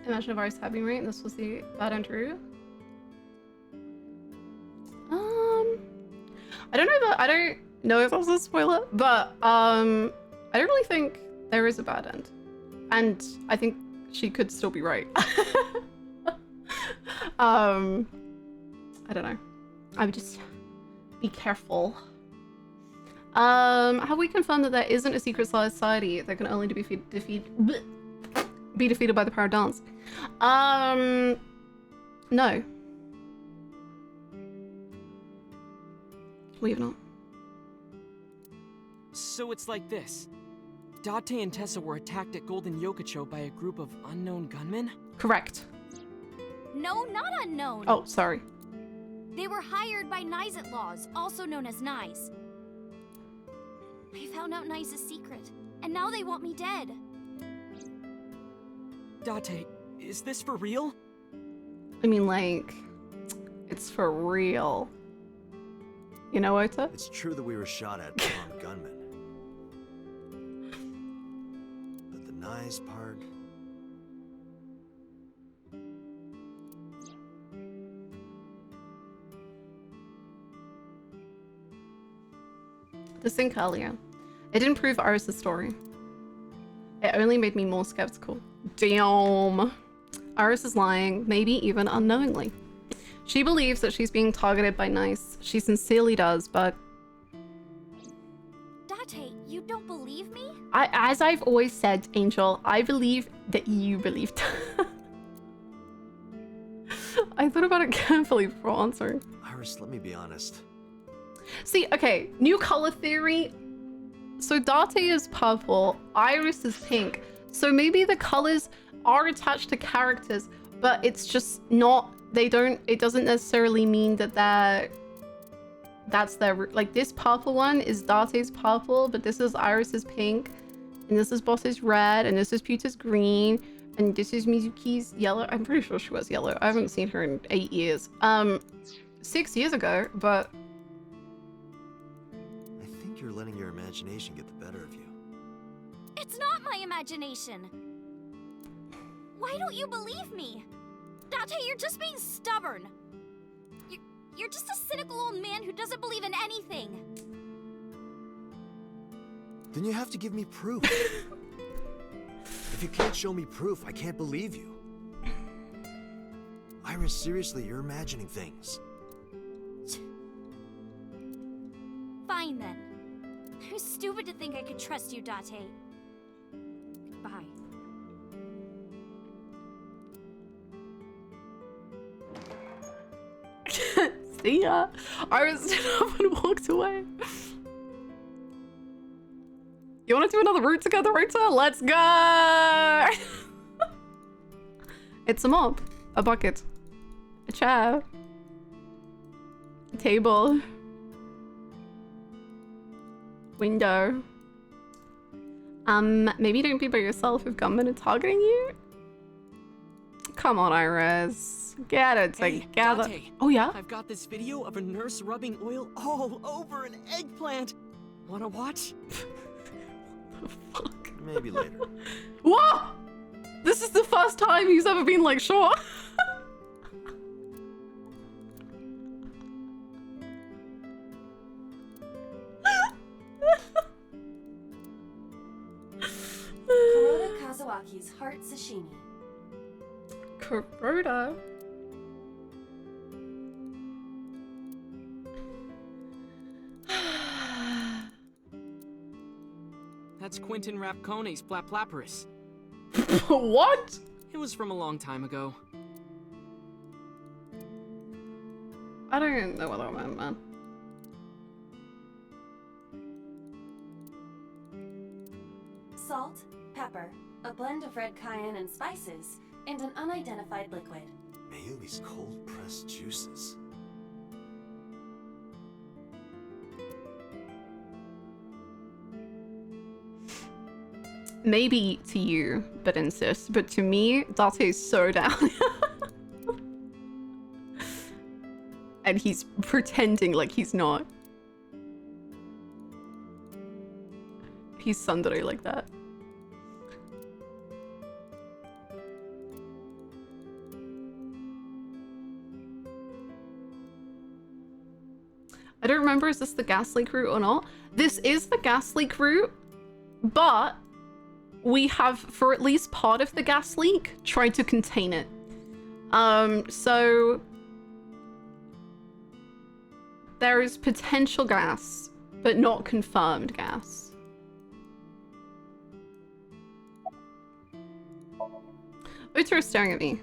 Imagine if I was having right and this was the bad Andrew. I don't know if that was a spoiler, but I don't really think there is a bad end. And I think she could still be right. I don't know. I would just be careful. Have we confirmed that there isn't a secret society that can only be defeated by the power of dance? No. We have not. So it's like this. Date and Tessa were attacked at Golden Yokocho by a group of unknown gunmen? Correct. No, not unknown. Oh, sorry. They were hired by Nyes Outlaws, also known as Nyes. I found out Nyes' secret, and now they want me dead. Date, is this for real? I mean, like, it's for real. You know, Ota? It's true that we were shot at by armed gunmen. But the nice part... The sync earlier. It didn't prove Iris' story. It only made me more skeptical. Damn. Iris is lying, maybe even unknowingly. She believes that she's being targeted by Nyes. She sincerely does, but... Date, you don't believe me? As I've always said, Angel, I believe that you believed. I thought about it carefully before answering. Iris, let me be honest. See, okay, new color theory. So Date is purple, Iris is pink. So maybe the colors are attached to characters, but it's just not, it doesn't necessarily mean that that's their, like this purple one is Date's purple, but this is Iris's pink, and this is Boss's red, and this is Puta's green, and this is Mizuki's yellow. I'm pretty sure she was yellow. I haven't seen her in 8 years. 6 years ago, but... I think you're letting your imagination get the better of you. It's not my imagination. Why don't you believe me? Date, you're just being stubborn. You're just a cynical old man who doesn't believe in anything. Then you have to give me proof. If you can't show me proof, I can't believe you. Iris, seriously, you're imagining things. Fine then. I was stupid to think I could trust you, Date. Goodbye. See ya. Iris stood up and walked away. You want to do another route together, Rota? Let's go! It's a mop, a bucket, a chair, a table, window. Maybe don't be by yourself if gunmen are targeting you. Come on, Iris. Get it together. Date, oh yeah? I've got this video of a nurse rubbing oil all over an eggplant. Wanna watch? Maybe later. What? This is the first time he's ever been like, sure. Araki's heart sashimi. Kuroda. That's Quentin Rapcone's Flaplaparus. What? It was from a long time ago. I don't know what that meant, man. Salt, pepper, a blend of red cayenne and spices, and an unidentified liquid. Mayumi's cold-pressed juices. Maybe to you, but insist. But to me, Date's so down. And he's pretending like he's not. He's tsundere like that. I don't remember, is this the gas leak route or not? This is the gas leak route, but we have, for at least part of the gas leak, tried to contain it. So there is potential gas, but not confirmed gas. Uta is staring at me.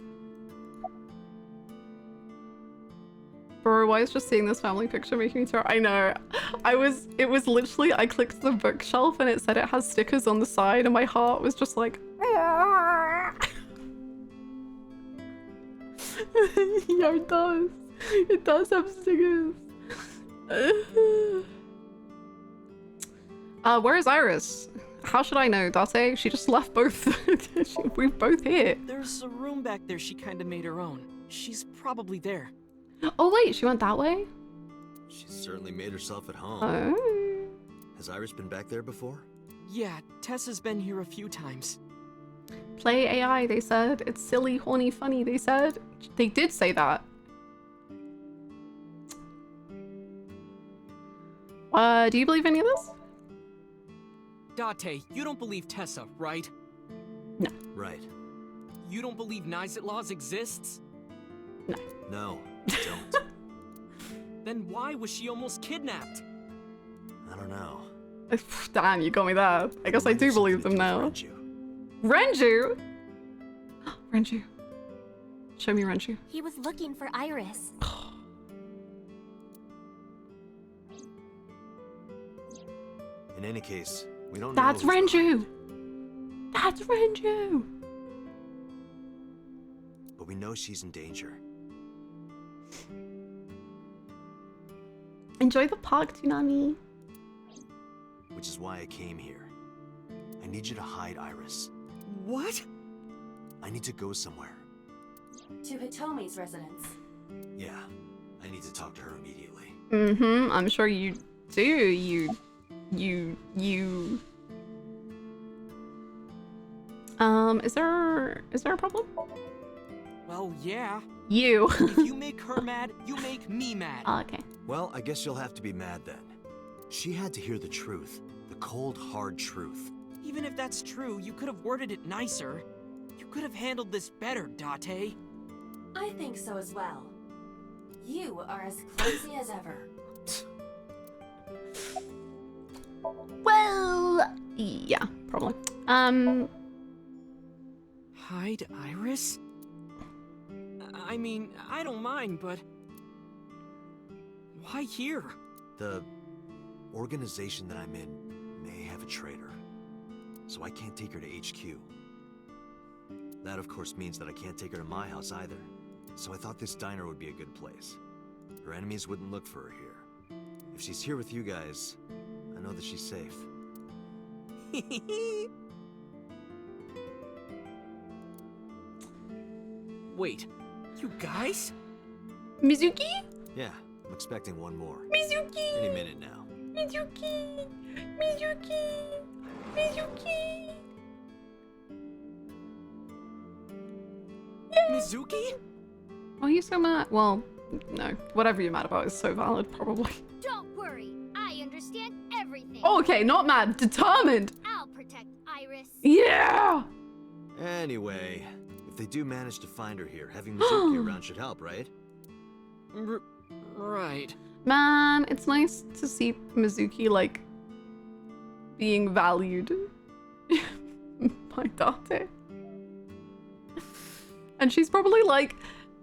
Bro, why is just seeing this family picture making me I know. It was literally, I clicked the bookshelf and it said it has stickers on the side and my heart was just like, yeah, it does. It does have stickers. Where is Iris? How should I know, Date? She just left both. We're both here. There's a room back there she kind of made her own. She's probably there. Oh wait, she went that way? She certainly made herself at home. Oh. Has Iris been back there before? Yeah, Tessa's been here a few times. Play AI, they said. It's silly, horny, funny, they said. They did say that. Do you believe any of this? Date, you don't believe Tessa, right? No. Right. You don't believe Nizet Laws exists? No. No, I don't. Then why was she almost kidnapped? I don't know. Damn, you got me there. I guess I do believe them now. Renju? Renju. Show me Renju. He was looking for Iris. In any case, we don't That's know. Renju! That's Renju! But we know she's in danger. Enjoy the park, Tsunami. Which is why I came here. I need you to hide Iris. What? I need to go somewhere. To Hitomi's residence. Yeah, I need to talk to her immediately. Mm-hmm, I'm sure you do. You... Is there a problem? Well, yeah. You. If you make her mad, you make me mad. Oh, okay. Well, I guess you'll have to be mad then. She had to hear the truth. The cold, hard truth. Even if that's true, you could have worded it nicer. You could have handled this better, Date. I think so as well. You are as clumsy as ever. Well, yeah, probably. Hide Iris? I mean, I don't mind, but why here? The organization that I'm in may have a traitor, so I can't take her to HQ. That, of course, means that I can't take her to my house either. So I thought this diner would be a good place. Her enemies wouldn't look for her here. If she's here with you guys, I know that she's safe. Wait, you guys? Mizuki? Yeah, I'm expecting one more. Mizuki! Any minute now. Mizuki! Mizuki! Mizuki! Mizuki? Why are you so mad? Well, no. Whatever you're mad about is so valid, probably. Don't worry, I understand everything. Oh, okay, not mad. Determined! I'll protect Iris. Yeah! Anyway, if they do manage to find her here, having Mizuki around should help, right? Right. Man, it's nice to see Mizuki, like, being valued by Date. And she's probably like,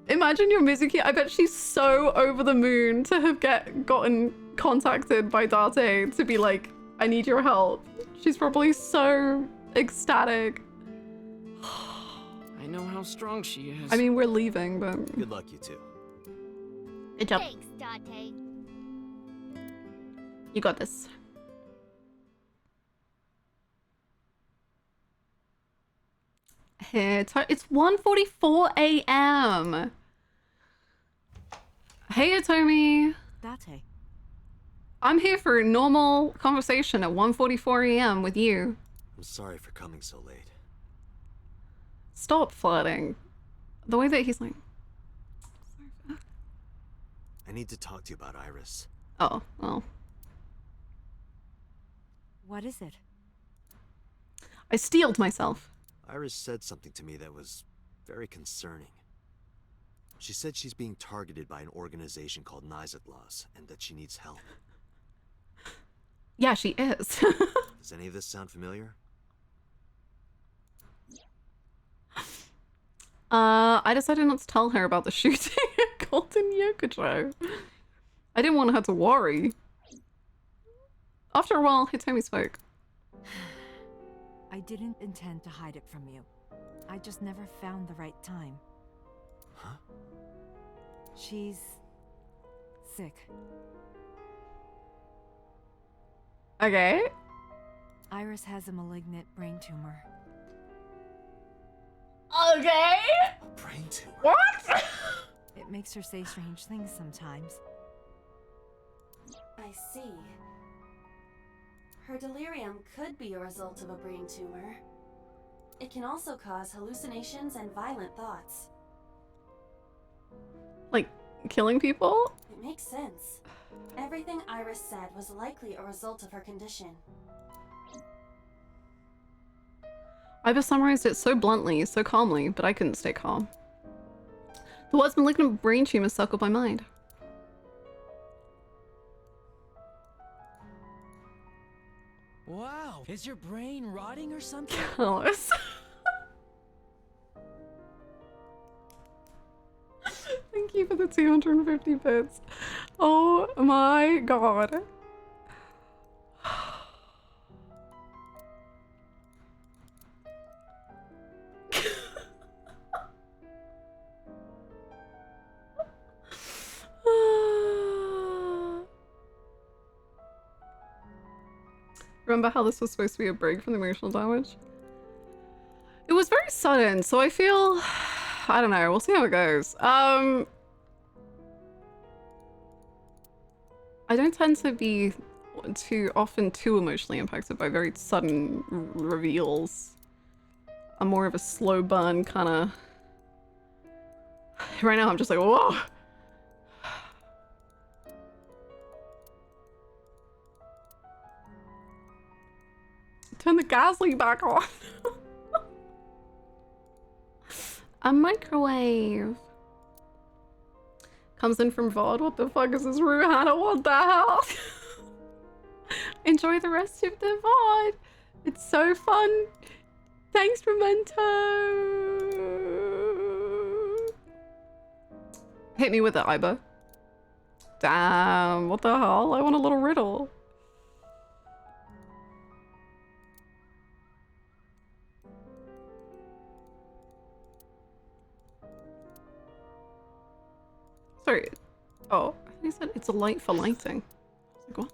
imagine you're Mizuki, I bet she's so over the moon to have gotten contacted by Date to be like, I need your help. She's probably so ecstatic. I know how strong she is. I mean, we're leaving, but... Good luck, you two. Good job. Thanks, Date. You got this. Hey, it's 1:44 a.m. Hey, Atomi. Date. I'm here for a normal conversation at 1:44 a.m. with you. I'm sorry for coming so late. Stop flirting. The way that he's like... I need to talk to you about Iris. Oh, well. What is it? I steeled myself. Iris said something to me that was very concerning. She said she's being targeted by an organization called Nizatlas and that she needs help. Yeah, she is. Does any of this sound familiar? I decided not to tell her about the shooting at Golden Yokocho. I didn't want her to worry. After a while, Hitomi spoke. I didn't intend to hide it from you. I just never found the right time. Huh? She's... sick. Okay. Iris has a malignant brain tumor. Okay. A brain tumor? What? It makes her say strange things sometimes. I see. Her delirium could be a result of a brain tumor. It can also cause hallucinations and violent thoughts. Like, killing people? It makes sense. Everything Iris said was likely a result of her condition. I just summarized it so bluntly, so calmly, but I couldn't stay calm. The words malignant brain tumor circled my mind. Wow, is your brain rotting or something? Carlos. Thank you for the 250 bits. Oh my god. Remember how this was supposed to be a break from the emotional damage? It was very sudden, so I feel... I don't know, we'll see how it goes. I don't tend to be too emotionally impacted by very sudden reveals. I'm more of a slow burn kind of... Right now I'm just like, whoa! Turn the gas leak back on. A microwave. Comes in from VOD. What the fuck is this, Ruhana? What the hell? Enjoy the rest of the VOD. It's so fun. Thanks, Memento. Hit me with it, Iba. Damn, what the hell? I want a little riddle. Sorry. Oh, I think I said it's a light for lighting. Like, what?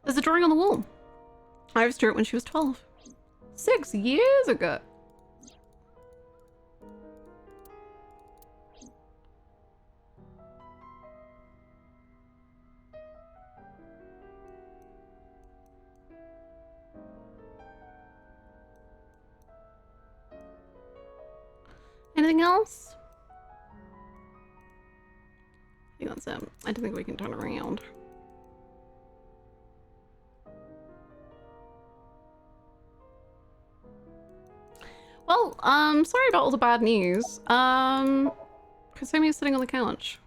There's a drawing on the wall. Iris drew it when she was 12. 6 years ago. Anything else? I think that's it. I don't think we can turn around. Well, sorry about all the bad news. Kazumi's sitting on the couch.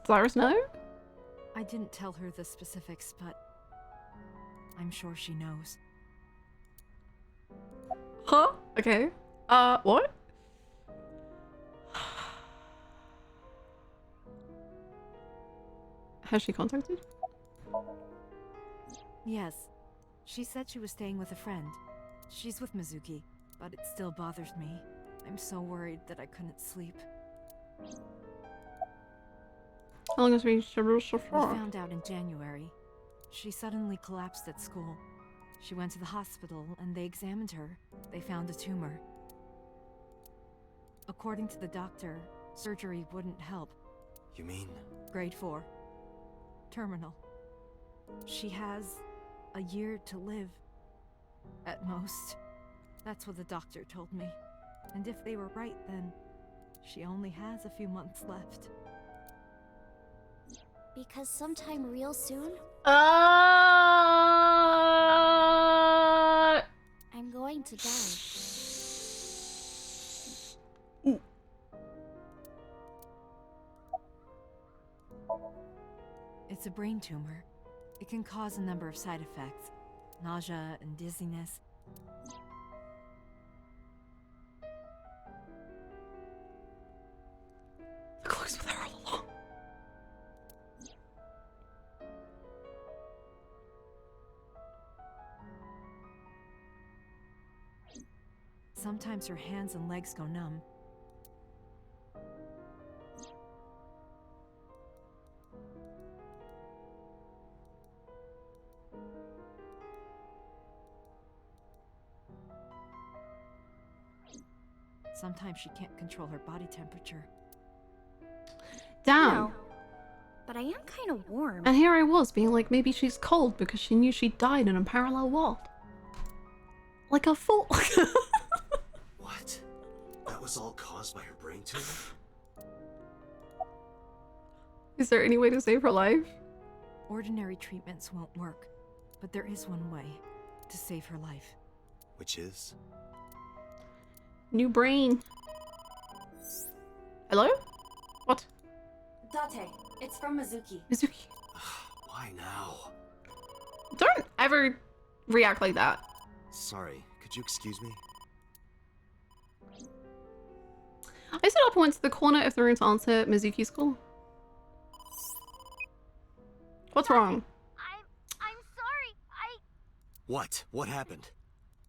Does Iris know? I didn't tell her the specifics, but I'm sure she knows. Huh? Okay. What? Has she contacted? Yes. She said she was staying with a friend. She's with Mizuki, but it still bothers me. I'm so worried that I couldn't sleep. How long has been so We far? found out in January. She suddenly collapsed at school. She went to the hospital and they examined her. They found a tumor. According to the doctor, surgery wouldn't help. You mean? Grade 4. Terminal. She has a year to live. At most. That's what the doctor told me. And if they were right, then she only has a few months left. Because sometime real soon, I'm going to die. It's a brain tumor. It can cause a number of side effects. Nausea and dizziness. The close with her all along. Sometimes her hands and legs go numb. Sometimes she can't control her body temperature. Damn. No, but I am kind of warm. And here I was being like, maybe she's cold because she knew she died in a parallel world. Like a fool. What? That was all caused by her brain tumor? Is there any way to save her life? Ordinary treatments won't work, but there is one way to save her life. Which is? New brain. Hello? What? Date, it's from Mizuki. Mizuki. Why now? Don't ever react like that. Sorry, could you excuse me? I stood up and went to the corner of the room to answer Mizuki's call. What's wrong? I'm sorry. What? What happened?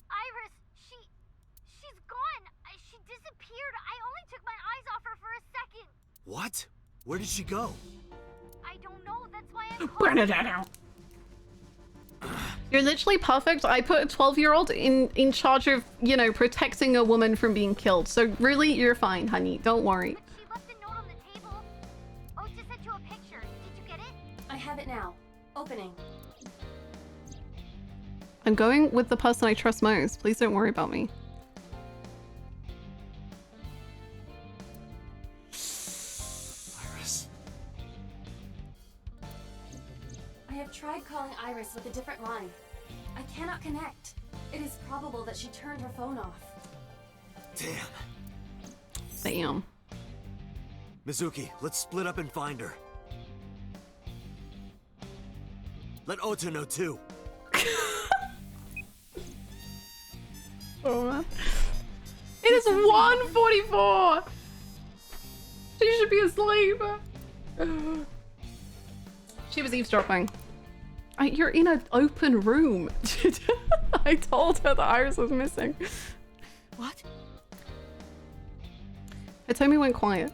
Iris, she's gone. She disappeared. I only took my eyes off her for a second. What? Where did she go? I don't know. That's why I'm Burn calling. it out. You're literally perfect. I put a 12-year-old in charge of, you know, protecting a woman from being killed. So really, you're fine, honey. Don't worry. But she left a note on the table. Ota sent you a picture. Did you get it? I have it now. Opening. I'm going with the person I trust most. Please don't worry about me. Iris. I have tried calling Iris with a different line. I cannot connect. It is probable that she turned her phone off. Damn. Damn. Mizuki, let's split up and find her. Let Ota know too. Oh man. It is 1:44. She should be asleep. She was eavesdropping. You're in an open room. I told her that Iris was missing. What? Hitomi went quiet.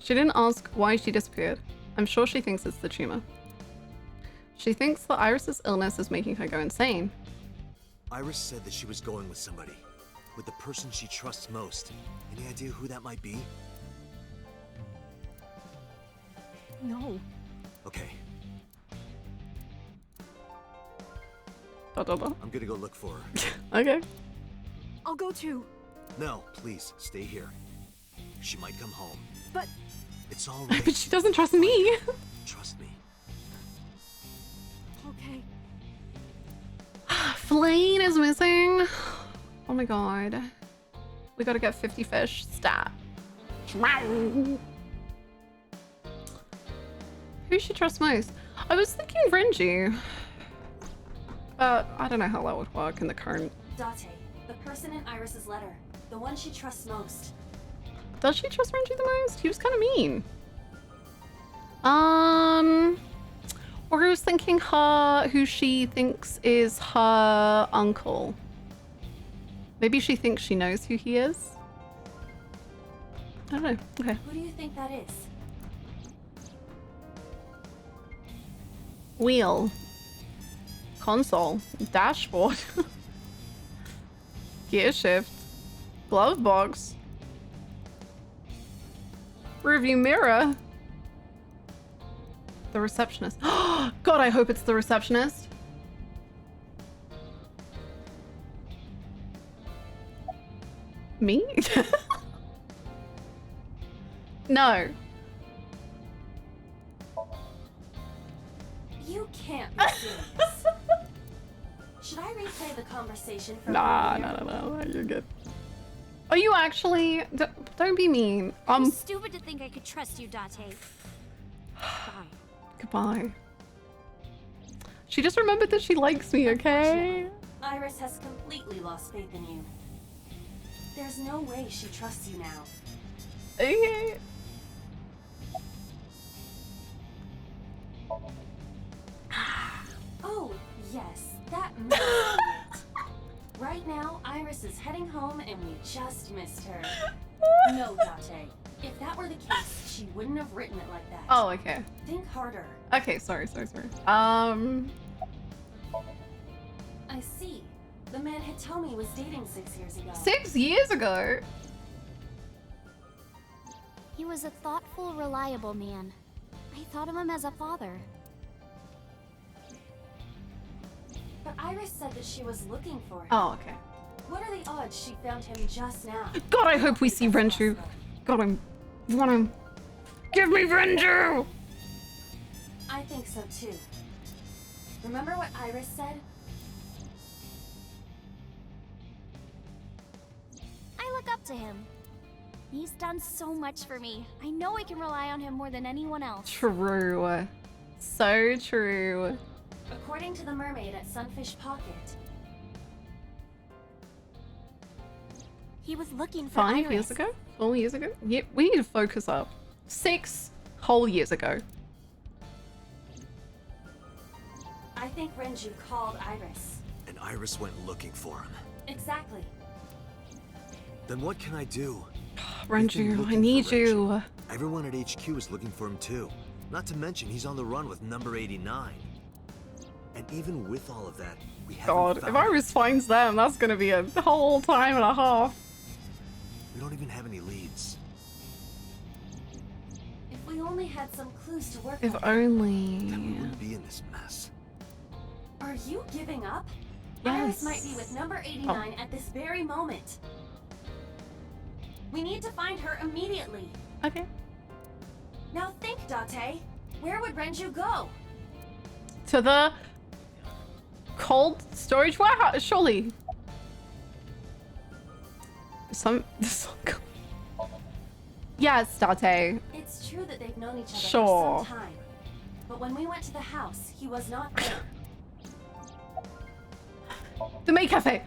She didn't ask why she disappeared. I'm sure she thinks it's the tumor. She thinks that Iris's illness is making her go insane. Iris said that she was going with somebody. With the person she trusts most. Any idea who that might be? No. Okay, I'm gonna go look for her. Okay. I'll go too. No, please, stay here. She might come home. But... It's all right. But she doesn't trust me. Trust me. Okay. Flane is missing. Oh my god. We gotta get 50 fish. Stat. Who should trust most? I was thinking Renji. But I don't know how that would work in the current. Date, the person in Iris's letter. The one she trusts most. Does she trust Renji the most? He was kind of mean. Or I was thinking who she thinks is her uncle. Maybe she thinks she knows who he is. I don't know. Okay. Who do you think that is? Wheel. Console. Dashboard. Gear shift. Glove box. Rearview mirror. The receptionist. God, I hope it's the receptionist. Me? No. You can't be serious. Should I replay the conversation from Nah, earlier? no, you're good. Are you actually? Don't be mean. It's stupid to think I could trust you, Date. Bye. Goodbye. She just remembered that she likes me, okay? Iris has completely lost faith in you. There's no way she trusts you now. Okay. Oh, yes, that must be it. Right now, Iris is heading home and we just missed her. No, Date. If that were the case, she wouldn't have written it like that. Oh, okay. Think harder. Okay, sorry. I see. The man Hitomi was dating 6 years ago. 6 years ago? He was a thoughtful, reliable man. I thought of him as a father. But Iris said that she was looking for him. Oh, okay. What are the odds she found him just now? God, I hope we see Renju. God, I want him. Give me Renju! I think so too. Remember what Iris said? I look up to him. He's done so much for me. I know I can rely on him more than anyone else. True. So true. According to the mermaid at Sunfish Pocket, he was looking for 5 Iris. years ago? 4 years ago? Yeah, we need to focus up. 6 whole years ago. I think Renju called Iris. And Iris went looking for him. Exactly. Then what can I do? Renju, I need you. Everyone at HQ is looking for him too. Not to mention he's on the run with number 89. And even with all of that, we haven't God, if found Iris finds them, that's gonna be a whole time and a half. We don't even have any leads. If we only had some clues to work If with. only. Then we wouldn't be in this mess. Are you giving up? Yes. Iris might be with number 89 at this very moment. We need to find her immediately. Okay. Now think, Date. Where would Renju go? To the cold storage warehouse, surely. Yes, Date. It's true that they've known each other Sure. for some time. But when we went to the house, he was not there. The May Cafe!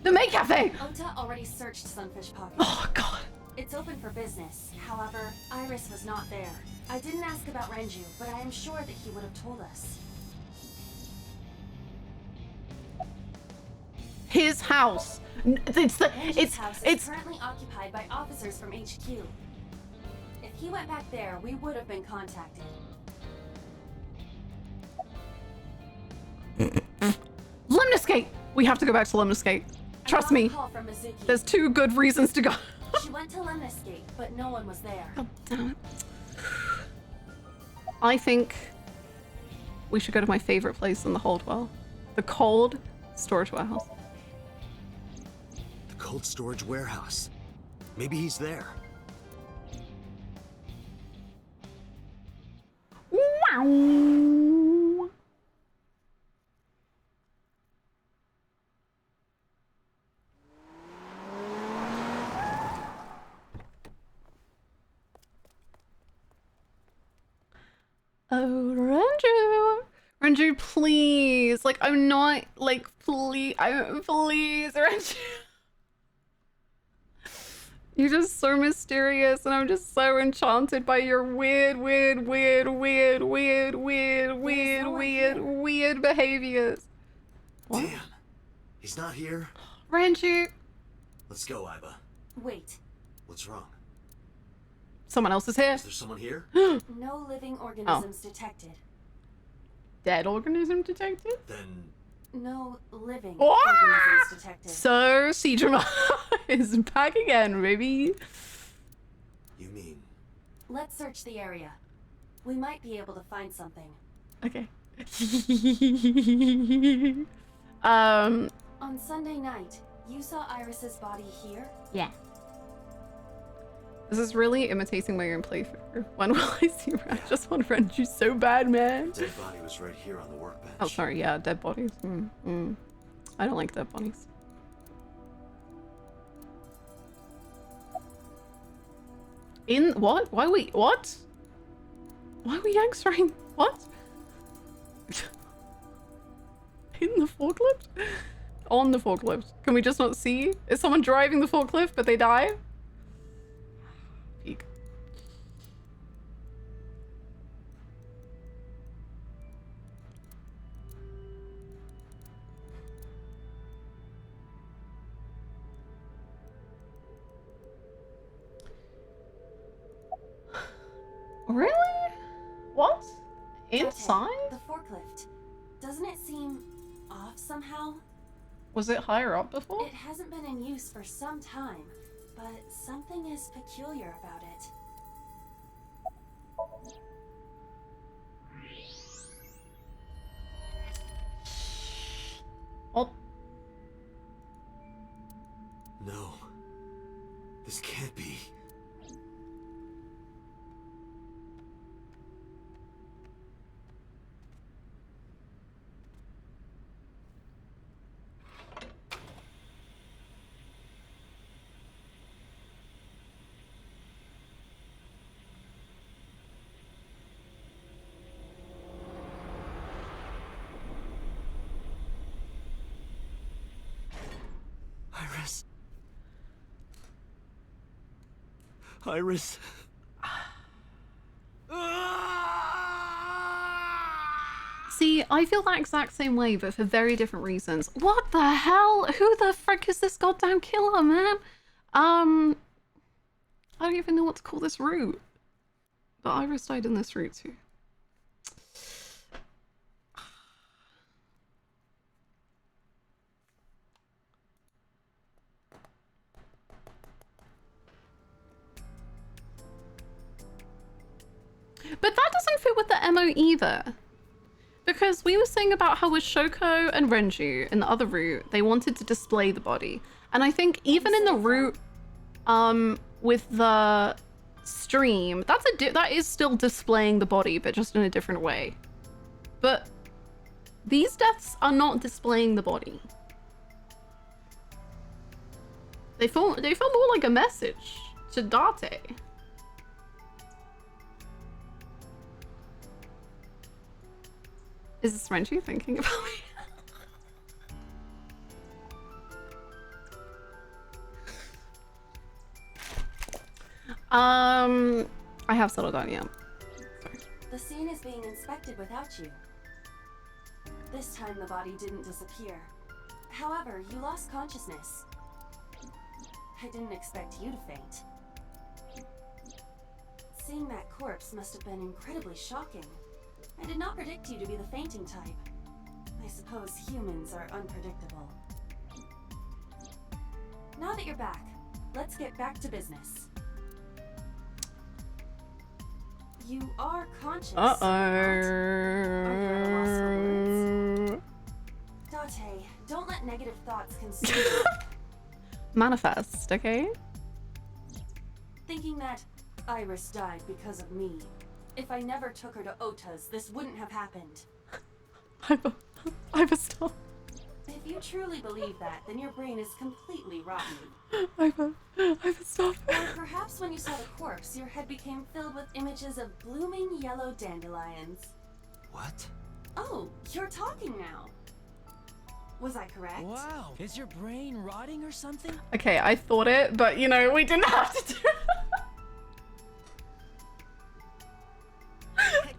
The May Cafe! Ota already searched Sunfish Pocket. Oh, God. It's open for business. However, Iris was not there. I didn't ask about Renju, but I am sure that he would have told us. His house. Renju's house is currently occupied by officers from HQ. If he went back there, we would have been contacted. Lemniscate! We have to go back to Lemniscate. Trust me. I got a call from Mizuki. There's 2 good reasons to go. She went to Lemniscate, but no one was there. God damn it. I think we should go to my favorite place in the whole world. The cold Storage warehouse. The cold storage warehouse. Maybe he's there. Wow. Oh, Renju. Renju, please. Like, I'm not, like, please, please, Renju. You're just so mysterious, and I'm just so enchanted by your weird behaviors. What? Damn. He's not here. Renju. Let's go, Iba. Wait. What's wrong? Someone else is here. Is there someone here? No living organisms detected. Dead organism detected? Then... No living What? organisms detected. So, Seedrima is back again, baby. You mean... Let's search the area. We might be able to find something. Okay. On Sunday night, you saw Iris's body here? Yeah. This is really imitating my own playthrough. When will I see her? I just want to rent you so bad, man. Dead body was right here on the workbench. Oh, sorry. Yeah, dead bodies. I don't like dead bodies. In what? Why we what? Why are we answering? What? In the forklift? On the forklift. Can we just not see? Is someone driving the forklift but they die? Peek. Really? What? Inside? The forklift. Doesn't it seem off somehow? Was it higher up before? It hasn't been in use for some time, but something is peculiar about it. Oh. No. This can't be. Iris. Iris. See, I feel that exact same way, but for very different reasons. What the hell? Who the frick is this goddamn killer, man? I don't even know what to call this route. But Iris died in this route too. But that doesn't fit with the MO either. Because we were saying about how with Shoko and Renju in the other route, they wanted to display the body. And I think even in the route with the stream, that is still displaying the body, but just in a different way. But these deaths are not displaying the body. They feel more like a message to Date. Is this Renju thinking about me? I have settled down, yeah. Sorry. The scene is being inspected without you. This time the body didn't disappear. However, you lost consciousness. I didn't expect you to faint. Seeing that corpse must have been incredibly shocking. I did not predict you to be the fainting type. I suppose humans are unpredictable. Now that you're back, let's get back to business. You are conscious. Uh-oh. Date, don't let let negative thoughts consume you. Manifest, okay? Thinking that Iris died because of me. If I never took her to Ota's, this wouldn't have happened. I've stop. If you truly believe that, then your brain is completely rotten. I've stop. Or perhaps when you saw the corpse, your head became filled with images of blooming yellow dandelions. What? Oh, you're talking now. Was I correct? Wow, is your brain rotting or something? Okay, I thought it, but you know, we didn't have to do it.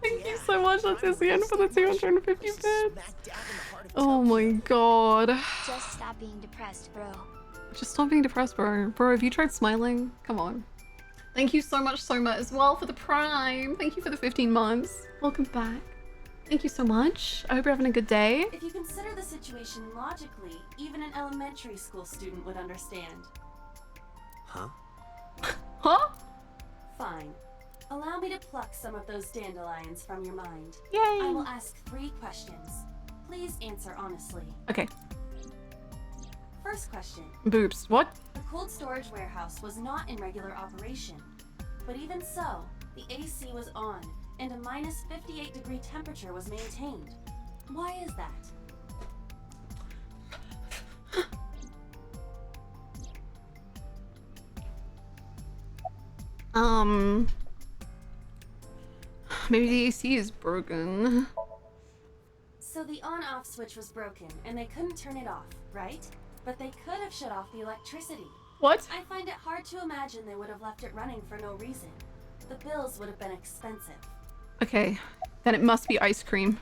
Thank you so much, Letizian, for the 250 bits. Oh my god. Just stop being depressed, bro. Just stop being depressed, bro. Bro, have you tried smiling? Come on. Thank you so much, Soma, as well, for the Prime. Thank you for the 15 months. Welcome back. Thank you so much. I hope you're having a good day. If you consider the situation logically, even an elementary school student would understand. Huh? Huh? Fine. Allow me to pluck some of those dandelions from your mind. Yay! I will ask 3 questions. Please answer honestly. Okay. First question. Boobs. What? The cold storage warehouse was not in regular operation. But even so, the AC was on, and a minus 58-degree temperature was maintained. Why is that? Maybe the AC is broken. So the on-off switch was broken, and they couldn't turn it off, right? But they could have shut off the electricity. What? I find it hard to imagine they would have left it running for no reason. The bills would have been expensive. Okay, then it must be ice cream.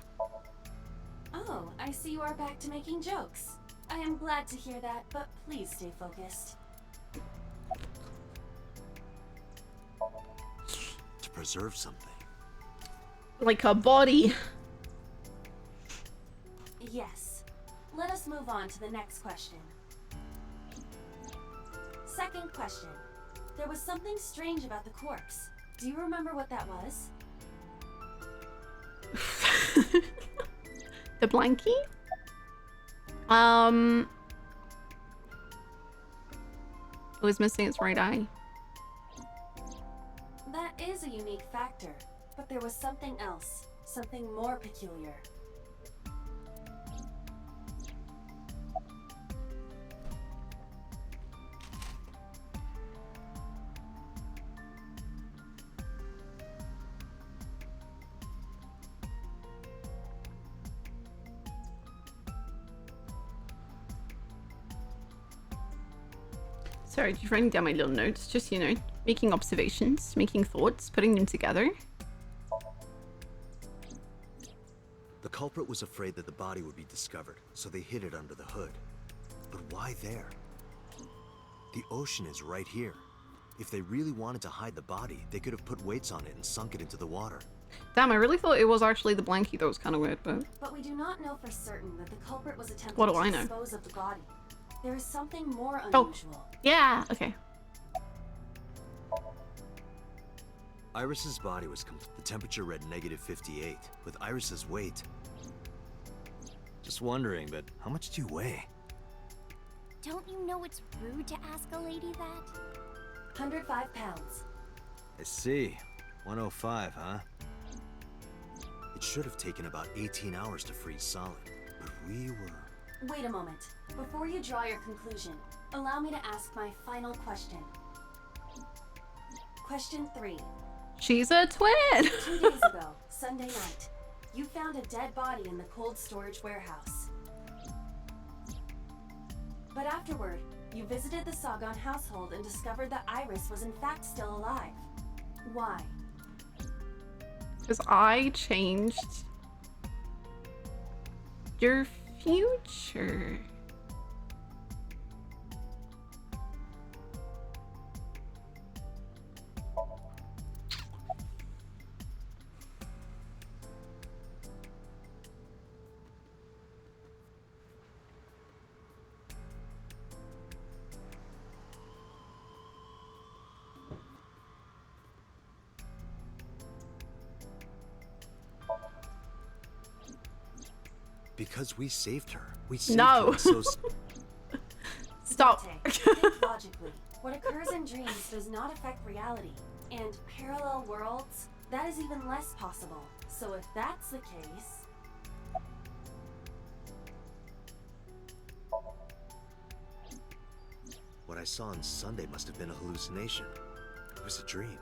Oh, I see you are back to making jokes. I am glad to hear that, but please stay focused. To preserve something. Like a body. Yes. Let us move on to the next question. Second question. There was something strange about the corpse. Do you remember what that was? The blankie? It was missing its right eye. That is a unique factor, but there was something else, something more peculiar. Sorry, just writing down my little notes, just, you know, making observations, making thoughts, putting them together. The culprit was afraid that the body would be discovered, so they hid it under the hood. But why there? The ocean is right here. If they really wanted to hide the body, they could have put weights on it and sunk it into the water. Damn, I really thought it was actually the blankie that was kind of weird, but... But we do not know for certain that the culprit was attempting What do to I know? dispose of the body. There is something more Oh, unusual. yeah, okay. Iris's body was the temperature read -58. With Iris's weight... Just wondering, but how much do you weigh? Don't you know it's rude to ask a lady that? 105 pounds. I see. 105, huh? It should have taken about 18 hours to freeze solid, but we were... Wait a moment. Before you draw your conclusion, allow me to ask my final question. Question 3. She's a twin! 2 days ago, Sunday night, you found a dead body in the cold storage warehouse. But afterward, you visited the Sagan household and discovered that Iris was in fact still alive. Why? Because I changed your future. Because we saved her. We saved No. her, so Stop. Think logically. What occurs in dreams does not affect reality. And parallel worlds, that is even less possible. So if that's the case... what I saw on Sunday must have been a hallucination. It was a dream.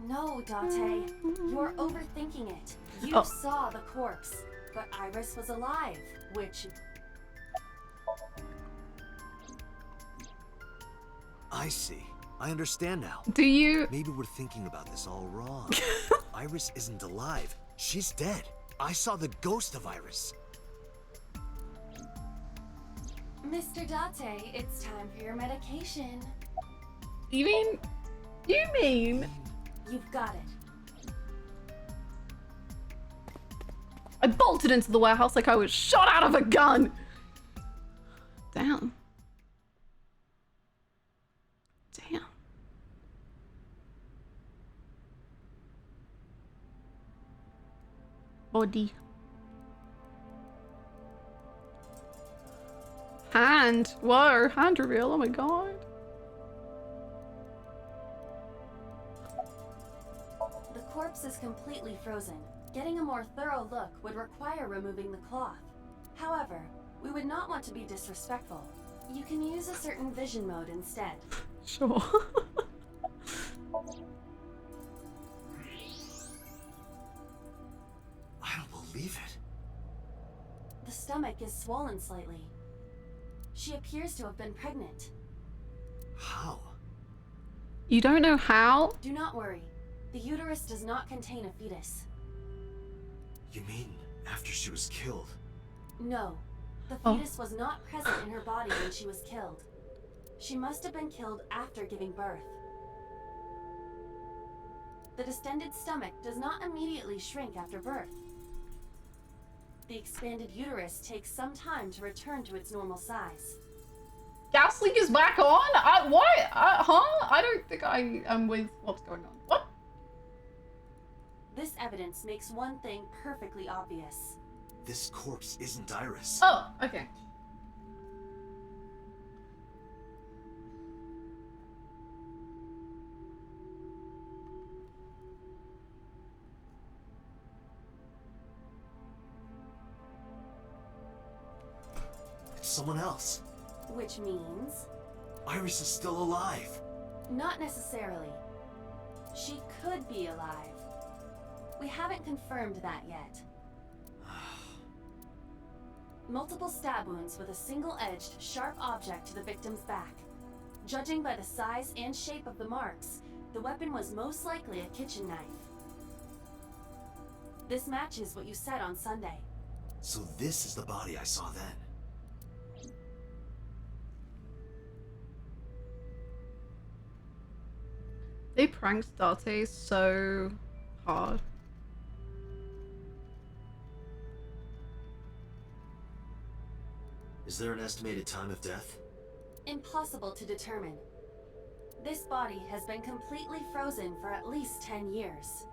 No, Date. You're overthinking it. You Oh. saw the corpse, but Iris was alive, which... I see. I understand now. Do you... Maybe we're thinking about this all wrong. Iris isn't alive. She's dead. I saw the ghost of Iris. Mr. Date, it's time for your medication. You mean... You mean... You've got it. I bolted into the warehouse like I was shot out of a gun! Damn. Damn. Body. Hand. Whoa, hand reveal. Oh my god. The corpse is completely frozen. Getting a more thorough look would require removing the cloth. However, we would not want to be disrespectful. You can use a certain vision mode instead. Sure. I don't believe it. The stomach is swollen slightly. She appears to have been pregnant. How? You don't know how? Do not worry. The uterus does not contain a fetus. You mean after she was killed? No. The Oh. fetus was not present in her body when she was killed. She must have been killed after giving birth. The distended stomach does not immediately shrink after birth. The expanded uterus takes some time to return to its normal size. Gas leak is back on? What? Huh? I don't think I am with what's going on. What? This evidence makes one thing perfectly obvious. This corpse isn't Iris. Oh, okay. It's someone else. Which means... Iris is still alive. Not necessarily. She could be alive. We haven't confirmed that yet. Multiple stab wounds with a single-edged, sharp object to the victim's back. Judging by the size and shape of the marks, the weapon was most likely a kitchen knife. This matches what you said on Sunday. So this is the body I saw then. They pranked Date so hard. Is there an estimated time of death? Impossible to determine. This body has been completely frozen for at least 10 years.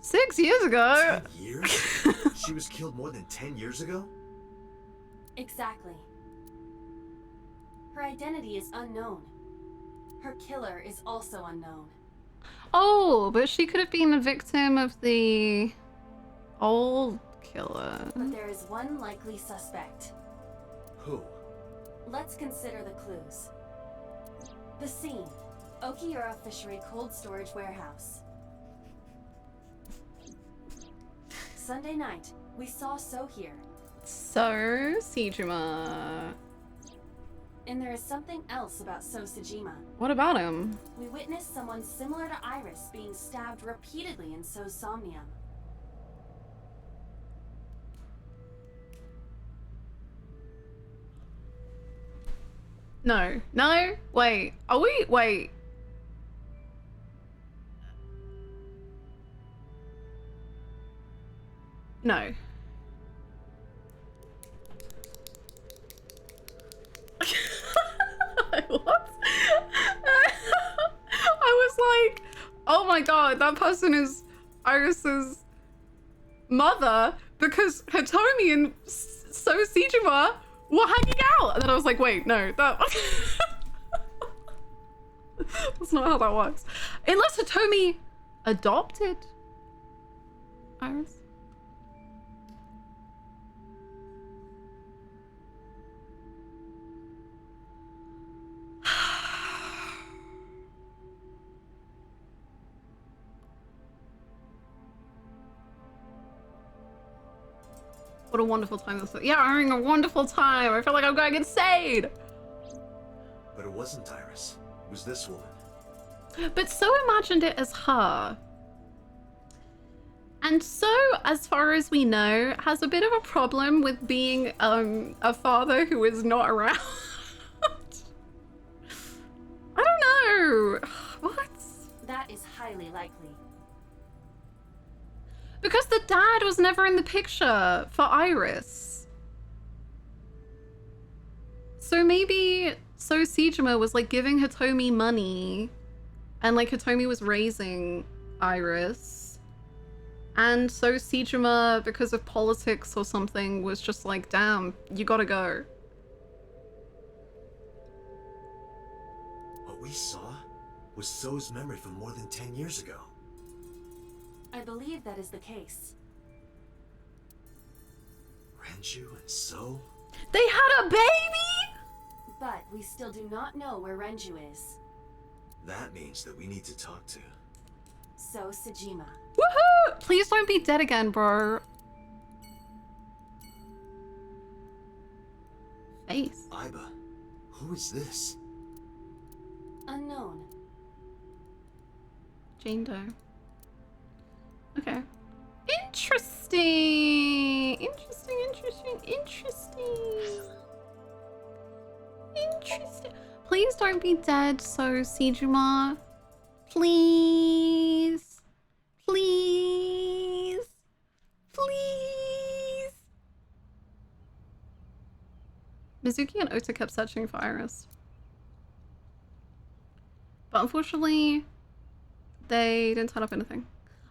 Six years ago? 10 years? She was killed more than 10 years ago? Exactly. Her identity is unknown. Her killer is also unknown. Oh, but she could have been a victim of the old killer. But there is one likely suspect. Who? Let's consider the clues. The scene. Okiura Fishery Cold Storage Warehouse. Sunday night, we saw So here. So, Sejima. And there is something else about So Sejima. What about him? We witnessed someone similar to Iris being stabbed repeatedly in So's Somnium. No. No? Wait. Are we? Wait. No. What? I was like, oh my god, that person is Iris's mother because Hitomi and So Sejima were hanging out. And then I was like, wait, no, that's not how that works. Unless Hitomi adopted Iris. What a wonderful time this is. Yeah, I'm having a wonderful time. I feel like I'm going insane. But it wasn't Iris. It was this woman. But So imagined it as her. And So, as far as we know, has a bit of a problem with being a father who is not around. I don't know. What? That is highly likely. Because the dad was never in the picture for Iris. So maybe So Sejima was like giving Hitomi money and like Hitomi was raising Iris. And So Sejima, because of politics or something, was just like, damn, you gotta go. What we saw was So's memory from more than 10 years ago. I believe that is the case. Renju and So? They had a baby?! But we still do not know where Renju is. That means that we need to talk to So Sejima. Woohoo! Please don't be dead again, bro. Face. Aiba. Who is this? Unknown. Jane Doe. Okay. Interesting. Interesting. Please don't be dead, So Sejima. Please. Please. Please. Mizuki and Ota kept searching for Iris. But unfortunately, they didn't turn up anything.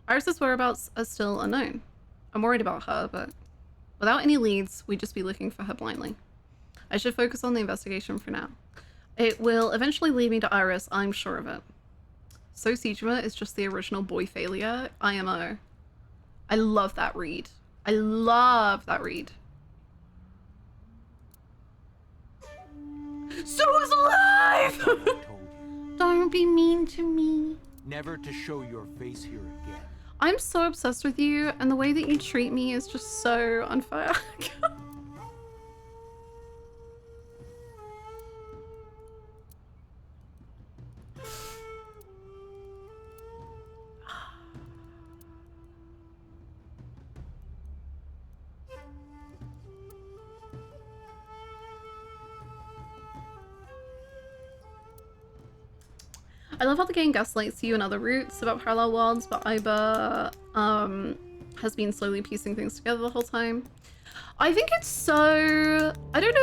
Iris's whereabouts are still unknown. I'm worried about her, but without any leads, we'd just be looking for her blindly. I should focus on the investigation for now. It will eventually lead me to Iris, I'm sure of it. So Sejima is just the original boy failure, IMO. I love that read. I love that read. So is alive! Don't be mean to me. Never to show your face here again. I'm so obsessed with you, and the way that you treat me is just so unfair. I love how the game gaslights you and other routes about parallel worlds, but Aiba has been slowly piecing things together the whole time. I think it's so... I don't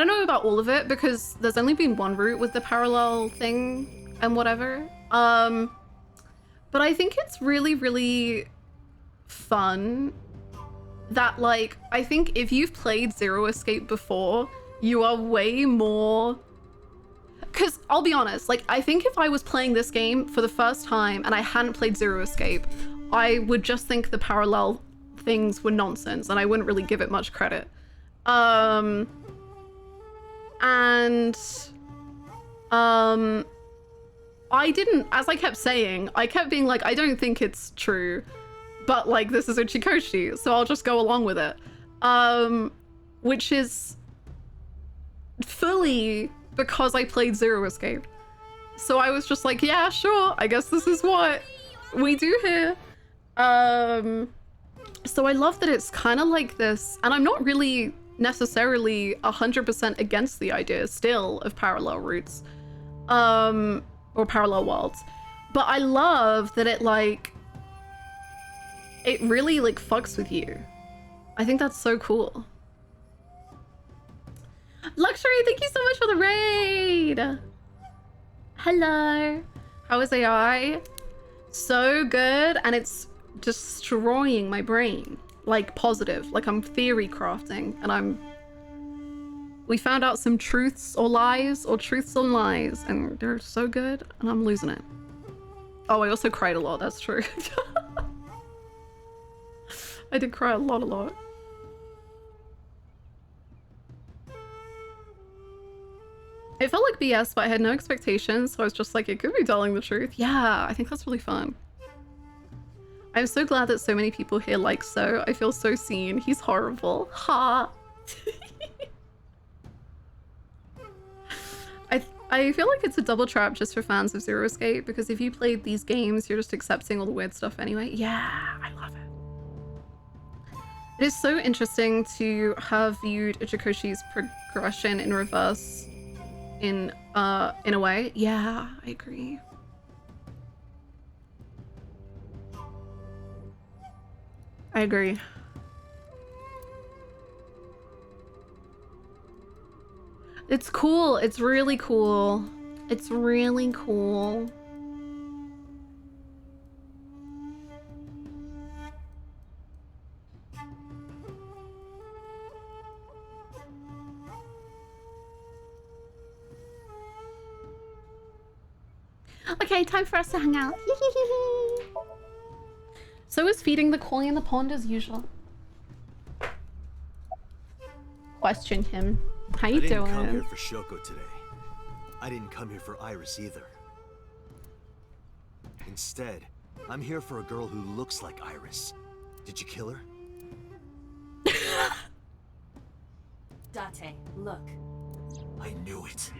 know about all of it because there's only been one route with the parallel thing and whatever. But I think it's really, really fun that, like, I think if you've played Zero Escape before, you are way more... Because I'll be honest, like, I think if I was playing this game for the first time and I hadn't played Zero Escape, I would just think the parallel things were nonsense and I wouldn't really give it much credit. I didn't, as I kept saying, I kept being like, I don't think it's true, but like, this is Uchikoshi, so I'll just go along with it. Which is fully because I played Zero Escape. So I was just like, yeah, sure, I guess this is what we do here. So I love that it's kind of like this, and I'm not really necessarily 100% against the idea still of parallel routes, or parallel worlds, but I love that it, like, it really like fucks with you. I think that's so cool. Luxury, thank you so much for the raid. Hello. How is AI? So good, and it's destroying my brain. Like positive, like I'm theory crafting, and we found out some truths or lies, or truths and lies, and they're so good, and I'm losing it. Oh, I also cried a lot, that's true. I did cry a lot. It felt like BS, but I had no expectations, so I was just like, it could be telling the truth. Yeah, I think that's really fun. I'm so glad that so many people here like So. I feel so seen. He's horrible. Ha! I feel like it's a double trap just for fans of Zero Escape, because if you played these games, you're just accepting all the weird stuff anyway. Yeah, I love it. It is so interesting to have viewed Ichikoshi's progression in reverse in a way. Yeah, I agree. I agree. It's cool. It's really cool. It's really cool. Okay, time for us to hang out. So is feeding the koi in the pond as usual. Question him. How you doing? I didn't come here for Shoko today. I didn't come here for Iris either. Instead, I'm here for a girl who looks like Iris. Did you kill her? Date, look. I knew it.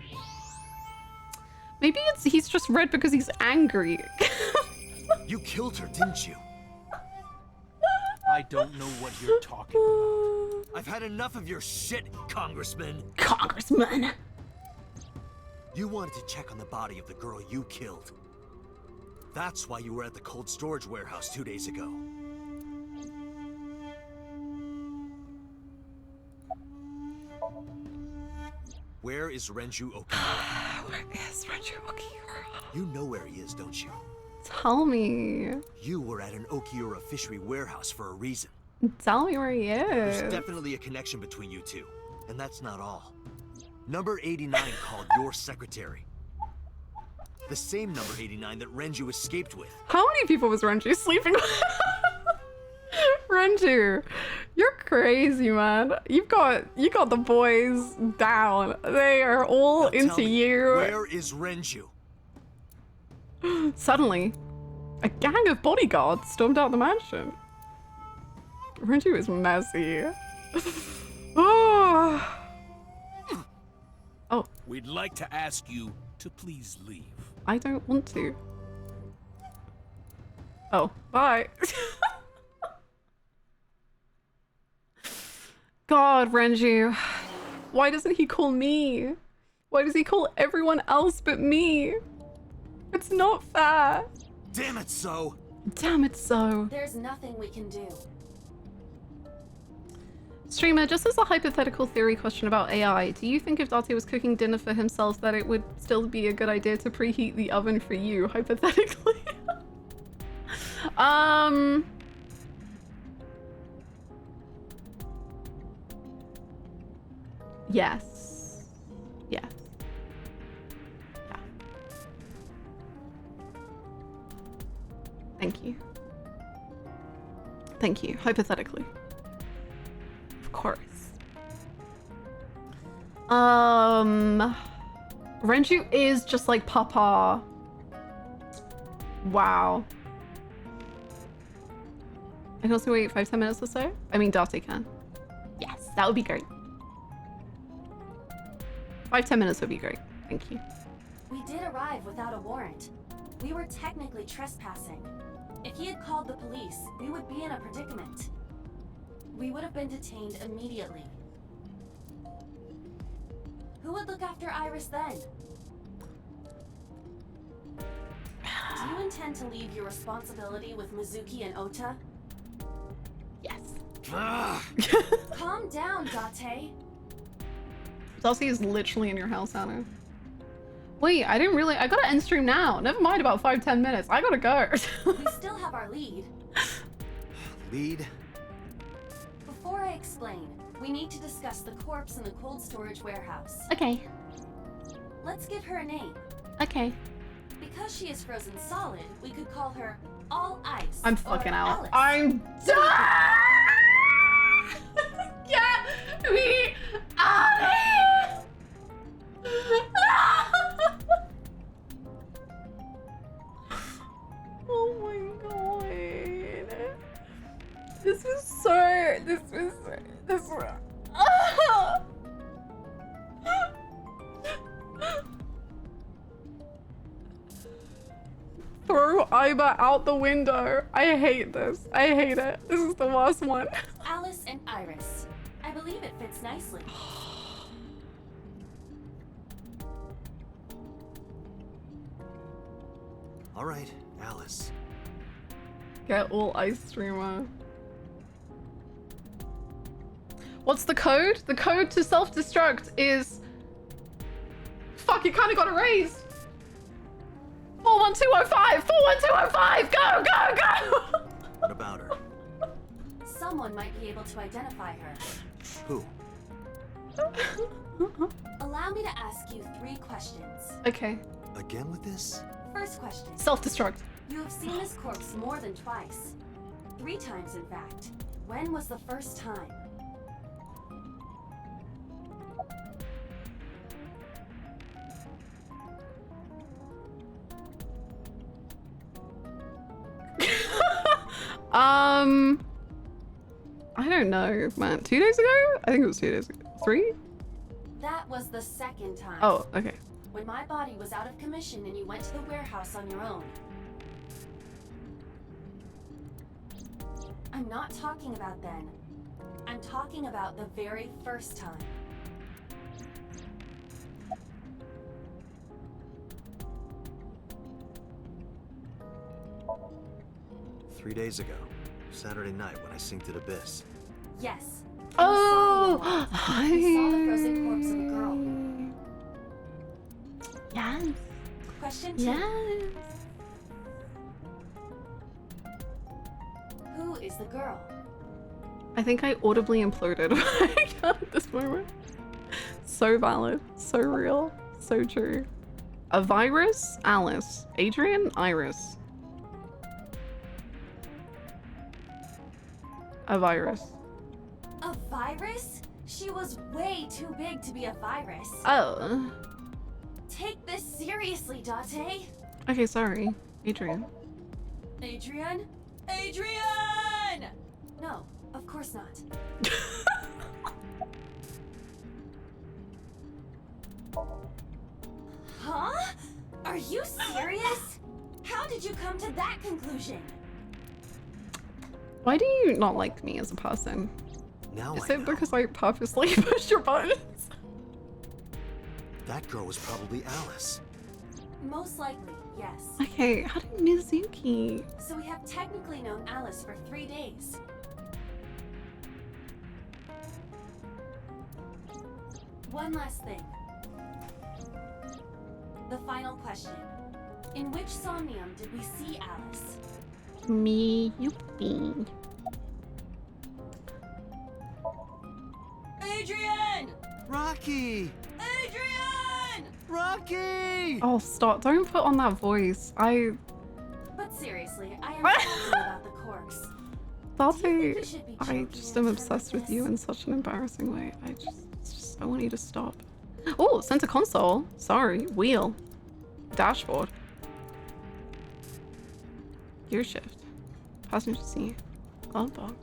Maybe he's just red because he's angry. You killed her, didn't you? I don't know what you're talking about. I've had enough of your shit, Congressman. Congressman. You wanted to check on the body of the girl you killed. That's why you were at the cold storage warehouse 2 days ago. Where is Renju Okiura? Where is Renju Okiura? You know where he is, don't you? Tell me. You were at an Okiura fishery warehouse for a reason. Tell me where he is. There's definitely a connection between you two. And that's not all. Number 89 called your secretary. The same number 89 that Renju escaped with. How many people was Renju sleeping with? Renju, you're crazy, man. You got the boys down. They are all into you. Where is Renju? Suddenly, a gang of bodyguards stormed out the mansion. Renju is messy. Oh. Oh. We'd like to ask you to please leave. I don't want to. Oh, bye. God, Renju. Why doesn't he call me? Why does he call everyone else but me? It's not fair. Damn it, So. Damn it, So. There's nothing we can do. Streamer, just as a hypothetical theory question about AI, do you think if Date was cooking dinner for himself that it would still be a good idea to preheat the oven for you, hypothetically? Yes. Yes. Yeah. Thank you. Thank you, hypothetically. Of course. Renju is just like Papa. Wow. I can also wait 5-10 minutes or so. I mean, Date can. Yes, that would be great. 5-10 minutes would be great. Thank you. We did arrive without a warrant. We were technically trespassing. If he had called the police, we would be in a predicament. We would have been detained immediately. Who would look after Iris then? Do you intend to leave your responsibility with Mizuki and Ota? Calm down, Date. Dulcie is literally in your house, Hannah. Wait, I didn't really. I gotta end stream now. Never mind about 5-10 minutes. I gotta go. We still have our lead. Lead? Before I explain, we need to discuss the corpse in the cold storage warehouse. Okay. Let's give her a name. Okay. Because she is frozen solid, we could call her All Ice. I'm fucking or out. Alice. I'm done. Get me out of here. Oh my god. This was Throw Iba out the window. I hate this. I hate it. This is the worst one. Alice and Iris. I believe it fits nicely. All right, Alice. Get all ice streamer. What's the code? The code to self-destruct is... Fuck, it kind of got erased. 41205! 41205! Go, go, go! What about her? Someone might be able to identify her. Who? Allow me to ask you 3 questions. Okay. Again with this? First question. Self-destruct. You have seen this corpse more than twice. 3 times, in fact. When was the first time? I don't know, man. 2 days ago? I think it was 2 days ago. 3? That was the second time. Oh, okay. When my body was out of commission and you went to the warehouse on your own. I'm not talking about then. I'm talking about the very first time. Three days ago. Saturday night when I synced at Abyss. Yes. Oh! We saw the frozen corpse of a girl. Yes. Question 2. Yes. Who is the girl? I think I audibly imploded at this moment. So valid. So real. So true. A virus? Alice. Adrian? Iris. A virus. A virus? She was way too big to be a virus. Oh. Take this seriously, Date. Okay, sorry. Adrian. Adrian? Adrian! No, of course not. Huh? Are you serious? How did you come to that conclusion? Why do you not like me as a person? Now Is I it know. because I purposely pushed your buttons? That girl was probably Alice. Most likely, yes. Okay, how did Mizuki? So we have technically known Alice for 3 days. One last thing. The final question. In which Somnium did we see Alice? Me, yuppie. Adrian! Rocky! Adrian! Rocky! Oh, stop. Don't put on that voice. But seriously, I am talking about the corpse. Dulcie, we should be I joking just am obsessed with you in such an embarrassing way. I want you to stop. Oh, center console. Sorry. Wheel. Dashboard. Gear shift. Passenger seat. Glove box.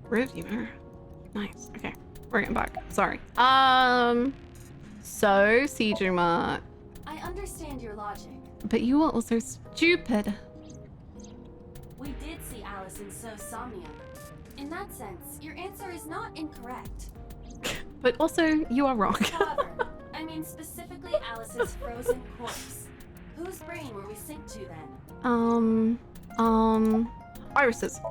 Rear view mirror. Nice. Okay. We're getting back. Sorry. So, Sejuma. I understand your logic. But you are also stupid. We did see Alice in Somnium. In that sense, your answer is not incorrect. But also, you are wrong. However, I mean specifically Alice's frozen corpse. Whose brain were we synced to then? Iris's.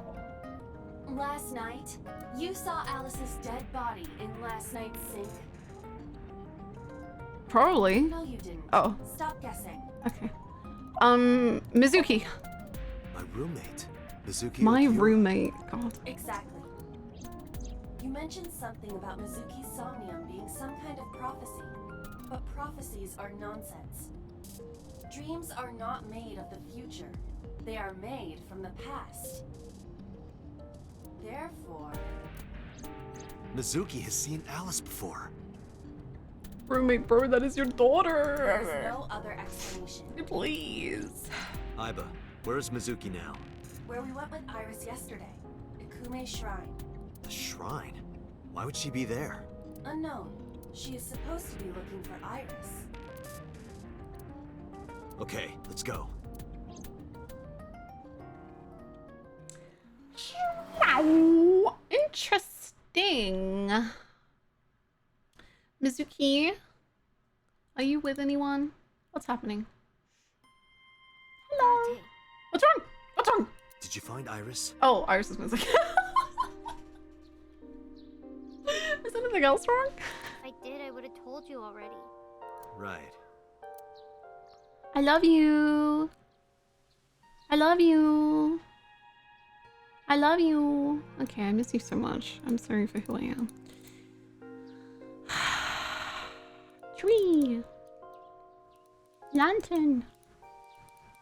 Last night, you saw Alice's dead body in last night's sink? Probably. No, you didn't. Oh. Stop guessing. Okay. Mizuki. My roommate, Mizuki. My Okiura. roommate. God. Exactly. You mentioned something about Mizuki's Somnium being some kind of prophecy, but prophecies are nonsense. Dreams are not made of the future. They are made from the past. Therefore... Mizuki has seen Alice before. Roommate, bro, that is your daughter. There is no other explanation. Please. Aiba, where is Mizuki now? Where we went with Iris yesterday. Ikume's shrine. The shrine? Why would she be there? Unknown. She is supposed to be looking for Iris. Okay, let's go. Wow, interesting. Mizuki, are you with anyone? What's happening? Hello. What's wrong? What's wrong? Did you find Iris? Oh, Iris is missing. Is anything else wrong? If I did, I would have told you already. Right. I love you. I love you. I love you. Okay, I miss you so much. I'm sorry for who I am. Tree. Lantern.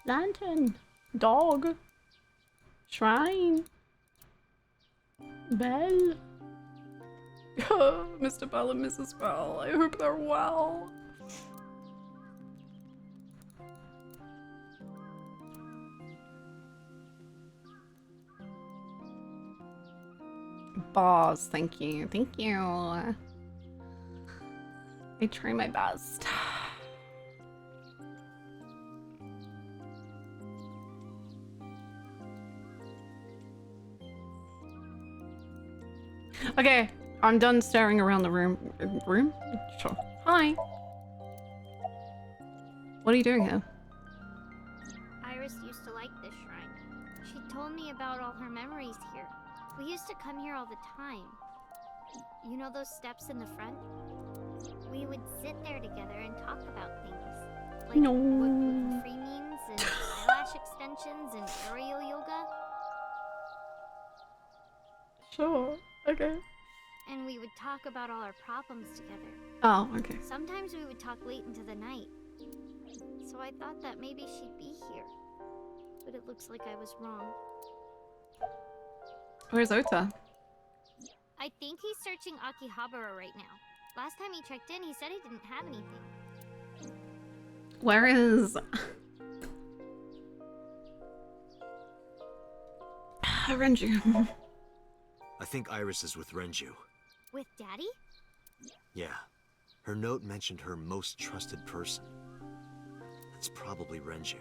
Lantern. Dog. Shrine. Bell. Mr. Bell and Mrs. Bell. I hope they're well. Boss, thank you. Thank you. I try my best. Okay, I'm done staring around the room. Sure. Hi. What are you doing here? Iris used to like this shrine. She told me about all her memories here. We used to come here all the time. You know those steps in the front? We would sit there together and talk about things. Like No. what gluten-free means and eyelash extensions and aerial yoga. Sure. Okay. And we would talk about all our problems together. Oh, okay. Sometimes we would talk late into the night. So I thought that maybe she'd be here. But it looks like I was wrong. Where's Ota? I think he's searching Akihabara right now. Last time he checked in, he said he didn't have anything. Where is... Renju? I think Iris is with Renju. With Daddy? Yeah. Her note mentioned her most trusted person. It's probably Renju.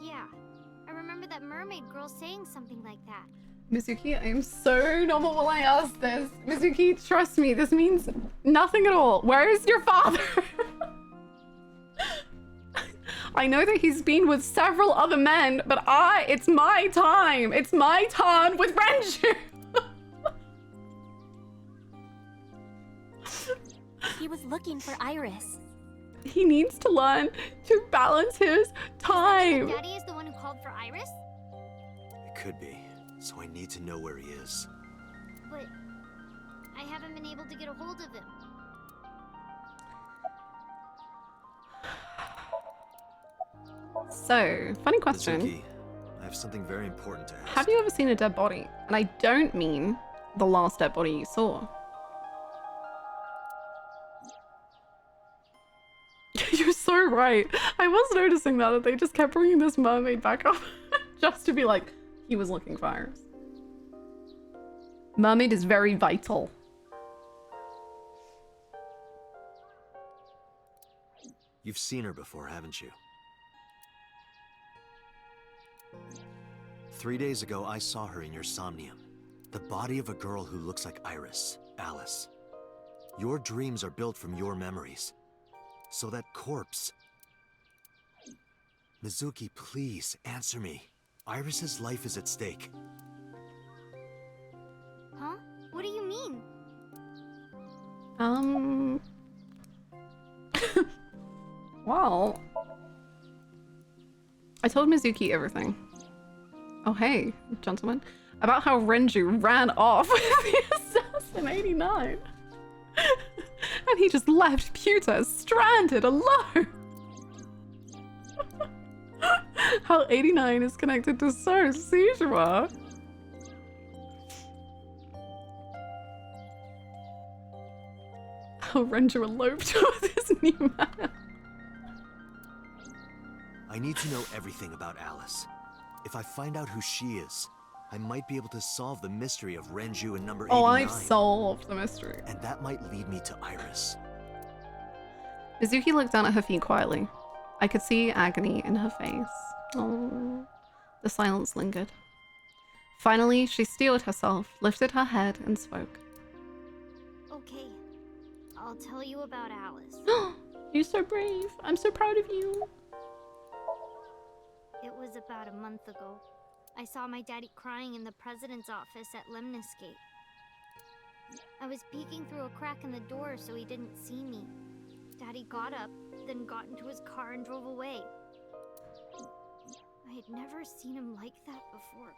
Yeah. I remember that mermaid girl saying something like that. Mizuki, I am so normal when I ask this. Mizuki, trust me, this means nothing at all. Where is your father? I know that he's been with several other men, but it's my time. It's my turn with Renju. He was looking for Iris. He needs to learn to balance his time. Daddy is the one who called for Iris? It could be, so I need to know where he is. But I haven't been able to get a hold of him. So, funny question. Mizuki, I have something very important to ask. Have you ever seen a dead body? And I don't mean the last dead body you saw. You're so right. I was noticing that they just kept bringing this mermaid back up just to be like, he was looking for Iris. Mermaid is very vital. You've seen her before, haven't you? 3 days ago, I saw her in your Somnium. The body of a girl who looks like Iris, Alice. Your dreams are built from your memories. So that corpse... Mizuki, please, answer me. Iris's life is at stake. Well, I told Mizuki everything. Oh hey, gentlemen. About how Renju ran off with the assassin 89. And he just left Pewter stranded alone. How 89 is connected to So Seijima. How Renju eloped with his new man. I need to know everything about Alice. If I find out who she is, I might be able to solve the mystery of Renju and number 89. Oh, I've solved the mystery. And that might lead me to Iris. Mizuki looked down at her feet quietly. I could see agony in her face. Oh, the silence lingered. Finally, she steeled herself, lifted her head, and spoke. Okay, I'll tell you about Alice. You're so brave. I'm so proud of you. It was about a month ago. I saw my daddy crying in the president's office at Lemniscate. I was peeking through a crack in the door so he didn't see me. Daddy got up, then got into his car and drove away. I had never seen him like that before.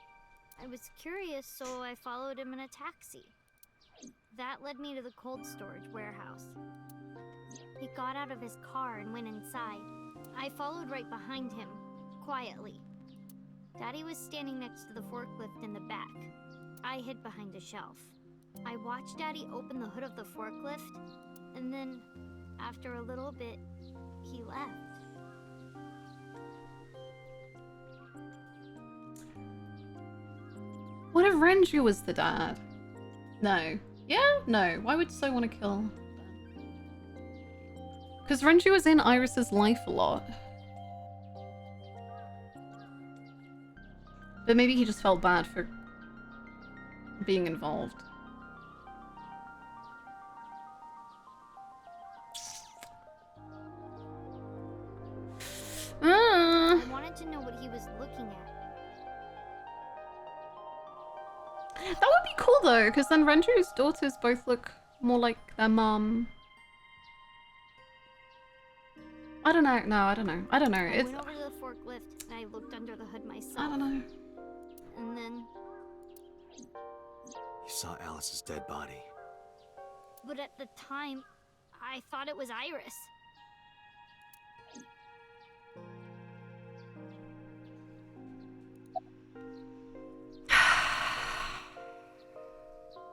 I was curious, so I followed him in a taxi. That led me to the cold storage warehouse. He got out of his car and went inside. I followed right behind him, quietly. Daddy was standing next to the forklift in the back. I hid behind a shelf. I watched Daddy open the hood of the forklift, and then, after a little bit, he left. What if Renju was the dad? No. Yeah? No. Why would So want to kill them? Because Renju was in Iris's life a lot. But maybe he just felt bad for being involved. I wanted to know what he was looking at. That would be cool though, because then Renju's daughters both look more like their mum. I don't know. No, I don't know. I don't know. I went over to the forklift and I looked under the hood myself. I don't know. And then... You saw Alice's dead body. But at the time, I thought it was Iris.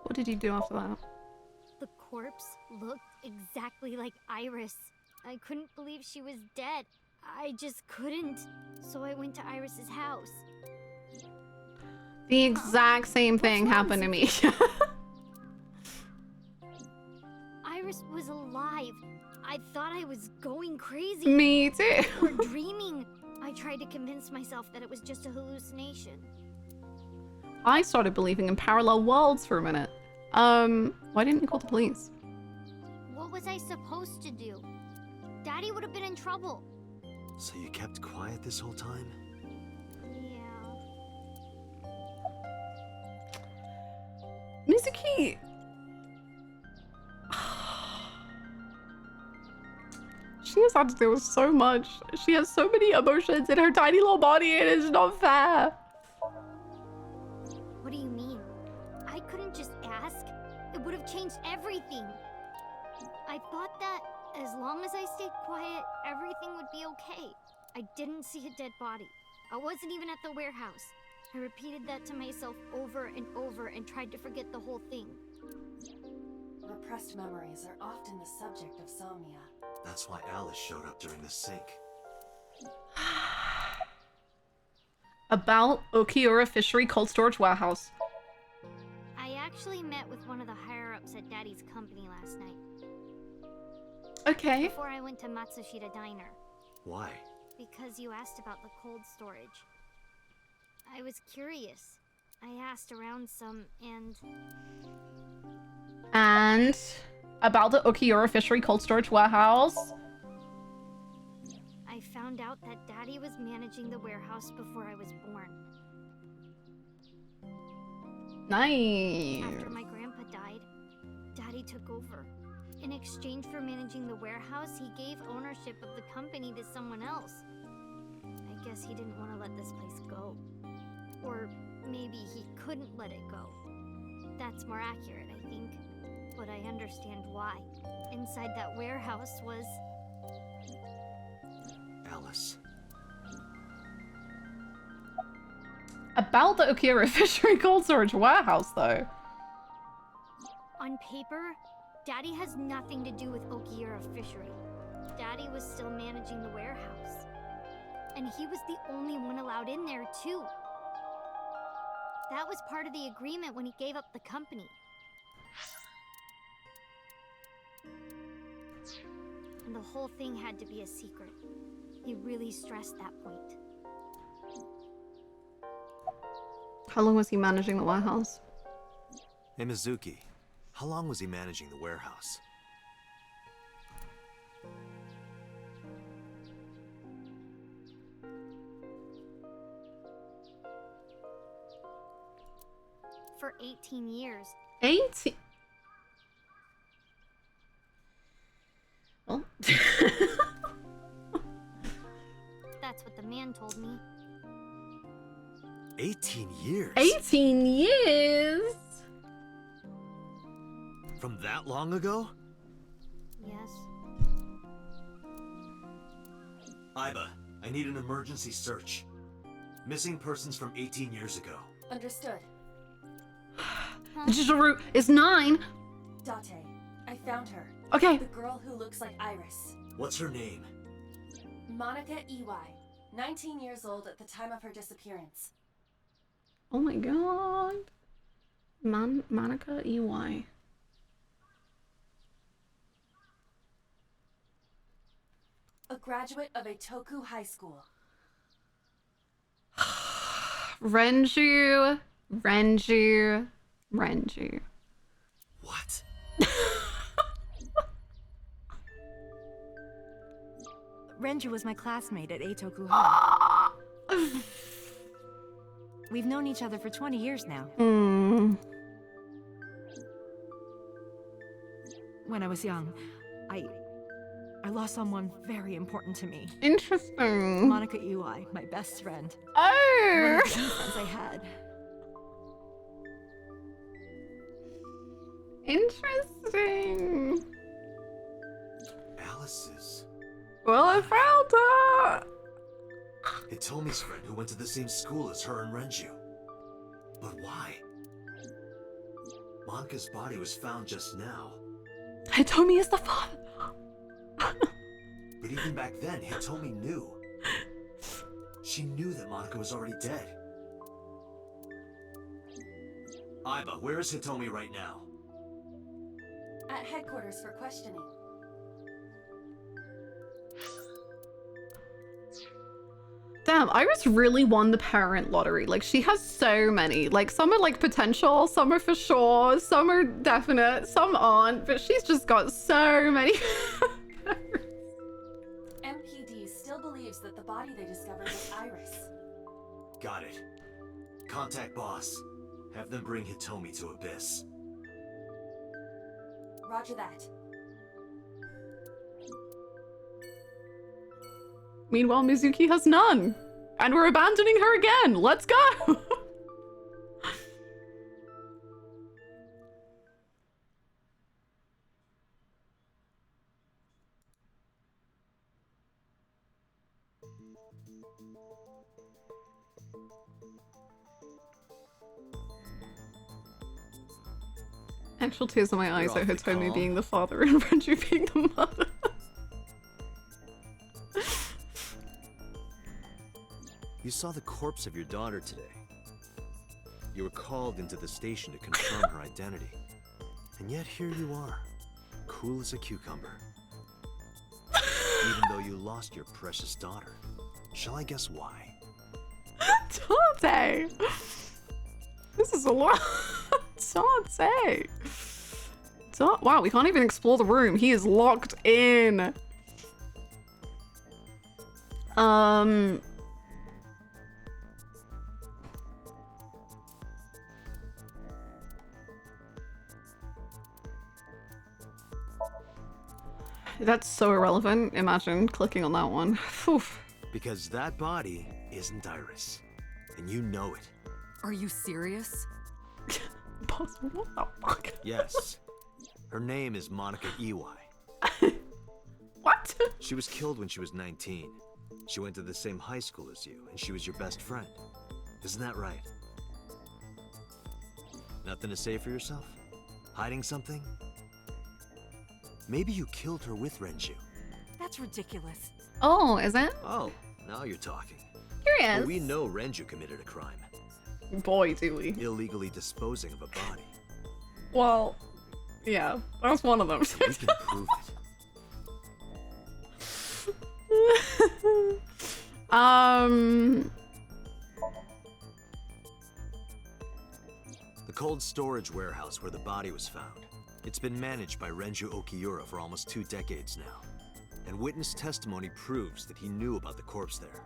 What did you do after that? The corpse looked exactly like Iris. I couldn't believe she was dead. I just couldn't. So I went to Iris's house. The exact same thing happened to me. Iris was alive. I thought I was going crazy. Me too. Or dreaming. I tried to convince myself that it was just a hallucination. I started believing in parallel worlds for a minute. Why didn't you call the police? What was I supposed to do? Daddy would have been in trouble. So you kept quiet this whole time? Yeah. Mizuki! She has had to deal with so much. She has so many emotions in her tiny little body, and it's not fair. What do you mean? I couldn't just ask. It would have changed everything. I thought that as long as I stayed quiet, everything would be okay. I didn't see a dead body. I wasn't even at the warehouse. I repeated that to myself over and over and tried to forget the whole thing. Repressed memories are often the subject of somnia. That's why Alice showed up during the sync. About Okiura Fishery Cold Storage Warehouse. I actually met with one of the higher-ups at Daddy's company last night. Okay. Before I went to Matsushita Diner. Why? Because you asked about the cold storage. I was curious. I asked around some, and... And about the Okiura Fishery Cold Storage Warehouse. I found out that Daddy was managing the warehouse before I was born. Nice. After my grandpa died, Daddy took over. In exchange for managing the warehouse, he gave ownership of the company to someone else. I guess he didn't want to let this place go. Or maybe he couldn't let it go. That's more accurate, I think. But I understand why. Inside that warehouse was... Alice. About the Okira Fishery Cold Storage Warehouse, though. On paper, Daddy has nothing to do with Okiura Fishery. Daddy was still managing the warehouse. And he was the only one allowed in there, too. That was part of the agreement when he gave up the company. And the whole thing had to be a secret. He really stressed that point. How long was he managing the warehouse? Hey, Mizuki. How long was he managing the warehouse? For 18 years. 18? Well. That's what the man told me. 18 years? 18 years? From that long ago? Yes. Iba, I need an emergency search. Missing persons from 18 years ago. Understood. The digital route is 9. Date, I found her. Okay. The girl who looks like Iris. What's her name? Monica EY. 19 years old at the time of her disappearance. Oh my god. Monica EY. A graduate of Eitoku High School. Renju. What? Renju was my classmate at Eitoku High. We've known each other for 20 years now. When I was young, I lost someone very important to me. Interesting. Monica Ui, my best friend. Oh! One of the few friends I had. Interesting. Alice's. Well, I found her. Hitomi's friend who went to the same school as her and Renju. But why? Monica's body was found just now. Hitomi is the father. But even back then, Hitomi knew. She knew that Monica was already dead. Iba, where is Hitomi right now? At headquarters for questioning. Damn, Iris really won the parent lottery. Like, she has so many. Like, some are like potential, some are for sure, some are definite, some aren't, but she's just got so many. MPD still believes that the body they discovered was Iris. Got it. Contact boss. Have them bring Hitomi to Abyss. Roger that. Meanwhile, Mizuki has none. And we're abandoning her again. Let's go. Actual tears in my eyes at Hitomi being the father and Renju being the mother. You saw the corpse of your daughter today. You were called into the station to confirm her identity. And yet here you are, cool as a cucumber. Even though you lost your precious daughter. Shall I guess why? Dante! This is a lot. Dante! Wow, we can't even explore the room. He is locked in. That's so irrelevant. Imagine clicking on that one. Oof. Because that body isn't Iris. And you know it. Are you serious? Boss, what the fuck? Yes. Her name is Monica Iwai. What? She was killed when she was 19. She went to the same high school as you, and she was your best friend. Isn't that right? Nothing to say for yourself? Hiding something? Maybe you killed her with Renju. That's ridiculous. Oh, is it? Oh, now you're talking. Curious. But we know Renju committed a crime. Boy, do we. Illegally disposing of a body. Well, yeah, that's one of them. We can prove it. The cold storage warehouse where the body was found. It's been managed by Renju Okiura for almost 2 decades now. And witness testimony proves that he knew about the corpse there.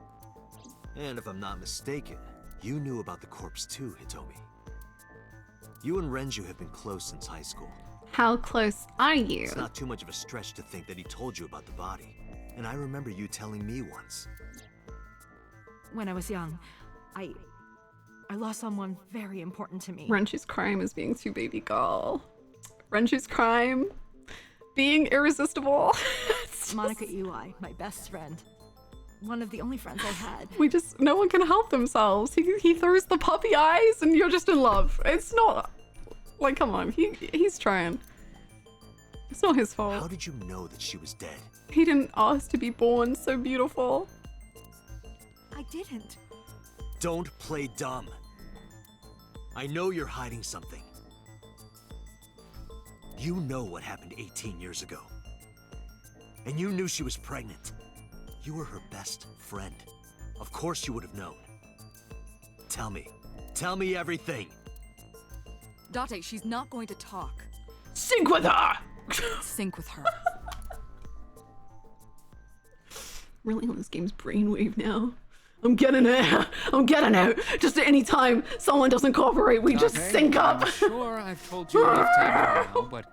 And if I'm not mistaken, you knew about the corpse too, Hitomi. You and Renju have been close since high school. How close are you? It's not too much of a stretch to think that he told you about the body. And I remember you telling me once. When I was young, I lost someone very important to me. Renju's crime is being too baby girl. Renju's crime, being irresistible. Monica Iwai, my best friend. One of the only friends I had. No one can help themselves. He throws the puppy eyes and you're just in love. It's not, like, come on, he's trying. It's not his fault. How did you know that she was dead? He didn't ask to be born so beautiful. I didn't. Don't play dumb. I know you're hiding something. You know what happened 18 years ago. And you knew she was pregnant. You were her best friend. Of course you would have known. Tell me. Tell me everything. Date, she's not going to talk. Sync with her! Sync with her. Really on this game's brainwave now. I'm getting it. I'm getting it. Just at any time someone doesn't cooperate, we just sync up. I'm sure I've told you enough times now, but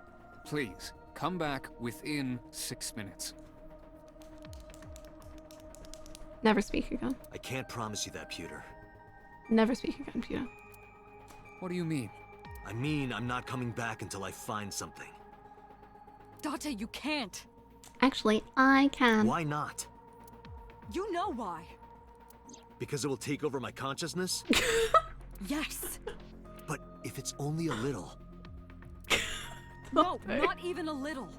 please, come back within 6 minutes. Never speak again. I can't promise you that, Pewter. Never speak again, Peter. What do you mean? I mean, I'm not coming back until I find something. Date, you can't. Actually, I can. Why not? You know why. Because it will take over my consciousness? Yes. But if it's only a little... No, not even a little.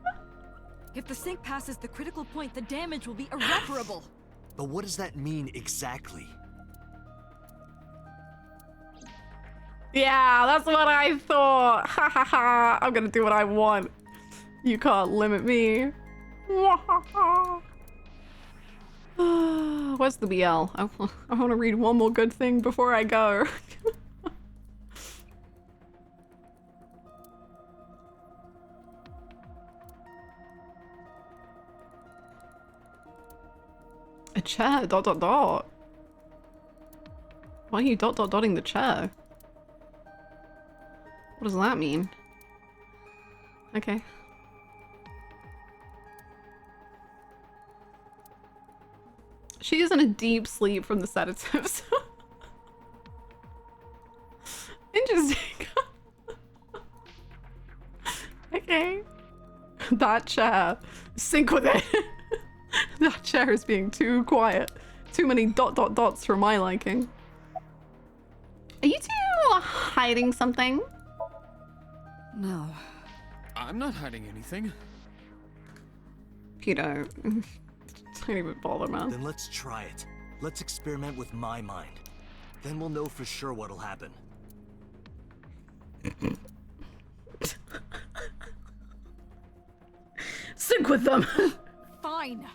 If the sync passes the critical point, the damage will be irreparable. But what does that mean exactly? Yeah, that's what I thought. Ha ha ha. I'm gonna do what I want. You can't limit me. What's the BL? I want to read one more good thing before I go. A chair, ... Why are you ... dotting the chair? What does that mean? Okay. She is in a deep sleep from the sedatives. Interesting. Okay. That chair. Sync with it. That chair is being too quiet. Too many ... dots for my liking. Are you two hiding something? No. I'm not hiding anything. Peter. Don't even bother, man. Then let's try it. Let's experiment with my mind. Then we'll know for sure what'll happen. Sync with them! Fine.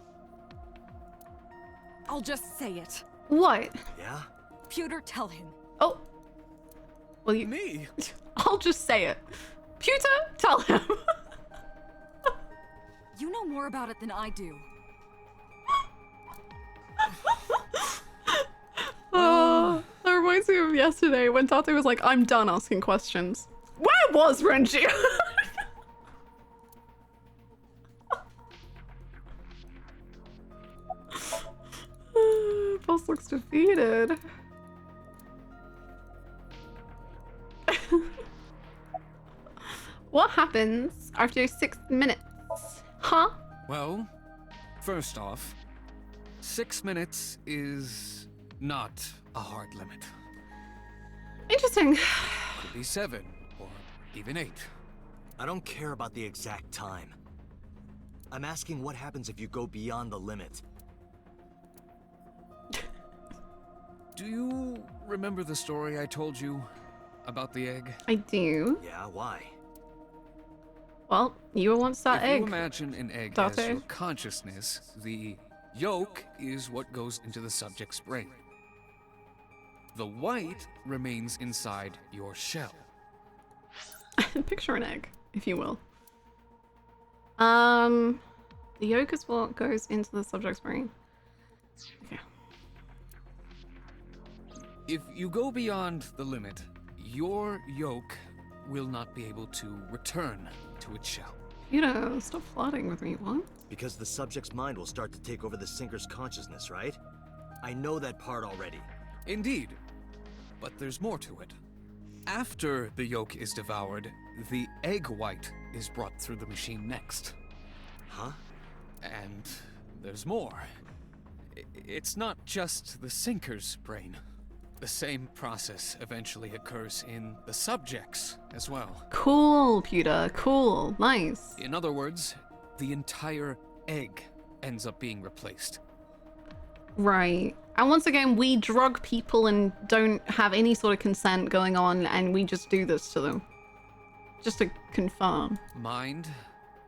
I'll just say it. What? Yeah? Pewter, tell him. Oh. Well, you... Me? I'll just say it. Pewter, tell him. You know more about it than I do. That reminds me of yesterday when Tate was like, I'm done asking questions. Where was Renji? looks defeated. What happens after 6 minutes? Huh? Well, first off, 6 minutes is not a hard limit. Interesting. Could be 7 or even 8. I don't care about the exact time. I'm asking what happens if you go beyond the limit. Do you remember the story I told you about the egg? I do. Yeah, why? Well, you were once that If egg. you imagine an egg Date. as your consciousness, the yolk is what goes into the subject's brain. The white remains inside your shell. Picture an egg, if you will. The yolk is what goes into the subject's brain. Okay. If you go beyond the limit, your yolk will not be able to return to its shell. Stop flirting with me, what? Because the subject's mind will start to take over the sinker's consciousness, right? I know that part already. Indeed, but there's more to it. After the yolk is devoured, the egg white is brought through the machine next. Huh? And there's more. It's not just the sinker's brain. The same process eventually occurs in the subject's as well. Cool, Pewter. Cool. Nice. In other words, the entire egg ends up being replaced. Right. And once again, we drug people and don't have any sort of consent going on, and we just do this to them. Just to confirm. Mind,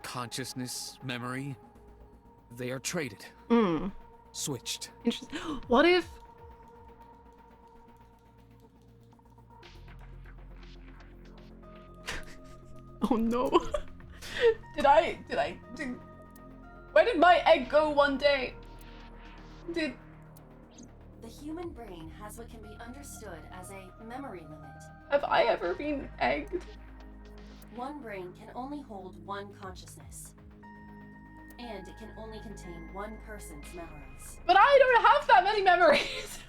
consciousness, memory, they are traded. Switched. Interesting. What if... Oh no. Where did my egg go one day? The human brain has what can be understood as a memory limit. Have I ever been egged? One brain can only hold one consciousness. And it can only contain one person's memories. But I don't have that many memories!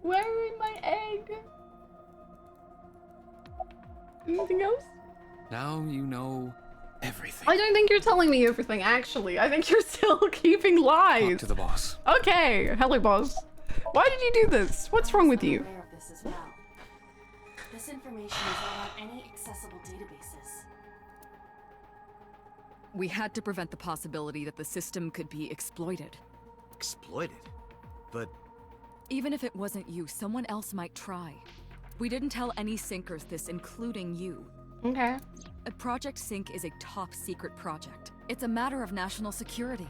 Where is my egg? Anything else? Now you know everything. I don't think you're telling me everything, actually. I think you're still keeping lies. Talk to the boss. Okay, hello, boss. Why did you do this? What's wrong with you? I'm aware of this as well. This information is not on any accessible databases. We had to prevent the possibility that the system could be exploited. Exploited? But... Even if it wasn't you, someone else might try. We didn't tell any sinkers this, including you. Okay. Project Sync is a top secret project. It's a matter of national security.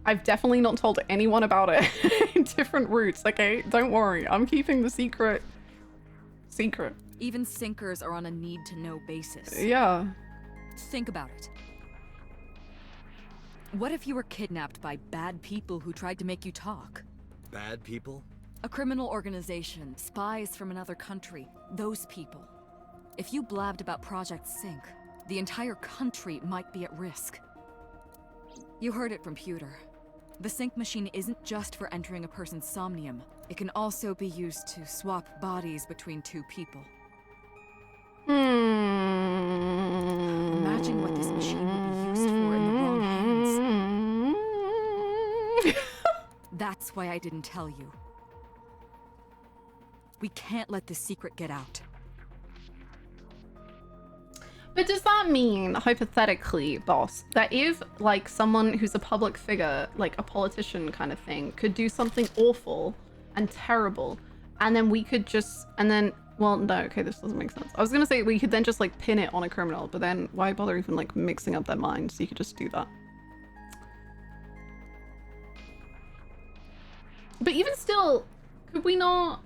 I've definitely not told anyone about it in different routes, okay? Don't worry, I'm keeping the secret secret. Even sinkers are on a need-to-know basis. Yeah. Think about it. What if you were kidnapped by bad people who tried to make you talk? Bad people? A criminal organization, spies from another country, those people. If you blabbed about Project Sync, the entire country might be at risk. You heard it from Pewter. The sync machine isn't just for entering a person's somnium. It can also be used to swap bodies between two people. Imagine what this machine would be used for in the wrong hands. That's why I didn't tell you. We can't let this secret get out. But does that mean, hypothetically, boss, that if, like, someone who's a public figure, like a politician kind of thing, could do something awful and terrible, and then we could just, and then, well, no, okay, this doesn't make sense. I was gonna say we could then just, like, pin it on a criminal, but then why bother even, like, mixing up their minds? You could just do that. But even still, could we not...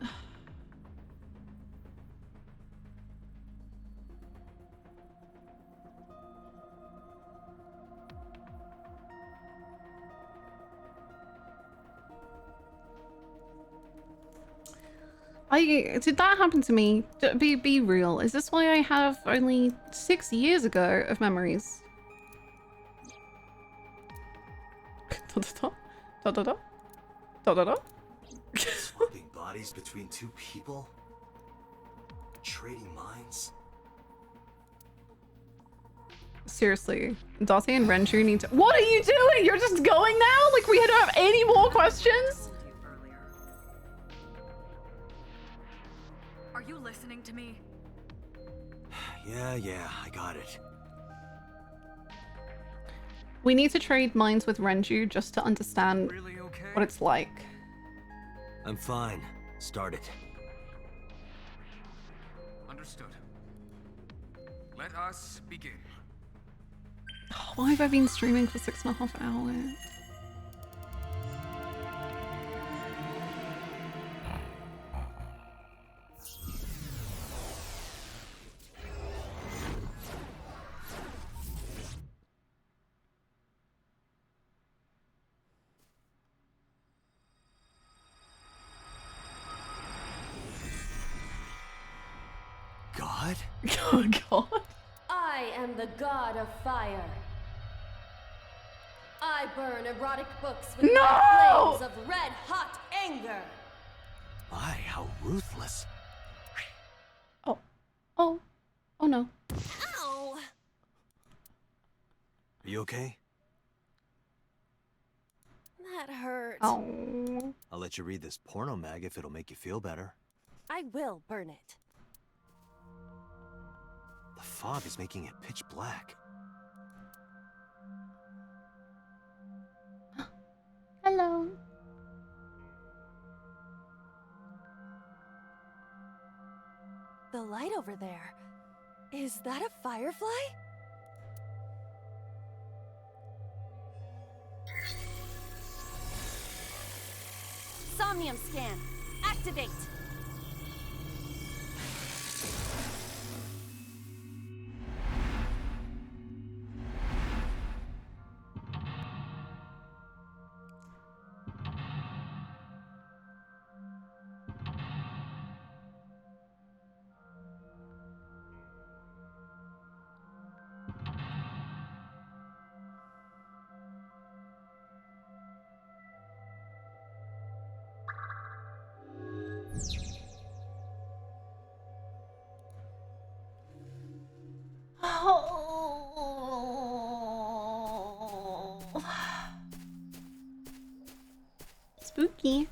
Did that happen to me? Be real. Is this why I have only 6 years ago of memories? Da da da da da da da da. Swapping bodies between two people? Trading minds? Seriously, Date and Renju need to— What are you doing? You're just going now? Like we don't have any more questions? Are you listening to me? Yeah, I got it. We need to trade minds with Renju just to understand what it's like. I'm fine. Start it. Understood. Let us begin. Why have I been streaming for 6.5 hours? God? Oh God. I am the god of fire. I burn erotic books with No! my flames of red-hot anger. My, how ruthless. Oh no. Ow! Are you okay? That hurt. Oh. I'll let you read this porno mag if it'll make you feel better. I will burn it. The fog is making it pitch black. Hello. The light over there. Is that a firefly? Somnium scan. Activate. Spooky.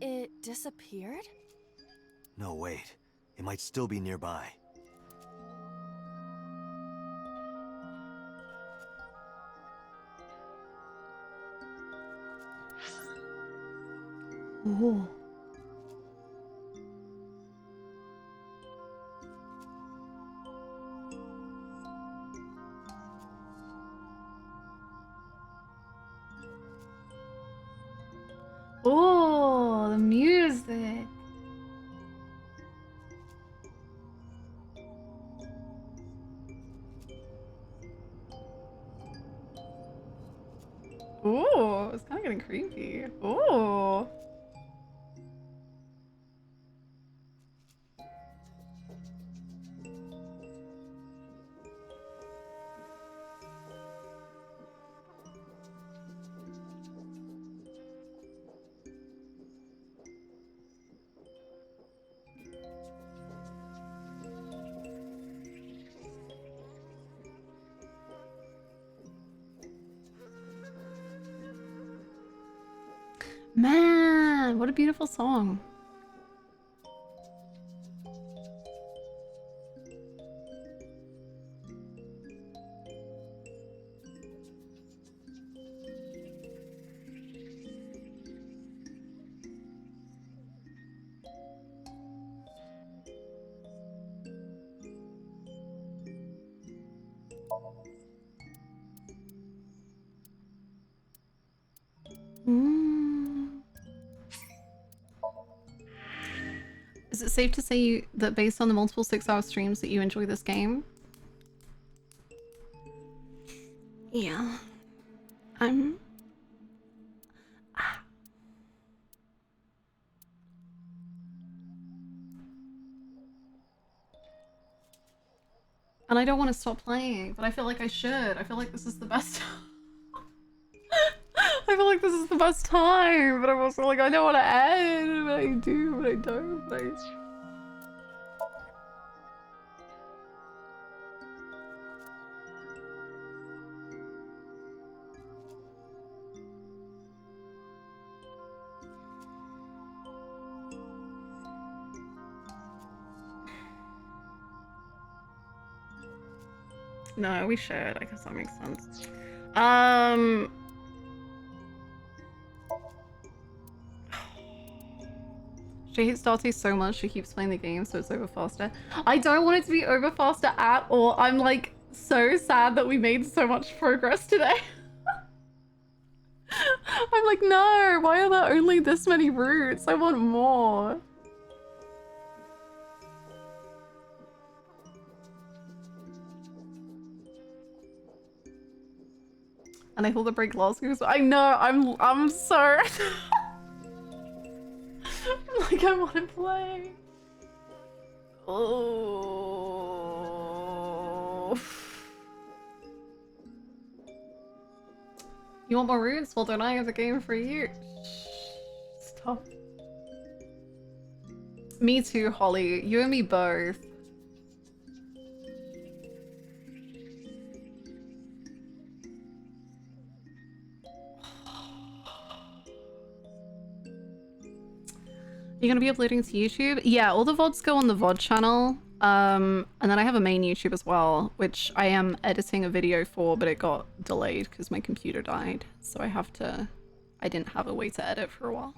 It disappeared? No, wait. It might still be nearby. Ooh. Oh, the music. Ooh, it's kind of getting creepy. Ooh. Man, what a beautiful song. Is it safe to say that based on the multiple 6-hour streams that you enjoy this game? Yeah. And I don't want to stop playing, but I feel like I should. I feel like this is the best I feel like this is the best time, but I'm also like, I don't want to end, but I do, but I don't, but I... No, we should. I guess that makes sense. She hates Darty so much she keeps playing the game so it's over faster. I don't want it to be over faster at all. I'm like so sad that we made so much progress today. I'm like, no, why are there only this many routes? I want more. And I thought the break last week was... I know, I'm so... like, I want to play. Oh. You want more routes? Well, don't I have the game for you? Stop. Me too, Holly. You and me both. You're gonna be uploading to YouTube? Yeah, all the VODs go on the VOD channel. And then I have a main YouTube as well, which I am editing a video for, but it got delayed because my computer died. So I didn't have a way to edit for a while.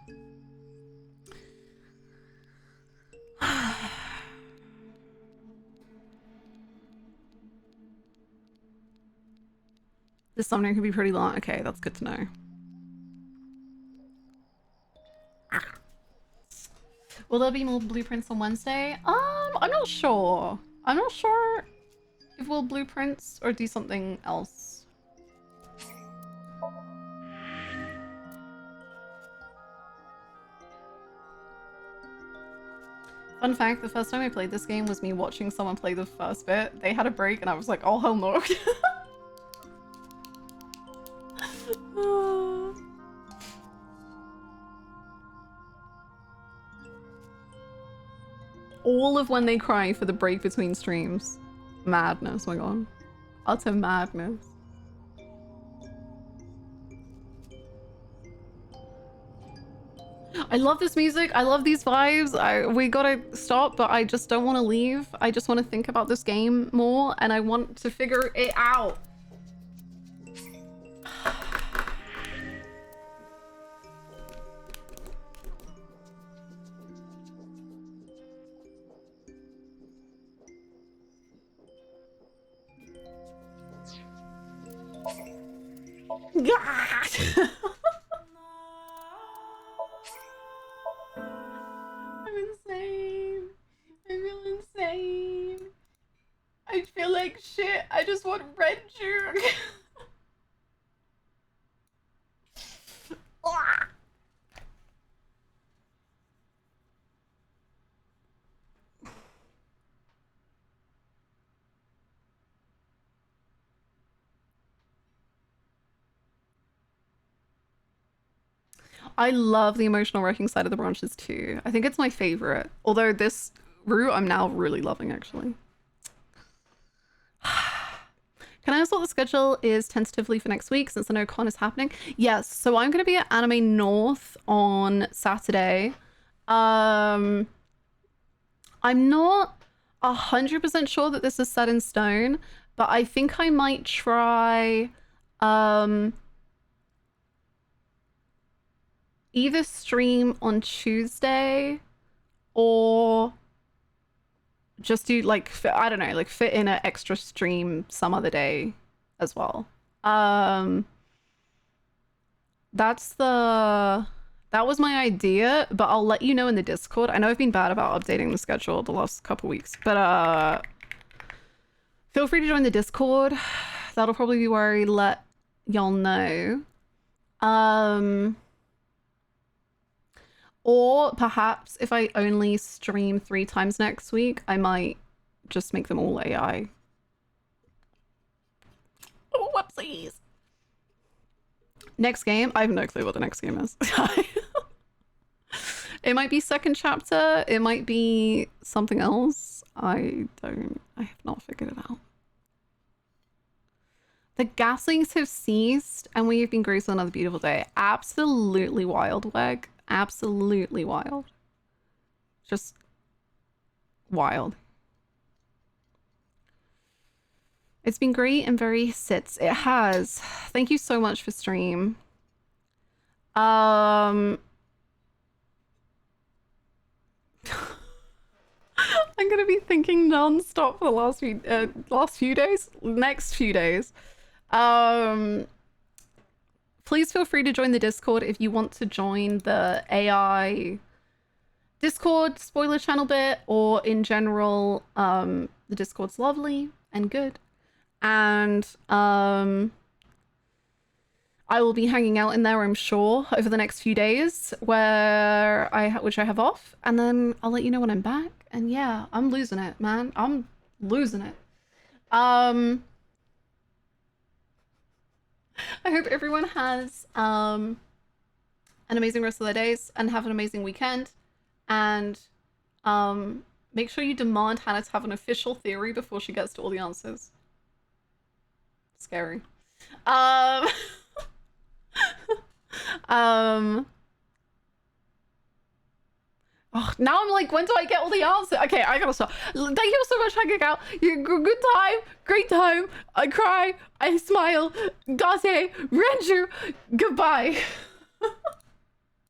This Somnium can be pretty long. Okay, that's good to know. Will there be more blueprints on Wednesday? I'm not sure. I'm not sure if we'll blueprints or do something else. Fun fact, the first time I played this game was me watching someone play the first bit. They had a break and I was like, oh hell no. All of when they cry for the break between streams. Madness, oh my god. Utter madness. I love this music. I love these vibes. We gotta stop, but I just don't want to leave. I just want to think about this game more and I want to figure it out. God! I'm insane. I feel insane. I feel like shit. I just want red juice. I love the emotional wrecking side of the branches too. I think it's my favorite. Although this route I'm now really loving actually. Can I ask what the schedule is tentatively for next week since I know con is happening? Yes, so I'm going to be at Anime North on Saturday. I'm not 100% sure that this is set in stone, but I think I might try either stream on Tuesday or just do like, I don't know, like fit in an extra stream some other day as well. That was my idea, but I'll let you know in the Discord. I know I've been bad about updating the schedule the last couple weeks, but feel free to join the Discord. That'll probably be where I let y'all know. Or perhaps if I only stream 3 times next week, I might just make them all AI Please. Next game? I have no clue what the next game is. It might be second chapter. It might be something else. I have not figured it out. The gaslings have ceased and we have been graced with another beautiful day. Absolutely wild, Weg. Absolutely wild. Just wild. It's been great and very sits. It has. Thank you so much for stream. I'm gonna be thinking non-stop for the last few days, next few days. Please feel free to join the Discord if you want to join the AI Discord spoiler channel bit, or in general, the Discord's lovely and good. And I will be hanging out in there, I'm sure, over the next few days where which I have off, and then I'll let you know when I'm back. And yeah, I'm losing it, man. I'm losing it. I hope everyone has an amazing rest of their days and have an amazing weekend. And make sure you demand Hannah to have an official theory before she gets to all the answers. Scary. Oh, now I'm like, when do I get all the answers? Okay, I gotta stop. Thank you so much for hanging out. You good time, great time. I cry, I smile. Dase, Renju, goodbye.